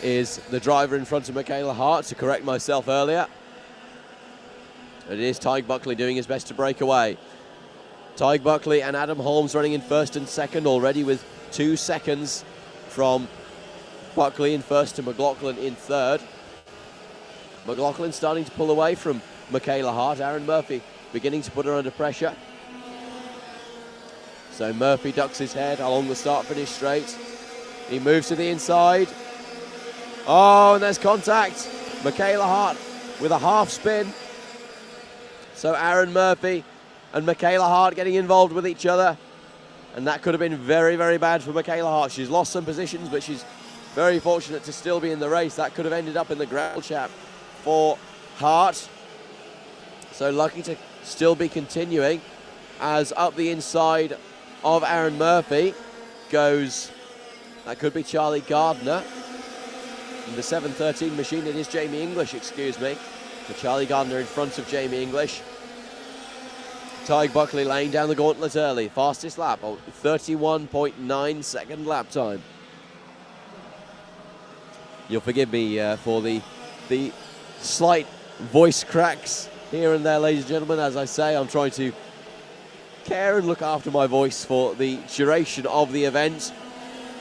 is the driver in front of Michaela Hart, to correct myself earlier. It is Tyg Buckley doing his best to break away. Tyg Buckley and Adam Holmes running in first and second, already with 2 seconds from Buckley in first to McLaughlin in third. McLaughlin starting to pull away from Michaela Hart. Aaron Murphy beginning to put her under pressure. So Murphy ducks his head along the start-finish straight. He moves to the inside. Oh, and there's contact. Michaela Hart with a half spin. So Aaron Murphy and Michaela Hart getting involved with each other. And that could have been very, very bad for Michaela Hart. She's lost some positions, but she's very fortunate to still be in the race. That could have ended up in the gravel trap for Hart. So lucky to still be continuing, as up the inside of Aaron Murphy goes, that could be Charlie Gardner. In the 713 machine, it is Jamie English, excuse me. So Charlie Gardner in front of Jamie English. Tyg Buckley laying down the gauntlet early. Fastest lap, 31.9 second lap time. You'll forgive me for the slight voice cracks here and there, ladies and gentlemen. As I say, I'm trying to care and look after my voice for the duration of the event.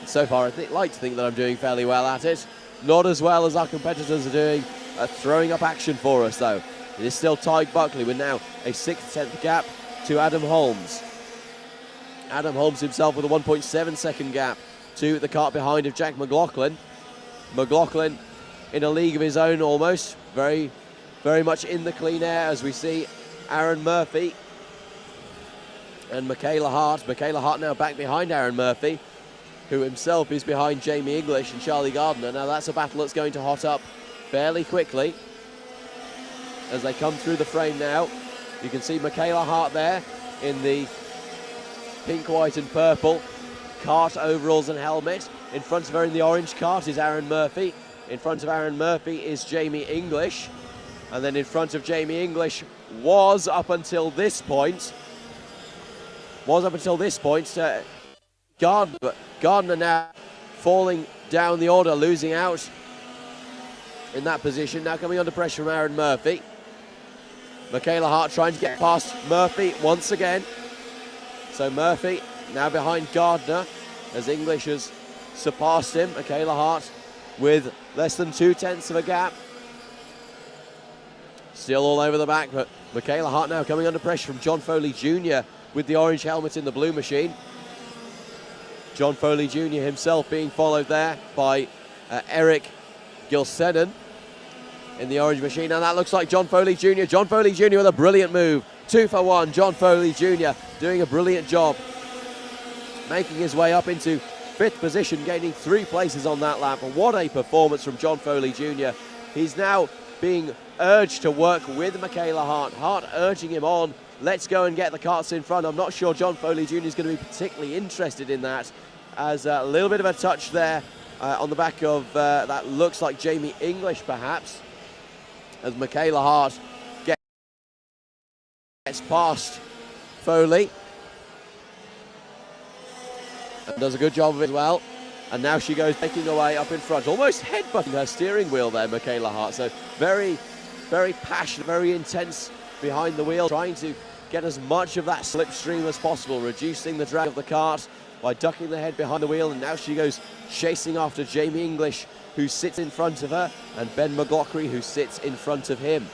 So far, I'd like to think that I'm doing fairly well at it. Not as well as our competitors are doing at throwing up action for us, though. It is still Tyg Buckley with now a 6th gap to Adam Holmes. Adam Holmes himself with a 1.7 second gap to the cart behind of Jack McLaughlin. McLaughlin in a league of his own almost, very, very much in the clean air, as we see Aaron Murphy and Michaela Hart. Michaela Hart now back behind Aaron Murphy, who himself is behind Jamie English and Charlie Gardner. Now that's a battle that's going to hot up fairly quickly as they come through the frame now. You can see Michaela Hart there in the pink, white and purple cart overalls and helmet. In front of her in the orange cart is Aaron Murphy. In front of Aaron Murphy is Jamie English. And then in front of Jamie English was up until this point, Gardner now falling down the order, losing out in that position. Now coming under pressure from Aaron Murphy. Michaela Hart trying to get past Murphy once again. So Murphy now behind Gardner as English has surpassed him. Michaela Hart with less than 2/10 of a gap. Still all over the back, but Michaela Hart now coming under pressure from John Foley Jr. with the orange helmet in the blue machine. John Foley Jr. himself being followed there by Eric Gilsenan in the orange machine. And that looks like John Foley Jr. John Foley Jr. with a brilliant move. 2 for 1. John Foley Jr. doing a brilliant job, making his way up into 5th position, gaining 3 places on that lap. And what a performance from John Foley Jr. He's now being urged to work with Michaela Hart. Hart urging him on. Let's go and get the carts in front. I'm not sure John Foley Jr. is going to be particularly interested in that, as a little bit of a touch there on the back of that looks like Jamie English perhaps. as Michaela Hart gets past Foley and does a good job of it as well. And now she goes making her way up in front, almost headbutting her steering wheel there, Michaela Hart. So very, very passionate, very intense behind the wheel, trying to get as much of that slipstream as possible, reducing the drag of the kart by ducking the head behind the wheel. And now she goes chasing after Jamie English, who sits in front of her, and Ben McLaughlin, who sits in front of him.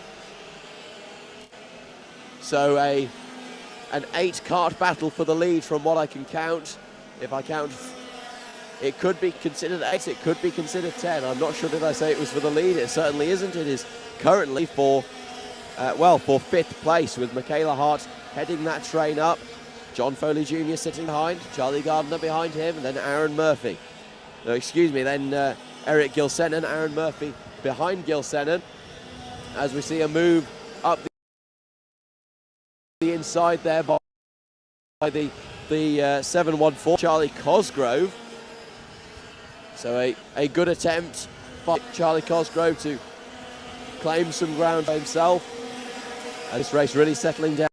So an 8-kart battle for the lead from what I can count. If I count, it could be considered 8, it could be considered 10. I'm not sure did I say it was for the lead. It certainly isn't. It is currently for 5th place, with Michaela Hart heading that train up. John Foley Jr. sitting behind, Charlie Gardner behind him, and then Aaron Murphy. No, excuse me, then Eric Gilsenan, Aaron Murphy behind Gilsenan, as we see a move up the inside there by the 714 Charlie Cosgrove. So a good attempt by Charlie Cosgrove to claim some ground for himself. And this race really settling down.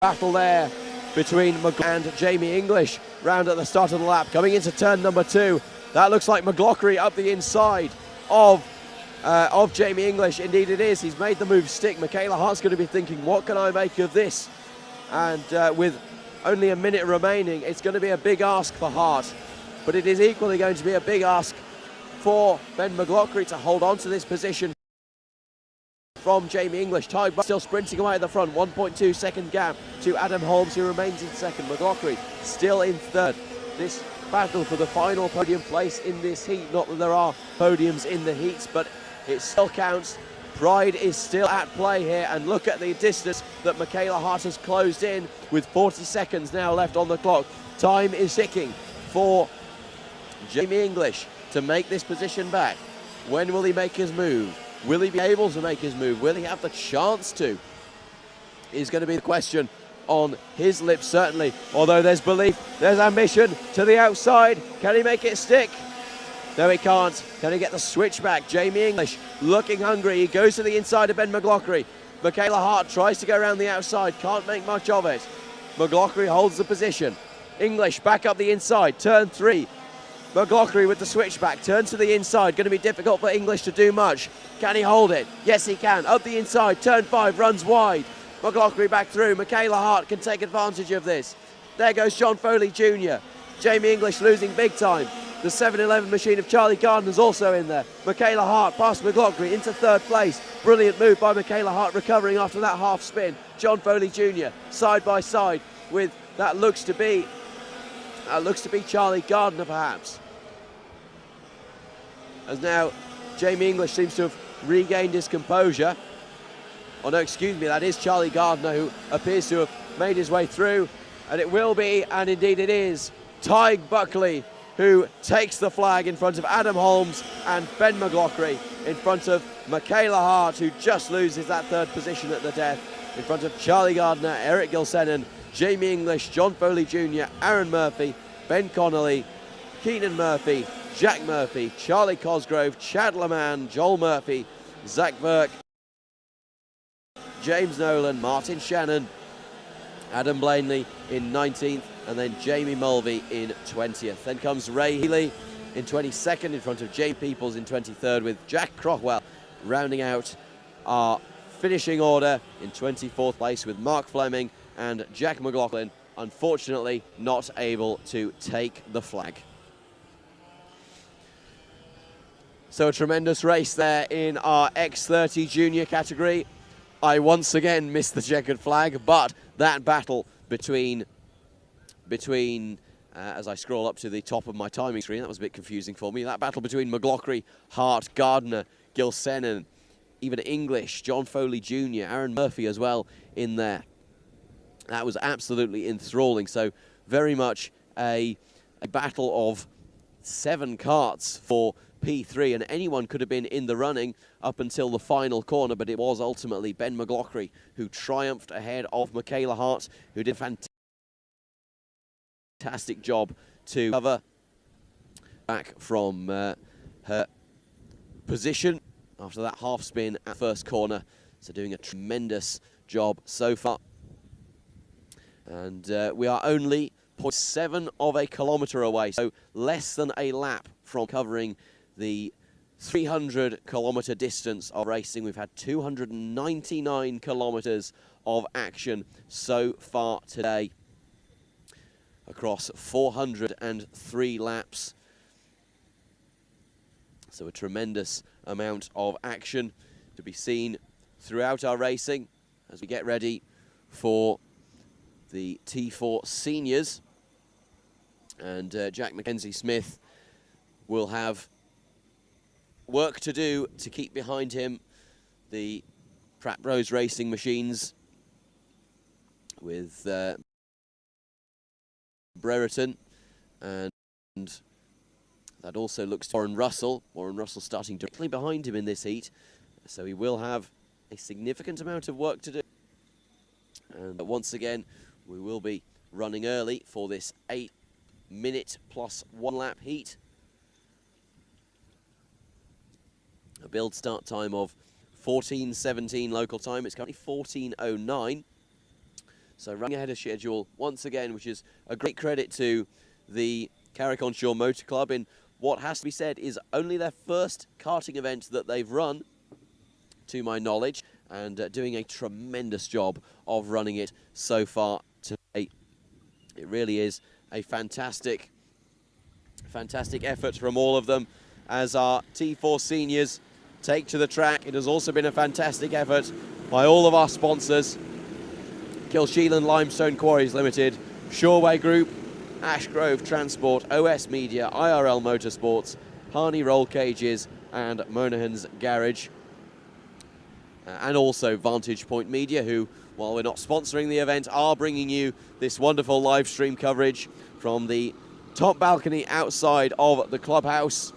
Battle there between McLaughlin and Jamie English round at the start of the lap. Coming into turn number 2, that looks like McLaughlin up the inside of Jamie English. Indeed it is. He's made the move stick. Michaela Hart's going to be thinking, what can I make of this? And with only a minute remaining, it's going to be a big ask for Hart. But it is equally going to be a big ask for Ben McLaughlin to hold on to this position from Jamie English. Tig still sprinting away at the front, 1.2 second gap to Adam Holmes, who remains in second. McLaughlin still in third. This battle for the final podium place in this heat, not that there are podiums in the heats, but it still counts. Pride is still at play here, and look at the distance that Michaela Hart has closed in, with 40 seconds now left on the clock. Time is ticking for Jamie English to make this position back. When will he make his move? Will he be able to make his move? Will he have the chance to? Is going to be the question on his lips, certainly. Although there's belief, there's ambition to the outside. Can he make it stick? No, he can't. Can he get the switch back? Jamie English looking hungry. He goes to the inside of Ben McLaughlin. Michaela Hart tries to go around the outside. Can't make much of it. McLaughlin holds the position. English back up the inside. Turn 3. McLaughlin with the switchback, turns to the inside. Going to be difficult for English to do much. Can he hold it? Yes, he can. Up the inside, turn 5, runs wide. McLaughlin back through. Michaela Hart can take advantage of this. There goes John Foley Jr. Jamie English losing big time. The 7-11 machine of Charlie Gardner's also in there. Michaela Hart past McLaughlin into third place. Brilliant move by Michaela Hart, recovering after that half spin. John Foley Jr. side by side with that looks to be Charlie Gardner perhaps. As now Jamie English seems to have regained his composure. Oh no, excuse me, that is Charlie Gardner, who appears to have made his way through. And it will be, and indeed it is, Tig Buckley who takes the flag in front of Adam Holmes and Ben McLaughlin, in front of Michaela Hart, who just loses that third position at the death, in front of Charlie Gardner, Eric Gilsenan, Jamie English, John Foley Jr., Aaron Murphy, Ben Connolly, Keenan Murphy, Jack Murphy, Charlie Cosgrove, Chad Leman, Joel Murphy, Zach Burke, James Nolan, Martin Shannon, Adam Blaney in 19th, and then Jamie Mulvey in 20th. Then comes Ray Healy in 22nd, in front of Jay Peoples in 23rd, with Jack Crockwell rounding out our finishing order in 24th place, with Mark Fleming and Jack McLaughlin, unfortunately not able to take the flag. So a tremendous race there in our X30 junior category. I once again missed the checkered flag, but that battle between as I scroll up to the top of my timing screen, that was a bit confusing for me. That battle between McLaughlin, Hart, Gardner, Gilsenan, even English, John Foley Jr., Aaron Murphy as well in there. That was absolutely enthralling. So very much a battle of 7 karts for P3, and anyone could have been in the running up until the final corner, but it was ultimately Ben McLaughlin who triumphed ahead of Michaela Hart, who did a fantastic job to cover back from her position after that half spin at first corner. So doing a tremendous job so far. And we are only 0.7 of a kilometre away, so less than a lap from covering the 300-kilometre distance of racing. We've had 299 kilometres of action so far today across 403 laps. So a tremendous amount of action to be seen throughout our racing as we get ready for the T4 Seniors. And Jack Mackenzie-Smith will have work to do to keep behind him the Pratt Bros racing machines with Brereton, and that also looks to Warren Russell. Warren Russell starting directly behind him in this heat, so he will have a significant amount of work to do. And once again, we will be running early for this 8-minute plus 1 lap heat. A build start time of 14:17 local time. It's currently 14:09. So running ahead of schedule once again, which is a great credit to the Carrick-on-Shore Motor Club in what has to be said is only their first karting event that they've run, to my knowledge, and doing a tremendous job of running it so far today. It really is a fantastic effort from all of them as our T4 Seniors take to the track. It has also been a fantastic effort by all of our sponsors: Kilsheelan Limestone Quarries Limited, Shoreway Group, Ashgrove Transport, OS Media, IRL Motorsports, Harney Roll Cages and Monahan's Garage. And also Vantage Point Media, who, while we're not sponsoring the event, are bringing you this wonderful live stream coverage from the top balcony outside of the clubhouse.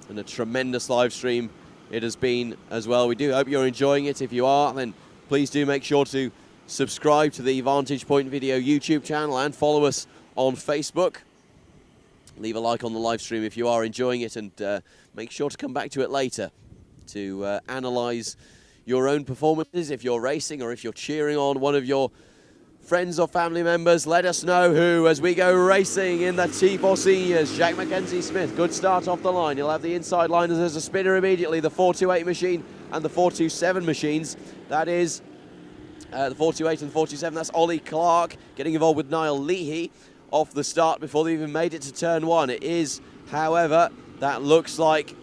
And a tremendous live stream it has been as well. We do hope you're enjoying it. If you are, then please do make sure to subscribe to the Vantage Point Video YouTube channel and follow us on Facebook. Leave a like on the live stream if you are enjoying it, and make sure to come back to it later to analyse your own performances. If you're racing or if you're cheering on one of your friends or family members, let us know who as we go racing in the T4 Seniors. Jack Mackenzie-Smith, good start off the line. He'll have the inside line as there's a spinner immediately. The 428 machine and the 427 machines. That is the 428 and 427. That's Ollie Clark getting involved with Niall Leahy off the start before they even made it to turn 1. It is, however, that looks like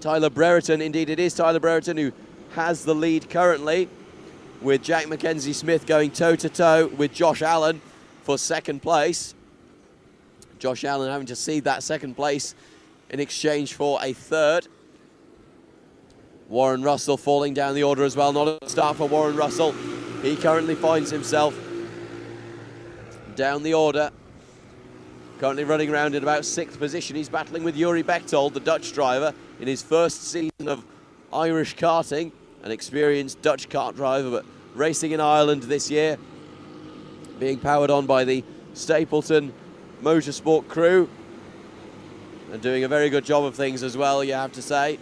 Tyler Brereton. Indeed, it is Tyler Brereton who has the lead currently, with Jack Mackenzie-Smith going toe-to-toe with Josh Allen for second place. Josh Allen having to cede that second place in exchange for a third. Warren Russell falling down the order as well. Not a start for Warren Russell. He currently finds himself down the order. Currently running around in about 6th position. He's battling with Yuri Bechtold, the Dutch driver, in his first season of Irish karting. An experienced Dutch kart driver, but racing in Ireland this year, being powered on by the Stapleton Motorsport crew, and doing a very good job of things as well, you have to say,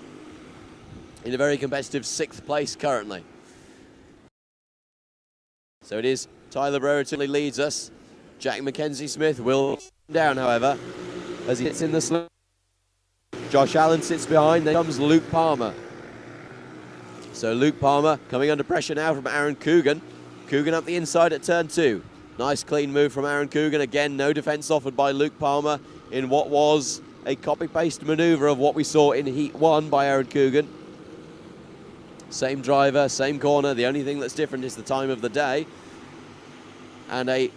in a very competitive 6th place currently. So it is Tyler Brereton who leads us. Jack Mackenzie-Smith will down, however, as he hits in the slope. Josh Allen sits behind, then comes Luke Palmer. So Luke Palmer coming under pressure now from Aaron Coogan. Coogan up the inside at turn 2. Nice clean move from Aaron Coogan. Again, no defence offered by Luke Palmer in what was a copy-paste manoeuvre of what we saw in Heat 1 by Aaron Coogan. Same driver, same corner. The only thing that's different is the time of the day. And a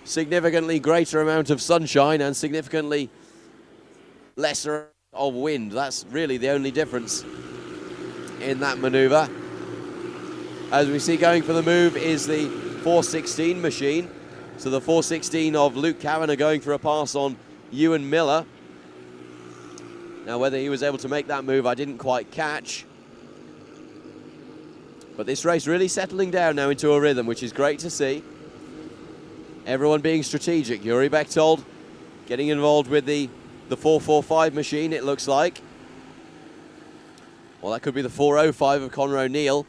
significantly greater amount of sunshine and significantly lesser of wind. That's really the only difference in that manoeuvre. As we see, going for the move is the 416 machine. So the 416 of Luke Kavanagh going for a pass on Ewan Miller. Now, whether he was able to make that move, I didn't quite catch. But this race really settling down now into a rhythm, which is great to see. Everyone being strategic. Yuri Bechtold getting involved with the 445 machine, it looks like. Well, that could be the 405 of Conor O'Neill,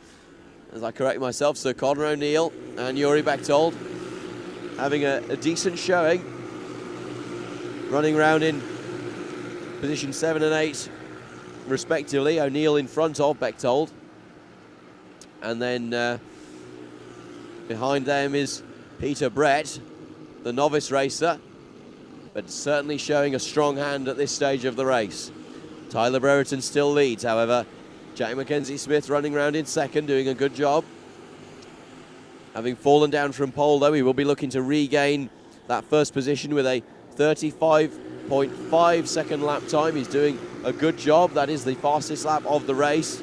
as I correct myself. So Conor O'Neill and Yuri Bechtold having a decent showing, running around in position 7 and 8 respectively. O'Neill in front of Bechtold, and then behind them is Peter Brett, the novice racer, but certainly showing a strong hand at this stage of the race. Tyler Brereton still leads, however. Jack Mackenzie Smith running around in second, doing a good job. Having fallen down from pole, though, he will be looking to regain that first position with a 35.5 second lap time. He's doing a good job. That is the fastest lap of the race.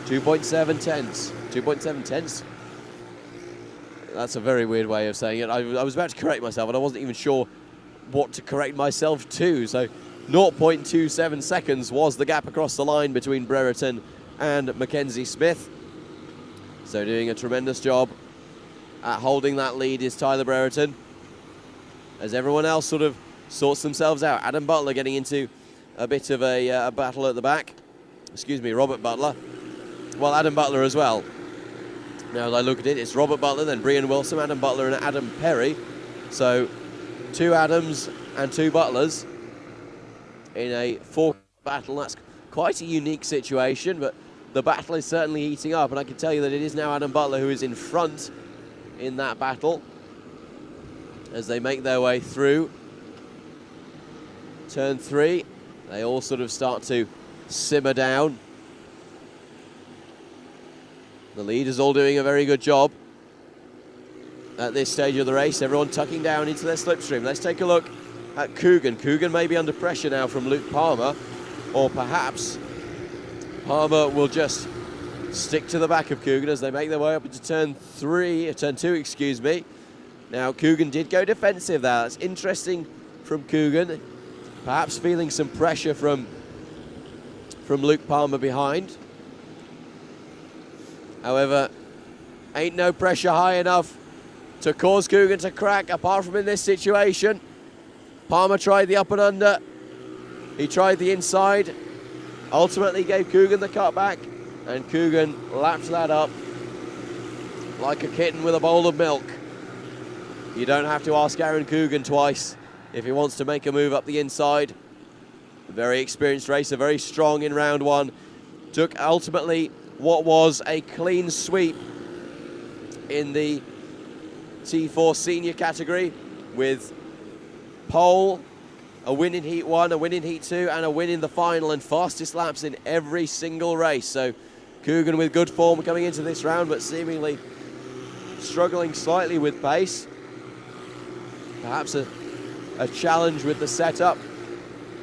2.7 tenths. 2.7 tenths. That's a very weird way of saying it. I was about to correct myself, and I wasn't even sure what to correct myself to. So 0.27 seconds was the gap across the line between Brereton and Mackenzie Smith. So doing a tremendous job at holding that lead is Tyler Brereton, as everyone else sort of sorts themselves out. Adam Butler getting into a bit of a battle at the back. Excuse me, Robert Butler. Well, Adam Butler as well. Now, as I look at it, it's Robert Butler, then Brian Wilson, Adam Butler and Adam Perry. So 2 Adams and 2 Butlers in a 4 battle. That's quite a unique situation, but the battle is certainly heating up, and I can tell you that it is now Adam Butler who is in front in that battle as they make their way through turn 3. They all sort of start to simmer down. The leaders all doing a very good job at this stage of the race. Everyone tucking down into their slipstream. Let's take a look at Coogan. Coogan may be under pressure now from Luke Palmer, or perhaps Palmer will just stick to the back of Coogan as they make their way up into turn 2, excuse me. Now, Coogan did go defensive there. That's interesting from Coogan. Perhaps feeling some pressure from Luke Palmer behind. However, ain't no pressure high enough to cause Coogan to crack, apart from in this situation. Palmer tried the up and under. He tried the inside. Ultimately gave Coogan the cutback, and Coogan lapped that up like a kitten with a bowl of milk. You don't have to ask Aaron Coogan twice if he wants to make a move up the inside. A very experienced racer, very strong in round 1. Took ultimately what was a clean sweep in the T4 senior category, with pole, a win in Heat 1, a win in Heat 2, and a win in the final, and fastest laps in every single race. So Coogan with good form coming into this round, but seemingly struggling slightly with pace. Perhaps a challenge with the setup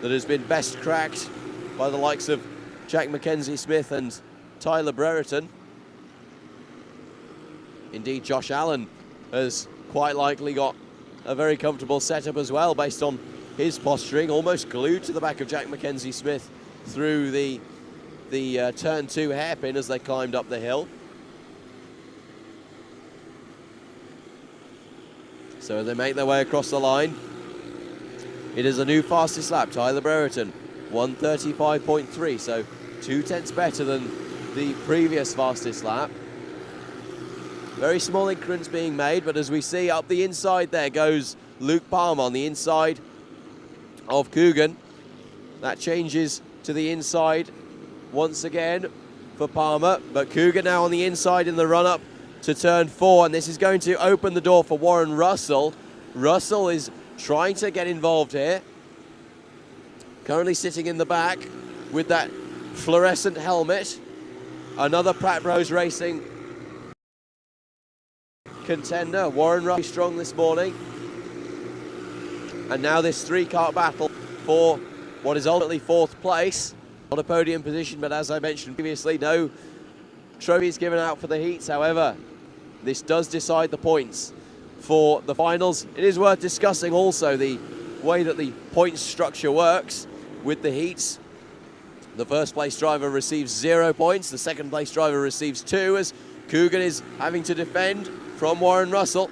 that has been best cracked by the likes of Jack Mackenzie Smith and Tyler Brereton. Indeed, Josh Allen has quite likely got a very comfortable setup as well, based on his posturing, almost glued to the back of Jack Mackenzie Smith through the turn 2 hairpin as they climbed up the hill. So as they make their way across the line, it is a new fastest lap. Tyler Brereton, 1:35.3, so 2 tenths better than the previous fastest lap. Very small increments being made, but as we see up the inside, there goes Luke Palmer on the inside of Coogan. That changes to the inside once again for Palmer, but Coogan now on the inside in the run-up to turn 4, and this is going to open the door for Warren Russell. Russell is trying to get involved here. Currently sitting in the back with that fluorescent helmet. Another Pratt Bros Racing contender. Warren Russell strong this morning. And now this 3-kart battle for what is ultimately 4th place. Not a podium position, but as I mentioned previously, no trophies given out for the heats. However, this does decide the points for the finals. It is worth discussing also the way that the point structure works with the heats. The first place driver receives 0 points, the second place driver receives 2, as Coogan is having to defend from Warren Russell.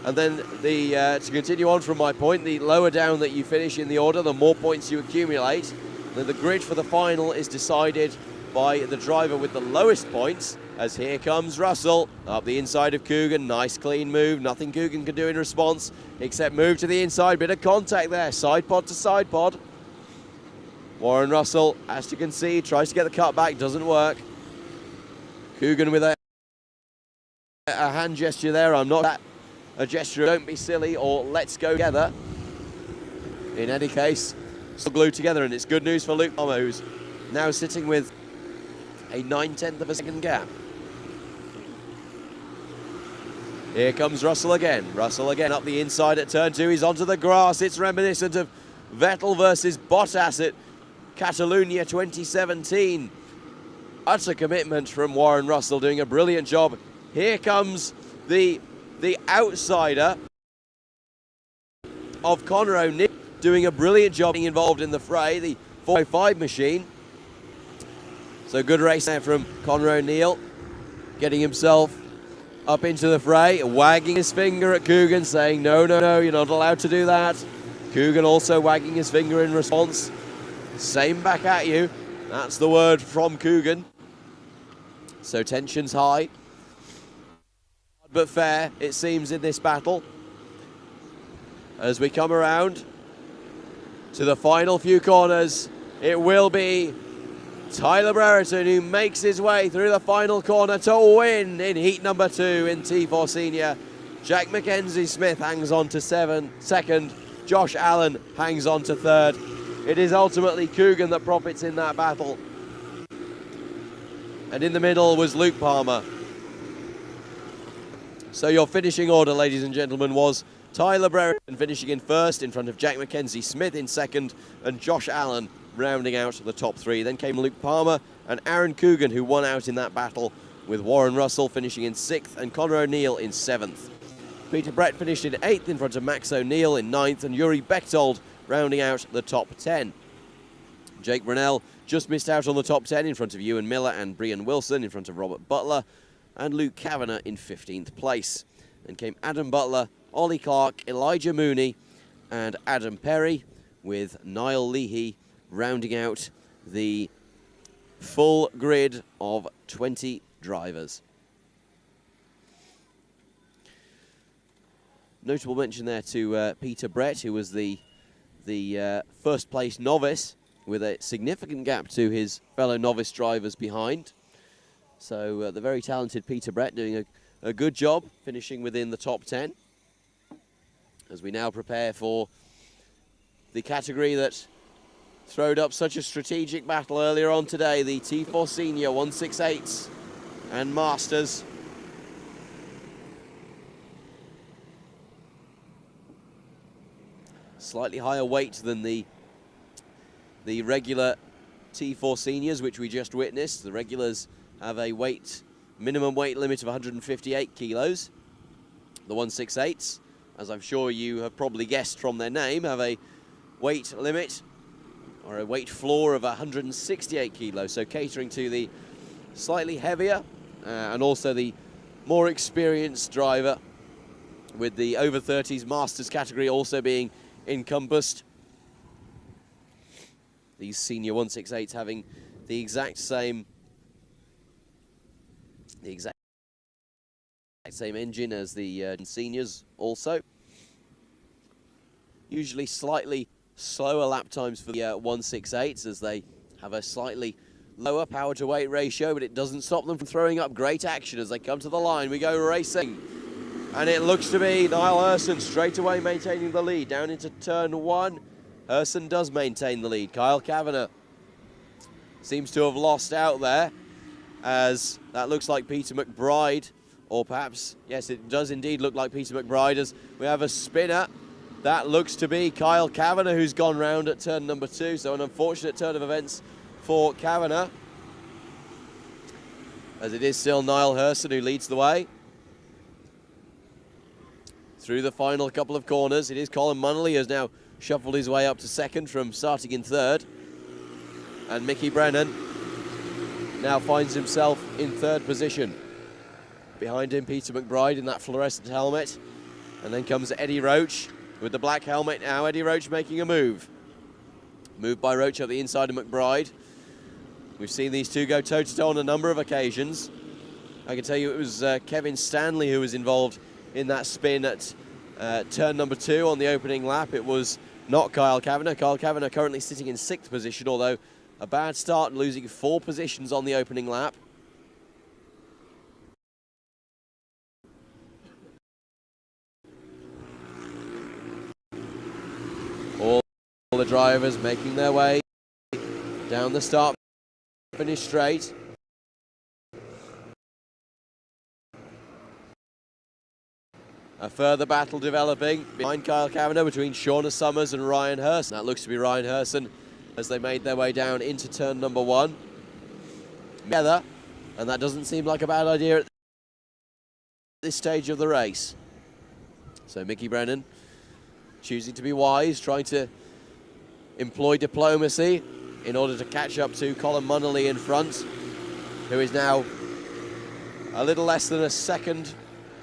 And then to continue on from my point, the lower down that you finish in the order, the more points you accumulate. Then the grid for the final is decided by the driver with the lowest points, as here comes Russell up the inside of Coogan. Nice clean move, nothing Coogan can do in response except move to the inside. Bit of contact there, side pod to side pod. Warren Russell has to concede, tries to get the cut back, doesn't work. Coogan with a hand gesture there. I'm not that a gesture, don't be silly, or let's go together. In any case, still glued together, and it's good news for Luke Palmer, who's now sitting with a 9/10 of a second gap. Here comes Russell again. Russell again up the inside at turn 2. He's onto the grass. It's reminiscent of Vettel versus Bottas at Catalunya 2017. Utter commitment from Warren Russell, doing a brilliant job. Here comes the outsider of Conor O'Neill, doing a brilliant job being involved in the fray, the 405 machine. So good race there from Conor O'Neill, getting himself up into the fray, wagging his finger at Coogan, saying, no, no, no, you're not allowed to do that. Coogan also wagging his finger in response. Same back at you. That's the word from Coogan. So tension's high, but fair, it seems, in this battle. As we come around to the final few corners, it will be Tyler Brereton who makes his way through the final corner to win in heat number 2 in T4 Senior. Jack Mackenzie Smith hangs on to second. Josh Allen hangs on to 3rd. It is ultimately Coogan that profits in that battle. And in the middle was Luke Palmer. So your finishing order, ladies and gentlemen, was Tyler Brereton finishing in 1st in front of Jack Mackenzie Smith in 2nd, and Josh Allen rounding out the top 3. Then came Luke Palmer and Aaron Coogan, who won out in that battle, with Warren Russell finishing in 6th and Conor O'Neill in 7th. Peter Brett finished in 8th in front of Max O'Neill in 9th, and Yuri Bechtold rounding out the top 10. Jake Brunel just missed out on the top 10 in front of Ewan Miller and Brian Wilson, in front of Robert Butler and Luke Kavanagh in 15th place. Then came Adam Butler, Ollie Clark, Elijah Mooney and Adam Perry, with Niall Leahy rounding out the full grid of 20 drivers. Notable mention there to Peter Brett, who was the first place novice, with a significant gap to his fellow novice drivers behind. So the very talented Peter Brett doing a good job, finishing within the top 10. As we now prepare for the category that throwed up such a strategic battle earlier on today, the T4 Senior 168s and Masters. Slightly higher weight than the regular T4 Seniors, which we just witnessed. The regulars have a minimum weight limit of 158 kilos. The 168s, as I'm sure you have probably guessed from their name, have a weight limit or a weight floor of 168 kilos, so catering to the slightly heavier and also the more experienced driver, with the over 30s Masters category also being encompassed. These senior 168s having the exact same engine as the seniors also. Usually slightly slower lap times for the 168s, as they have a slightly lower power to weight ratio, but it doesn't stop them from throwing up great action as they come to the line. We go racing, and it looks to be Niall Urson straight away maintaining the lead down into turn 1. Urson does maintain the lead. Kyle Kavanagh seems to have lost out there, as that looks like Peter McBride, or perhaps, yes, it does indeed look like Peter McBride, as we have a spinner that looks to be Kyle Kavanagh, who's gone round at turn number 2. So an unfortunate turn of events for Kavanagh, as it is still Niall Hurson who leads the way through the final couple of corners. It is Colin Munnelly who has now shuffled his way up to second from starting in third, and Mickey Brennan now finds himself in third position. Behind him, Peter McBride in that fluorescent helmet, and then comes Eddie Roach with the black helmet now. Eddie Roach making a move. Moved by Roach up the inside of McBride. We've seen these two go toe-to-toe on a number of occasions. I can tell you it was Kevin Stanley who was involved in that spin at turn number 2 on the opening lap. It was not Kyle Kavanagh. Kyle Kavanagh currently sitting in 6th position, although a bad start and losing 4 positions on the opening lap. All the drivers making their way down the start finish straight. A further battle developing behind Kyle Kavanagh between Shauna Summers and Ryan Hurson. That looks to be Ryan Hurson as they made their way down into turn number 1. Together, and that doesn't seem like a bad idea at this stage of the race. So Mickey Brennan choosing to be wise, trying to employ diplomacy in order to catch up to Colin Munnelly in front, who is now a little less than a second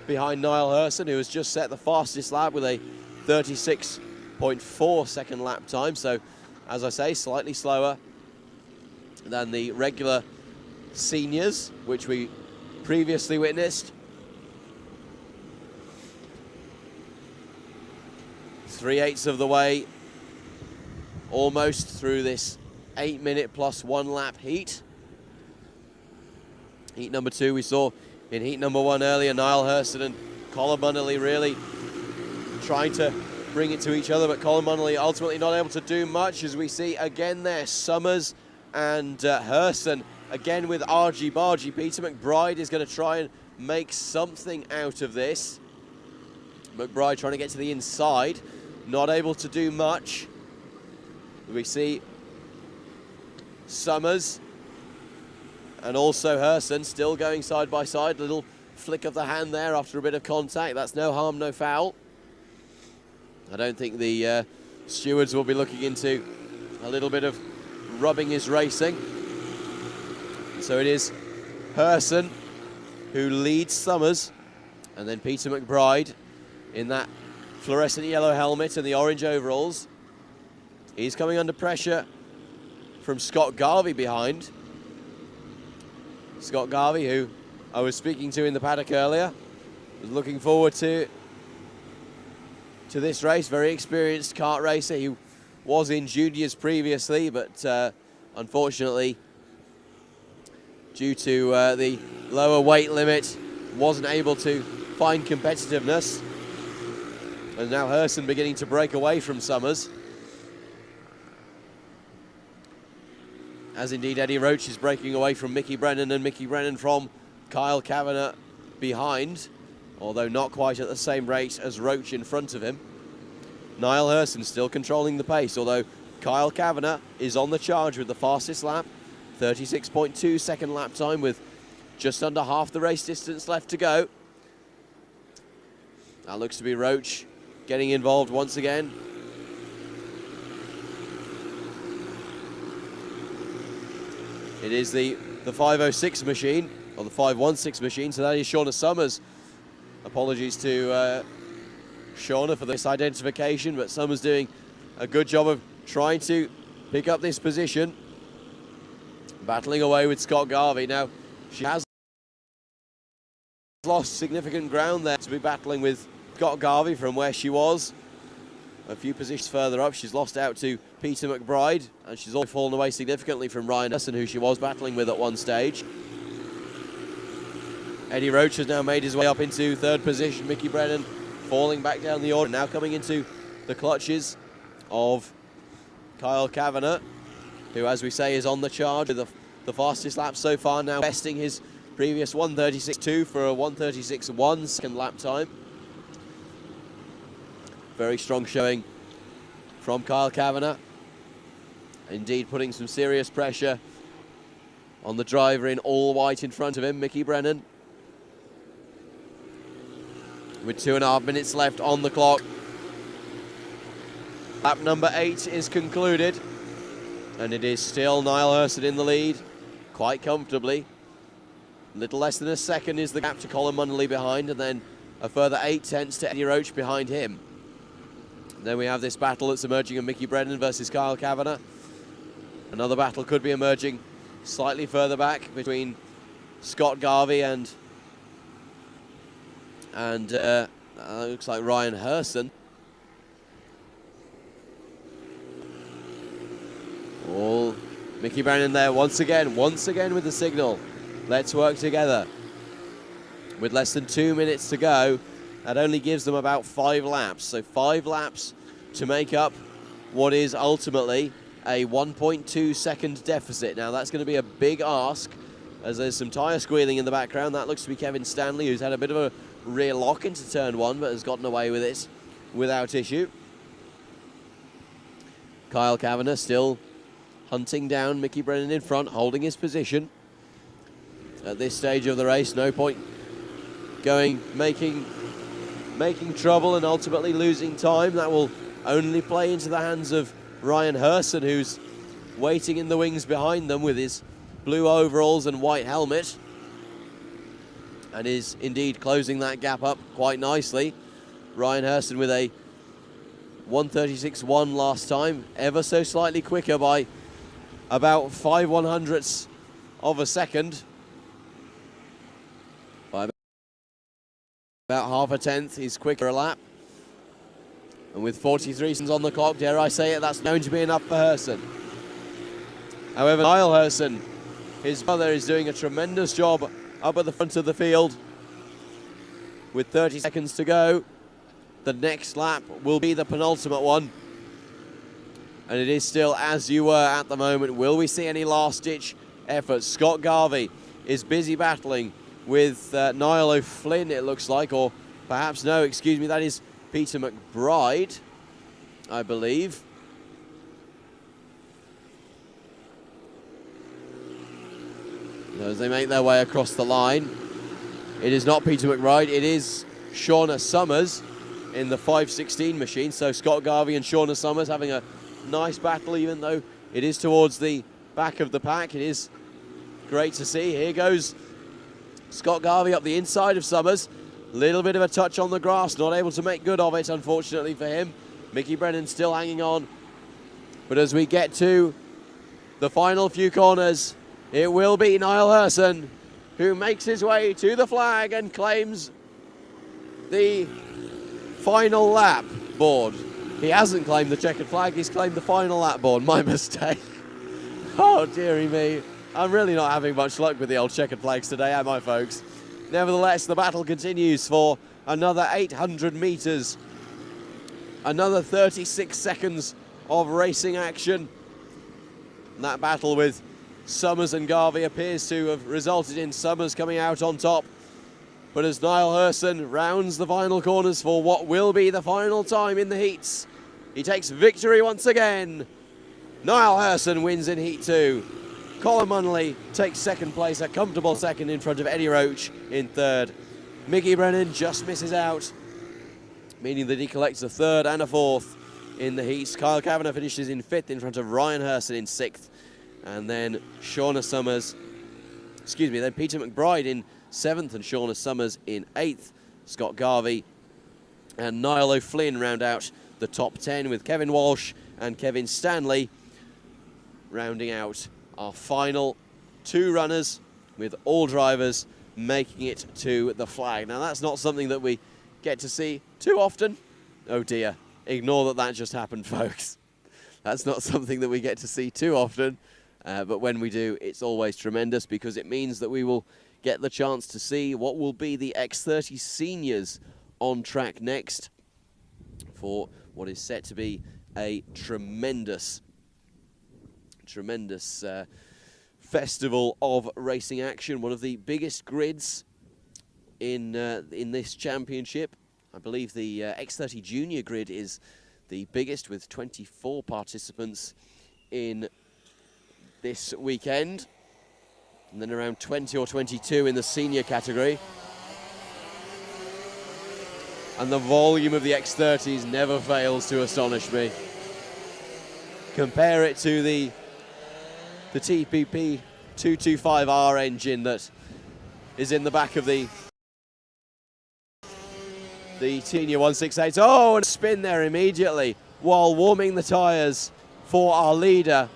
behind Niall Hurson, who has just set the fastest lap with a 36.4 second lap time. So, as I say, slightly slower than the regular seniors, which we previously witnessed. 3/8 of the way almost through this 8-minute plus 1 lap heat. Heat number 2 we saw in heat number 1 earlier, Niall Hurson and Colin Munnelly really trying to bring it to each other, but Colin Munnelly ultimately not able to do much, as we see again there Summers and Hurson again with argy-bargy. Peter McBride is going to try and make something out of this. McBride trying to get to the inside, not able to do much. We see Summers and also Hurson still going side by side. Little flick of the hand there after a bit of contact. That's no harm, no foul. I don't think the stewards will be looking into a little bit of rubbing his racing. So it is Hurson who leads Summers, and then Peter McBride in that fluorescent yellow helmet and the orange overalls. He's coming under pressure from Scott Garvey behind. Scott Garvey, who I was speaking to in the paddock earlier, was looking forward to this race. Very experienced kart racer. He was in juniors previously, but unfortunately, due to the lower weight limit, wasn't able to find competitiveness. And now Hurson beginning to break away from Summers, as indeed Eddie Roach is breaking away from Mickey Brennan, and Mickey Brennan from Kyle Kavanagh behind, although not quite at the same rate as Roach in front of him. Niall Hurson still controlling the pace, although Kyle Kavanagh is on the charge with the fastest lap, 36.2 second lap time with just under half the race distance left to go. That looks to be Roach getting involved once again. It is the 506 machine, or the 516 machine, so that is Shauna Summers. Apologies to Shauna for this identification, but Summers doing a good job of trying to pick up this position. Battling away with Scott Garvey. Now, she has lost significant ground there to be battling with Scott Garvey from where she was. A few positions further up, she's lost out to Peter McBride, and she's also fallen away significantly from Ryan Hurson, who she was battling with at one stage. Eddie Roach has now made his way up into third position. Mickey Brennan falling back down the order, now coming into the clutches of Kyle Kavanagh, who, as we say, is on the charge with the fastest lap so far, now besting his previous 1:36.2 for a 1:36.1 second lap time. Very strong showing from Kyle Kavanagh. Indeed, putting some serious pressure on the driver in all white in front of him, Mickey Brennan. With 2.5 minutes left on the clock. Lap number 8 is concluded. And it is still Niall Hurson in the lead, quite comfortably. Little less than a second is the gap to Colin Munnelly behind, and then a further 0.8 to Eddie Roach behind him. Then we have this battle that's emerging of Mickey Brennan versus Kyle Kavanagh. Another battle could be emerging slightly further back between Scott Garvey and looks like Ryan Hurson. All Mickey Brennan there once again with the signal. Let's work together. With less than 2 minutes to go, that only gives them about 5 laps. So 5 laps to make up what is ultimately a 1.2 second deficit. Now that's going to be a big ask, as there's some tyre squealing in the background. That looks to be Kevin Stanley, who's had a bit of a rear lock into turn 1, but has gotten away with it without issue. Kyle Kavanagh still hunting down Mickey Brennan in front, holding his position. At this stage of the race, no point making trouble and ultimately losing time. That will only play into the hands of Ryan Hurson, who's waiting in the wings behind them with his blue overalls and white helmet, and is indeed closing that gap up quite nicely. Ryan Hurson with a 1:36.1 last time, ever so slightly quicker by about 5/100ths of a second. By about half a tenth, he's quicker a lap. And with 43 seconds on the clock, dare I say it, that's going to be enough for Hurson. However, Niall Hurson, his brother, is doing a tremendous job up at the front of the field. With 30 seconds to go, the next lap will be the penultimate one. And it is still as you were at the moment. Will we see any last-ditch efforts? Scott Garvey is busy battling with Niall O'Flynn, it looks like, or perhaps no, excuse me, that is Peter McBride, I believe. As they make their way across the line, it is not Peter McBride, it is Shauna Summers in the 5:16 machine. So Scott Garvey and Shauna Summers having a nice battle, even though it is towards the back of the pack. It is great to see. Here goes Scott Garvey up the inside of Summers. Little bit of a touch on the grass, not able to make good of it, unfortunately for him. Mickey Brennan still hanging on. But as we get to the final few corners, it will be Niall Hurson who makes his way to the flag and claims the final lap board. He hasn't claimed the checkered flag, he's claimed the final lap board. My mistake. Oh, dearie me. I'm really not having much luck with the old checkered flags today, am I, folks? Nevertheless, the battle continues for another 800 metres. Another 36 seconds of racing action. And that battle with Summers and Garvey appears to have resulted in Summers coming out on top. But as Niall Hurson rounds the final corners for what will be the final time in the heats, he takes victory once again. Niall Hurson wins in Heat 2. Colin Munnelly takes second place, a comfortable second in front of Eddie Roach in third. Mickey Brennan just misses out, meaning that he collects a third and a fourth in the heats. Kyle Kavanagh finishes in fifth in front of Ryan Hurson in sixth. And then Shauna Summers, then Peter McBride in seventh and Shauna Summers in eighth. Scott Garvey and Niall O'Flynn round out the top 10, with Kevin Walsh and Kevin Stanley rounding out our final two runners, with all drivers making it to the flag. Now that's not something that we get to see too often. Oh dear, ignore that just happened, folks. That's not something that we get to see too often, but when we do, it's always tremendous, because it means that we will get the chance to see what will be the X30 Seniors on track next for what is set to be a tremendous festival of racing action, one of the biggest grids in this championship. I believe the X30 Junior grid is the biggest, with 24 participants in this weekend, and then around 20 or 22 in the senior category. And the volume of the X30s never fails to astonish me. Compare it to the TPP 225R engine that is in the back of the Senior 168. Oh, and a spin there immediately while warming the tyres for our leader.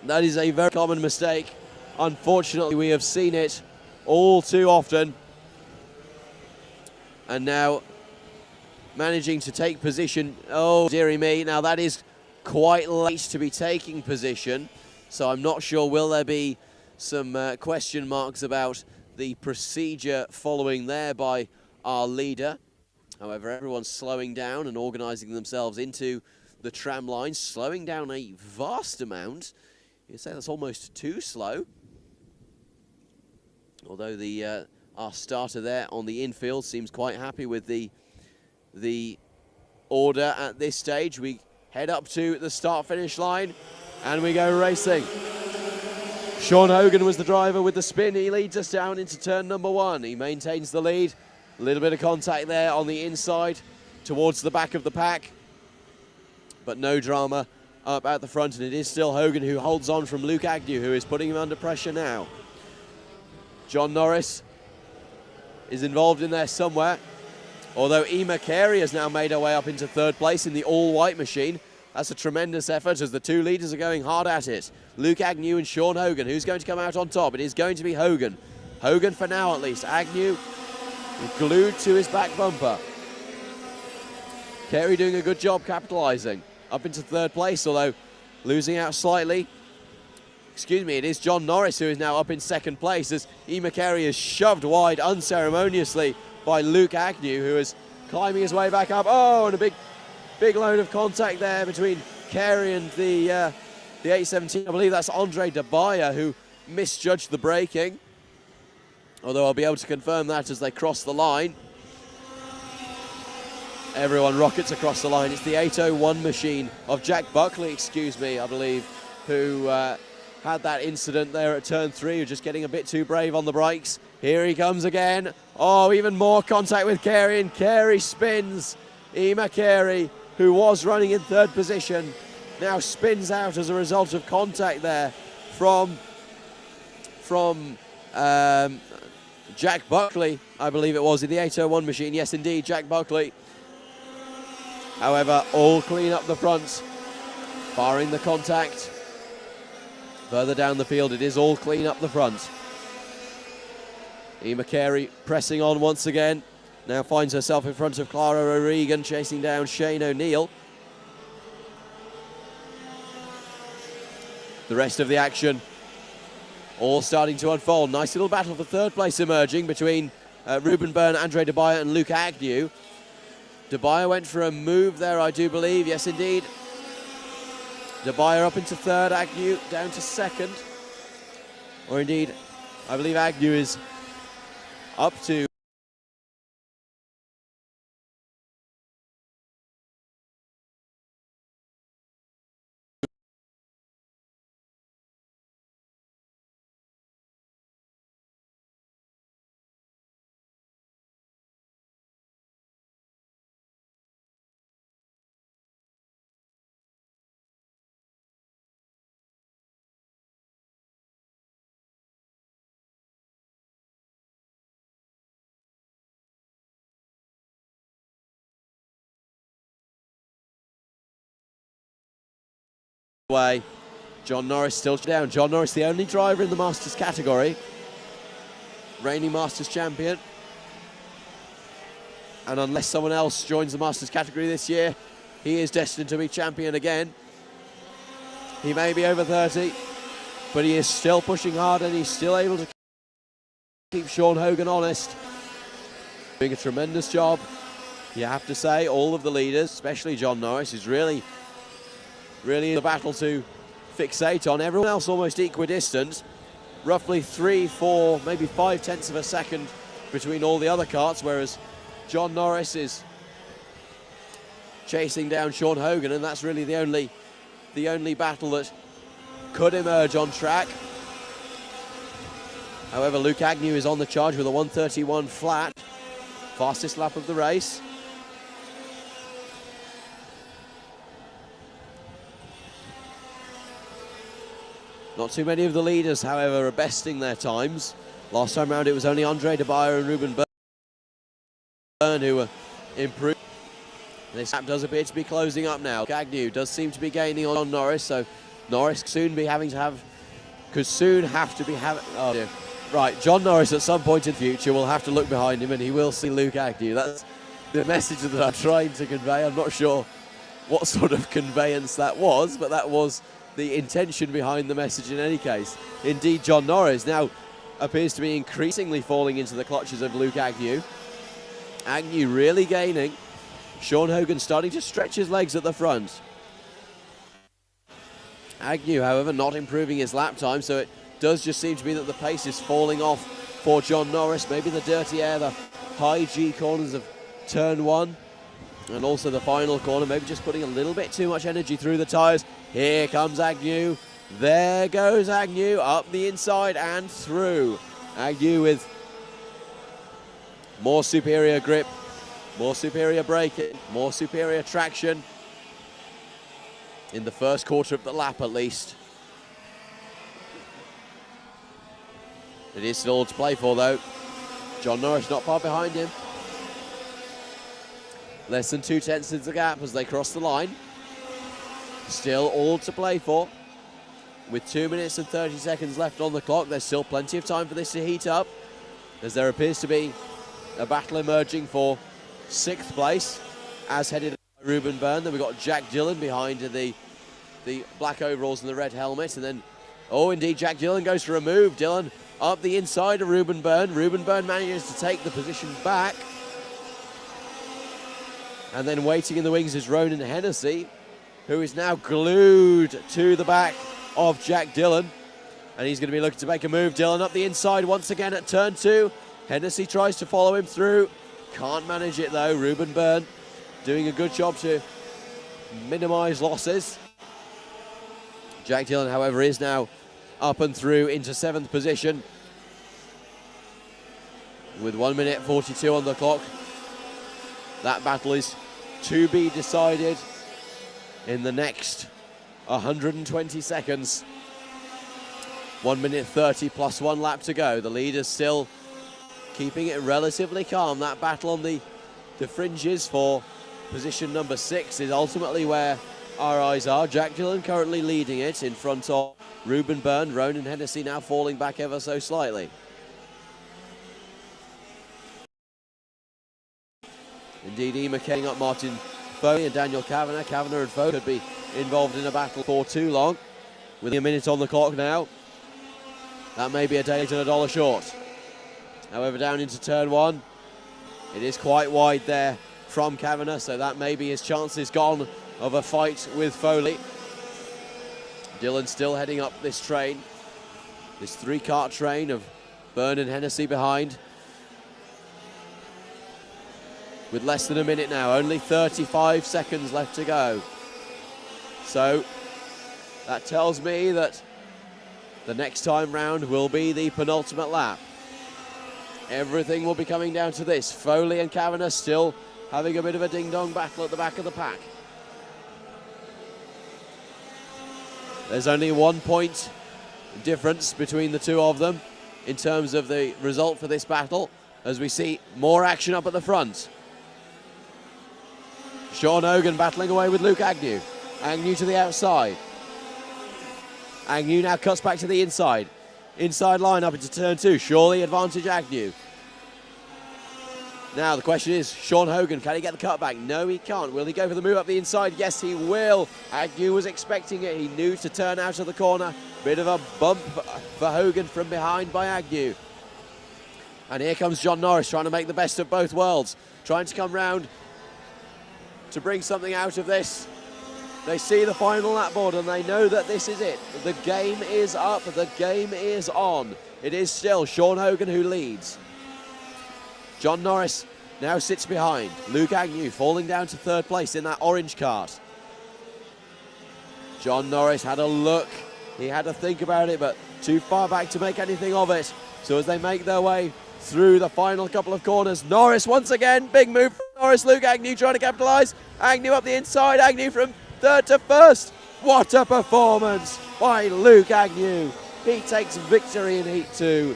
That is a very common mistake. Unfortunately, we have seen it all too often. And now managing to take position. Oh, dearie me. Now that is quite late to be taking position. So I'm not sure, will there be some question marks about the procedure following there by our leader. However, everyone's slowing down and organising themselves into the tram line, slowing down a vast amount. You'd say that's almost too slow. Although our starter there on the infield seems quite happy with the order at this stage. We head up to the start-finish line and we go racing. Sean Hogan was the driver with the spin. He leads us down into turn number 1. He maintains the lead. A little bit of contact there on the inside towards the back of the pack, but no drama up at the front, and it is still Hogan who holds on from Luke Agnew, who is putting him under pressure now. John Norris is involved in there somewhere, although Emma Carey has now made her way up into third place in the all-white machine. That's a tremendous effort as the two leaders are going hard at it. Luke Agnew and Sean Hogan. Who's going to come out on top? It is going to be Hogan. Hogan for now at least. Agnew glued to his back bumper. Carey doing a good job capitalising. Up into third place, although losing out slightly. Excuse me, it is John Norris who is now up in second place as Emma Carey is shoved wide unceremoniously by Luke Agnew, who is climbing his way back up. Oh, and a big load of contact there between Carey and the 817. I believe that's Andre De Bayer who misjudged the braking. Although I'll be able to confirm that as they cross the line. Everyone rockets across the line. It's the 801 machine of Jack Buckley, excuse me, I believe, who had that incident there at turn 3, who just getting a bit too brave on the brakes. Here he comes again. Oh, even more contact with Carey, and Carey spins. Emma Carey, who was running in third position, now spins out as a result of contact there from Jack Buckley, I believe it was, in the 801 machine. Yes, indeed, Jack Buckley. However, all clean up the front, barring the contact. Further down the field, it is all clean up the front. Emma Carey pressing on once again. Now finds herself in front of Clara O'Regan, chasing down Shane O'Neill. The rest of the action all starting to unfold. Nice little battle for third place emerging between Ruben Byrne, Andre De Bayer and Luke Agnew. De Bayer went for a move there, I do believe. Yes, indeed. De Bayer up into third, Agnew down to second. Or indeed, I believe Agnew is up to way. John Norris still down. John Norris, the only driver in the Masters category, reigning Masters champion. And unless someone else joins the Masters category this year, he is destined to be champion again. He may be over 30, but he is still pushing hard and he's still able to keep Sean Hogan honest. Doing a tremendous job, you have to say. All of the leaders, especially John Norris, is really in the battle to fixate on. Everyone else almost equidistant, roughly 3, 4, maybe 5 tenths of a second between all the other karts, whereas John Norris is chasing down Sean Hogan, and that's really the only battle that could emerge on track. However, Luke Agnew is on the charge with a 1:31 flat, fastest lap of the race. Not too many of the leaders, however, are besting their times. Last time round it was only Andre De Bayer and Ruben Byrne who were improved. This lap does appear to be closing up now. Agnew does seem to be gaining on Norris, so Norris could soon have to be having. Oh dear. Right, John Norris at some point in the future will have to look behind him and he will see Luke Agnew. That's the message that I'm trying to convey. I'm not sure what sort of conveyance that was, but that was the intention behind the message in any case. Indeed, John Norris now appears to be increasingly falling into the clutches of Luke Agnew. Agnew really gaining. Sean Hogan starting to stretch his legs at the front. Agnew, however, not improving his lap time, so it does just seem to be that the pace is falling off for John Norris. Maybe the dirty air, the high G corners of turn 1, and also the final corner, maybe just putting a little bit too much energy through the tyres. Here comes Agnew. There goes Agnew, up the inside and through. Agnew with more superior grip, more superior braking, more superior traction in the first quarter of the lap at least. It is still all to play for though. John Norris not far behind him. Less than 2/10 is the gap as they cross the line. Still all to play for. With 2 minutes and 30 seconds left on the clock, there's still plenty of time for this to heat up, as there appears to be a battle emerging for 6th place, as headed by Ruben Byrne. Then we've got Jack Dillon behind the black overalls and the red helmet. And then, oh indeed, Jack Dillon goes for a move. Dillon up the inside of Ruben Byrne. Ruben Byrne manages to take the position back. And then waiting in the wings is Ronan Hennessy, who is now glued to the back of Jack Dillon. And he's going to be looking to make a move. Dillon up the inside once again at turn 2. Hennessy tries to follow him through. Can't manage it though. Ruben Byrne doing a good job to minimise losses. Jack Dillon, however, is now up and through into 7th position with 1 minute 42 on the clock. That battle is to be decided in the next 120 seconds. 1 minute 30 plus 1 lap to go. The leaders still keeping it relatively calm. That battle on the fringes for position number 6 is ultimately where our eyes are. Jack Dillon currently leading it in front of Ruben Byrne. Ronan Hennessy now falling back ever so slightly. Indeed, Ema carrying up Martin Foley and Daniel Kavanagh. Kavanagh and Foley could be involved in a battle for too long. With a minute on the clock now, that may be a day and $1 short. However, down into turn 1, it is quite wide there from Kavanagh, so that may be his chances gone of a fight with Foley. Dillon still heading up this train, this 3-cart train of Byrne and Hennessy behind. With less than a minute now, only 35 seconds left to go. So that tells me that the next time round will be the penultimate lap. Everything will be coming down to this. Foley and Kavanagh still having a bit of a ding-dong battle at the back of the pack. There's only 1 point difference between the two of them in terms of the result for this battle, as we see more action up at the front. Sean Hogan battling away with Luke Agnew. Agnew to the outside. Agnew now cuts back to the inside. Inside line up into turn 2. Surely advantage Agnew. Now the question is, Sean Hogan, can he get the cutback? No, he can't. Will he go for the move up the inside? Yes, he will. Agnew was expecting it. He knew to turn out of the corner. Bit of a bump for Hogan from behind by Agnew. And here comes John Norris trying to make the best of both worlds. Trying to come round to bring something out of this. They see the final lap board and they know that this is it. The game is up, the game is on. It is still Sean Hogan who leads. John Norris now sits behind. Luke Agnew falling down to third place in that orange cart. John Norris had a look. He had to think about it, but too far back to make anything of it. So as they make their way through the final couple of corners, Norris once again, big move from Norris. Luke Agnew trying to capitalise. Agnew up the inside, Agnew from third to first. What a performance by Luke Agnew. He takes victory in Heat 2.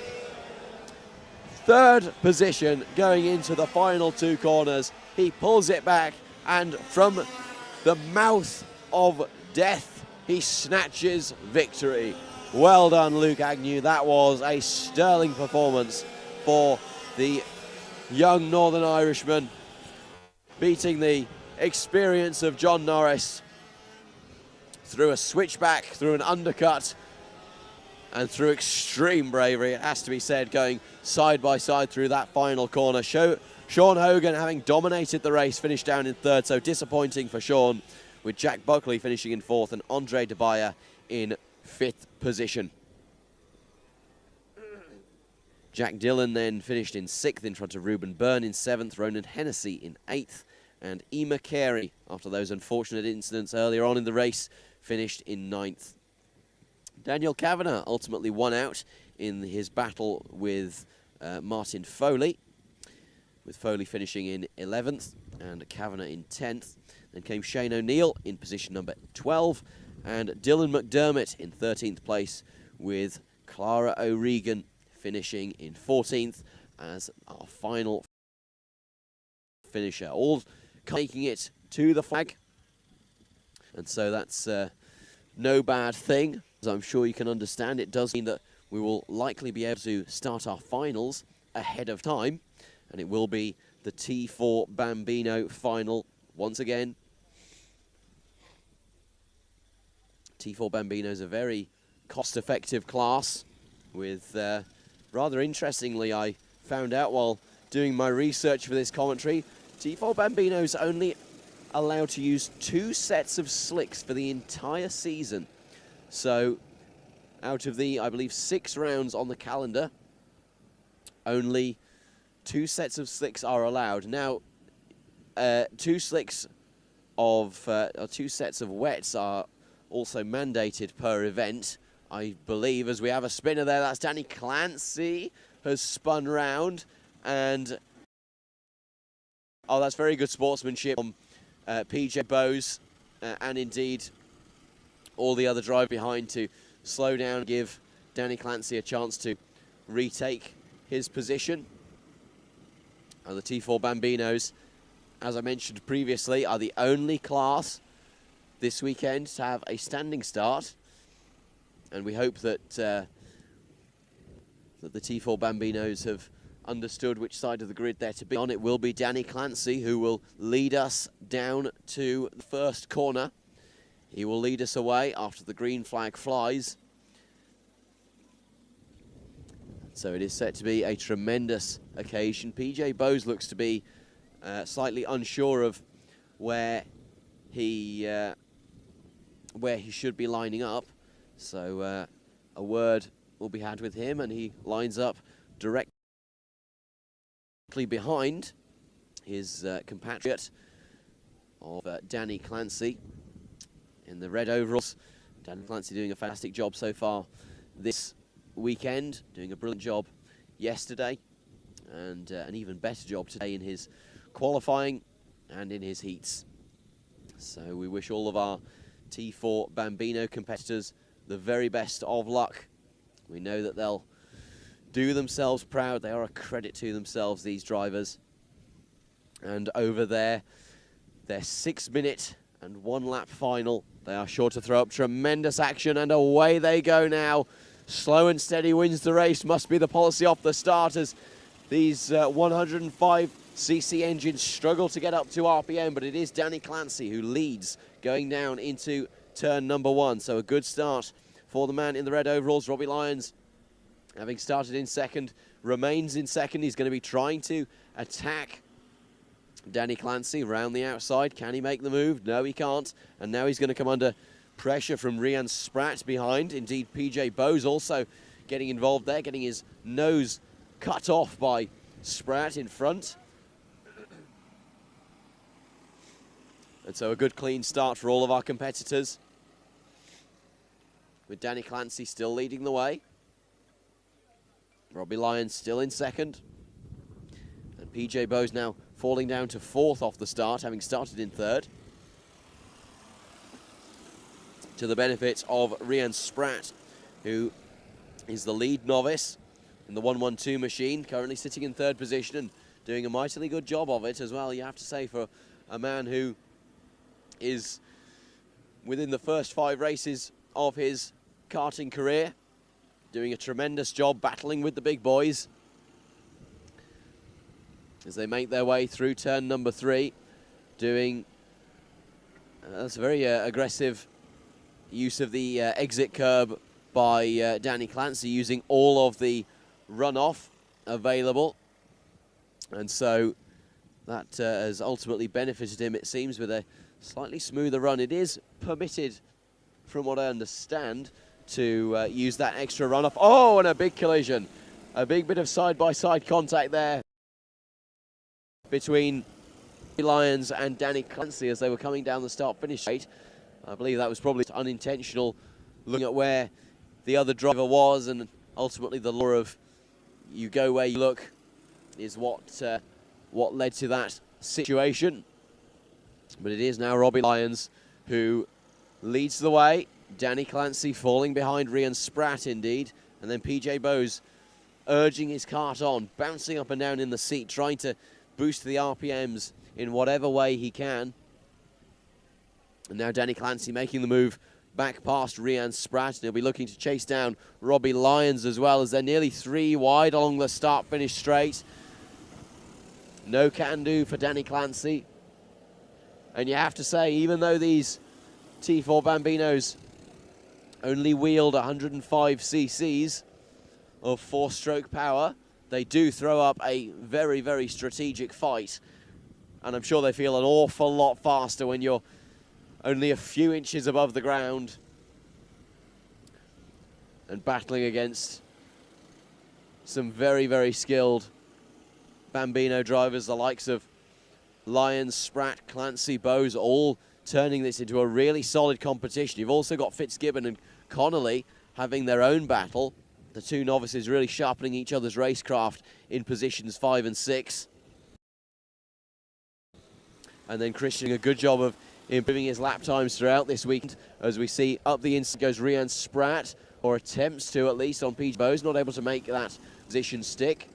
Third position going into the final two corners. He pulls it back, and from the mouth of death, he snatches victory. Well done, Luke Agnew. That was a sterling performance for the young Northern Irishman, beating the experience of John Norris through a switchback, through an undercut, and through extreme bravery, it has to be said, going side by side through that final corner. Sean Hogan, having dominated the race, finished down in third, so disappointing for Sean, with Jack Buckley finishing in fourth and Andre De Bayer in fifth position. Jack Dillon then finished in sixth in front of Reuben Byrne in seventh, Ronan Hennessy in eighth, and Emma Carey, after those unfortunate incidents earlier on in the race, finished in ninth. Daniel Kavanagh ultimately won out in his battle with Martin Foley, with Foley finishing in 11th and Kavanagh in 10th. Then came Shane O'Neill in position number 12 and Dylan McDermott in 13th place, with Clara O'Regan finishing in 14th as our final finisher. All making it to the flag. And so that's no bad thing. As I'm sure you can understand, it does mean that we will likely be able to start our finals ahead of time, and it will be the T4 Bambino final once again. T4 Bambino is a very cost-effective class with, rather interestingly, I found out while doing my research for this commentary, T4 Bambino is only allowed to use 2 sets of slicks for the entire season. So, out of the, I believe, 6 rounds on the calendar, only 2 sets of slicks are allowed. Now, 2 slicks of, or 2 sets of wets are also mandated per event, I believe, as we have a spinner there. That's Danny Clancy, has spun round, and oh, that's very good sportsmanship from PJ Bowes, and indeed all the other drive behind to slow down and give Danny Clancy a chance to retake his position. And the T4 Bambinos, as I mentioned previously, are the only class this weekend to have a standing start, and we hope that that the T4 Bambinos have understood which side of the grid they're to be on. It will be Danny Clancy who will lead us down to the first corner. He will lead us away after the green flag flies. So it is set to be a tremendous occasion. PJ Bowes looks to be slightly unsure of where he should be lining up. So a word will be had with him, and he lines up directly behind his compatriot of Danny Clancy in the red overalls. Danny Clancy doing a fantastic job so far this weekend, doing a brilliant job yesterday, and an even better job today in his qualifying and in his heats. So we wish all of our T4 Bambino competitors the very best of luck. We know that they'll do themselves proud. They are a credit to themselves, these drivers. And over there, their 6-minute and 1 lap final. They are sure to throw up tremendous action, and away they go now. Slow and steady wins the race, must be the policy off the start, as these 105cc engines struggle to get up to RPM, but it is Danny Clancy who leads going down into turn number 1. So a good start for the man in the red overalls. Robbie Lyons, having started in second, remains in second. He's going to be trying to attack Danny Clancy around the outside. Can he make the move? No, he can't. And now he's going to come under pressure from Rian Spratt behind. Indeed, PJ Bowes also getting involved there, getting his nose cut off by Spratt in front. And so a good clean start for all of our competitors, with Danny Clancy still leading the way. Robbie Lyons still in second. And PJ Bowes now falling down to fourth off the start, having started in third. To the benefit of Rian Spratt, who is the lead novice in the 112 machine, currently sitting in third position and doing a mightily good job of it as well, you have to say, for a man who is within the first 5 races of his karting career, doing a tremendous job battling with the big boys as they make their way through turn number 3, doing that's a very aggressive use of the exit curb by Danny Clancy, using all of the runoff available, and so that has ultimately benefited him, it seems, with a slightly smoother run. It is permitted, from what I understand, to use that extra runoff. Oh, and a big collision. A big bit of side-by-side contact there between Lyons and Danny Clancy as they were coming down the start-finish straight. I believe that was probably unintentional, looking at where the other driver was, and ultimately the law of you go where you look is what led to that situation. But it is now Robbie Lyons who leads the way. Danny Clancy falling behind Rian Spratt indeed, and then PJ Bowes urging his kart on, bouncing up and down in the seat, trying to boost the RPMs in whatever way he can. And now Danny Clancy making the move back past Rian Spratt, and he'll be looking to chase down Robbie Lyons as well, as they're nearly 3 wide along the start-finish straight. No can do for Danny Clancy. And you have to say, even though these T4 Bambinos only wield 105 cc's of 4-stroke power, they do throw up a very, very strategic fight. And I'm sure they feel an awful lot faster when you're only a few inches above the ground and battling against some very, very skilled Bambino drivers, the likes of Lyons, Spratt, Clancy, Bowes, all turning this into a really solid competition. You've also got Fitzgibbon and Connolly having their own battle. The two novices really sharpening each other's racecraft in positions 5 and 6. And then Christian, a good job of improving his lap times throughout this weekend, as we see up the inside goes Rian Spratt, or attempts to at least, on PJ Bowes, not able to make that position stick.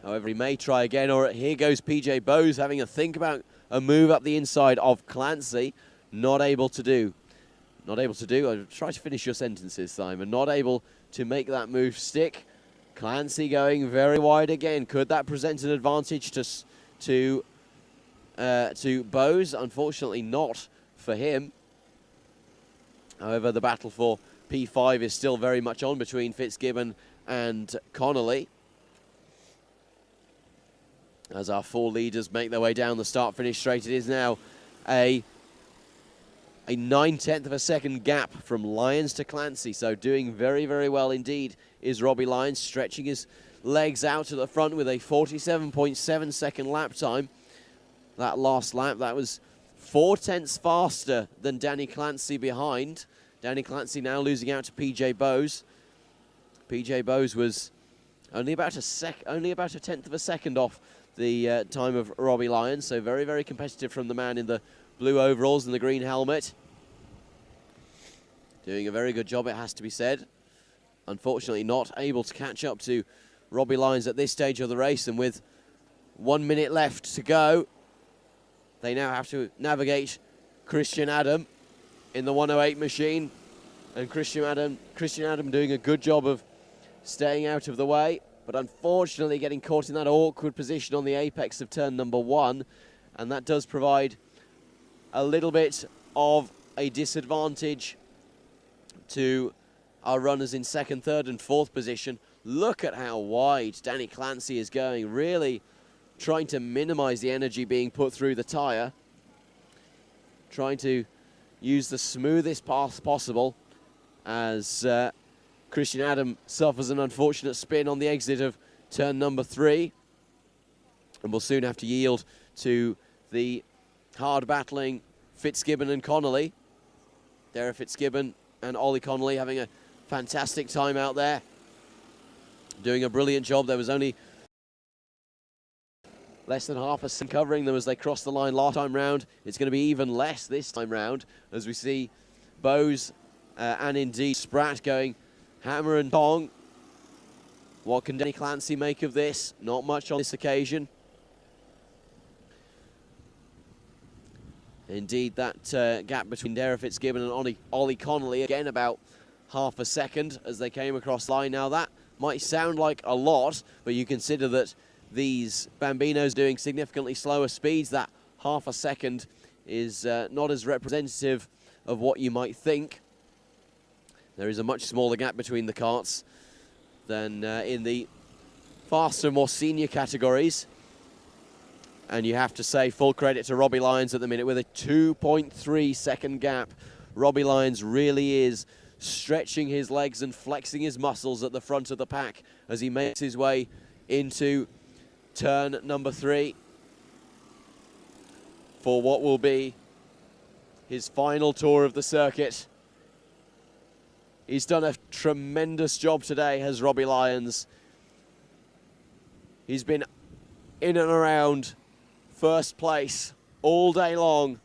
However, he may try again, or here goes PJ Bowes having a think about a move up the inside of Clancy. Not able to do. Not able to do. I'll try to finish your sentences, Simon. Not able to make that move stick. Clancy going very wide again. Could that present an advantage to Bowes? Unfortunately not for him. However, the battle for P5 is still very much on between Fitzgibbon and Connolly, as our 4 leaders make their way down the start-finish straight. It is now a 9/10 of a second gap from Lyons to Clancy, so doing very, very well indeed is Robbie Lyons, stretching his legs out to the front with a 47.7 second lap time. That last lap, that was 4 tenths faster than Danny Clancy behind. Danny Clancy now losing out to PJ Bowes. PJ Bowes was only about a tenth of a second off the time of Robbie Lyons, so very, very competitive from the man in the blue overalls and the green helmet. Doing a very good job, it has to be said. Unfortunately not able to catch up to Robbie Lyons at this stage of the race, and with 1 minute left to go, they now have to navigate Christian Adam in the 108 machine, and Christian Adam doing a good job of staying out of the way, but unfortunately getting caught in that awkward position on the apex of turn number 1, and that does provide a little bit of a disadvantage to our runners in 2nd, 3rd and 4th position. Look at how wide Danny Clancy is going, really trying to minimize the energy being put through the tyre, trying to use the smoothest path possible, as Christian Adam suffers an unfortunate spin on the exit of turn number 3, and will soon have to yield to the hard battling Fitzgibbon and Connolly. Derek Fitzgibbon and Ollie Connolly having a fantastic time out there, doing a brilliant job. There was only less than half a second covering them as they crossed the line last time round. It's going to be even less this time round as we see Bose and indeed Spratt going hammer and tong. What can Danny Clancy make of this? Not much on this occasion. Indeed, that gap between Derek Fitzgibbon and Ollie Connolly, again about half a second as they came across the line. Now that might sound like a lot, but you consider that these Bambinos doing significantly slower speeds, that half a second is not as representative of what you might think. There is a much smaller gap between the karts than in the faster, more senior categories. And you have to say full credit to Robbie Lyons at the minute with a 2.3 second gap. Robbie Lyons really is stretching his legs and flexing his muscles at the front of the pack as he makes his way into turn number 3 for what will be his final tour of the circuit. He's done a tremendous job today, has Robbie Lyons. He's been in and around first place all day long.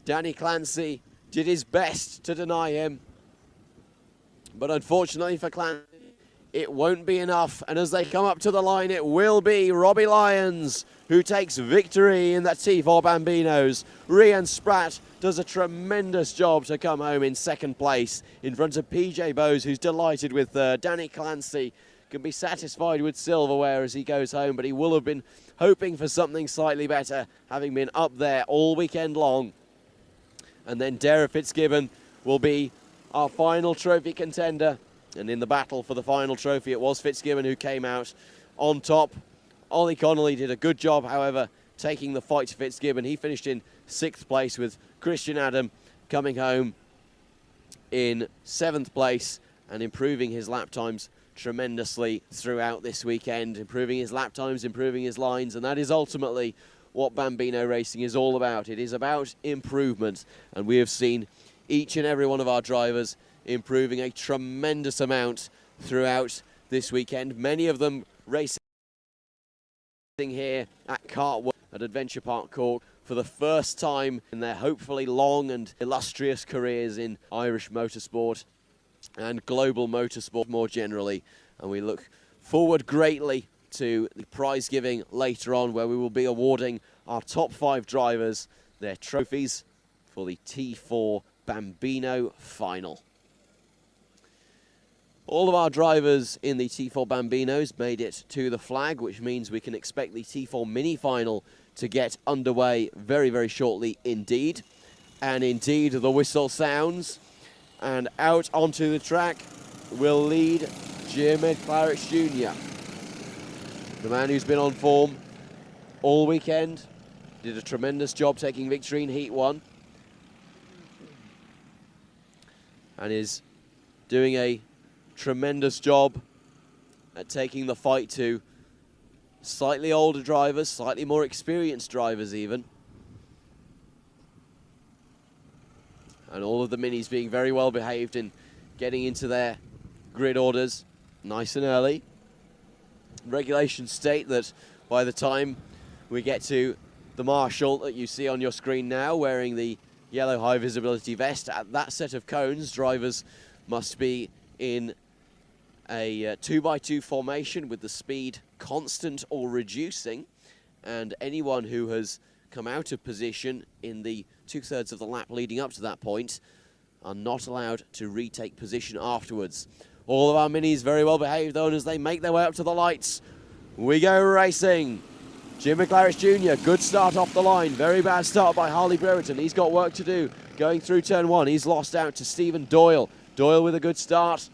Danny Clancy did his best to deny him, but unfortunately for Clancy, it won't be enough. And as they come up to the line, it will be Robbie Lyons who takes victory in that T4 Bambinos. Rian Spratt does a tremendous job to come home in second place in front of PJ Bose, who's delighted with Danny Clancy. Can be satisfied with silverware as he goes home, but he will have been hoping for something slightly better, having been up there all weekend long. And then Derek Fitzgibbon will be our final trophy contender. And in the battle for the final trophy, it was Fitzgibbon who came out on top. Ollie Connolly did a good job, however, taking the fight to Fitzgibbon. He finished in 6th place, with Christian Adam coming home in 7th place and improving his lap times tremendously throughout this weekend, improving his lap times, improving his lines, and that is ultimately what Bambino racing is all about. It is about improvement, and we have seen each and every one of our drivers improving a tremendous amount throughout this weekend. Many of them racing here at Cartwell at Adventure Park Cork for the first time in their hopefully long and illustrious careers in Irish motorsport and global motorsport more generally. And we look forward greatly to the prize giving later on, where we will be awarding our top 5 drivers their trophies for the T4 Bambino final. All of our drivers in the T4 Bambinos made it to the flag, which means we can expect the T4 mini final to get underway very, very shortly indeed. And indeed, the whistle sounds, and out onto the track will lead Jim Clarich Jr., the man who's been on form all weekend, did a tremendous job taking victory in Heat 1, and is doing a tremendous job at taking the fight to slightly older drivers, slightly more experienced drivers even. And all of the minis being very well behaved in getting into their grid orders nice and early. Regulations state that by the time we get to the marshal that you see on your screen now, wearing the yellow high visibility vest, at that set of cones, drivers must be in a 2x2 formation with the speed constant or reducing, and anyone who has come out of position in the 2/3 of the lap leading up to that point are not allowed to retake position afterwards. All of our minis very well behaved though, and as they make their way up to the lights, we go racing. Jim McLarish Jr., good start off the line. Very bad start by Harley Brereton. He's got work to do going through turn 1. He's lost out to Stephen Doyle. Doyle with a good start.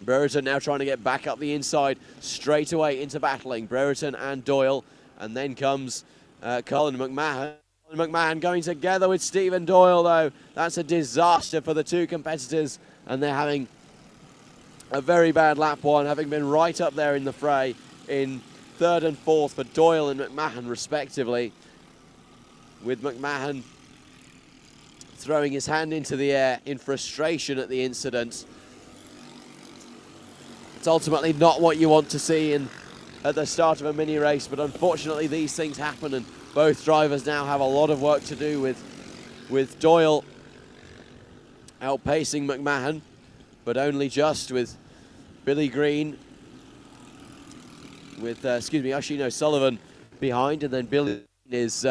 Brereton now trying to get back up the inside, straight away into battling. Brereton and Doyle, and then comes Colin McMahon. McMahon going together with Stephen Doyle though. That's a disaster for the two competitors, and they're having a very bad lap one, having been right up there in the fray in 3rd and 4th for Doyle and McMahon respectively. with McMahon throwing his hand into the air in frustration at the incident. It's ultimately not what you want to see at the start of a mini race, but unfortunately these things happen, and both drivers now have a lot of work to do with Doyle outpacing McMahon, but only just, with Billy Green, with Oisin O'Sullivan behind, and then Billy is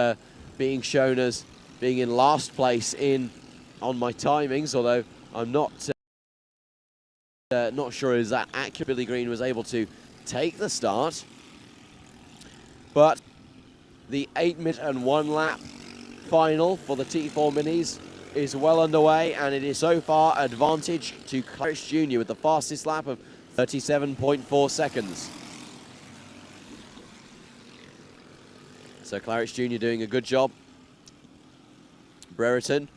being shown as being in last place on my timings, although I'm not sure is that accurate. Billy Green was able to take the start, but the 8-minute and 1 lap final for the T4 Minis is well underway, and it is so far advantage to Claridge Jr. with the fastest lap of 37.4 seconds. So Claridge Jr. doing a good job. Brereton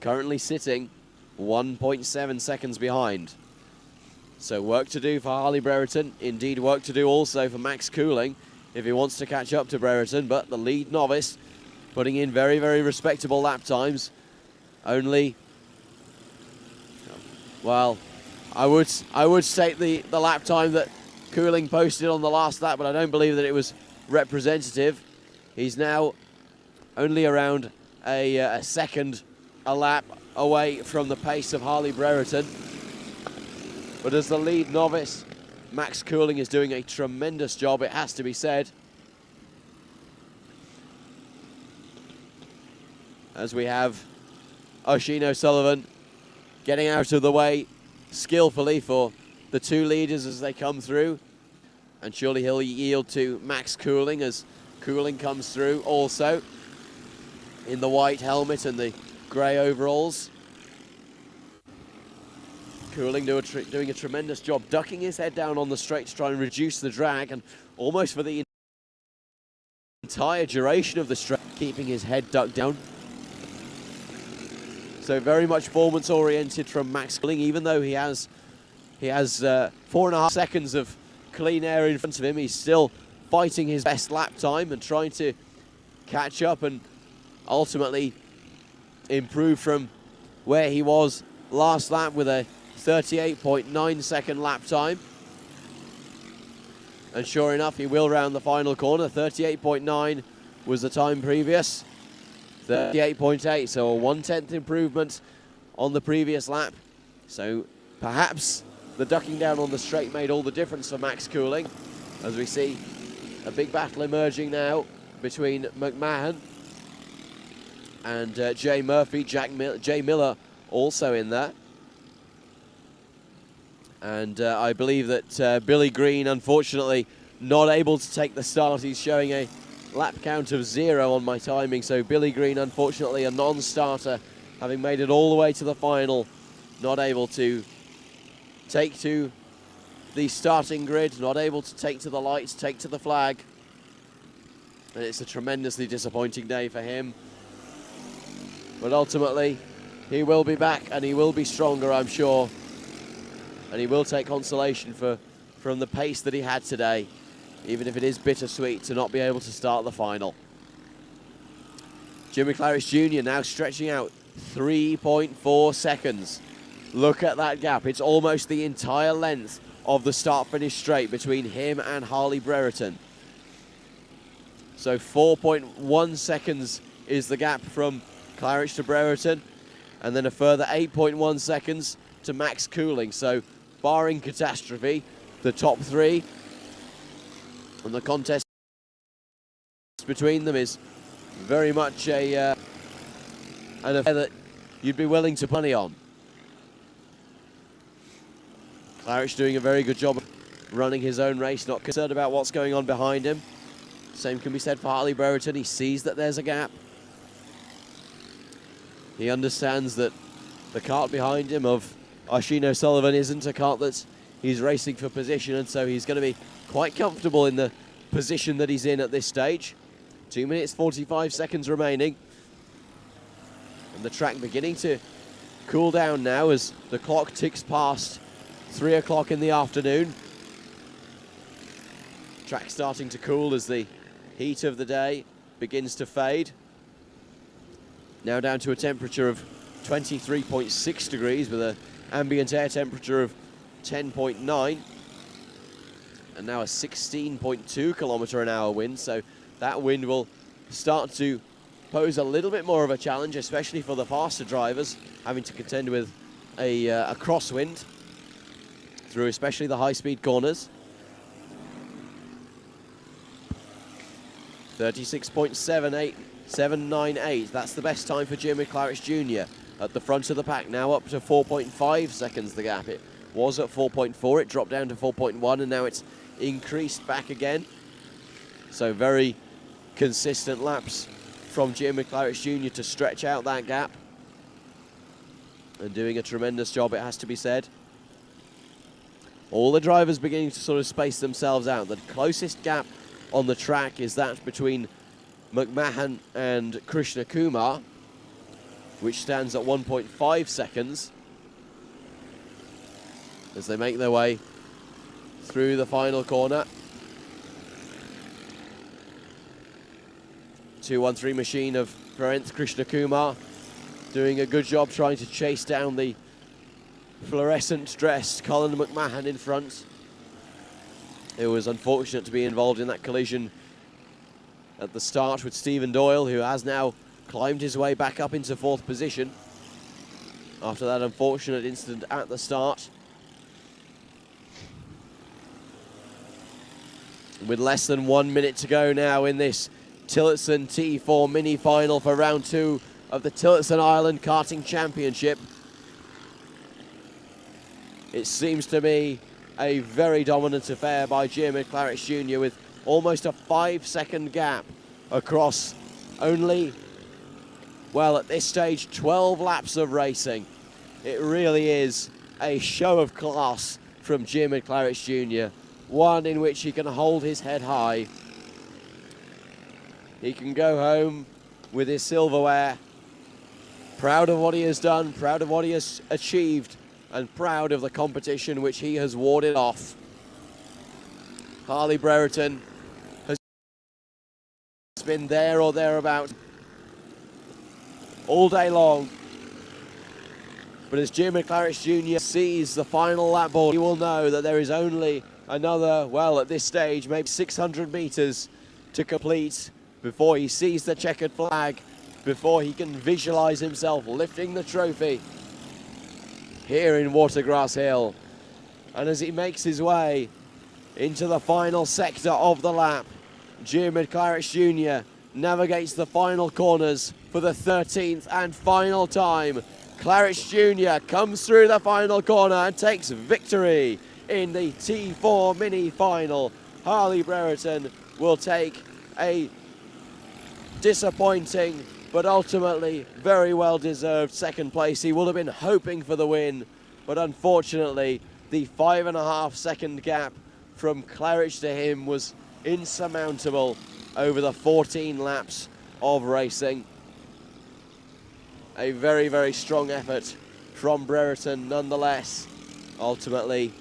currently sitting 1.7 seconds behind. So work to do for Harley Brereton, indeed work to do also for Max Cooling if he wants to catch up to Brereton, but the lead novice putting in very, very respectable lap times. Only, well, I would state the lap time that Cooling posted on the last lap, but I don't believe that it was representative. He's now only around a second a lap away from the pace of Harley Brereton. But as the lead novice, Max Cooling is doing a tremendous job, it has to be said. As we have Oisin O'Sullivan getting out of the way skillfully for the two leaders as they come through. And surely he'll yield to Max Cooling as Cooling comes through also in the white helmet and the grey overalls. Cooling doing a tremendous job, ducking his head down on the straight to try and reduce the drag, and almost for the entire duration of the straight, keeping his head ducked down. So very much performance oriented from Max Cooling, even though he has 4.5 seconds of clean air in front of him. He's still fighting his best lap time and trying to catch up and ultimately improve from where he was last lap with a 38.9 second lap time. And sure enough, he will round the final corner. 38.9 was the time previous. 38.8, so a 1/10 improvement on the previous lap. So perhaps the ducking down on the straight made all the difference for Max Cooling, as we see a big battle emerging now between McMahon and Jay Murphy. Jay Miller also in there. And I believe that Billy Green, unfortunately, not able to take the start. He's showing a lap count of 0 on my timing. So Billy Green, unfortunately, a non-starter, having made it all the way to the final, not able to take to the starting grid, not able to take to the lights, take to the flag. And it's a tremendously disappointing day for him. But ultimately, he will be back and he will be stronger, I'm sure. And he will take consolation from the pace that he had today, even if it is bittersweet to not be able to start the final. Jimmy Claridge Jr. now stretching out 3.4 seconds. Look at that gap. It's almost the entire length of the start-finish straight between him and Harley Brereton. So 4.1 seconds is the gap from Claridge to Brereton, and then a further 8.1 seconds to Max Cooling. So barring catastrophe, the top three and the contest between them is very much an affair that you'd be willing to put money on. Claridge doing a very good job of running his own race, not concerned about what's going on behind him. Same can be said for Harley Brereton. He sees that there's a gap. He understands that the cart behind him of Oisin O'Sullivan isn't a cart that he's racing for position, and so he's going to be quite comfortable in the position that he's in at this stage. 2 minutes 45 seconds remaining, and the track beginning to cool down now as the clock ticks past 3 o'clock in the afternoon. Track starting to cool as the heat of the day begins to fade. Now down to a temperature of 23.6 degrees with an ambient air temperature of 10.9. And now a 16.2 km/h wind, so that wind will start to pose a little bit more of a challenge, especially for the faster drivers, having to contend with a crosswind through especially the high-speed corners. 36.798, that's the best time for Jim McClarich Jr. at the front of the pack, now up to 4.5 seconds the gap. It was at 4.4, it dropped down to 4.1, and now it's increased back again. So very consistent laps from Jim McClarich Jr. to stretch out that gap. And doing a tremendous job, it has to be said. All the drivers beginning to sort of space themselves out. The closest gap on the track is that between McMahon and Krishna Kumar, which stands at 1.5 seconds as they make their way through the final corner. 213 machine of Virendra Krishna Kumar doing a good job trying to chase down the fluorescent-dressed Colin McMahon in front. It was unfortunate to be involved in that collision at the start with Stephen Doyle, who has now climbed his way back up into 4th position after that unfortunate incident at the start. With less than 1 minute to go now in this Tillotson T4 mini final for round 2 of the Tillotson Island Karting Championship. It seems to me a very dominant affair by Jim McClarich Jr. with almost a 5-second gap across only, well, at this stage, 12 laps of racing. It really is a show of class from Jim McClarich Jr., one in which he can hold his head high. He can go home with his silverware, proud of what he has done, proud of what he has achieved, and proud of the competition which he has warded off. Harley Brereton has been there or thereabouts all day long. But as Jim McClarich Jr. sees the final lap board, he will know that there is only another, well, at this stage, maybe 600 meters to complete before he sees the checkered flag, before he can visualize himself lifting the trophy here in Watergrasshill. And as he makes his way into the final sector of the lap, Jim McClarich Jr. navigates the final corners for the 13th and final time. Clarich Jr. comes through the final corner and takes victory in the T4 mini final. Harley Brereton will take a disappointing but ultimately very well deserved 2nd place. He would have been hoping for the win, but unfortunately the 5.5 second gap from Clarich to him was insurmountable over the 14 laps of racing. A very, very strong effort from Brereton nonetheless. Ultimately,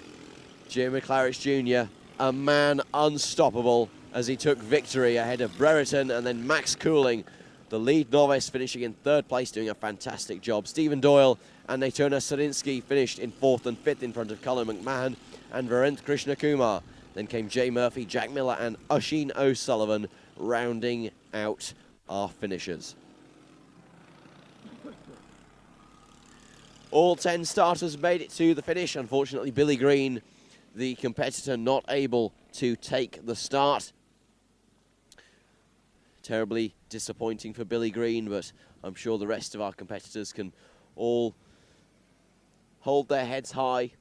Jim McClarich Jr., a man unstoppable as he took victory ahead of Brereton and then Max Cooling, the lead novice, finishing in 3rd place, doing a fantastic job. Stephen Doyle and Natona Sarinsky finished in 4th and 5th in front of Colin McMahon and Virendra Krishna Kumar. Then came Jay Murphy, Jack Miller and Oisin O'Sullivan rounding out our finishers. All 10 starters made it to the finish. Unfortunately, Billy Green, the competitor, not able to take the start. Terribly disappointing for Billy Green, but I'm sure the rest of our competitors can all hold their heads high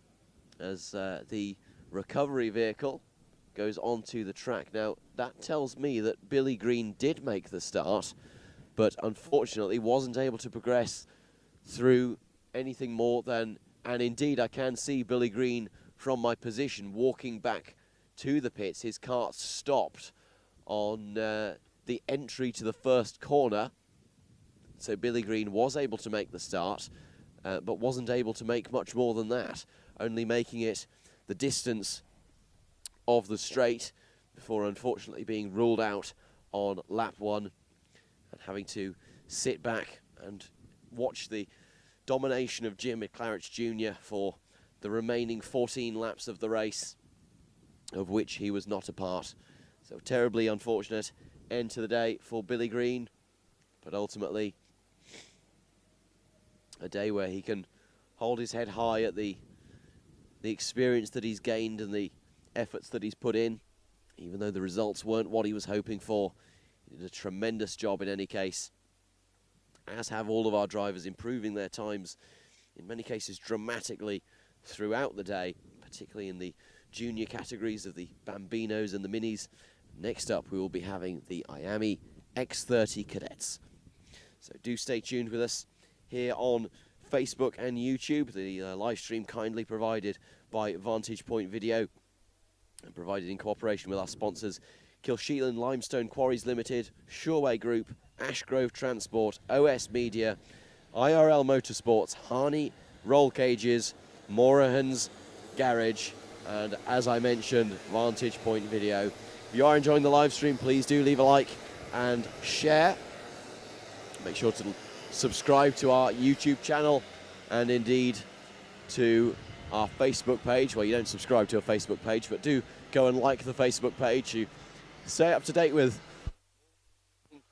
as the recovery vehicle goes onto the track. Now, that tells me that Billy Green did make the start, but unfortunately wasn't able to progress through anything more than, and indeed I can see Billy Green from my position walking back to the pits. His kart stopped on the entry to the 1st corner, so Billy Green was able to make the start, but wasn't able to make much more than that, only making it the distance of the straight before unfortunately being ruled out on lap 1 and having to sit back and watch the domination of Jim McClarich Jr. for the remaining 14 laps of the race, of which he was not a part. So terribly unfortunate end to the day for Billy Green, but ultimately a day where he can hold his head high at the experience that he's gained and the efforts that he's put in, even though the results weren't what he was hoping for. He did a tremendous job in any case, as have all of our drivers, improving their times, in many cases dramatically throughout the day, particularly in the junior categories of the Bambinos and the Minis. Next up, we will be having the Miami X30 Cadets. So do stay tuned with us here on Facebook and YouTube. The live stream kindly provided by Vantage Point Video and provided in cooperation with our sponsors, Kilsheelan Limestone Quarries Limited, Shoreway Group, Ashgrove Transport, OS Media, IRL Motorsports, Harney Roll Cages, Morahan's Garage, and as I mentioned, Vantage Point Video. If you are enjoying the live stream, please do leave a like and share. Make sure to subscribe to our YouTube channel and indeed to our Facebook page. Well, you don't subscribe to a Facebook page, but do go and like the Facebook page. You stay up to date with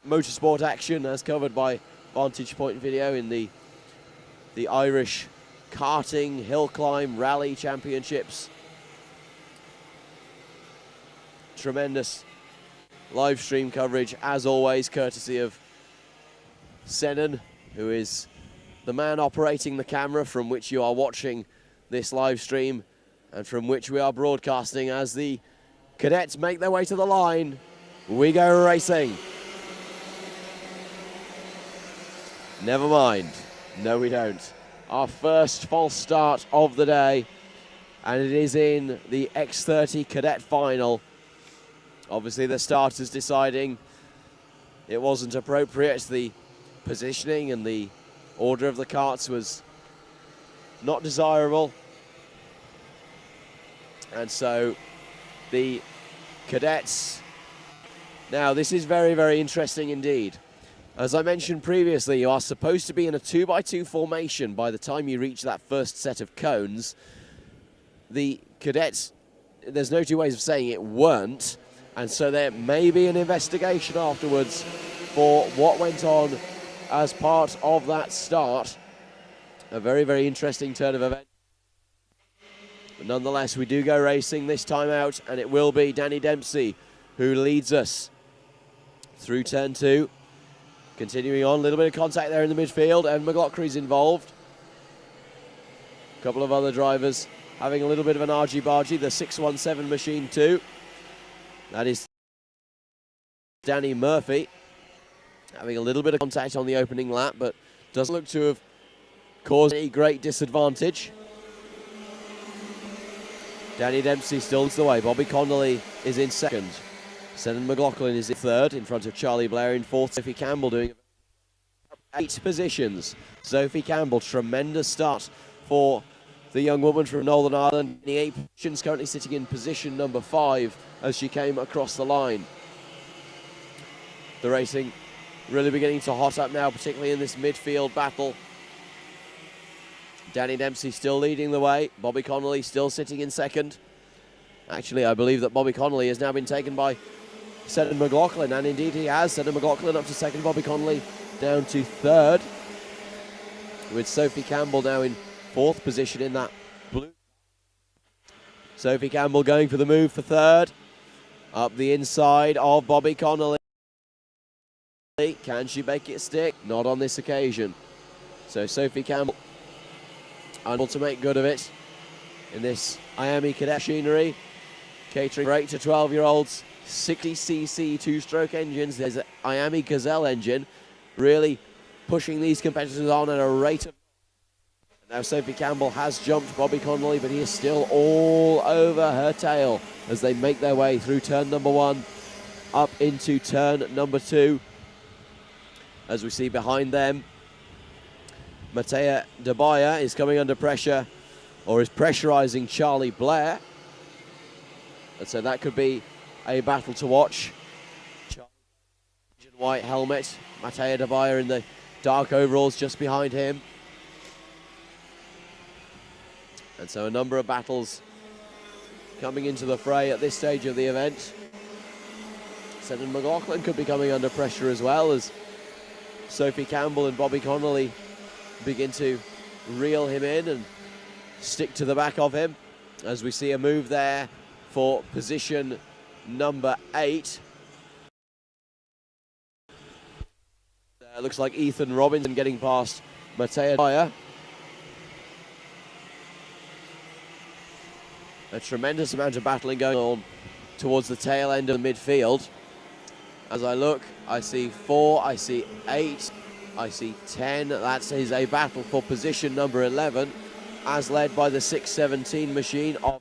motorsport action as covered by Vantage Point Video in the Irish karting, hill climb, rally championships. Tremendous live stream coverage, as always, courtesy of Senan, who is the man operating the camera from which you are watching this live stream and from which we are broadcasting as the cadets make their way to the line. We go racing. Never mind. No, we don't. Our first false start of the day, and it is in the X30 Cadet Final. Obviously, the starters deciding it wasn't appropriate. The positioning and the order of the carts was not desirable. And so the cadets... Now, this is very, very interesting indeed. As I mentioned previously, you are supposed to be in a 2x2 formation by the time you reach that first set of cones. The cadets, there's no two ways of saying it, weren't. And so there may be an investigation afterwards for what went on as part of that start. A very, very interesting turn of events. But nonetheless, we do go racing this time out, and it will be Danny Dempsey who leads us through turn 2. Continuing on, a little bit of contact there in the midfield, and McLaughlin's involved. A couple of other drivers having a little bit of an argy-bargy, the 617 machine too. That is Danny Murphy having a little bit of contact on the opening lap, but doesn't look to have caused any great disadvantage. Danny Dempsey still leads the way. Bobby Connolly is in second. Senan McLaughlin is in third, in front of Charlie Blair in fourth. Sophie Campbell doing 8 positions. Sophie Campbell, tremendous start for the young woman from Northern Ireland. The 8 positions, currently sitting in position number 5 as she came across the line. The racing really beginning to hot up now, particularly in this midfield battle. Danny Dempsey still leading the way. Bobby Connolly still sitting in second. Actually, I believe that Bobby Connolly has now been taken by Senan McLaughlin, and indeed he has. Senan McLaughlin up to second, Bobby Connolly down to third, with Sophie Campbell now in fourth position in that blue. Sophie Campbell going for the move for third. Up the inside of Bobby Connolly. Can she make it stick? Not on this occasion. So Sophie Campbell unable to make good of it in this Miami Cadet machinery, catering for 8 to 12-year-olds. 60cc two-stroke engines. There's a Miami Gazelle engine, really pushing these competitors on at a rate of... Now Sophie Campbell has jumped Bobby Connolly, but he is still all over her tail as they make their way through turn number 1 up into turn number 2. As we see behind them, Matea Dabaya is coming under pressure, or is pressurizing Charlie Blair. And so that could be a battle to watch. White helmet, Matea Dabaya in the dark overalls just behind him. And so a number of battles coming into the fray at this stage of the event. Senan McLaughlin could be coming under pressure as well as Sophie Campbell and Bobby Connolly begin to reel him in and stick to the back of him, as we see a move there for position number 8. Looks like Ethan Robinson getting past Mateo Dyer. A tremendous amount of battling going on towards the tail end of the midfield. As I look, I see 4, I see 8, I see 10. That is a battle for position number 11, as led by the 617 machine of.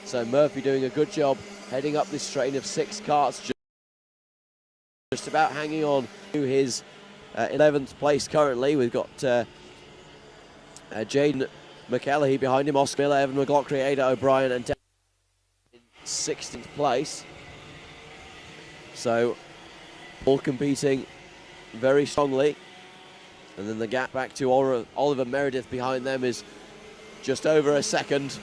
So Murphy doing a good job heading up this train of 6 carts, just about hanging on to his 11th place currently. We've got Jaden McElhey behind him, Oscar Miller, Evan McLaughlin, Ada O'Brien, and in 16th place. So all competing very strongly. And then the gap back to Oliver Meredith behind them is just over a second.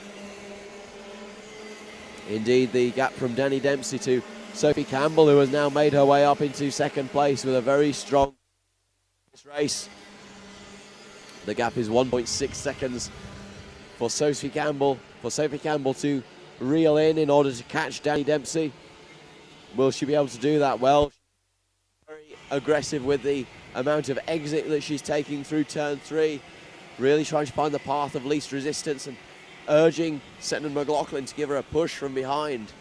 Indeed, the gap from Danny Dempsey to Sophie Campbell, who has now made her way up into second place with a very strong race. The gap is 1.6 seconds for Sophie Campbell to reel in order to catch Danny Dempsey. Will she be able to do that? Well, very aggressive with the amount of exit that she's taking through turn 3, really trying to find the path of least resistance and urging Senan McLaughlin to give her a push from behind.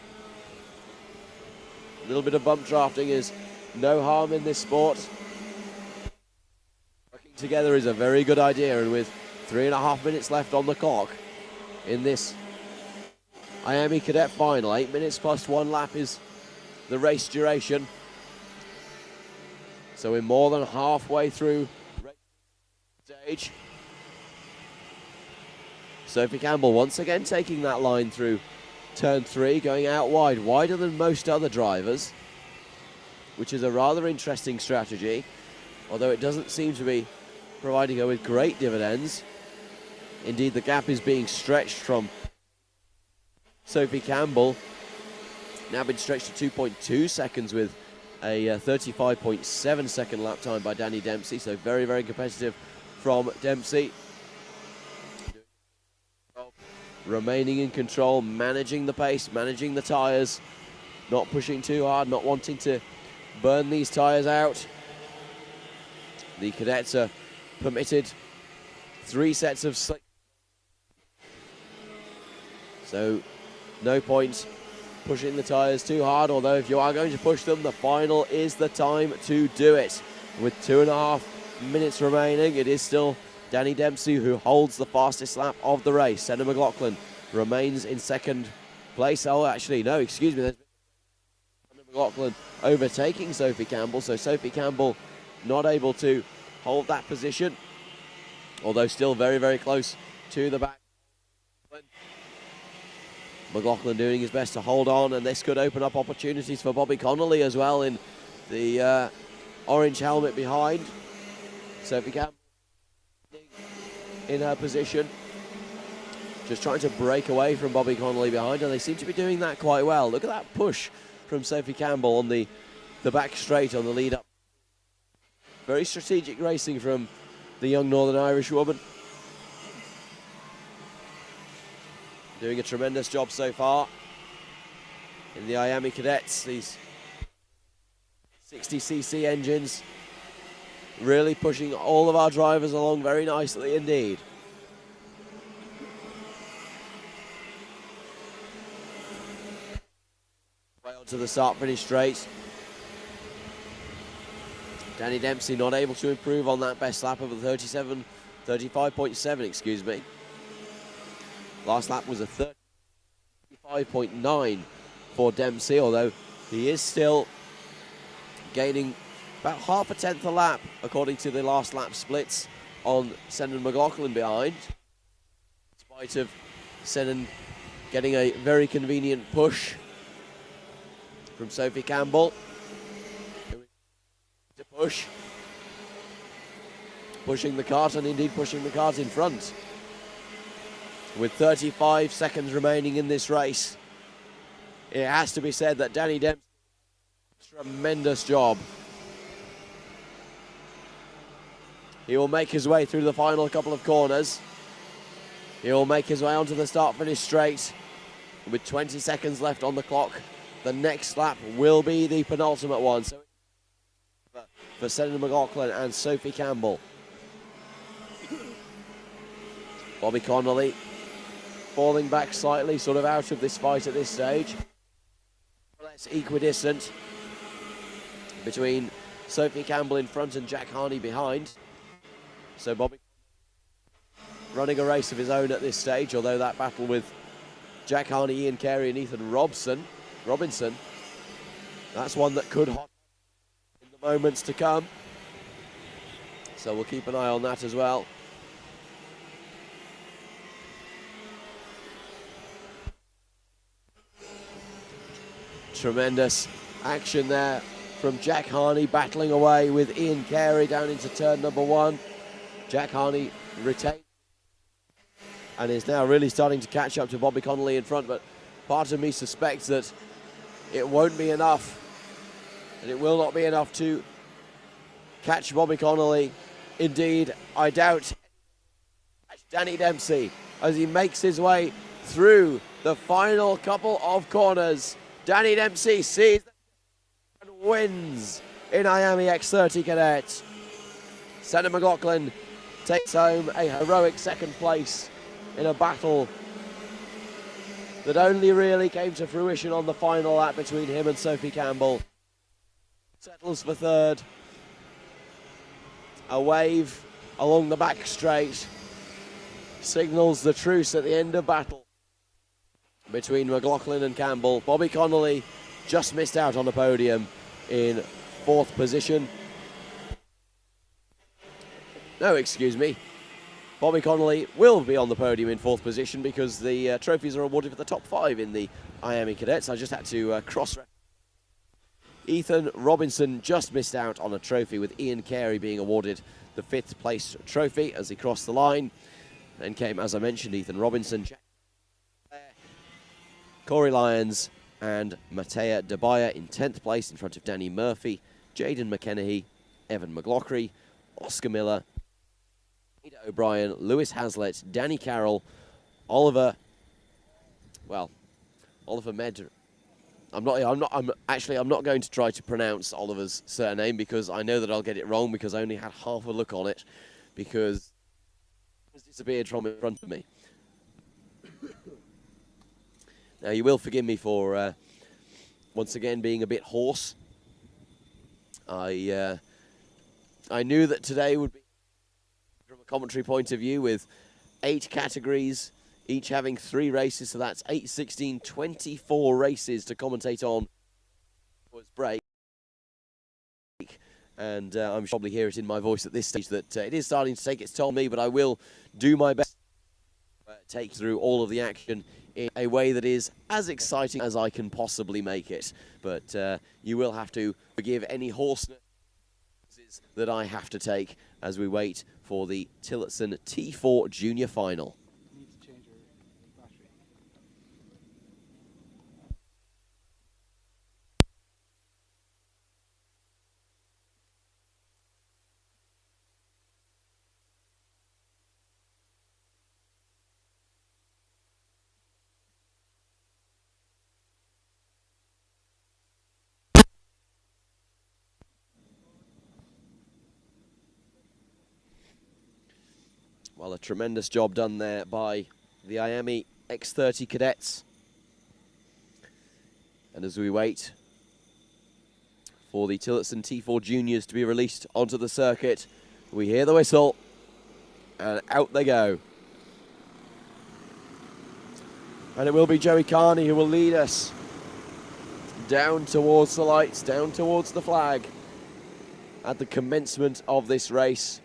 A little bit of bump drafting is no harm in this sport. Working together is a very good idea, and with 3.5 minutes left on the clock in this Miami Cadet final, 8 minutes plus 1 lap is the race duration. So we're more than halfway through the stage. Sophie Campbell once again taking that line through turn 3, going out wide, wider than most other drivers, which is a rather interesting strategy, although it doesn't seem to be providing her with great dividends. Indeed, the gap is being stretched from Sophie Campbell, now been stretched to 2.2 seconds with a 35.7 second lap time by Danny Dempsey, so very, very competitive from Dempsey. Remaining in control, managing the pace, managing the tyres, not pushing too hard, not wanting to burn these tyres out. The cadets are permitted 3 sets of slick, so no point pushing the tyres too hard, although if you are going to push them, the final is the time to do it. With 2.5 minutes remaining, it is still Danny Dempsey who holds the fastest lap of the race. Senan McLaughlin remains in second place. Oh, actually, no, excuse me. There's Senan McLaughlin overtaking Sophie Campbell, so Sophie Campbell not able to hold that position, although still very, very close to the back. McLaughlin doing his best to hold on, and this could open up opportunities for Bobby Connolly as well in the orange helmet behind. Sophie Campbell in her position, just trying to break away from Bobby Connolly behind, and they seem to be doing that quite well. Look at that push from Sophie Campbell on the back straight on the lead up. Very strategic racing from the young Northern Irish woman. Doing a tremendous job so far in the Miami Cadets. These 60cc engines really pushing all of our drivers along very nicely indeed. Way on to the start-finish straight. Danny Dempsey not able to improve on that best lap of a 35.7, excuse me. Last lap was a 35.9 for Dempsey, although he is still gaining about half a tenth a lap, according to the last lap splits, on Senan McLaughlin behind. In spite of Senan getting a very convenient push from Sophie Campbell. To push. pushing the kart and indeed pushing the kart in front. With 35 seconds remaining in this race, it has to be said that Danny Dempsey did a tremendous job. He will make his way through the final couple of corners. He will make his way onto the start-finish straight. With 20 seconds left on the clock, the next lap will be the penultimate one. So for Senator McLaughlin and Sophie Campbell. Bobby Connolly falling back slightly, sort of out of this fight at this stage. Less equidistant between Sophie Campbell in front and Jack Harney behind. So Bobby running a race of his own at this stage, although that battle with Jack Harney, Ian Carey and Ethan Robinson, that's one that could hot in the moments to come. So we'll keep an eye on that as well. Tremendous action there from Jack Harney, battling away with Ian Carey down into turn number 1. Jack Harney retained and is now really starting to catch up to Bobby Connolly in front, but part of me suspects that it won't be enough, and it will not be enough to catch Bobby Connolly. Indeed, I doubt Danny Dempsey as he makes his way through the final couple of corners. Danny Dempsey sees and wins in Miami X30 Cadets. Senator McLaughlin takes home a heroic second place in a battle that only really came to fruition on the final lap between him and Sophie Campbell. Settles for third. A wave along the back straight signals the truce at the end of battle between McLaughlin and Campbell. Bobby Connolly just missed out on the podium in 4th position. No, excuse me. Bobby Connolly will be on the podium in 4th position because the trophies are awarded for the top 5 in the Miami Cadets. I just had to cross-reference. Ethan Robinson just missed out on a trophy, with Ian Carey being awarded the 5th place trophy as he crossed the line. Then came, as I mentioned, Ethan Robinson, Corey Lyons and Matea Debaya in 10th place in front of Danny Murphy, Jaden McKennahy, Evan McLaughlin, Oscar Miller, Ada O'Brien, Lewis Hazlitt, Danny Carroll, Oliver Med. I'm not going to try to pronounce Oliver's surname because I know that I'll get it wrong because I only had half a look on it because it disappeared from in front of me. Now, you will forgive me for once again being a bit hoarse. I knew that today would be, from a commentary point of view, with 8 categories, each having 3 races, so that's 8, 16, 24 races to commentate on. Break. And I'm sure probably hear it in my voice at this stage that it is starting to take its toll on me, but I will do my best to take through all of the action in a way that is as exciting as I can possibly make it. But you will have to forgive any hoarseness that I have to take as we wait for the Tillotson T4 Junior Final. Well, a tremendous job done there by the Miami X30 Cadets. And as we wait for the Tillotson T4 Juniors to be released onto the circuit, we hear the whistle, and out they go. And it will be Joey Carney who will lead us down towards the lights, down towards the flag at the commencement of this race.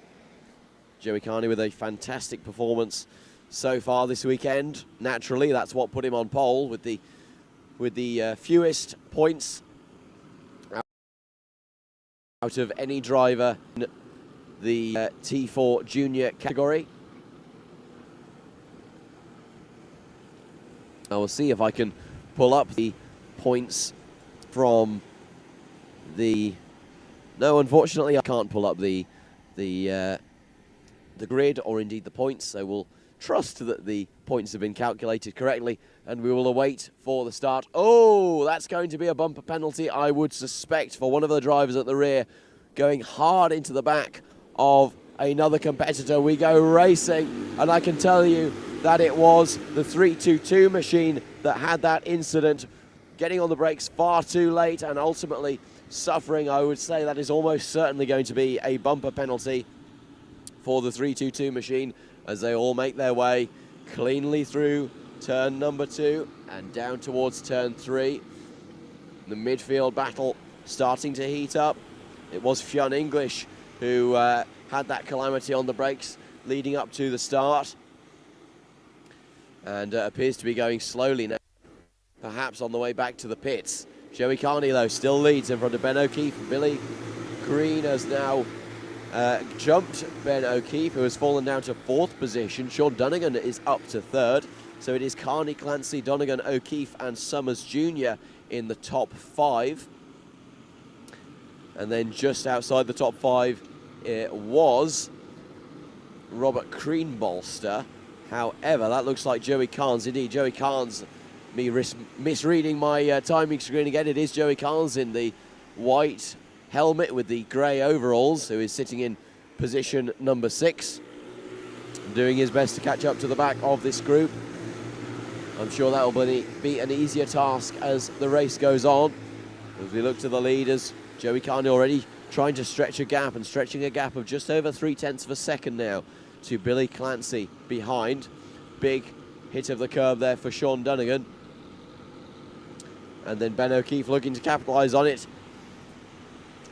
Joey Carney with a fantastic performance so far this weekend. Naturally, that's what put him on pole with the fewest points out of any driver in the T4 junior category. I will see if I can pull up the points from the... No, unfortunately, I can't pull up the grid or indeed the points, so we'll trust that the points have been calculated correctly, and we will await for the start. Oh, that's going to be a bumper penalty, I would suspect, for one of the drivers at the rear, going hard into the back of another competitor. We go racing, and I can tell you that it was the 322 machine that had that incident, getting on the brakes far too late and ultimately suffering. I would say that is almost certainly going to be a bumper penalty for the 322 machine as they all make their way cleanly through turn number 2 and down towards turn 3. The midfield battle starting to heat up. It was Fionn English who had that calamity on the brakes leading up to the start, and appears to be going slowly now, perhaps on the way back to the pits. Joey Carney, though, still leads in front of Ben O'Keefe. Billy Green has now jumped Ben O'Keefe, who has fallen down to 4th position. Sean Dunnigan is up to 3rd. So it is Carney, Clancy, Donegan, O'Keefe and Summers Jr. in the top 5. And then just outside the top 5 it was Robert Greenbolster. However, that looks like Joey Carnes. Indeed, Joey Carnes, me misreading my timing screen again. It is Joey Carnes in the white helmet with the grey overalls, who is sitting in position number 6, doing his best to catch up to the back of this group. I'm sure that will be an easier task as the race goes on. As we look to the leaders, Joey Carney already trying to stretch a gap, and stretching a gap of just over 0.3 of a second now to Billy Clancy behind. Big hit of the curb there for Sean Dunnigan. And then Ben O'Keefe looking to capitalise on it.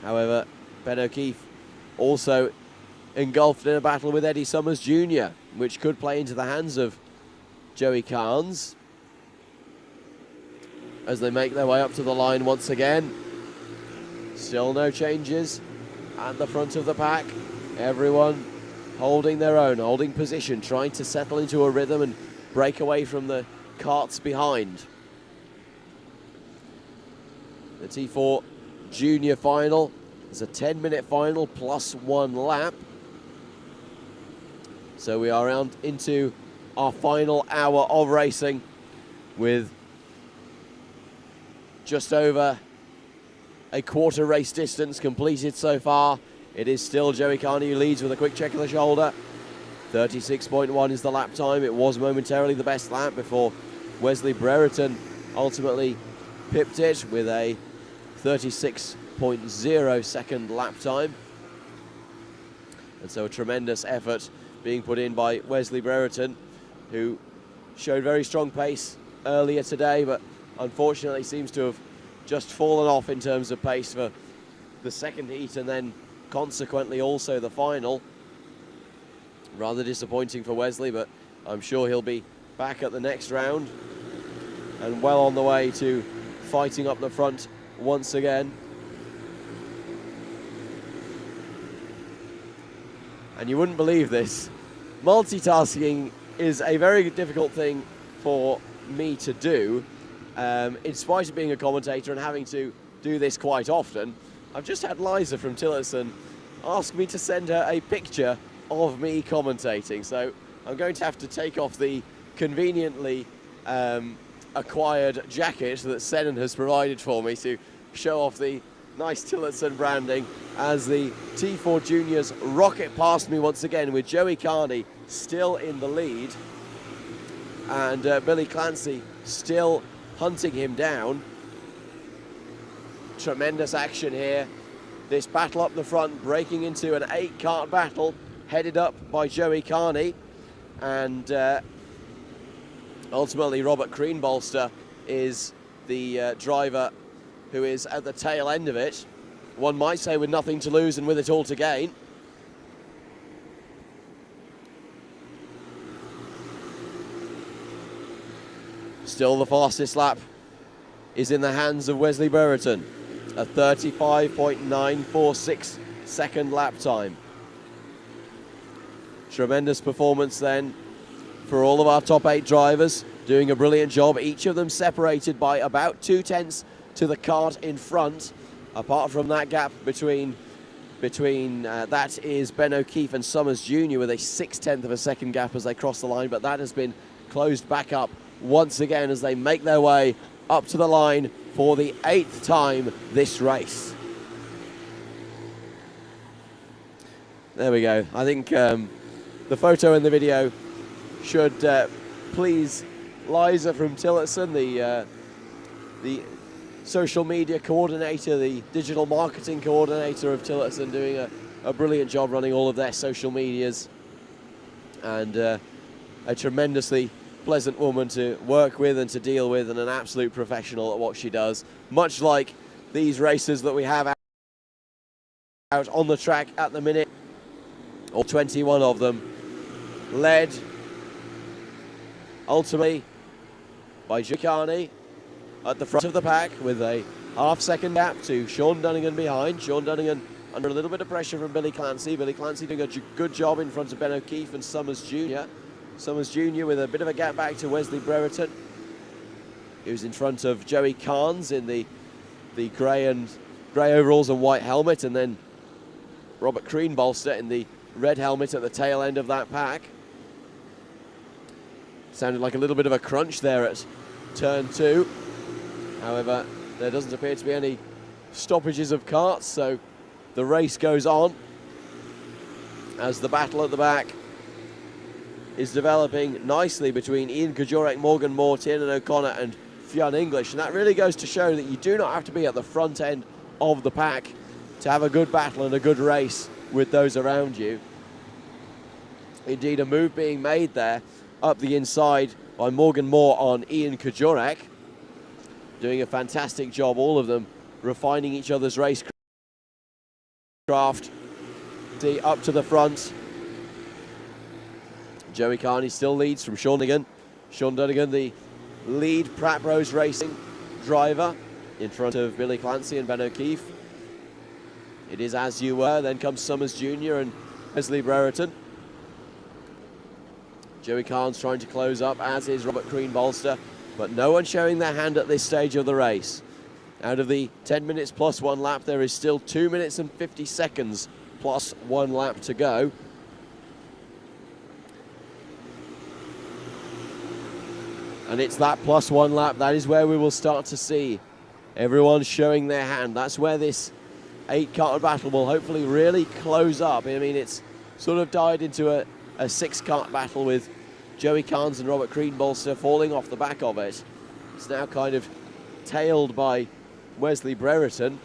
However, Ben O'Keefe also engulfed in a battle with Eddie Summers Jr., which could play into the hands of Joey Carnes as they make their way up to the line once again. Still no changes at the front of the pack. Everyone holding their own, holding position, trying to settle into a rhythm and break away from the carts behind. The T4 junior final is a 10-minute final plus 1 lap. So we are around into our final hour of racing with just over a quarter race distance completed so far. It is still Joey Carney who leads with a quick check of the shoulder. 36.1 is the lap time. It was momentarily the best lap before Wesley Brereton ultimately pipped it with a 36.0 second lap time. And so a tremendous effort being put in by Wesley Brereton, who showed very strong pace earlier today, but unfortunately seems to have just fallen off in terms of pace for the second heat and then consequently also the final. Rather disappointing for Wesley, but I'm sure he'll be back at the next round and well on the way to fighting up the front once again. And you wouldn't believe this, multitasking is a very difficult thing for me to do. In spite of being a commentator and having to do this quite often, I've just had Liza from Tillotson ask me to send her a picture of me commentating. So I'm going to have to take off the conveniently acquired jacket that Senan has provided for me to show off the nice Tillotson branding as the T4 Juniors rocket past me once again, with Joey Carney still in the lead and Billy Clancy still hunting him down. Tremendous action here. This battle up the front breaking into an 8-cart battle headed up by Joey Carney, and ultimately Robert Greenbolster is the driver who is at the tail end of it. One might say with nothing to lose and with it all to gain. Still the fastest lap is in the hands of Wesley Brereton, a 35.946 second lap time. Tremendous performance then for all of our top 8 drivers, doing a brilliant job, each of them separated by about 2/10 to the kart in front. Apart from that gap between that is Ben O'Keefe and Summers Jr. with a 6/10 of a second gap as they cross the line, but that has been closed back up once again as they make their way up to the line for the 8th time this race. There we go. I think the photo and the video should please Liza from Tillotson, the social media coordinator, the digital marketing coordinator of Tillotson, doing a brilliant job running all of their social medias, and a tremendously pleasant woman to work with and to deal with, and an absolute professional at what she does, much like these racers that we have out on the track at the minute, all 21 of them, led ultimately by Giuliani at the front of the pack with a half-second gap to Sean Dunnigan behind. Sean Dunnigan under a little bit of pressure from Billy Clancy. Billy Clancy doing a good job in front of Ben O'Keefe and Summers Jr. Summers Jr. with a bit of a gap back to Wesley Brereton, who's in front of Joey Carnes in the grey overalls and white helmet, and then Robert Greenbolster in the red helmet at the tail end of that pack. Sounded like a little bit of a crunch there at turn 2. However, there doesn't appear to be any stoppages of karts, so the race goes on as the battle at the back is developing nicely between Ian Kajorek, Morgan Moore, Tiernan O'Connor and Fionn English. And that really goes to show that you do not have to be at the front end of the pack to have a good battle and a good race with those around you. Indeed, a move being made there up the inside by Morgan Moore on Ian Kajorek, doing a fantastic job, all of them refining each other's racecraft. Up to the front. Joey Carney still leads from Sean Dunnigan. Sean Dunnigan, the lead Pratt Bros Racing driver, in front of Billy Clancy and Ben O'Keefe. It is As You Were, then comes Summers Jr. and Wesley Brereton. Joey Carnes trying to close up, as is Robert Greenbolster, but no one showing their hand at this stage of the race. Out of the 10 minutes plus 1 lap, there is still 2 minutes and 50 seconds plus 1 lap to go. And it's that plus 1 lap, that is where we will start to see everyone showing their hand. That's where this 8-kart battle will hopefully really close up. I mean, it's sort of died into a 6-kart battle with Joey Carnes and Robert Greenbolster falling off the back of it. It's now kind of tailed by Wesley Brereton,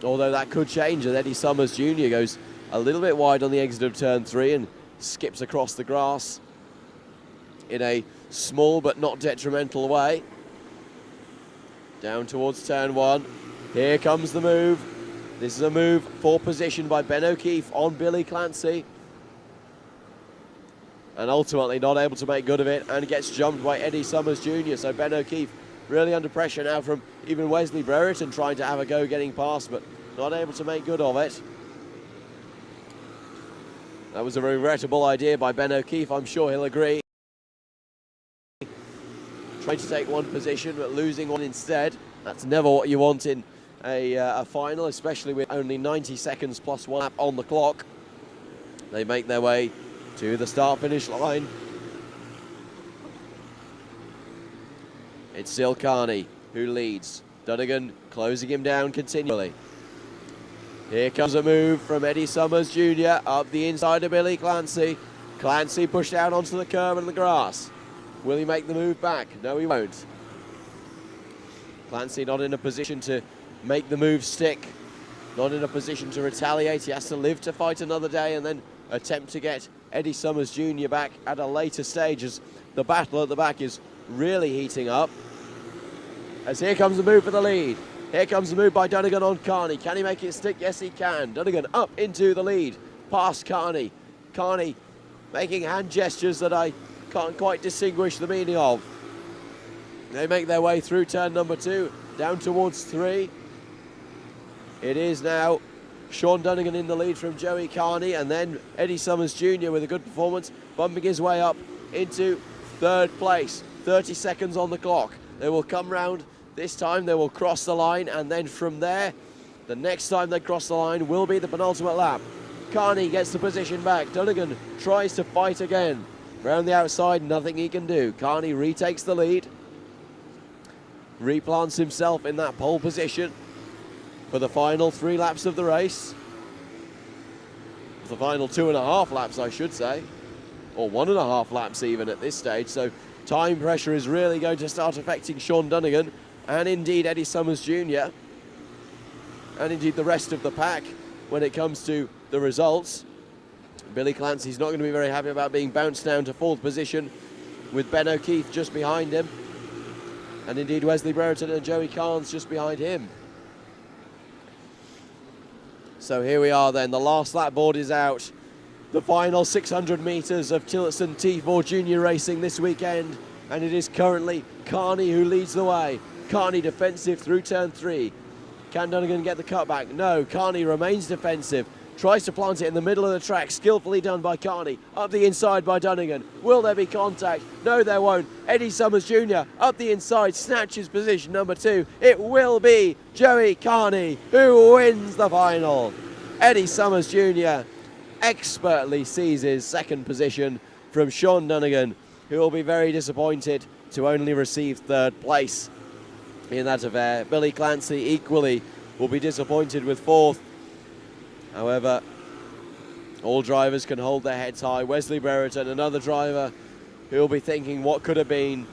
although that could change as Eddie Summers Jr. goes a little bit wide on the exit of turn 3 and skips across the grass in a small but not detrimental way. Down towards turn 1. Here comes the move. This is a move for position by Ben O'Keefe on Billy Clancy, and ultimately not able to make good of it, and gets jumped by Eddie Summers Jr. So Ben O'Keefe really under pressure now from even Wesley Brereton, trying to have a go getting past, but not able to make good of it. That was a regrettable idea by Ben O'Keefe, I'm sure he'll agree. Trying to take one position, but losing one instead. That's never what you want in a final, especially with only 90 seconds plus 1 lap on the clock. They make their way to the start-finish line. It's still Carney who leads. Dunnigan closing him down continually. Here comes a move from Eddie Summers Jr. up the inside of Billy Clancy. Clancy pushed out onto the curb and the grass. Will he make the move back? No, he won't. Clancy not in a position to make the move stick. Not in a position to retaliate. He has to live to fight another day and then attempt to get Eddie Summers Jr. back at a later stage, as the battle at the back is really heating up. As here comes the move for the lead. Here comes the move by Dunnigan on Carney. Can he make it stick? Yes, he can. Dunnigan up into the lead, past Carney. Carney making hand gestures that I can't quite distinguish the meaning of. They make their way through turn number 2, down towards 3. It is now Sean Dunnigan in the lead from Joey Carney, and then Eddie Summers Jr. with a good performance, bumping his way up into third place. 30 seconds on the clock. They will come round this time, they will cross the line, and then from there, the next time they cross the line will be the penultimate lap. Carney gets the position back. Dunnigan tries to fight again. Round the outside, nothing he can do. Carney retakes the lead. Replants himself in that pole position for the final 3 laps of the race. The final 2.5 laps, I should say. Or 1.5 laps even at this stage. So time pressure is really going to start affecting Sean Dunnigan and indeed Eddie Summers Jr. and indeed the rest of the pack when it comes to the results. Billy Clancy's not going to be very happy about being bounced down to 4th position with Ben O'Keefe just behind him. And indeed Wesley Brereton and Joey Carnes just behind him. So here we are then, the last lap board is out. The final 600 metres of Tillotson T4 Junior Racing this weekend. And it is currently Carney who leads the way. Carney defensive through turn 3. Can Dunnigan get the cutback? No, Carney remains defensive. Tries to plant it in the middle of the track, skillfully done by Carney. Up the inside by Dunnigan. Will there be contact? No, there won't. Eddie Summers Jr. up the inside, snatches position number 2. It will be Joey Carney who wins the final. Eddie Summers Jr. expertly seizes 2nd position from Sean Dunnigan, who will be very disappointed to only receive 3rd place in that affair. Billy Clancy equally will be disappointed with 4th. However, all drivers can hold their heads high. Wesley Brereton, another driver who will be thinking what could have been.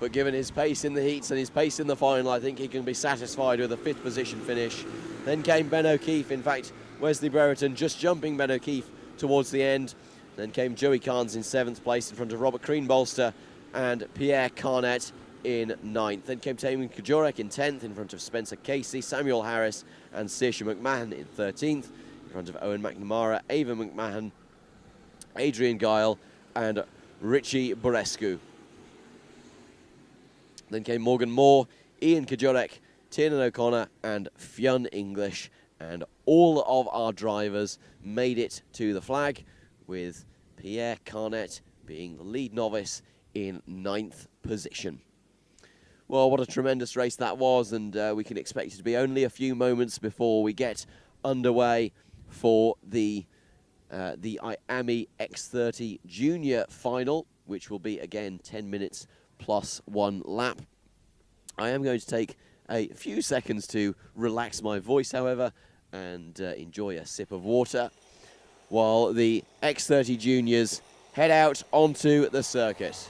But given his pace in the heats and his pace in the final, I think he can be satisfied with a 5th position finish. Then came Ben O'Keefe. In fact, Wesley Brereton just jumping Ben O'Keefe towards the end. Then came Joey Carnes in 7th place in front of Robert Greenbolster and Pierre Carnett in 9th. Then came Taman Kajorek in 10th in front of Spencer Casey, Samuel Harris and Saoirse McMahon in 13th in front of Owen McNamara, Ava McMahon, Adrian Guile and Richie Borescu. Then came Morgan Moore, Ian Kajorek, Tiernan O'Connor and Fionn English, and all of our drivers made it to the flag, with Pierre Carnett being the lead novice in 9th position. Well, what a tremendous race that was, and we can expect it to be only a few moments before we get underway for the IAMI X30 Junior final, which will be, again, 10 minutes plus 1 lap. I am going to take a few seconds to relax my voice, however, and enjoy a sip of water while the X30 Juniors head out onto the circuit.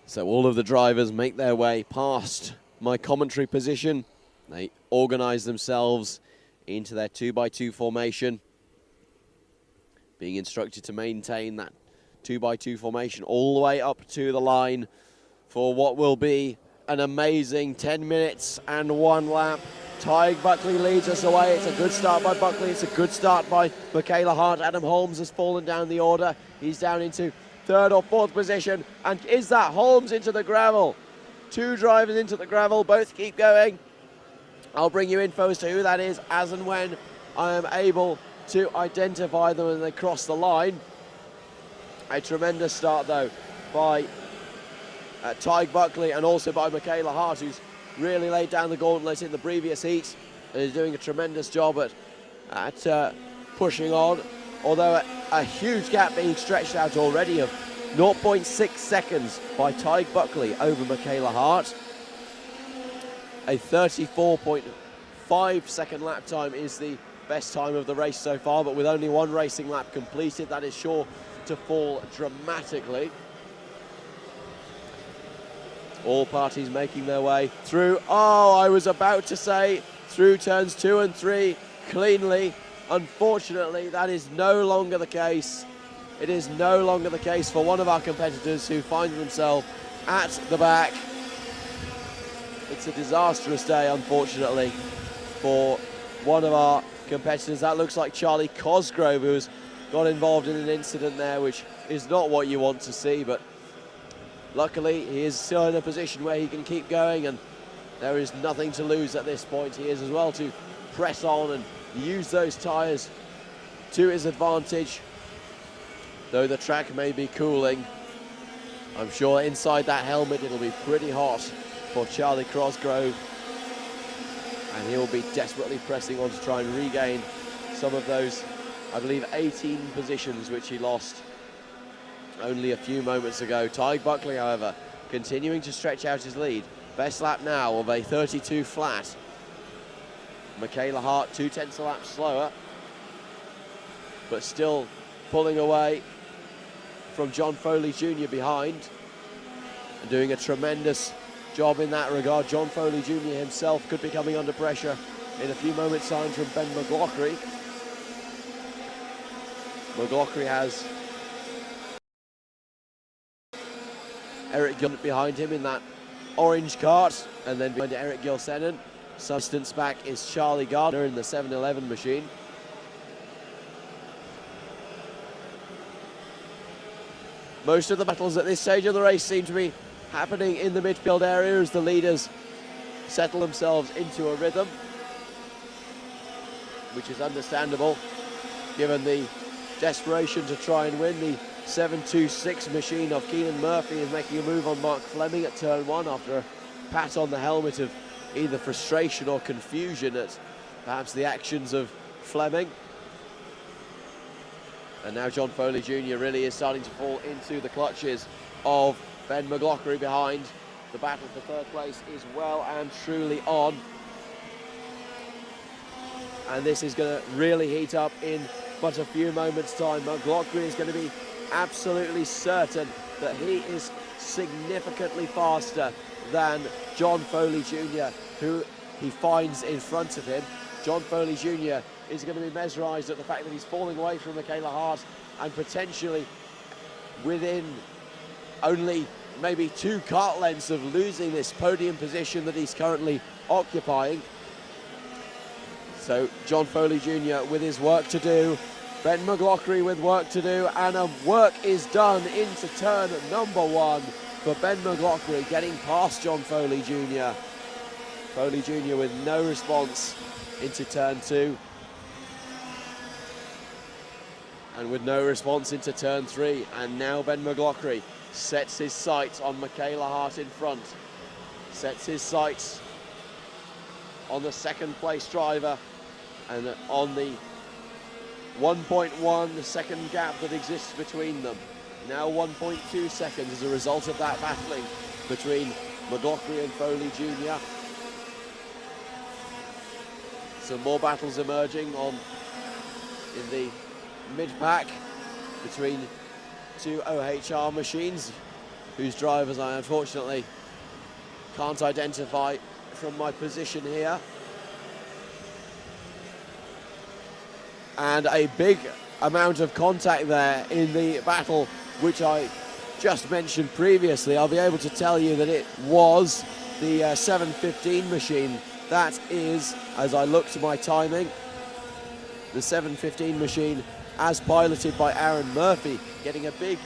So all of the drivers make their way past my commentary position. They organise themselves into their 2x2 formation, being instructed to maintain that 2x2 formation all the way up to the line for what will be an amazing 10 minutes and 1 lap. Tig Buckley leads us away. It's a good start by Buckley. It's a good start by Michaela Hart. Adam Holmes has fallen down the order. He's down into 3rd or 4th position. And is that Holmes into the gravel? 2 drivers into the gravel. Both keep going. I'll bring you info as to who that is as and when I am able to identify them as they cross the line. A tremendous start, though, by Tig Buckley and also by Michaela Hart, who's really laid down the gauntlet in the previous heat and is doing a tremendous job at pushing on. Although a huge gap being stretched out already of 0.6 seconds by Tig Buckley over Michaela Hart. A 34.5 second lap time is the best time of the race so far, but with only 1 racing lap completed, that is sure to fall dramatically. All parties making their way through. Oh, I was about to say through turns 2 and 3 cleanly. Unfortunately, that is no longer the case. It is no longer the case for one of our competitors who finds themselves at the back. It's a disastrous day, unfortunately, for one of our competitors. That looks like Charlie Cosgrove, who's got involved in an incident there, which is not what you want to see, but luckily he is still in a position where he can keep going, and there is nothing to lose at this point. He is as well to press on and use those tyres to his advantage. Though the track may be cooling, I'm sure inside that helmet it'll be pretty hot for Charlie Cosgrove, and he'll be desperately pressing on to try and regain some of those, I believe, 18 positions which he lost only a few moments ago. Tyg Buckley, however, continuing to stretch out his lead. Best lap now of a 32 flat. Michaela Hart 0.2 laps slower, but still pulling away from John Foley Jr. behind, and doing a tremendous job in that regard. John Foley Jr. himself could be coming under pressure in a few moments' time from Ben McLaughlin. McLaughlin has Eric Gill behind him in that orange cart, and then behind Eric Gilsenan. Some distance back is Charlie Gardner in the 711 machine. Most of the battles at this stage of the race seem to be happening in the midfield area as the leaders settle themselves into a rhythm, which is understandable given the desperation to try and win. The 726 machine of Keenan Murphy is making a move on Mark Fleming at turn 1 after a pat on the helmet of either frustration or confusion at perhaps the actions of Fleming. And now John Foley Jr. really is starting to fall into the clutches of Ben McLaughlin behind. The battle for third place is well and truly on. And this is going to really heat up in but a few moments' time. McLaughlin is going to be absolutely certain that he is significantly faster than John Foley Jr., who he finds in front of him. John Foley Jr. is going to be mesmerised at the fact that he's falling away from Michaela Hart and potentially within only maybe 2 kart lengths of losing this podium position that he's currently occupying. So John Foley Jr. with his work to do, Ben McLaughlin with work to do, and work is done into turn number 1 for Ben McLaughlin, getting past John Foley Jr. Foley Jr. with no response into turn 2. And with no response into turn 3. And now Ben McLaughlin sets his sights on Michaela Hart in front. Sets his sights on the second place driver and on the 1.1 second gap that exists between them. Now 1.2 seconds as a result of that battling between McLaughlin and Foley Jr. Some more battles emerging in the mid-pack between 2 OHR machines, whose drivers I unfortunately can't identify from my position here. And a big amount of contact there in the battle, which I just mentioned previously. I'll be able to tell you that it was the 715 machine. That is, as I look to my timing, the 715 machine as piloted by Aaron Murphy, getting a big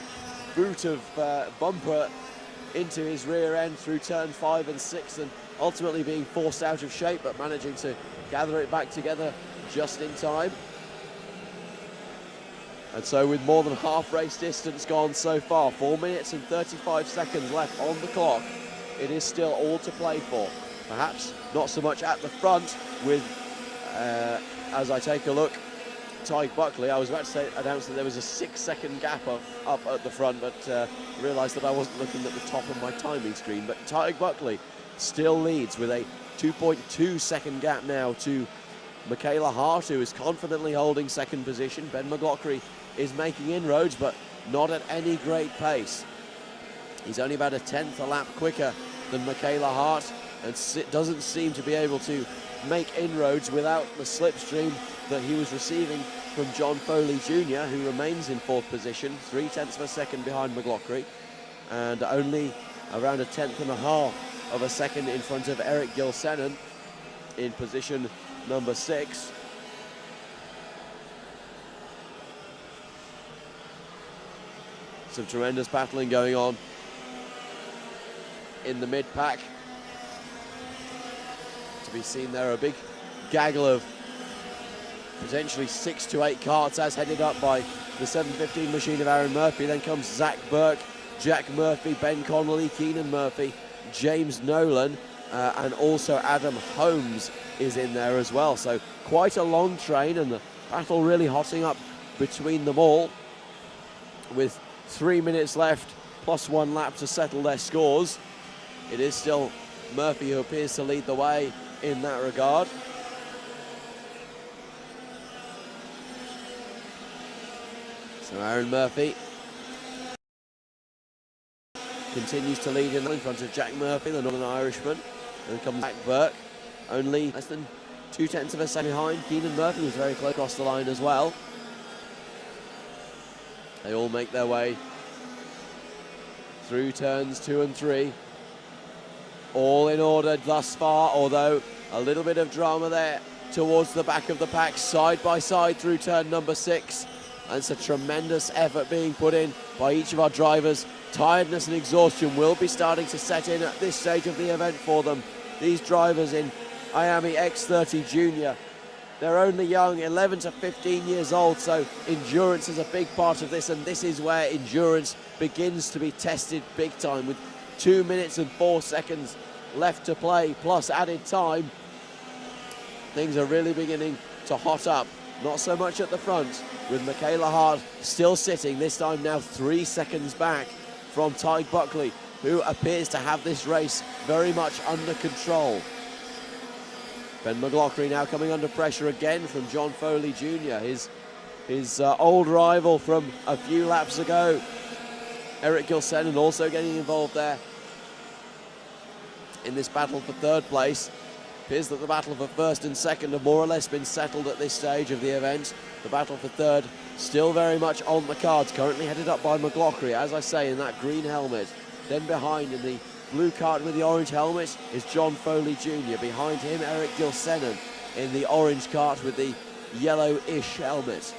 boot of bumper into his rear end through turn 5 and 6, and ultimately being forced out of shape, but managing to gather it back together just in time. And so with more than half race distance gone so far, 4 minutes and 35 seconds left on the clock, it is still all to play for. Perhaps not so much at the front with, as I take a look, Tyg Buckley. I was about to announce that there was a 6-second gap up at the front, but realised that I wasn't looking at the top of my timing screen. But Tyg Buckley still leads with a 2.2 second gap now to Michaela Hart, who is confidently holding second position. Ben McLaughlin is making inroads, but not at any great pace. He's only about a tenth a lap quicker than Michaela Hart, and doesn't seem to be able to make inroads without the slipstream that he was receiving from John Foley Jr., who remains in fourth position, 0.3 of a second behind McLaughlin, and only around a tenth and a half of a second in front of Eric Gilsenan in position number 6. Some tremendous battling going on in the mid-pack. To be seen there, a big gaggle of potentially 6 to 8 carts as headed up by the 715 machine of Aaron Murphy. Then comes Zach Burke, Jack Murphy, Ben Connolly, Keenan Murphy, James Nolan, and also Adam Holmes is in there as well. So quite a long train, and the battle really hotting up between them all, with 3 minutes left plus 1 lap to settle their scores. It is still Murphy who appears to lead the way in that regard. So Aaron Murphy continues to lead in front of Jack Murphy, the Northern Irishman. And comes Zach Burke, only less than 0.2 of a second behind. Keenan Murphy was very close across the line as well. They all make their way through turns 2 and 3. All in order thus far, although a little bit of drama there towards the back of the pack, side by side through turn number 6. And it's a tremendous effort being put in by each of our drivers. Tiredness and exhaustion will be starting to set in at this stage of the event for them. These drivers in Miami X30 Junior, they're only young, 11 to 15 years old, so endurance is a big part of this, and this is where endurance begins to be tested big time. With 2 minutes and 4 seconds left to play, plus added time, things are really beginning to hot up. Not so much at the front, with Michaela Hart still sitting, this time now 3 seconds back from Tyg Buckley, who appears to have this race very much under control. Ben McLaughlin now coming under pressure again from John Foley Jr., his old rival from a few laps ago. Eric Gilsenan also getting involved there in this battle for third place. Appears that the battle for first and second have more or less been settled at this stage of the event. The battle for third still very much on the cards, currently headed up by McLaughlin, as I say, in that green helmet. Then behind in the blue cart with the orange helmet is John Foley Jr. Behind him, Eric Gilsenan in the orange cart with the yellowish helmet.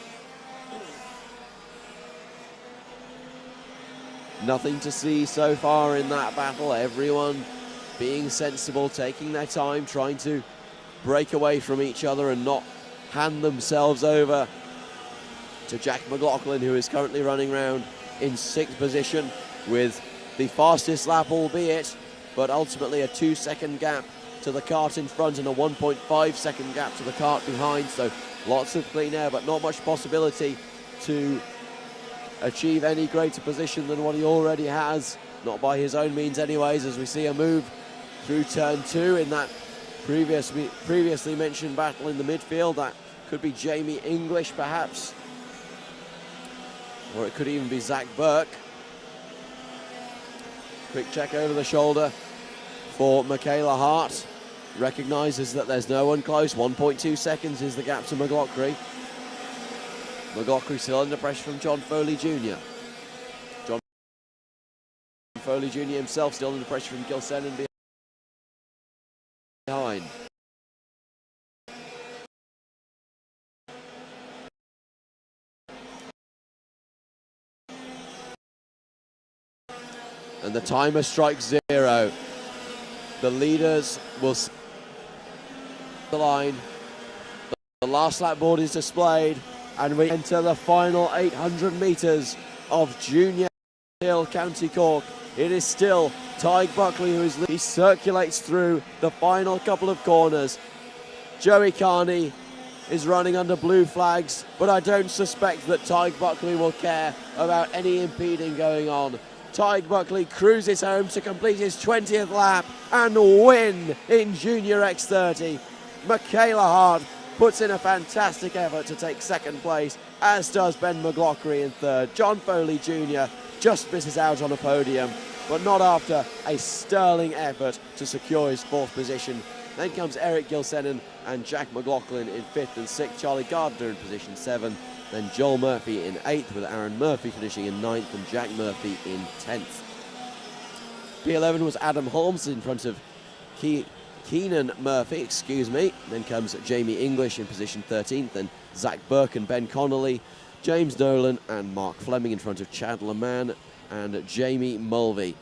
Nothing to see so far in that battle. Everyone being sensible, taking their time, trying to break away from each other and not hand themselves over to Jack McLaughlin, who is currently running around in 6th position with the fastest lap, albeit, but ultimately a 2-second gap to the kart in front and a 1.5-second gap to the kart behind. So lots of clean air, but not much possibility to achieve any greater position than what he already has, not by his own means anyways, as we see a move through turn 2 in that previously mentioned battle in the midfield. That could be Jamie English perhaps, or it could even be Zach Burke. Quick check over the shoulder for Michaela Hart. Recognises that there's no one close. 1.2 seconds is the gap to McLaughlin. McLaughlin still under pressure from John Foley Jr. John Foley Jr. himself still under pressure from Gilsenan behind. And the timer strikes 0. The leaders will see the line. The last lap board is displayed, and we enter the final 800 metres of Junior Hill, County Cork. It is still Tyg Buckley who is leading. He circulates through the final couple of corners. Joey Carney is running under blue flags, but I don't suspect that Tyg Buckley will care about any impeding going on. Tyg Buckley cruises home to complete his 20th lap and win in Junior X30. Michaela Hart puts in a fantastic effort to take second place as does Ben McLaughlin in third. John Foley Jr. just misses out on a podium, but not after a sterling effort to secure his fourth position. Then comes Eric Gilsenan and Jack McLaughlin in fifth and sixth. Charlie Gardner in position 7. Then Joel Murphy in 8th, with Aaron Murphy finishing in 9th and Jack Murphy in 10th. P11 was Adam Holmes in front of Keenan Murphy, Then comes Jamie English in position 13th, and Zach Burke and Ben Connolly, James Nolan and Mark Fleming in front of Chandler Mann and Jamie Mulvey.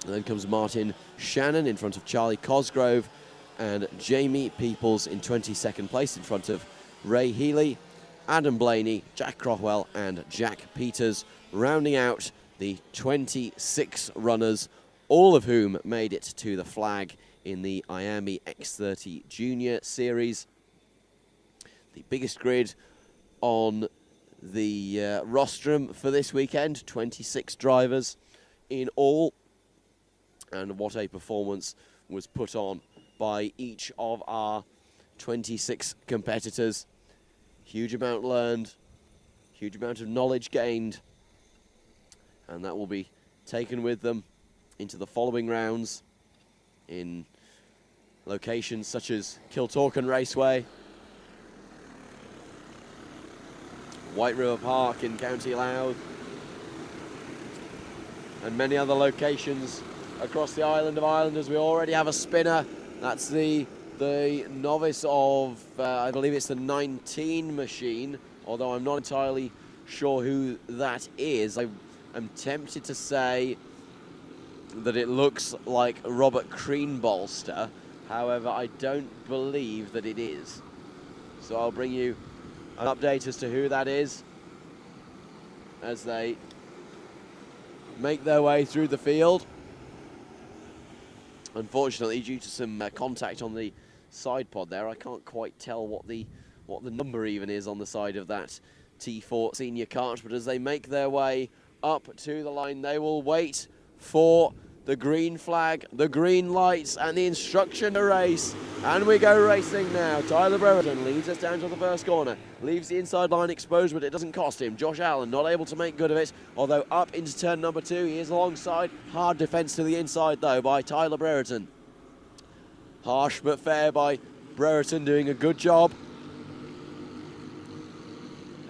And then comes Martin Shannon in front of Charlie Cosgrove and Jamie Peoples in 22nd place in front of Ray Healy, Adam Blaney, Jack Crockwell and Jack Peters, rounding out the 26 runners, all of whom made it to the flag in the Miami X30 Junior Series. The biggest grid on the rostrum for this weekend, 26 drivers in all, and what a performance was put on by each of our 26 competitors. Huge amount learned, huge amount of knowledge gained, and that will be taken with them into the following rounds in locations such as Kiltorcan Raceway, White River Park in County Louth, and many other locations across the island of Islanders. We already have a spinner. That's the novice of, I believe it's the 19 machine, although I'm not entirely sure who that is. I am tempted to say that it looks like Robert Greenbolster. However, I don't believe that it is. So I'll bring you an update as to who that is as they make their way through the field. Unfortunately, due to some contact on the side pod there, I can't quite tell what the number even is on the side of that T4 senior kart. But as they make their way up to the line, they will wait for the green flag, the green lights, and the instruction to race. And we go racing now. Tyler Brereton leads us down to the first corner. Leaves the inside line exposed, but it doesn't cost him. Josh Allen not able to make good of it, although up into turn number 2. He is alongside. Hard defence to the inside, though, by Tyler Brereton. Harsh but fair by Brereton, doing a good job.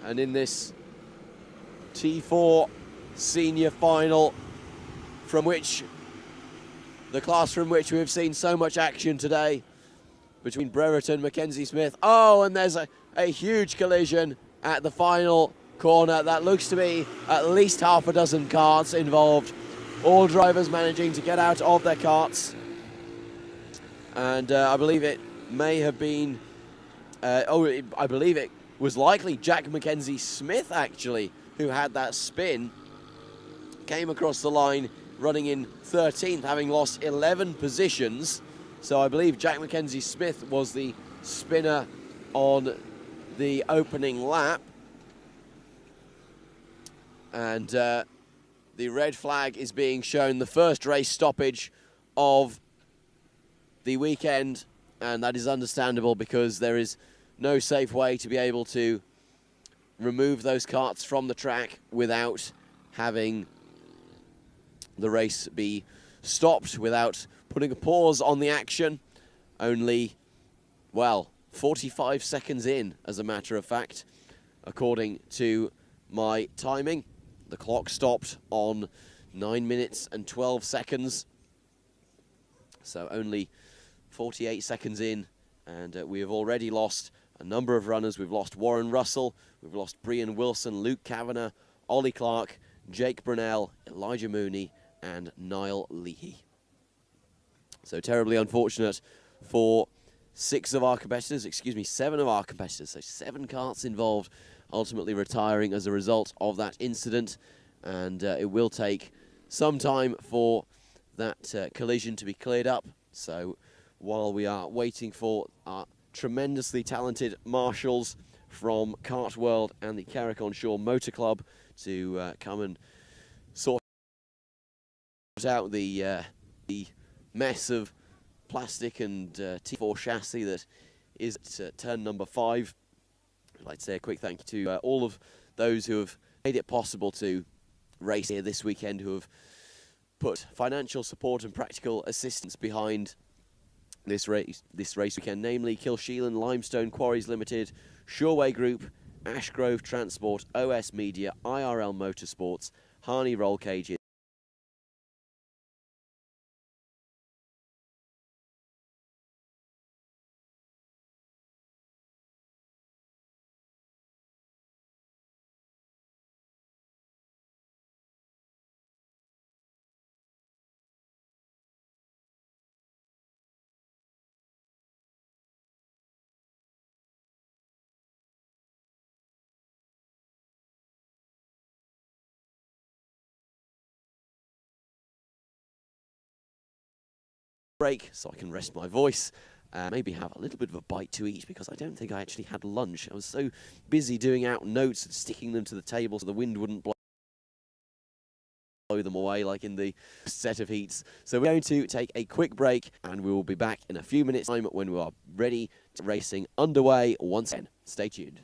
And in this T4 senior final, the class from which we've seen so much action today between Brereton, Mackenzie Smith. Oh, and there's a huge collision at the final corner. That looks to be at least half a dozen karts involved. All drivers managing to get out of their karts. And I believe it may have been, I believe it was likely Jack Mackenzie Smith, actually, who had that spin. Came across the line running in 13th, having lost 11 positions. So I believe Jack Mackenzie Smith was the spinner on the opening lap. And the red flag is being shown, the first race stoppage of the weekend. And that is understandable because there is no safe way to be able to remove those karts from the track without having the race be stopped, without putting a pause on the action. Only, well, 45 seconds in, as a matter of fact, according to my timing. The clock stopped on 9 minutes and 12 seconds. So only 48 seconds in, and we have already lost a number of runners. We've lost Warren Russell, we've lost Brian Wilson, Luke Kavanagh, Ollie Clark, Jake Brunel, Elijah Mooney, and Niall Leahy. So terribly unfortunate for 7 of our competitors, so 7 karts involved, ultimately retiring as a result of that incident, and it will take some time for that collision to be cleared up. So while we are waiting for our tremendously talented marshals from Kart World and the Carrick on Shore Motor Club to come and sort out the mess of plastic and T4 chassis that is at turn number 5. I'd like to say a quick thank you to all of those who have made it possible to race here this weekend, who have put financial support and practical assistance behind this race weekend, namely Kilsheelan Limestone Quarries Limited, Shoreway Group, Ashgrove Transport, OS Media, IRL Motorsports, Harney Roll Cages, break so I can rest my voice, maybe have a little bit of a bite to eat, because I don't think I actually had lunch. I was so busy doing out notes and sticking them to the table so the wind wouldn't blow them away like in the set of heats. So we're going to take a quick break, and we will be back in a few minutes' time when we are ready to racing underway once again. Stay tuned.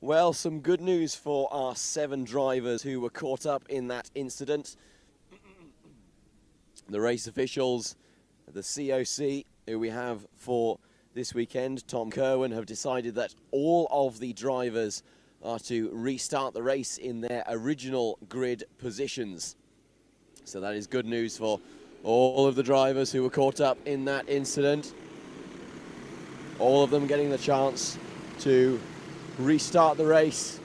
Well, some good news for our 7 drivers who were caught up in that incident. The race officials, the COC, who we have for this weekend, Tom Kerwin, have decided that all of the drivers are to restart the race in their original grid positions. So that is good news for all of the drivers who were caught up in that incident. All of them getting the chance to restart the race,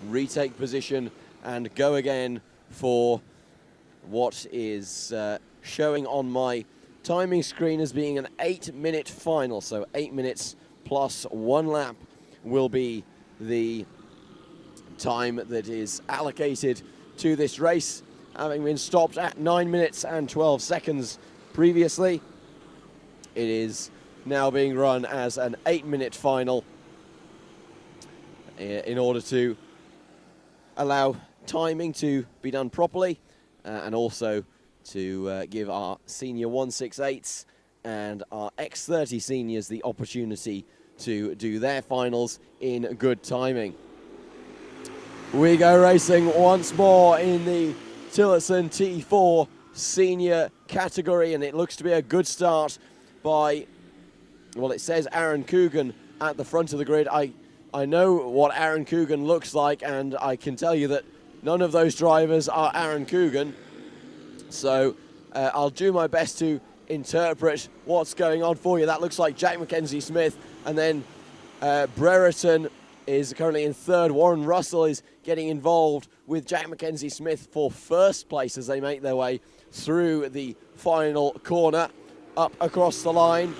retake position, and go again for what is showing on my timing screen as being an 8-minute final. So 8 minutes plus 1 lap will be the time that is allocated to this race, having been stopped at 9 minutes and 12 seconds previously. It is now being run as an 8-minute final in order to allow timing to be done properly and also to give our senior 168s and our X30 seniors the opportunity to do their finals in good timing. We go racing once more in the Tillotson T4 senior category, and it looks to be a good start by, well, it says Aaron Coogan at the front of the grid. I know what Aaron Coogan looks like, and I can tell you that none of those drivers are Aaron Coogan. So I'll do my best to interpret what's going on for you. That looks like Jack Mackenzie Smith, and then Brereton is currently in third. Warren Russell is getting involved with Jack Mackenzie Smith for first place as they make their way through the final corner up across the line.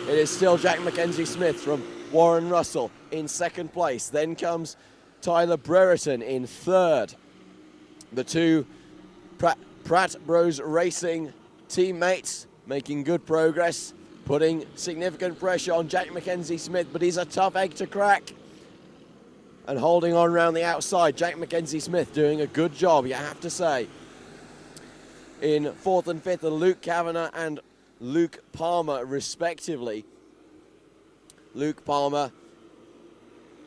It is still Jack Mackenzie Smith from Warren Russell in second place. Then comes Tyler Brereton in third. The two Pratt Bros Racing teammates making good progress, putting significant pressure on Jack Mackenzie Smith, but he's a tough egg to crack. And holding on around the outside, Jack Mackenzie Smith doing a good job, you have to say. In fourth and fifth are Luke Kavanagh and Luke Palmer, respectively. Luke Palmer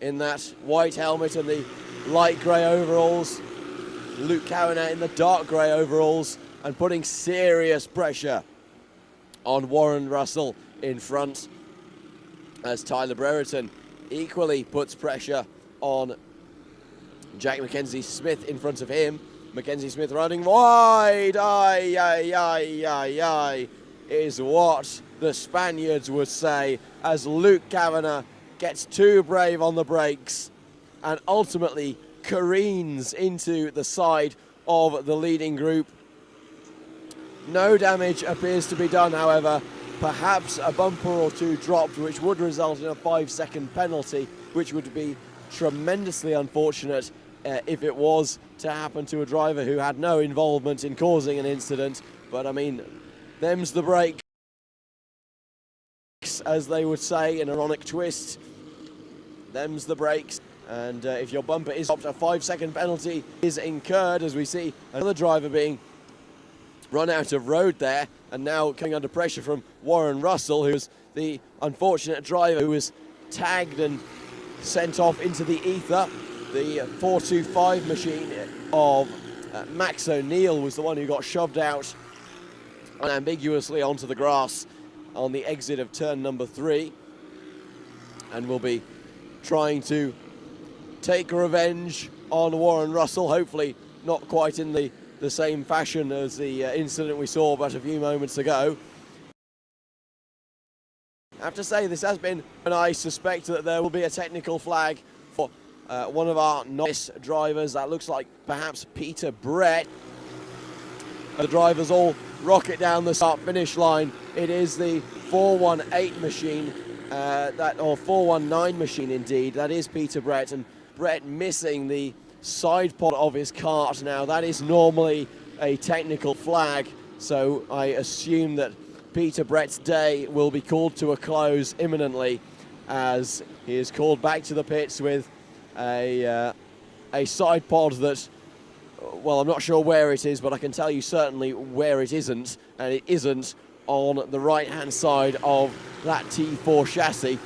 in that white helmet and the light grey overalls. Luke Kavanagh in the dark grey overalls, and putting serious pressure on Warren Russell in front, as Tyler Brereton equally puts pressure on Jack Mackenzie Smith in front of him. Mackenzie Smith running wide, is what the Spaniards would say, as Luke Kavanagh gets too brave on the brakes and ultimately careens into the side of the leading group. No damage appears to be done, however. Perhaps a bumper or two dropped, which would result in a 5-second penalty, which would be tremendously unfortunate if it was to happen to a driver who had no involvement in causing an incident. But I mean, them's the brakes, as they would say, an ironic twist. Them's the brakes. And if your bumper is dropped, a 5-second penalty is incurred, as we see another driver being run out of road there, and now coming under pressure from Warren Russell, who's the unfortunate driver who was tagged and sent off into the ether. The 425 machine of Max O'Neill was the one who got shoved out unambiguously onto the grass on the exit of turn number 3, and will be trying to take revenge on Warren Russell, hopefully not quite in the same fashion as the incident we saw but a few moments ago. I have to say, this has been, and I suspect that there will be a technical flag for one of our novice drivers. That looks like perhaps Peter Brett. The drivers all rocket down the start-finish line. It is the 418 machine, or 419 machine indeed. That is Peter Brett, and Brett missing the side pod of his cart. Now, that is normally a technical flag, so I assume that Peter Brett's day will be called to a close imminently, as he is called back to the pits with a side pod that, well, I'm not sure where it is, but I can tell you certainly where it isn't, and it isn't on the right-hand side of that T4 chassis.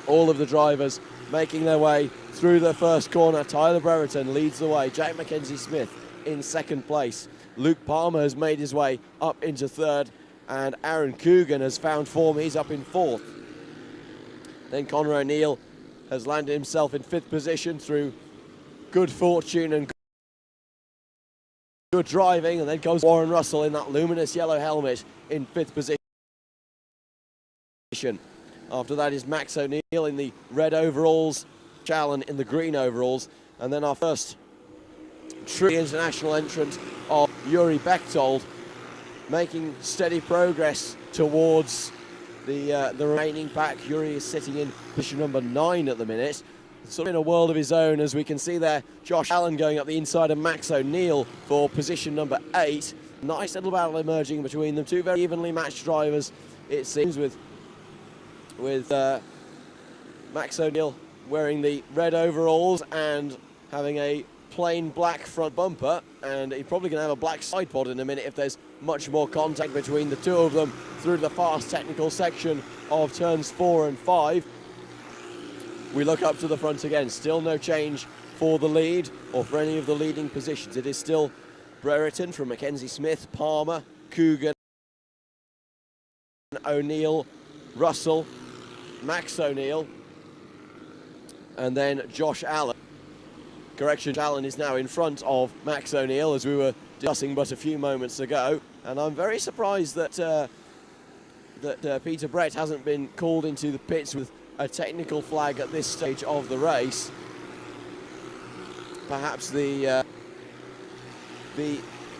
All of the drivers making their way through the first corner. Tyler Brereton leads the way. Jack Mackenzie Smith in second place. Luke Palmer has made his way up into third, and Aaron Coogan has found form. He's up in fourth. Then Conor O'Neill has landed himself in fifth position through good fortune and good driving, and then comes Warren Russell in that luminous yellow helmet in fifth position. After that is Max O'Neill in the red overalls, Allen in the green overalls, and then our first true international entrant of Yuri Bechtold, making steady progress towards the remaining pack. Yuri is sitting in position number 9 at the minute. It's sort of in a world of his own, as we can see there. Josh Allen going up the inside of Max O'Neill for position number 8. Nice little battle emerging between them. Two very evenly matched drivers, it seems, with Max O'Neill wearing the red overalls and having a plain black front bumper, and he's probably going to have a black side pod in a minute if there's much more contact between the two of them through the fast technical section of turns 4 and 5. We look up to the front again. Still no change for the lead or for any of the leading positions. It is still Brereton from Mackenzie Smith, Palmer, Coogan, O'Neill, Russell, Max O'Neill, and then Josh Allen. Correction, Allen is now in front of Max O'Neill, as we were discussing but a few moments ago. And I'm very surprised that Peter Brett hasn't been called into the pits with a technical flag at this stage of the race. Perhaps the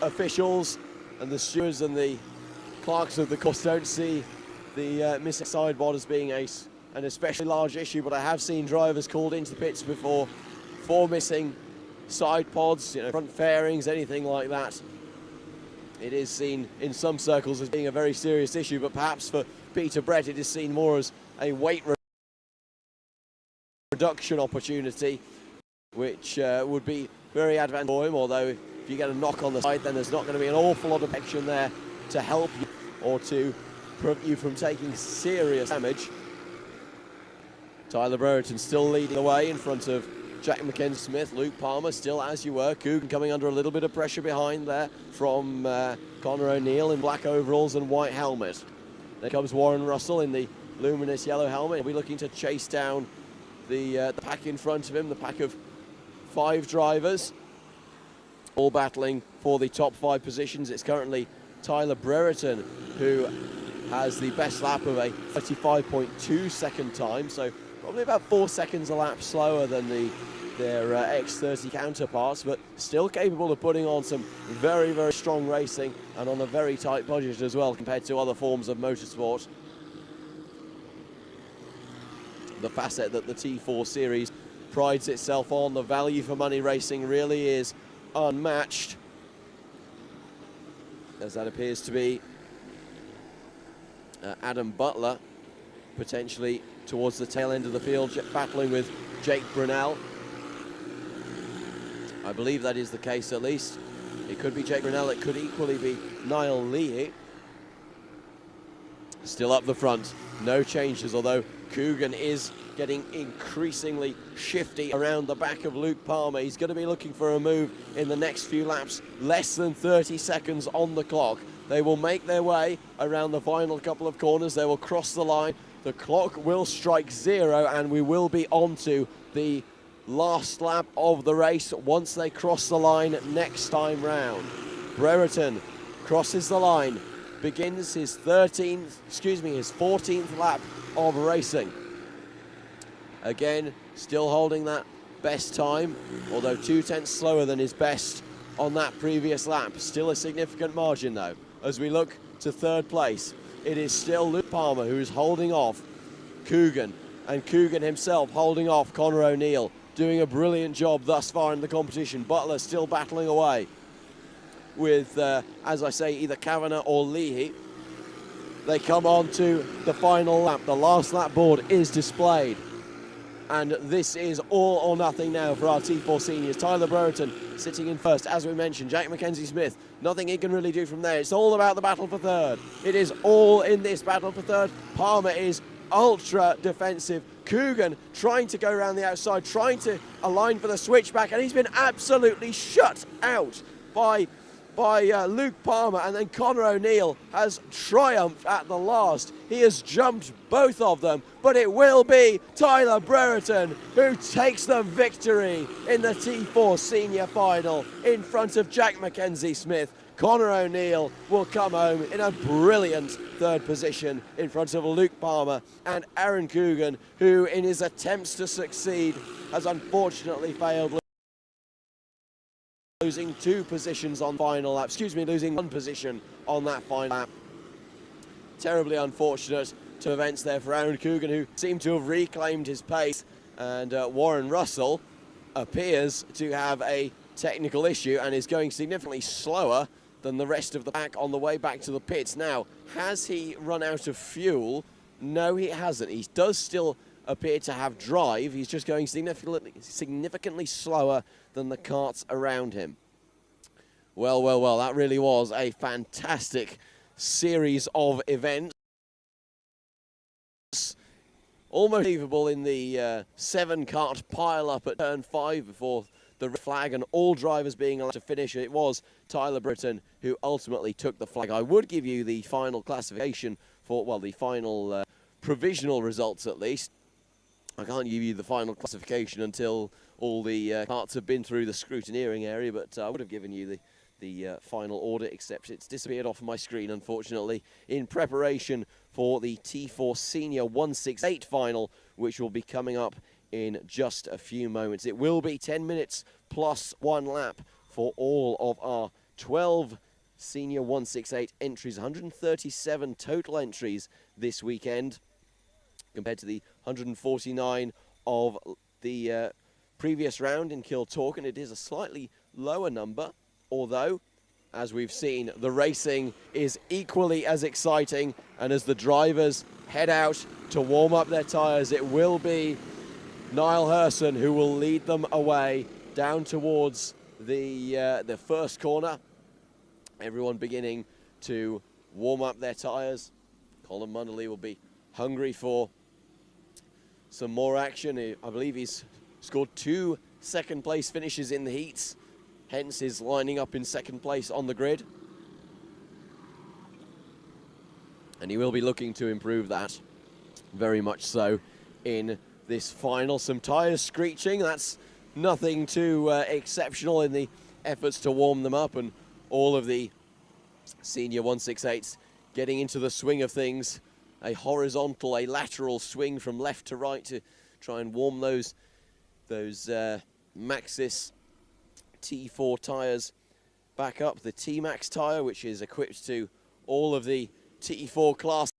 officials and the stewards and the clerks of the course don't see the missing sideboard as being an especially large issue, but I have seen drivers called into the pits before for missing side pods, front fairings, anything like that. It is seen in some circles as being a very serious issue, but perhaps for Peter Brett it is seen more as a weight reduction opportunity, which would be very advantageous for him, although if you get a knock on the side, then there's not going to be an awful lot of protection there to help you or to prevent you from taking serious damage. Tyler Brereton still leading the way in front of Jack Mackenzie Smith. Luke Palmer still as you were. Coogan coming under a little bit of pressure behind there from Conor O'Neill in black overalls and white helmet. There comes Warren Russell in the luminous yellow helmet. He'll be looking to chase down the pack in front of him, the pack of 5 drivers, all battling for the top 5 positions. It's currently Tyler Brereton who has the best lap of a 35.2 second time, so probably about 4 seconds a lap slower than their X30 counterparts, but still capable of putting on some very, very strong racing and on a very tight budget as well compared to other forms of motorsport. The facet that the T4 series prides itself on, the value for money racing, really is unmatched, as that appears to be Adam Butler potentially towards the tail end of the field, battling with Jake Brunel. I believe that is the case, at least. It could be Jake Brunel, it could equally be Niall Leahy. Still up the front, no changes, although Coogan is getting increasingly shifty around the back of Luke Palmer. He's going to be looking for a move in the next few laps. Less than 30 seconds on the clock. They will make their way around the final couple of corners. They will cross the line. The clock will strike 0, and we will be on to the last lap of the race once they cross the line next time round. Brereton crosses the line, begins his 14th lap of racing. Again, still holding that best time, although 2/10 slower than his best on that previous lap. Still a significant margin though. As we look to third place, it is still Luke Palmer who is holding off Coogan, and Coogan himself holding off Conor O'Neill, doing a brilliant job thus far in the competition. Butler still battling away with, as I say, either Kavanagh or Leahy. They come on to the final lap. The last lap board is displayed. And this is all or nothing now for our T4 seniors. Tyler Brereton sitting in first, as we mentioned. Jack Mackenzie Smith, nothing he can really do from there. It's all about the battle for third. It is all in this battle for third. Palmer is ultra defensive, Coogan trying to go around the outside, trying to align for the switchback, and he's been absolutely shut out by Luke Palmer, and then Connor O'Neill has triumphed at the last. He has jumped both of them, but it will be Tyler Brereton who takes the victory in the T4 Senior Final in front of Jack Mackenzie-Smith. Connor O'Neill will come home in a brilliant third position in front of Luke Palmer and Aaron Coogan, who in his attempts to succeed has unfortunately failed, losing 2 positions on final lap, losing 1 position on that final lap. Terribly unfortunate to events there for Aaron Coogan, who seemed to have reclaimed his pace, and Warren Russell appears to have a technical issue and is going significantly slower than the rest of the pack on the way back to the pits. Now, has he run out of fuel? No, he hasn't. He does still appear to have drive. He's just going significantly slower than the karts around him. Well, well, well, that really was a fantastic series of events. Almost believable in the 7-kart pile-up at turn 5 before the flag and all drivers being allowed to finish. It was Tyler Brereton who ultimately took the flag. I would give you the final classification for, well, the final provisional results at least. I can't give you the final classification until all the karts have been through the scrutineering area, but I would have given you the final order, except it's disappeared off my screen, unfortunately, in preparation for the T4 Senior 168 final, which will be coming up in just a few moments. It will be 10 minutes plus 1 lap for all of our 12 Senior 168 entries, 137 total entries this weekend, compared to the 149 of the previous round in Kiltalkin. It is a slightly lower number, although, as we've seen, the racing is equally as exciting, and as the drivers head out to warm up their tyres, it will be Niall Herson who will lead them away down towards the first corner. Everyone beginning to warm up their tyres. Colin Munnelly will be hungry for some more action. I believe he's scored 2 second-place finishes in the heats, hence is lining up in second place on the grid. And he will be looking to improve that, very much so, in this final. Some tyres screeching, that's nothing too exceptional in the efforts to warm them up, and all of the Senior 168s getting into the swing of things. A horizontal, a lateral swing from left to right to try and warm those Maxxis T4 tyres back up. The T-Max tyre, which is equipped to all of the T4 classes.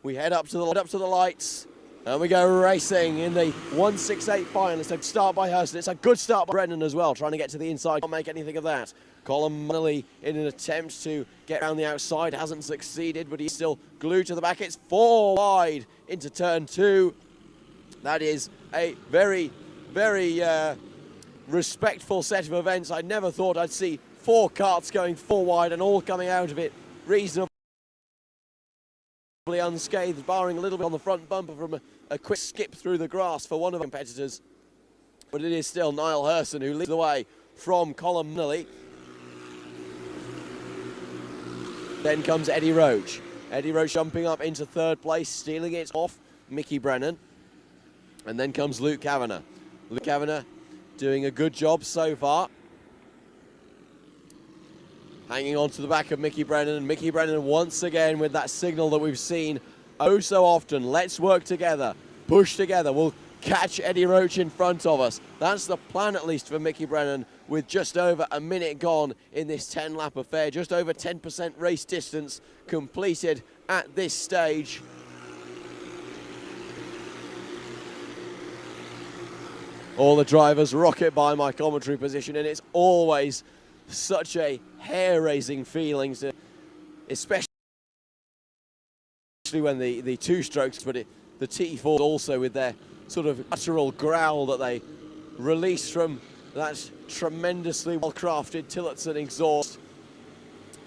We head up to the lights, and we go racing in the 168 final. It's a start by Hurst. It's a good start by Brennan as well, trying to get to the inside. Can't make anything of that. Colin Munnelly in an attempt to get around the outside, hasn't succeeded, but he's still glued to the back. It's 4 wide into turn 2. That is a very, very respectful set of events. I never thought I'd see 4 karts going 4 wide and all coming out of it reasonably unscathed, barring a little bit on the front bumper from a quick skip through the grass for one of the competitors. But it is still Niall Herson who leads the way from Colin Munnelly. Then comes Eddie Roach. Eddie Roach jumping up into 3rd place, stealing it off Mickey Brennan. And then comes Luke Kavanagh. Luke Kavanagh doing a good job so far, hanging on to the back of Mickey Brennan. And Mickey Brennan once again with that signal that we've seen oh so often. Let's work together, push together. We'll catch Eddie Roach in front of us. That's the plan, at least, for Mickey Brennan, with just over a minute gone in this 10-lap affair. Just over 10% race distance completed at this stage. All the drivers rocket by my commentary position, and it's always such a hair-raising feeling, especially when the 2 strokes, but the T4 also with their sort of guttural growl that they release from that tremendously well-crafted Tillotson exhaust.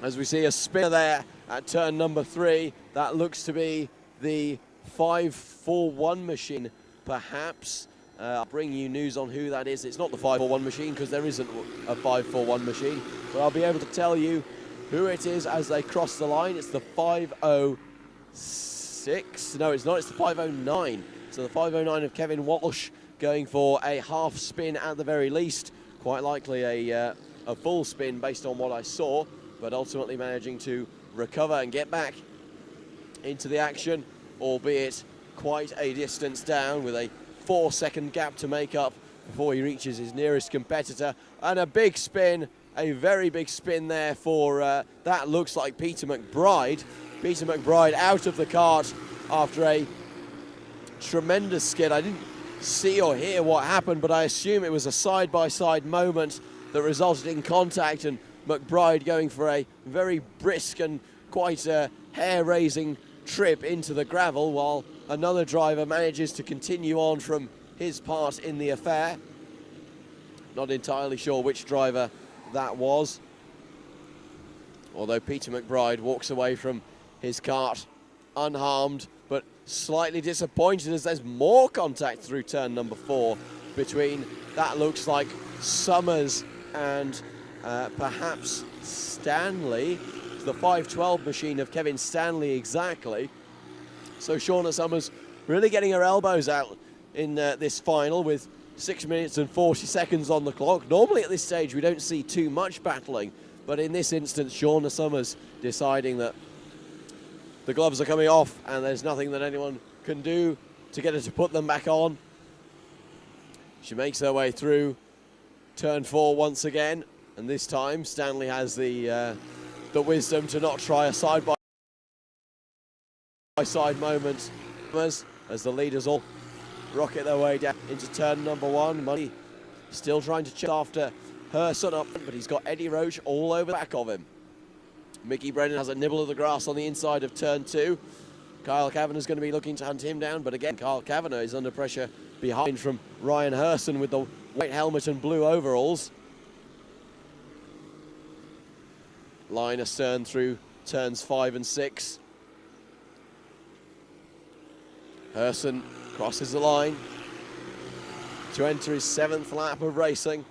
As we see a spinner there at turn number 3, that looks to be the 541 machine, perhaps. I'll bring you news on who that is. It's not the 541 machine because there isn't a 541 machine, but I'll be able to tell you who it is as they cross the line. It's the 506. No, it's not. It's the 509. So the 509 of Kevin Walsh going for a half spin at the very least. Quite likely a full spin based on what I saw, but ultimately managing to recover and get back into the action, albeit quite a distance down with a 4-second gap to make up before he reaches his nearest competitor. And a big spin, a very big spin there for, that looks like Peter McBride. Peter McBride out of the kart after a tremendous skid. I didn't see or hear what happened, but I assume it was a side-by-side moment that resulted in contact, and McBride going for a very brisk and quite hair-raising trip into the gravel, while another driver manages to continue on from his part in the affair. Not entirely sure which driver that was, although Peter McBride walks away from his kart unharmed, but slightly disappointed as there's more contact through turn number 4 between, that looks like Summers and perhaps Stanley. It's the 512 machine of Kevin Stanley exactly. So Shauna Summers really getting her elbows out in this final with 6 minutes and 40 seconds on the clock. Normally at this stage we don't see too much battling, but in this instance Shauna Summers deciding that the gloves are coming off and there's nothing that anyone can do to get her to put them back on. She makes her way through turn 4 once again, and this time Stanley has the wisdom to not try a side-by-side moment as the leaders all rocket their way down into turn number 1. Money still trying to chase after her son up, but he's got Eddie Roach all over the back of him. Mickey Brennan has a nibble of the grass on the inside of turn 2. Kyle Kavanagh's going to be looking to hunt him down, but again, Kyle Kavanagh is under pressure behind from Ryan Herson with the white helmet and blue overalls. Line astern through turns 5 and 6. Herson crosses the line to enter his 7th lap of racing.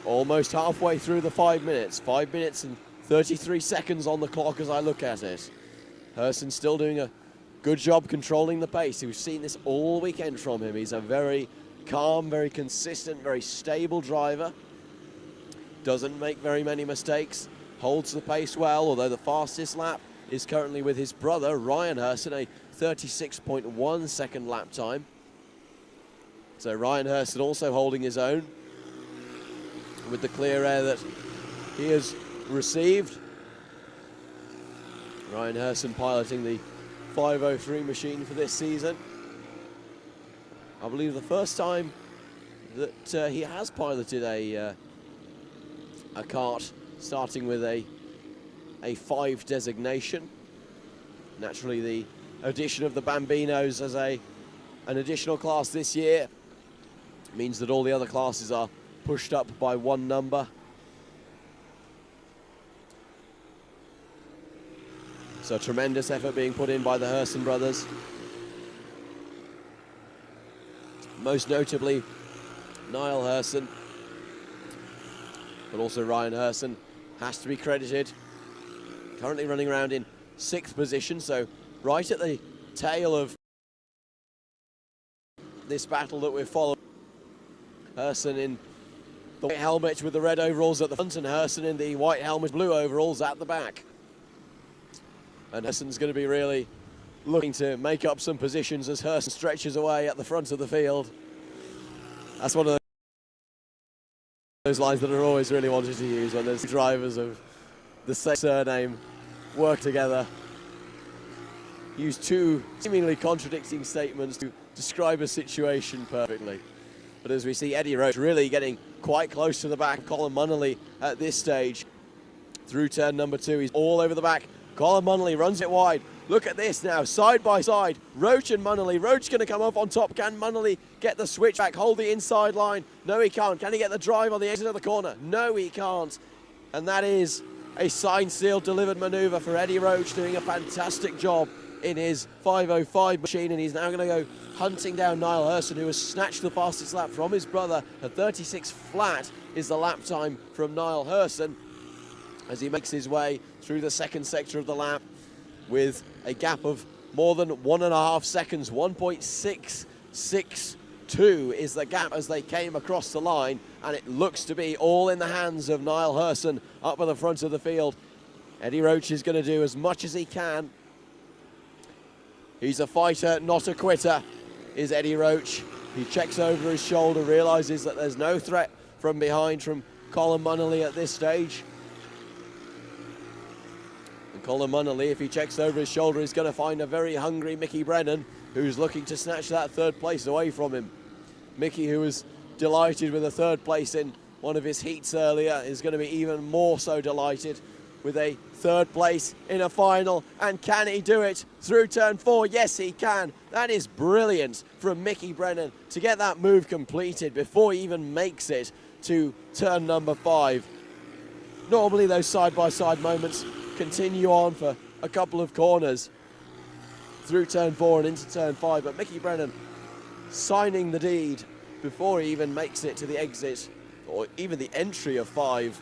Almost halfway through the 5 minutes. 5 minutes and 33 seconds on the clock as I look at it. Herson still doing a good job controlling the pace. We've seen this all weekend from him. He's a very calm, very consistent, very stable driver. Doesn't make very many mistakes. Holds the pace well, although the fastest lap is currently with his brother, Ryan Herson, a 36.1 second lap time. So Ryan Herson also holding his own with the clear air that he has received. Ryan Herson piloting the 503 machine for this season. I believe the first time that he has piloted a kart starting with a 5 designation. Naturally, the addition of the Bambinos as an additional class this year means that all the other classes are pushed up by 1 number. So tremendous effort being put in by the Herson brothers. Most notably, Niall Herson, but also Ryan Herson has to be credited. Currently running around in 6th position, so right at the tail of this battle that we're following. Herson in the white helmet with the red overalls at the front, and Herson in the white helmet, blue overalls at the back. And Herson's going to be really looking to make up some positions as Herson stretches away at the front of the field. That's one of those lines that are always really wanted to use when there's drivers of the same surname work together. Use 2 seemingly contradicting statements to describe a situation perfectly. But as we see Eddie Roach really getting quite close to the back, Colin Munnelly at this stage. Through turn number 2, he's all over the back. Colin Munnelly runs it wide. Look at this now, side by side, Roach and Munnelly. Roach going to come up on top. Can Munnelly get the switch back, hold the inside line? No, he can't. Can he get the drive on the exit of the corner? No, he can't. And that is a signed, sealed, delivered manoeuvre for Eddie Roach, doing a fantastic job in his 5:05 machine, and he's now going to go hunting down Niall Hurson, who has snatched the fastest lap from his brother. A 36 flat is the lap time from Niall Hurson as he makes his way through the second sector of the lap with a gap of more than 1.5 seconds. 1.662 is the gap as they came across the line, and it looks to be all in the hands of Niall Hurson up at the front of the field. Eddie Roach is going to do as much as he can. He's a fighter, not a quitter, is Eddie Roach. He checks over his shoulder, realises that there's no threat from behind from Colin Munnelly at this stage. And Colin Munnelly, if he checks over his shoulder, is going to find a very hungry Mickey Brennan, who's looking to snatch that third place away from him. Mickey, who was delighted with a third place in one of his heats earlier, is going to be even more so delighted with a third place in a final. And can he do it through turn 4? Yes, he can. That is brilliant from Mickey Brennan to get that move completed before he even makes it to turn number 5. Normally those side-by-side moments continue on for a couple of corners through turn 4 and into turn 5, but Mickey Brennan signing the deed before he even makes it to the exit or even the entry of 5,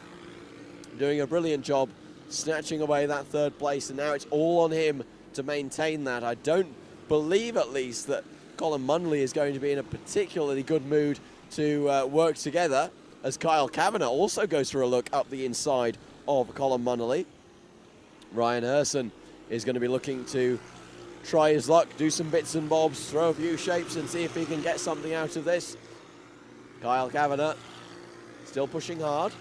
doing a brilliant job snatching away that third place, and now it's all on him to maintain that. I don't believe, at least, that Colin Munnelly is going to be in a particularly good mood to work together, as Kyle Kavanagh also goes for a look up the inside of Colin Munnelly. Ryan Hurson is going to be looking to try his luck, do some bits and bobs, throw a few shapes and see if he can get something out of this. Kyle Kavanagh still pushing hard,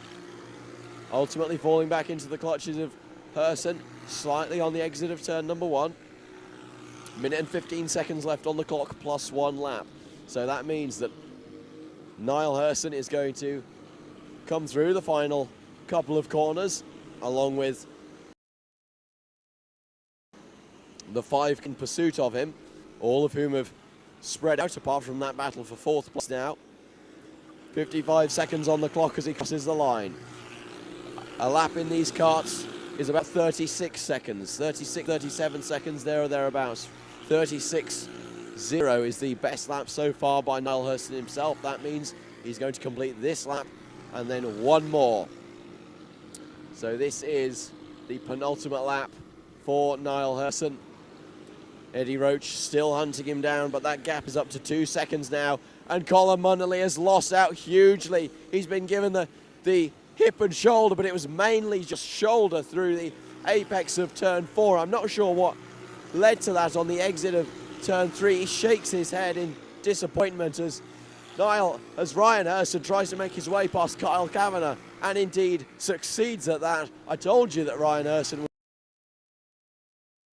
ultimately falling back into the clutches of Hurson, slightly on the exit of turn number 1. Minute and 15 seconds left on the clock, plus 1 lap. So that means that Niall Hurson is going to come through the final couple of corners, along with the 5 in pursuit of him, all of whom have spread out apart from that battle for 4th place now. 55 seconds on the clock as he crosses the line. A lap in these karts is about 36 seconds, 37 seconds there or thereabouts. 36.0 is the best lap so far by Niall Hurson himself. That means he's going to complete this lap and then one more. So this is the penultimate lap for Niall Hurson. Eddie Roach still hunting him down, but that gap is up to 2 seconds now, and Colin Munnelly has lost out hugely. He's been given the hip and shoulder, but it was mainly just shoulder through the apex of turn 4. I'm not sure what led to that on the exit of turn 3. He shakes his head in disappointment as Ryan Hurson tries to make his way past Kyle Kavanagh, and indeed succeeds at that. I told you that Ryan Hurson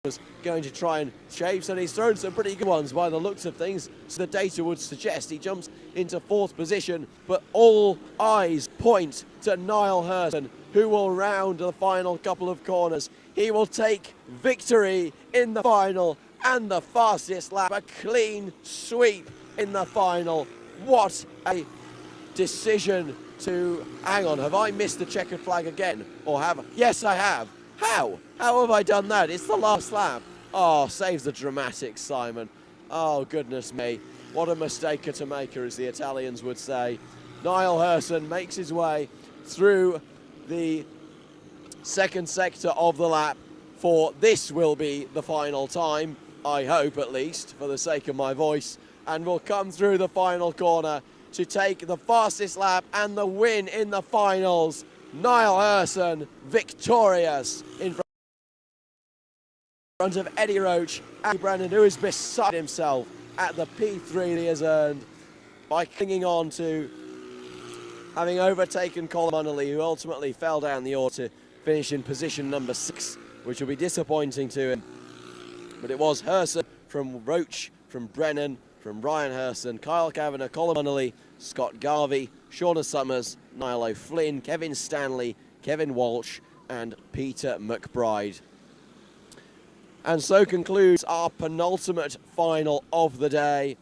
was going to try and shave, and he's thrown some pretty good ones by the looks of things, so the data would suggest he jumps into 4th position, but all eyes point to Niall Hurson, who will round the final couple of corners. He will take victory in the final and the fastest lap, a clean sweep in the final. What a decision to... Hang on, have I missed the checkered flag again? Or have I? Yes, I have. How? How have I done that? It's the last lap. Oh, saves the dramatics, Simon. Oh, goodness me. What a mistake to make, as the Italians would say. Niall Hurson makes his way through the second sector of the lap for this will be the final time, I hope at least, for the sake of my voice, and will come through the final corner to take the fastest lap and the win in the finals. Niall Hurson victorious in front of Eddie Roach and Brennan, who is beside himself at the P3 he has earned by clinging on to having overtaken Colin Munnelly, who ultimately fell down the order to finish in position number 6, which will be disappointing to him. But it was Hurson from Roach, from Brennan, from Ryan Hurson, Kyle Kavanagh, Colin Munnelly, Scott Garvey, Shauna Summers, Niall O'Flynn, Kevin Stanley, Kevin Walsh and Peter McBride. And so concludes our penultimate final of the day.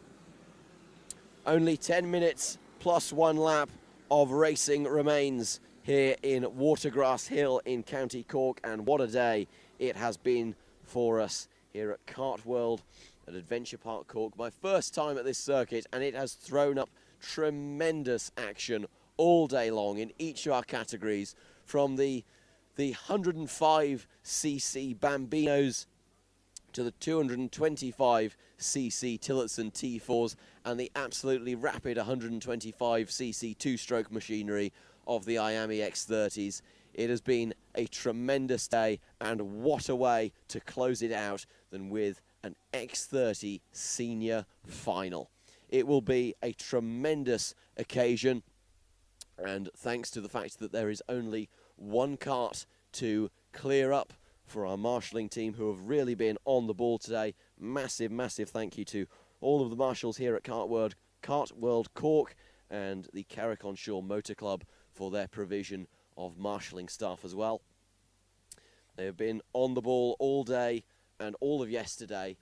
Only 10 minutes plus 1 lap of racing remains here in Watergrasshill in County Cork, and what a day it has been for us here at Kart World at Adventure Park Cork. My first time at this circuit, and it has thrown up tremendous action all day long in each of our categories, from the 105cc Bambinos to the 225cc Tillotson T4s and the absolutely rapid 125cc two-stroke machinery of the Miami X30s. It has been a tremendous day, and what a way to close it out than with an X30 Senior final. It will be a tremendous occasion, and thanks to the fact that there is only one kart to clear up for our marshalling team, who have really been on the ball today. Massive, massive thank you to all of the marshals here at Kart World Cork and the Carrick-on-Shore Motor Club for their provision of marshalling staff as well. They have been on the ball all day and all of yesterday,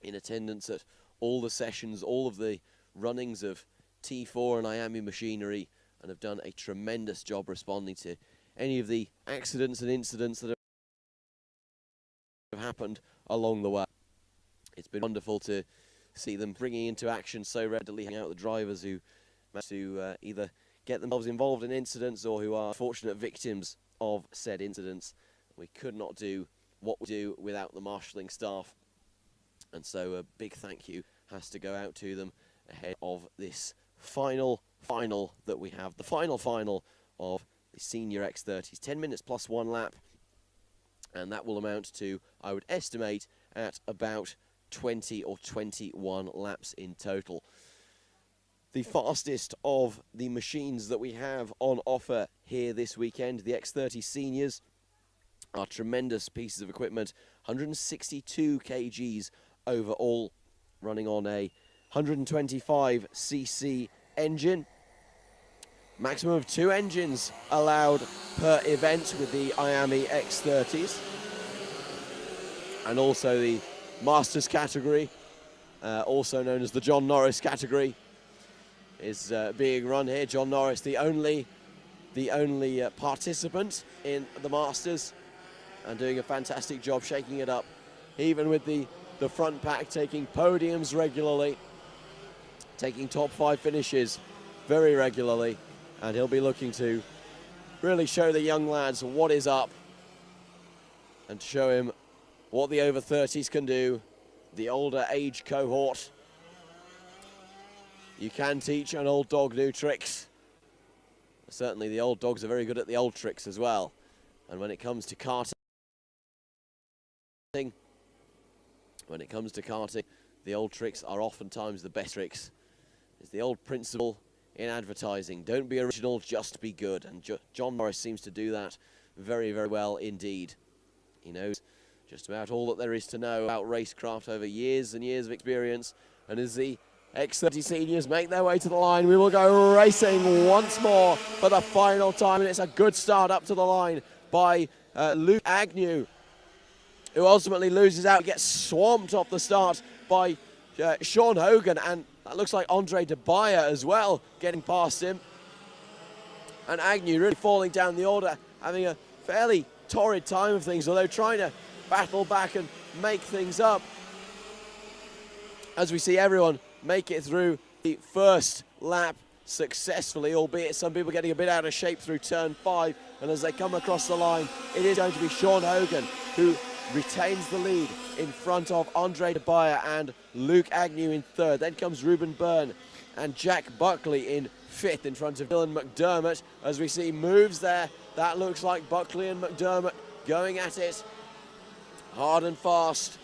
in attendance at all the sessions, all of the runnings of T4 and Miami machinery, and have done a tremendous job responding to any of the accidents and incidents that have happened along the way. It's been wonderful to see them bringing into action so readily out the drivers who manage to either get themselves involved in incidents or who are fortunate victims of said incidents. We could not do what we do without the marshalling staff, and so a big thank you has to go out to them ahead of this final that we have, the final of the Senior X30s. 10 minutes plus 1 lap, and that will amount to, I would estimate, at about 20 or 21 laps in total. The fastest of the machines that we have on offer here this weekend, the X30 Seniors, are tremendous pieces of equipment. 162 kgs overall, running on a 125cc engine. Maximum of 2 engines allowed per event with the Miami X30s. And also the Masters category, also known as the John Norris category, is being run here. John Norris, the only participant in the Masters, and doing a fantastic job shaking it up, even with the front pack taking podiums regularly, taking top 5 finishes very regularly, and he'll be looking to really show the young lads what is up and show him what the over 30s can do, the older age cohort. You can teach an old dog new tricks. Certainly the old dogs are very good at the old tricks as well. And when it comes to karting, the old tricks are oftentimes the best tricks. It's the old principle in advertising: don't be original, just be good. And John Norris seems to do that very, very well indeed. He knows just about all that there is to know about racecraft over years and years of experience. And as the X30 Seniors make their way to the line, we will go racing once more for the final time, and it's a good start up to the line by Luke Agnew, who ultimately loses out, gets swamped off the start by Sean Hogan, and that looks like Andre De Bayer as well getting past him. And Agnew really falling down the order, having a fairly torrid time of things, although trying to battle back and make things up, as we see everyone make it through the first lap successfully, albeit some people getting a bit out of shape through turn 5. And as they come across the line, it is going to be Sean Hogan who retains the lead in front of Andre De Bayer and Luke Agnew in 3rd. Then comes Ruben Byrne and Jack Buckley in 5th in front of Dylan McDermott. As we see moves there, that looks like Buckley and McDermott going at it hard and fast.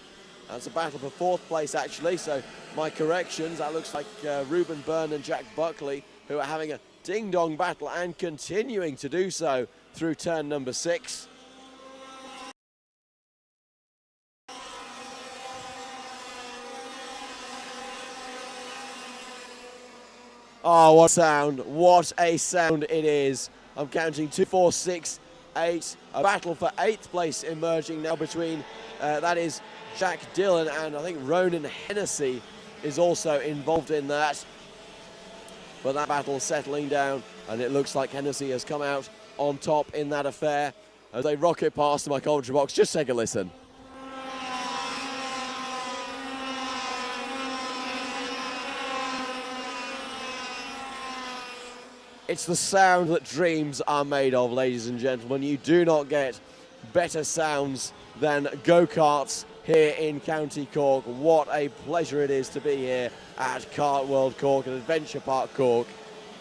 That's a battle for 4th place actually, so my corrections, that looks like Ruben Byrne and Jack Buckley, who are having a ding-dong battle and continuing to do so through turn number 6. Oh, what sound, what a sound it is. I'm counting 2, 4, 6, 8. A battle for 8th place emerging now between, that is Jack Dillon, and I think Ronan Hennessy is also involved in that. But that battle settling down, and it looks like Hennessy has come out on top in that affair. As they rocket past my commentary box, just take a listen. It's the sound that dreams are made of, ladies and gentlemen. You do not get better sounds than go-karts here in County Cork. What a pleasure it is to be here at Kart World Cork and Adventure Park Cork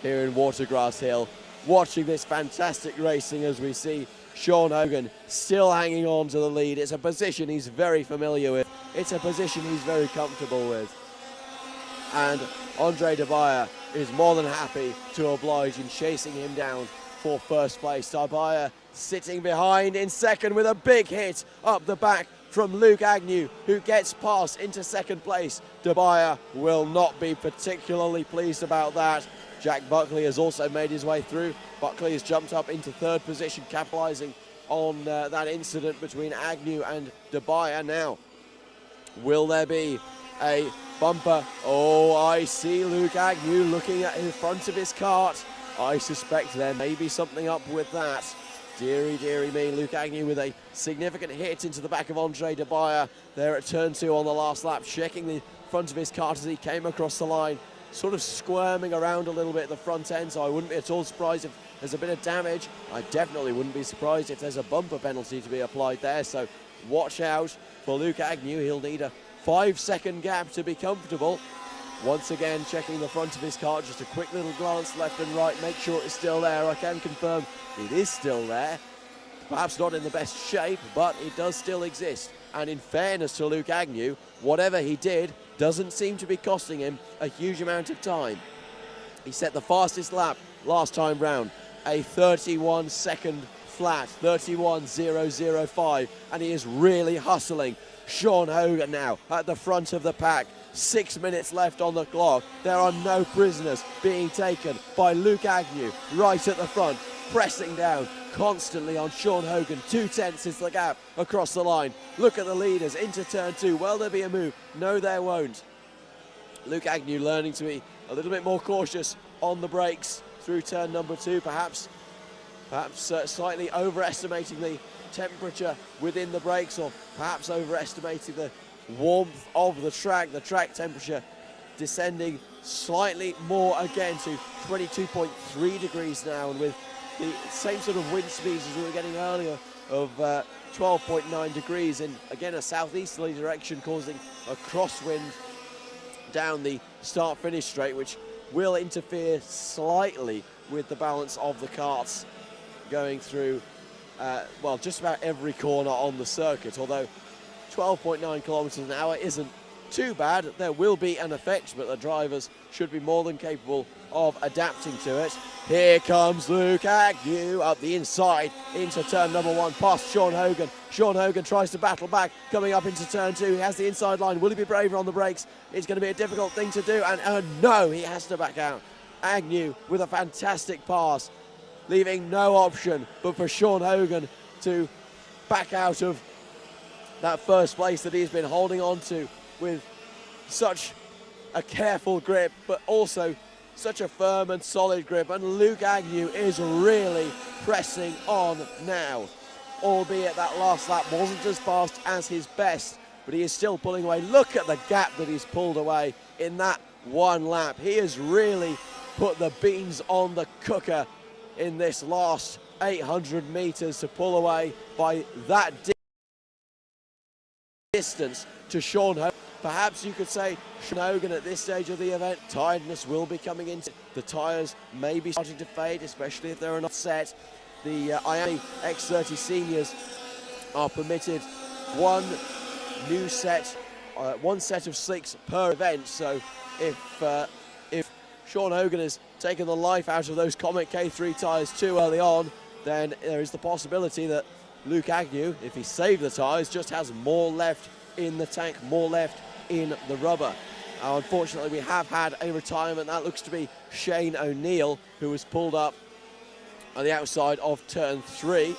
here in Watergrasshill, watching this fantastic racing as we see Sean Hogan still hanging on to the lead. It's a position he's very familiar with. It's a position he's very comfortable with. And Andre De Bayer is more than happy to oblige in chasing him down for first place. De Bayer sitting behind in second with a big hit up the back from Luke Agnew, who gets past into second place. De Bayer will not be particularly pleased about that. Jack Buckley has also made his way through. Buckley has jumped up into third position, capitalising on that incident between Agnew and De Bayer. Now, will there be a bumper? Oh, I see Luke Agnew looking at in front of his cart. I suspect there may be something up with that. Deary, deary me, Luke Agnew with a significant hit into the back of Andre De Bayer there at turn 2 on the last lap, checking the front of his cart as he came across the line, sort of squirming around a little bit at the front end, so I wouldn't be at all surprised if there's a bit of damage. I definitely wouldn't be surprised if there's a bumper penalty to be applied there, so watch out for Luke Agnew. He'll need a 5-second gap to be comfortable. Once again, checking the front of his cart, just a quick little glance left and right, make sure it's still there. I can confirm it is still there. Perhaps not in the best shape, but it does still exist. And in fairness to Luke Agnew, whatever he did doesn't seem to be costing him a huge amount of time. He set the fastest lap last time round, a 31-second flat, 31.005, and he is really hustling. Sean Hogan now at the front of the pack. 6 minutes left on the clock. There are no prisoners being taken by Luke Agnew right at the front, pressing down constantly on Sean Hogan. 2/10 is the gap across the line. Look at the leaders into turn 2. Will there be a move? No, there won't. Luke Agnew learning to be a little bit more cautious on the brakes through turn number 2, perhaps slightly overestimating the temperature within the brakes, or perhaps overestimating the warmth of the track temperature descending slightly more again to 22.3 degrees now, and with the same sort of wind speeds as we were getting earlier of 12.9 degrees in, again, a southeasterly direction, causing a crosswind down the start-finish straight, which will interfere slightly with the balance of the karts going through, well, just about every corner on the circuit, although 12.9 kilometers an hour isn't too bad. There will be an effect, but the drivers should be more than capable of adapting to it. Here comes Luke Agnew up the inside into turn number 1, past Sean Hogan. Sean Hogan tries to battle back, coming up into turn 2. He has the inside line. Will he be braver on the brakes? It's going to be a difficult thing to do, and no, he has to back out. Agnew with a fantastic pass, leaving no option but for Sean Hogan to back out of that first place that he's been holding on to with such a careful grip, but also such a firm and solid grip. And Luke Agnew is really pressing on now, albeit that last lap wasn't as fast as his best, but he is still pulling away. Look at the gap that he's pulled away in that one lap. He has really put the beans on the cooker in this last 800 meters to pull away by that distance to Sean Hogan. Perhaps you could say Sean Hogan at this stage of the event, tiredness will be coming into the tyres, may be starting to fade, especially if they're not set. The Miami X30 Seniors are permitted one set of slicks per event. So if Sean Hogan has taken the life out of those Comet K3 tyres too early on, then there is the possibility that Luke Agnew, if he saved the tyres, just has more left in the tank, more left in the rubber. Unfortunately, we have had a retirement. That looks to be Shane O'Neill, who was pulled up on the outside of turn 3.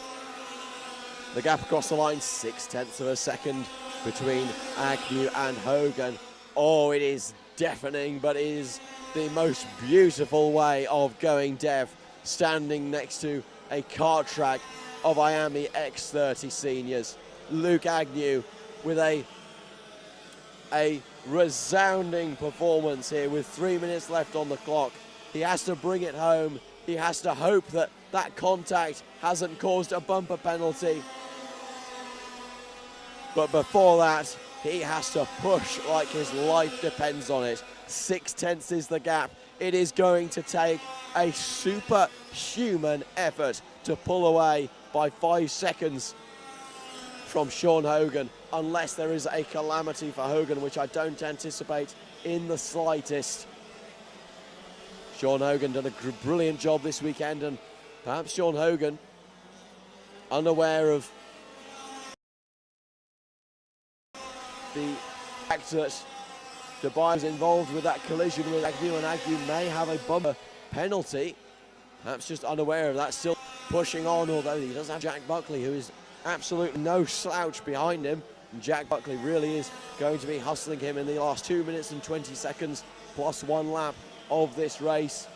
The gap across the line, 0.6 of a second between Agnew and Hogan. Oh, it is deafening, but it is the most beautiful way of going deaf, standing next to a kart track of Miami X30 Seniors. Luke Agnew with a resounding performance here with 3 minutes left on the clock. He has to bring it home He has to hope that that contact hasn't caused a bumper penalty. But before that, he has to push like his life depends on it. 6/10 is the gap. It is going to take a superhuman effort to pull away by 5 seconds from Sean Hogan, unless there is a calamity for Hogan, which I don't anticipate in the slightest. Sean Hogan done a brilliant job this weekend, and perhaps Sean Hogan, unaware of the fact that Dubai was involved with that collision with Agnew, and Agnew may have a bumper penalty, perhaps just unaware of that, still pushing on, although he does have Jack Buckley, who is absolutely no slouch behind him. And Jack Buckley really is going to be hustling him in the last 2 minutes and 20 seconds plus 1 lap of this race.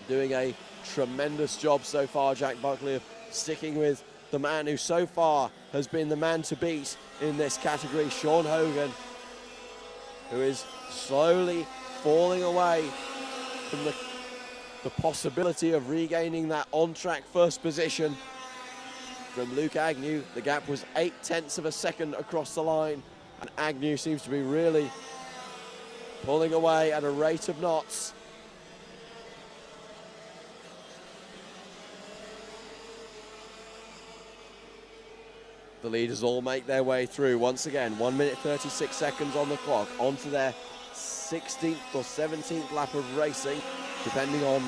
Doing a tremendous job so far, Jack Buckley, of sticking with the man who so far has been the man to beat in this category, Sean Hogan, who is slowly falling away from the possibility of regaining that on-track first position from Luke Agnew. The gap was 0.8 of a second across the line, and Agnew seems to be really pulling away at a rate of knots. The leaders all make their way through once again. 1 minute 36 seconds on the clock, onto their 16th or 17th lap of racing, depending on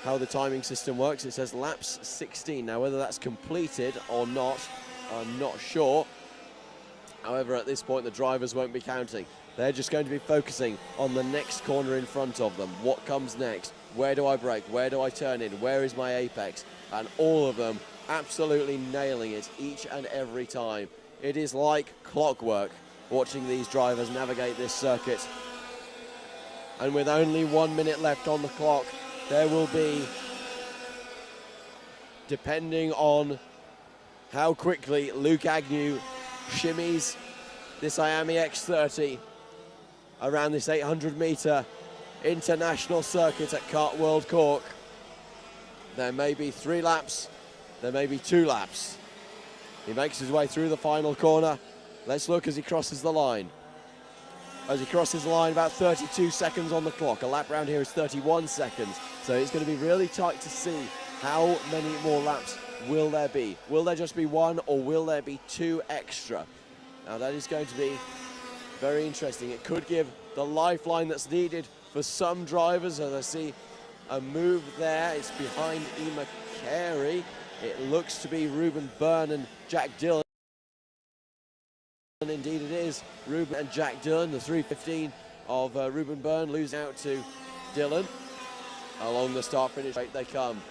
how the timing system works. It says laps 16. Now, whether that's completed or not, I'm not sure. However, at this point, the drivers won't be counting. They're just going to be focusing on the next corner in front of them. What comes next? Where do I brake? Where do I turn in? Where is my apex? And all of them absolutely nailing it each and every time. It is like clockwork watching these drivers navigate this circuit. And with only 1 minute left on the clock, there will be, depending on how quickly Luke Agnew shimmies this Miami X30 around this 800-meter international circuit at Kart World Cork, there may be 3 laps, there may be 2 laps. He makes his way through the final corner. Let's look as he crosses the line. As he crosses the line, about 32 seconds on the clock. A lap round here is 31 seconds. So it's going to be really tight to see how many more laps will there be. Will there just be 1, or will there be 2 extra? Now that is going to be very interesting. It could give the lifeline that's needed for some drivers. As I see a move there, it's behind Emma Carey. It looks to be Ruben Byrne and Jack Dillon. And indeed it is Ruben and Jack Dillon. The 3:15 of Ruben Byrne losing out to Dillon. Along the start-finish rate they come.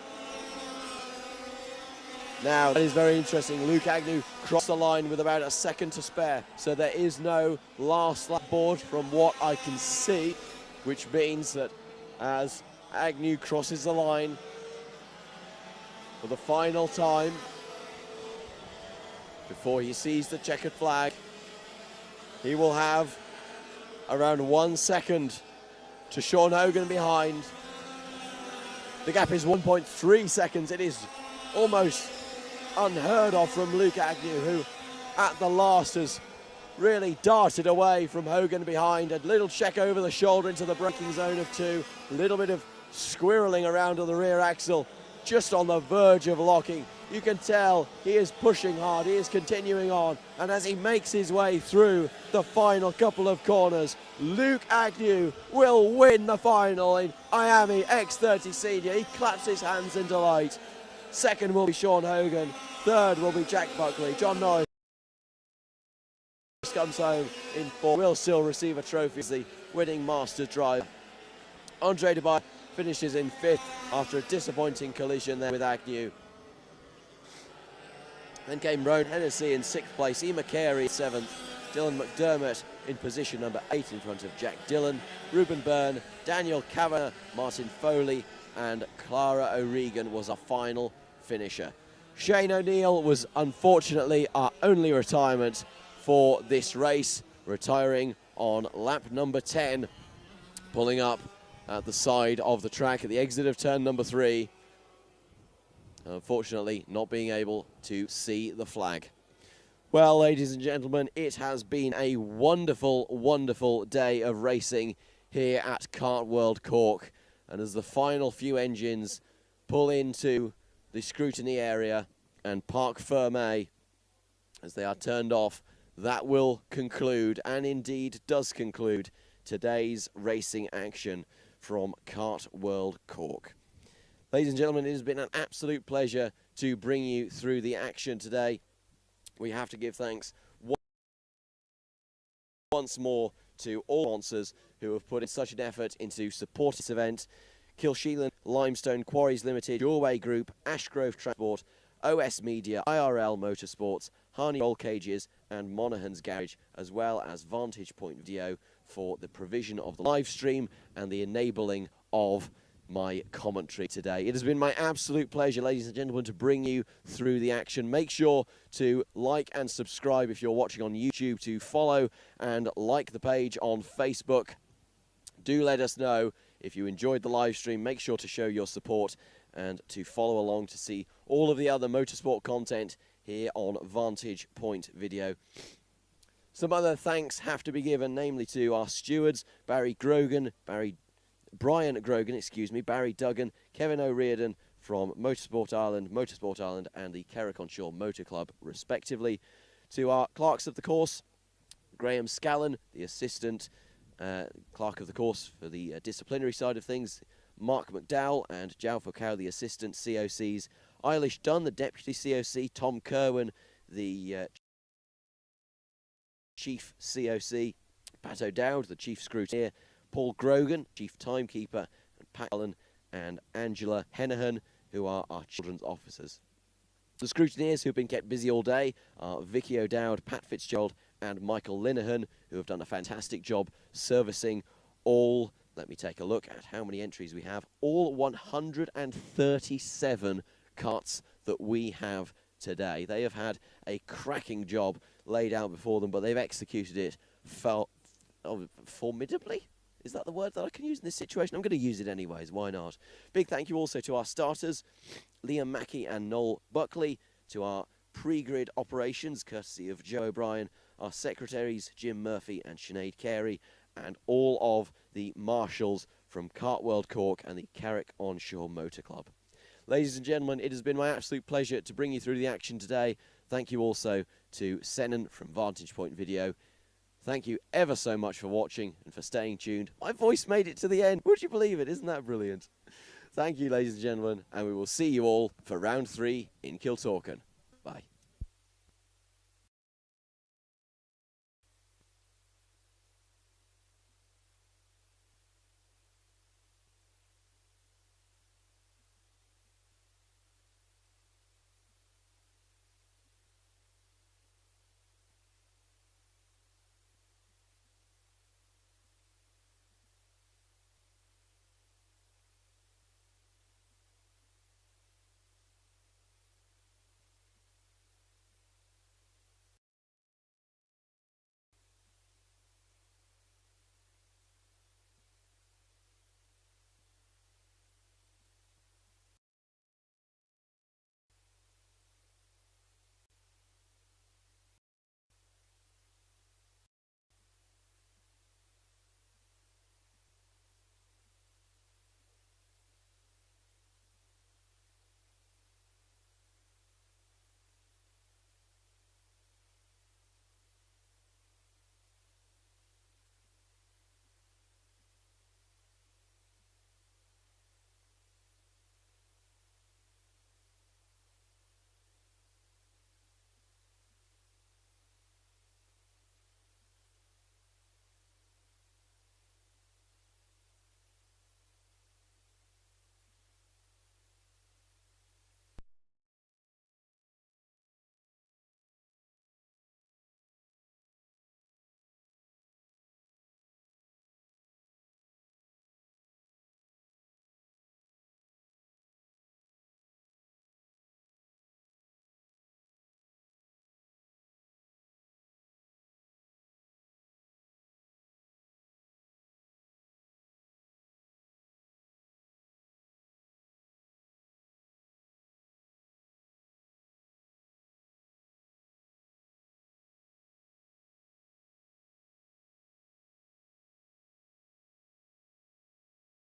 Now, that is very interesting. Luke Agnew crossed the line with about a second to spare. So there is no last lap board from what I can see, which means that as Agnew crosses the line for the final time, before he sees the checkered flag, he will have around 1 second to Sean Hogan behind. The gap is 1.3 seconds. It is almost unheard of from Luke Agnew, who at the last has really darted away from Hogan behind. A little check over the shoulder into the braking zone of 2. A little bit of squirreling around on the rear axle, just on the verge of locking. You can tell he is pushing hard, he is continuing on, and as he makes his way through the final couple of corners, Luke Agnew will win the final in Miami X30 Senior. He claps his hands in delight. Second will be Sean Hogan, third will be Jack Buckley. John Norris comes home in 4th, will still receive a trophy as the winning Masters driver. Andre Dubai finishes in 5th after a disappointing collision there with Agnew. Then came Rowan Hennessy in 6th place, Emma Carey 7th, Dylan McDermott in position number 8 in front of Jack Dillon, Ruben Byrne, Daniel Kavanagh, Martin Foley, and Clara O'Regan was a final finisher. Shane O'Neill was unfortunately our only retirement for this race, retiring on lap number 10, pulling up at the side of the track at the exit of turn number 3. Unfortunately, not being able to see the flag. Well, ladies and gentlemen, it has been a wonderful, wonderful day of racing here at Kart World Cork. And as the final few engines pull into the scrutiny area and park firme as they are turned off, that will conclude, and indeed does conclude, today's racing action from Kart World Cork. Ladies and gentlemen, it has been an absolute pleasure to bring you through the action today. We have to give thanks once more to all sponsors who have put in such an effort into supporting this event. Kilsheelan Limestone Quarries Limited, Your Group, Ashgrove Transport, OS Media, IRL Motorsports, Harney Roll Cages and Monaghan's Garage, as well as Vantage Point Video for the provision of the live stream and the enabling of my commentary today. It has been my absolute pleasure, ladies and gentlemen, to bring you through the action. Make sure to like and subscribe if you're watching on YouTube, to follow and like the page on Facebook. Do let us know if you enjoyed the live stream. Make sure to show your support and to follow along to see all of the other motorsport content here on Vantage Point Video. Some other thanks have to be given, namely to our stewards, Brian Grogan, Barry Duggan, Kevin O'Riordan from Motorsport Ireland and the Carrick-on-Shore Motor Club, respectively. To our clerks of the course, Graham Scallon, the assistant clerk of the course for the disciplinary side of things, Mark McDowell and Jow Focow, the assistant COCs, Eilish Dunn, the deputy COC, Tom Kerwin, the chief COC, Pat O'Dowd, the chief scrutineer, Paul Grogan, chief timekeeper, and Pat Allen and Angela Hennahan, who are our children's officers. The scrutineers who have been kept busy all day are Vicky O'Dowd, Pat Fitzgerald and Michael Linehan, who have done a fantastic job servicing all, let me take a look at how many entries we have, all 137 karts that we have today. They have had a cracking job laid out before them, but they've executed it formidably. Is that the word that I can use in this situation? I'm going to use it anyways, why not? Big thank you also to our starters, Liam Mackey and Noel Buckley, to our pre-grid operations, courtesy of Joe O'Brien, our secretaries, Jim Murphy and Sinead Carey, and all of the marshals from Kart World Cork and the Carrick-on-Shore Motor Club. Ladies and gentlemen, it has been my absolute pleasure to bring you through the action today. Thank you also to Senan from Vantage Point Video. Thank you ever so much for watching and for staying tuned. My voice made it to the end. Would you believe it? Isn't that brilliant? Thank you, ladies and gentlemen, and we will see you all for round 3 in Kiltorcan.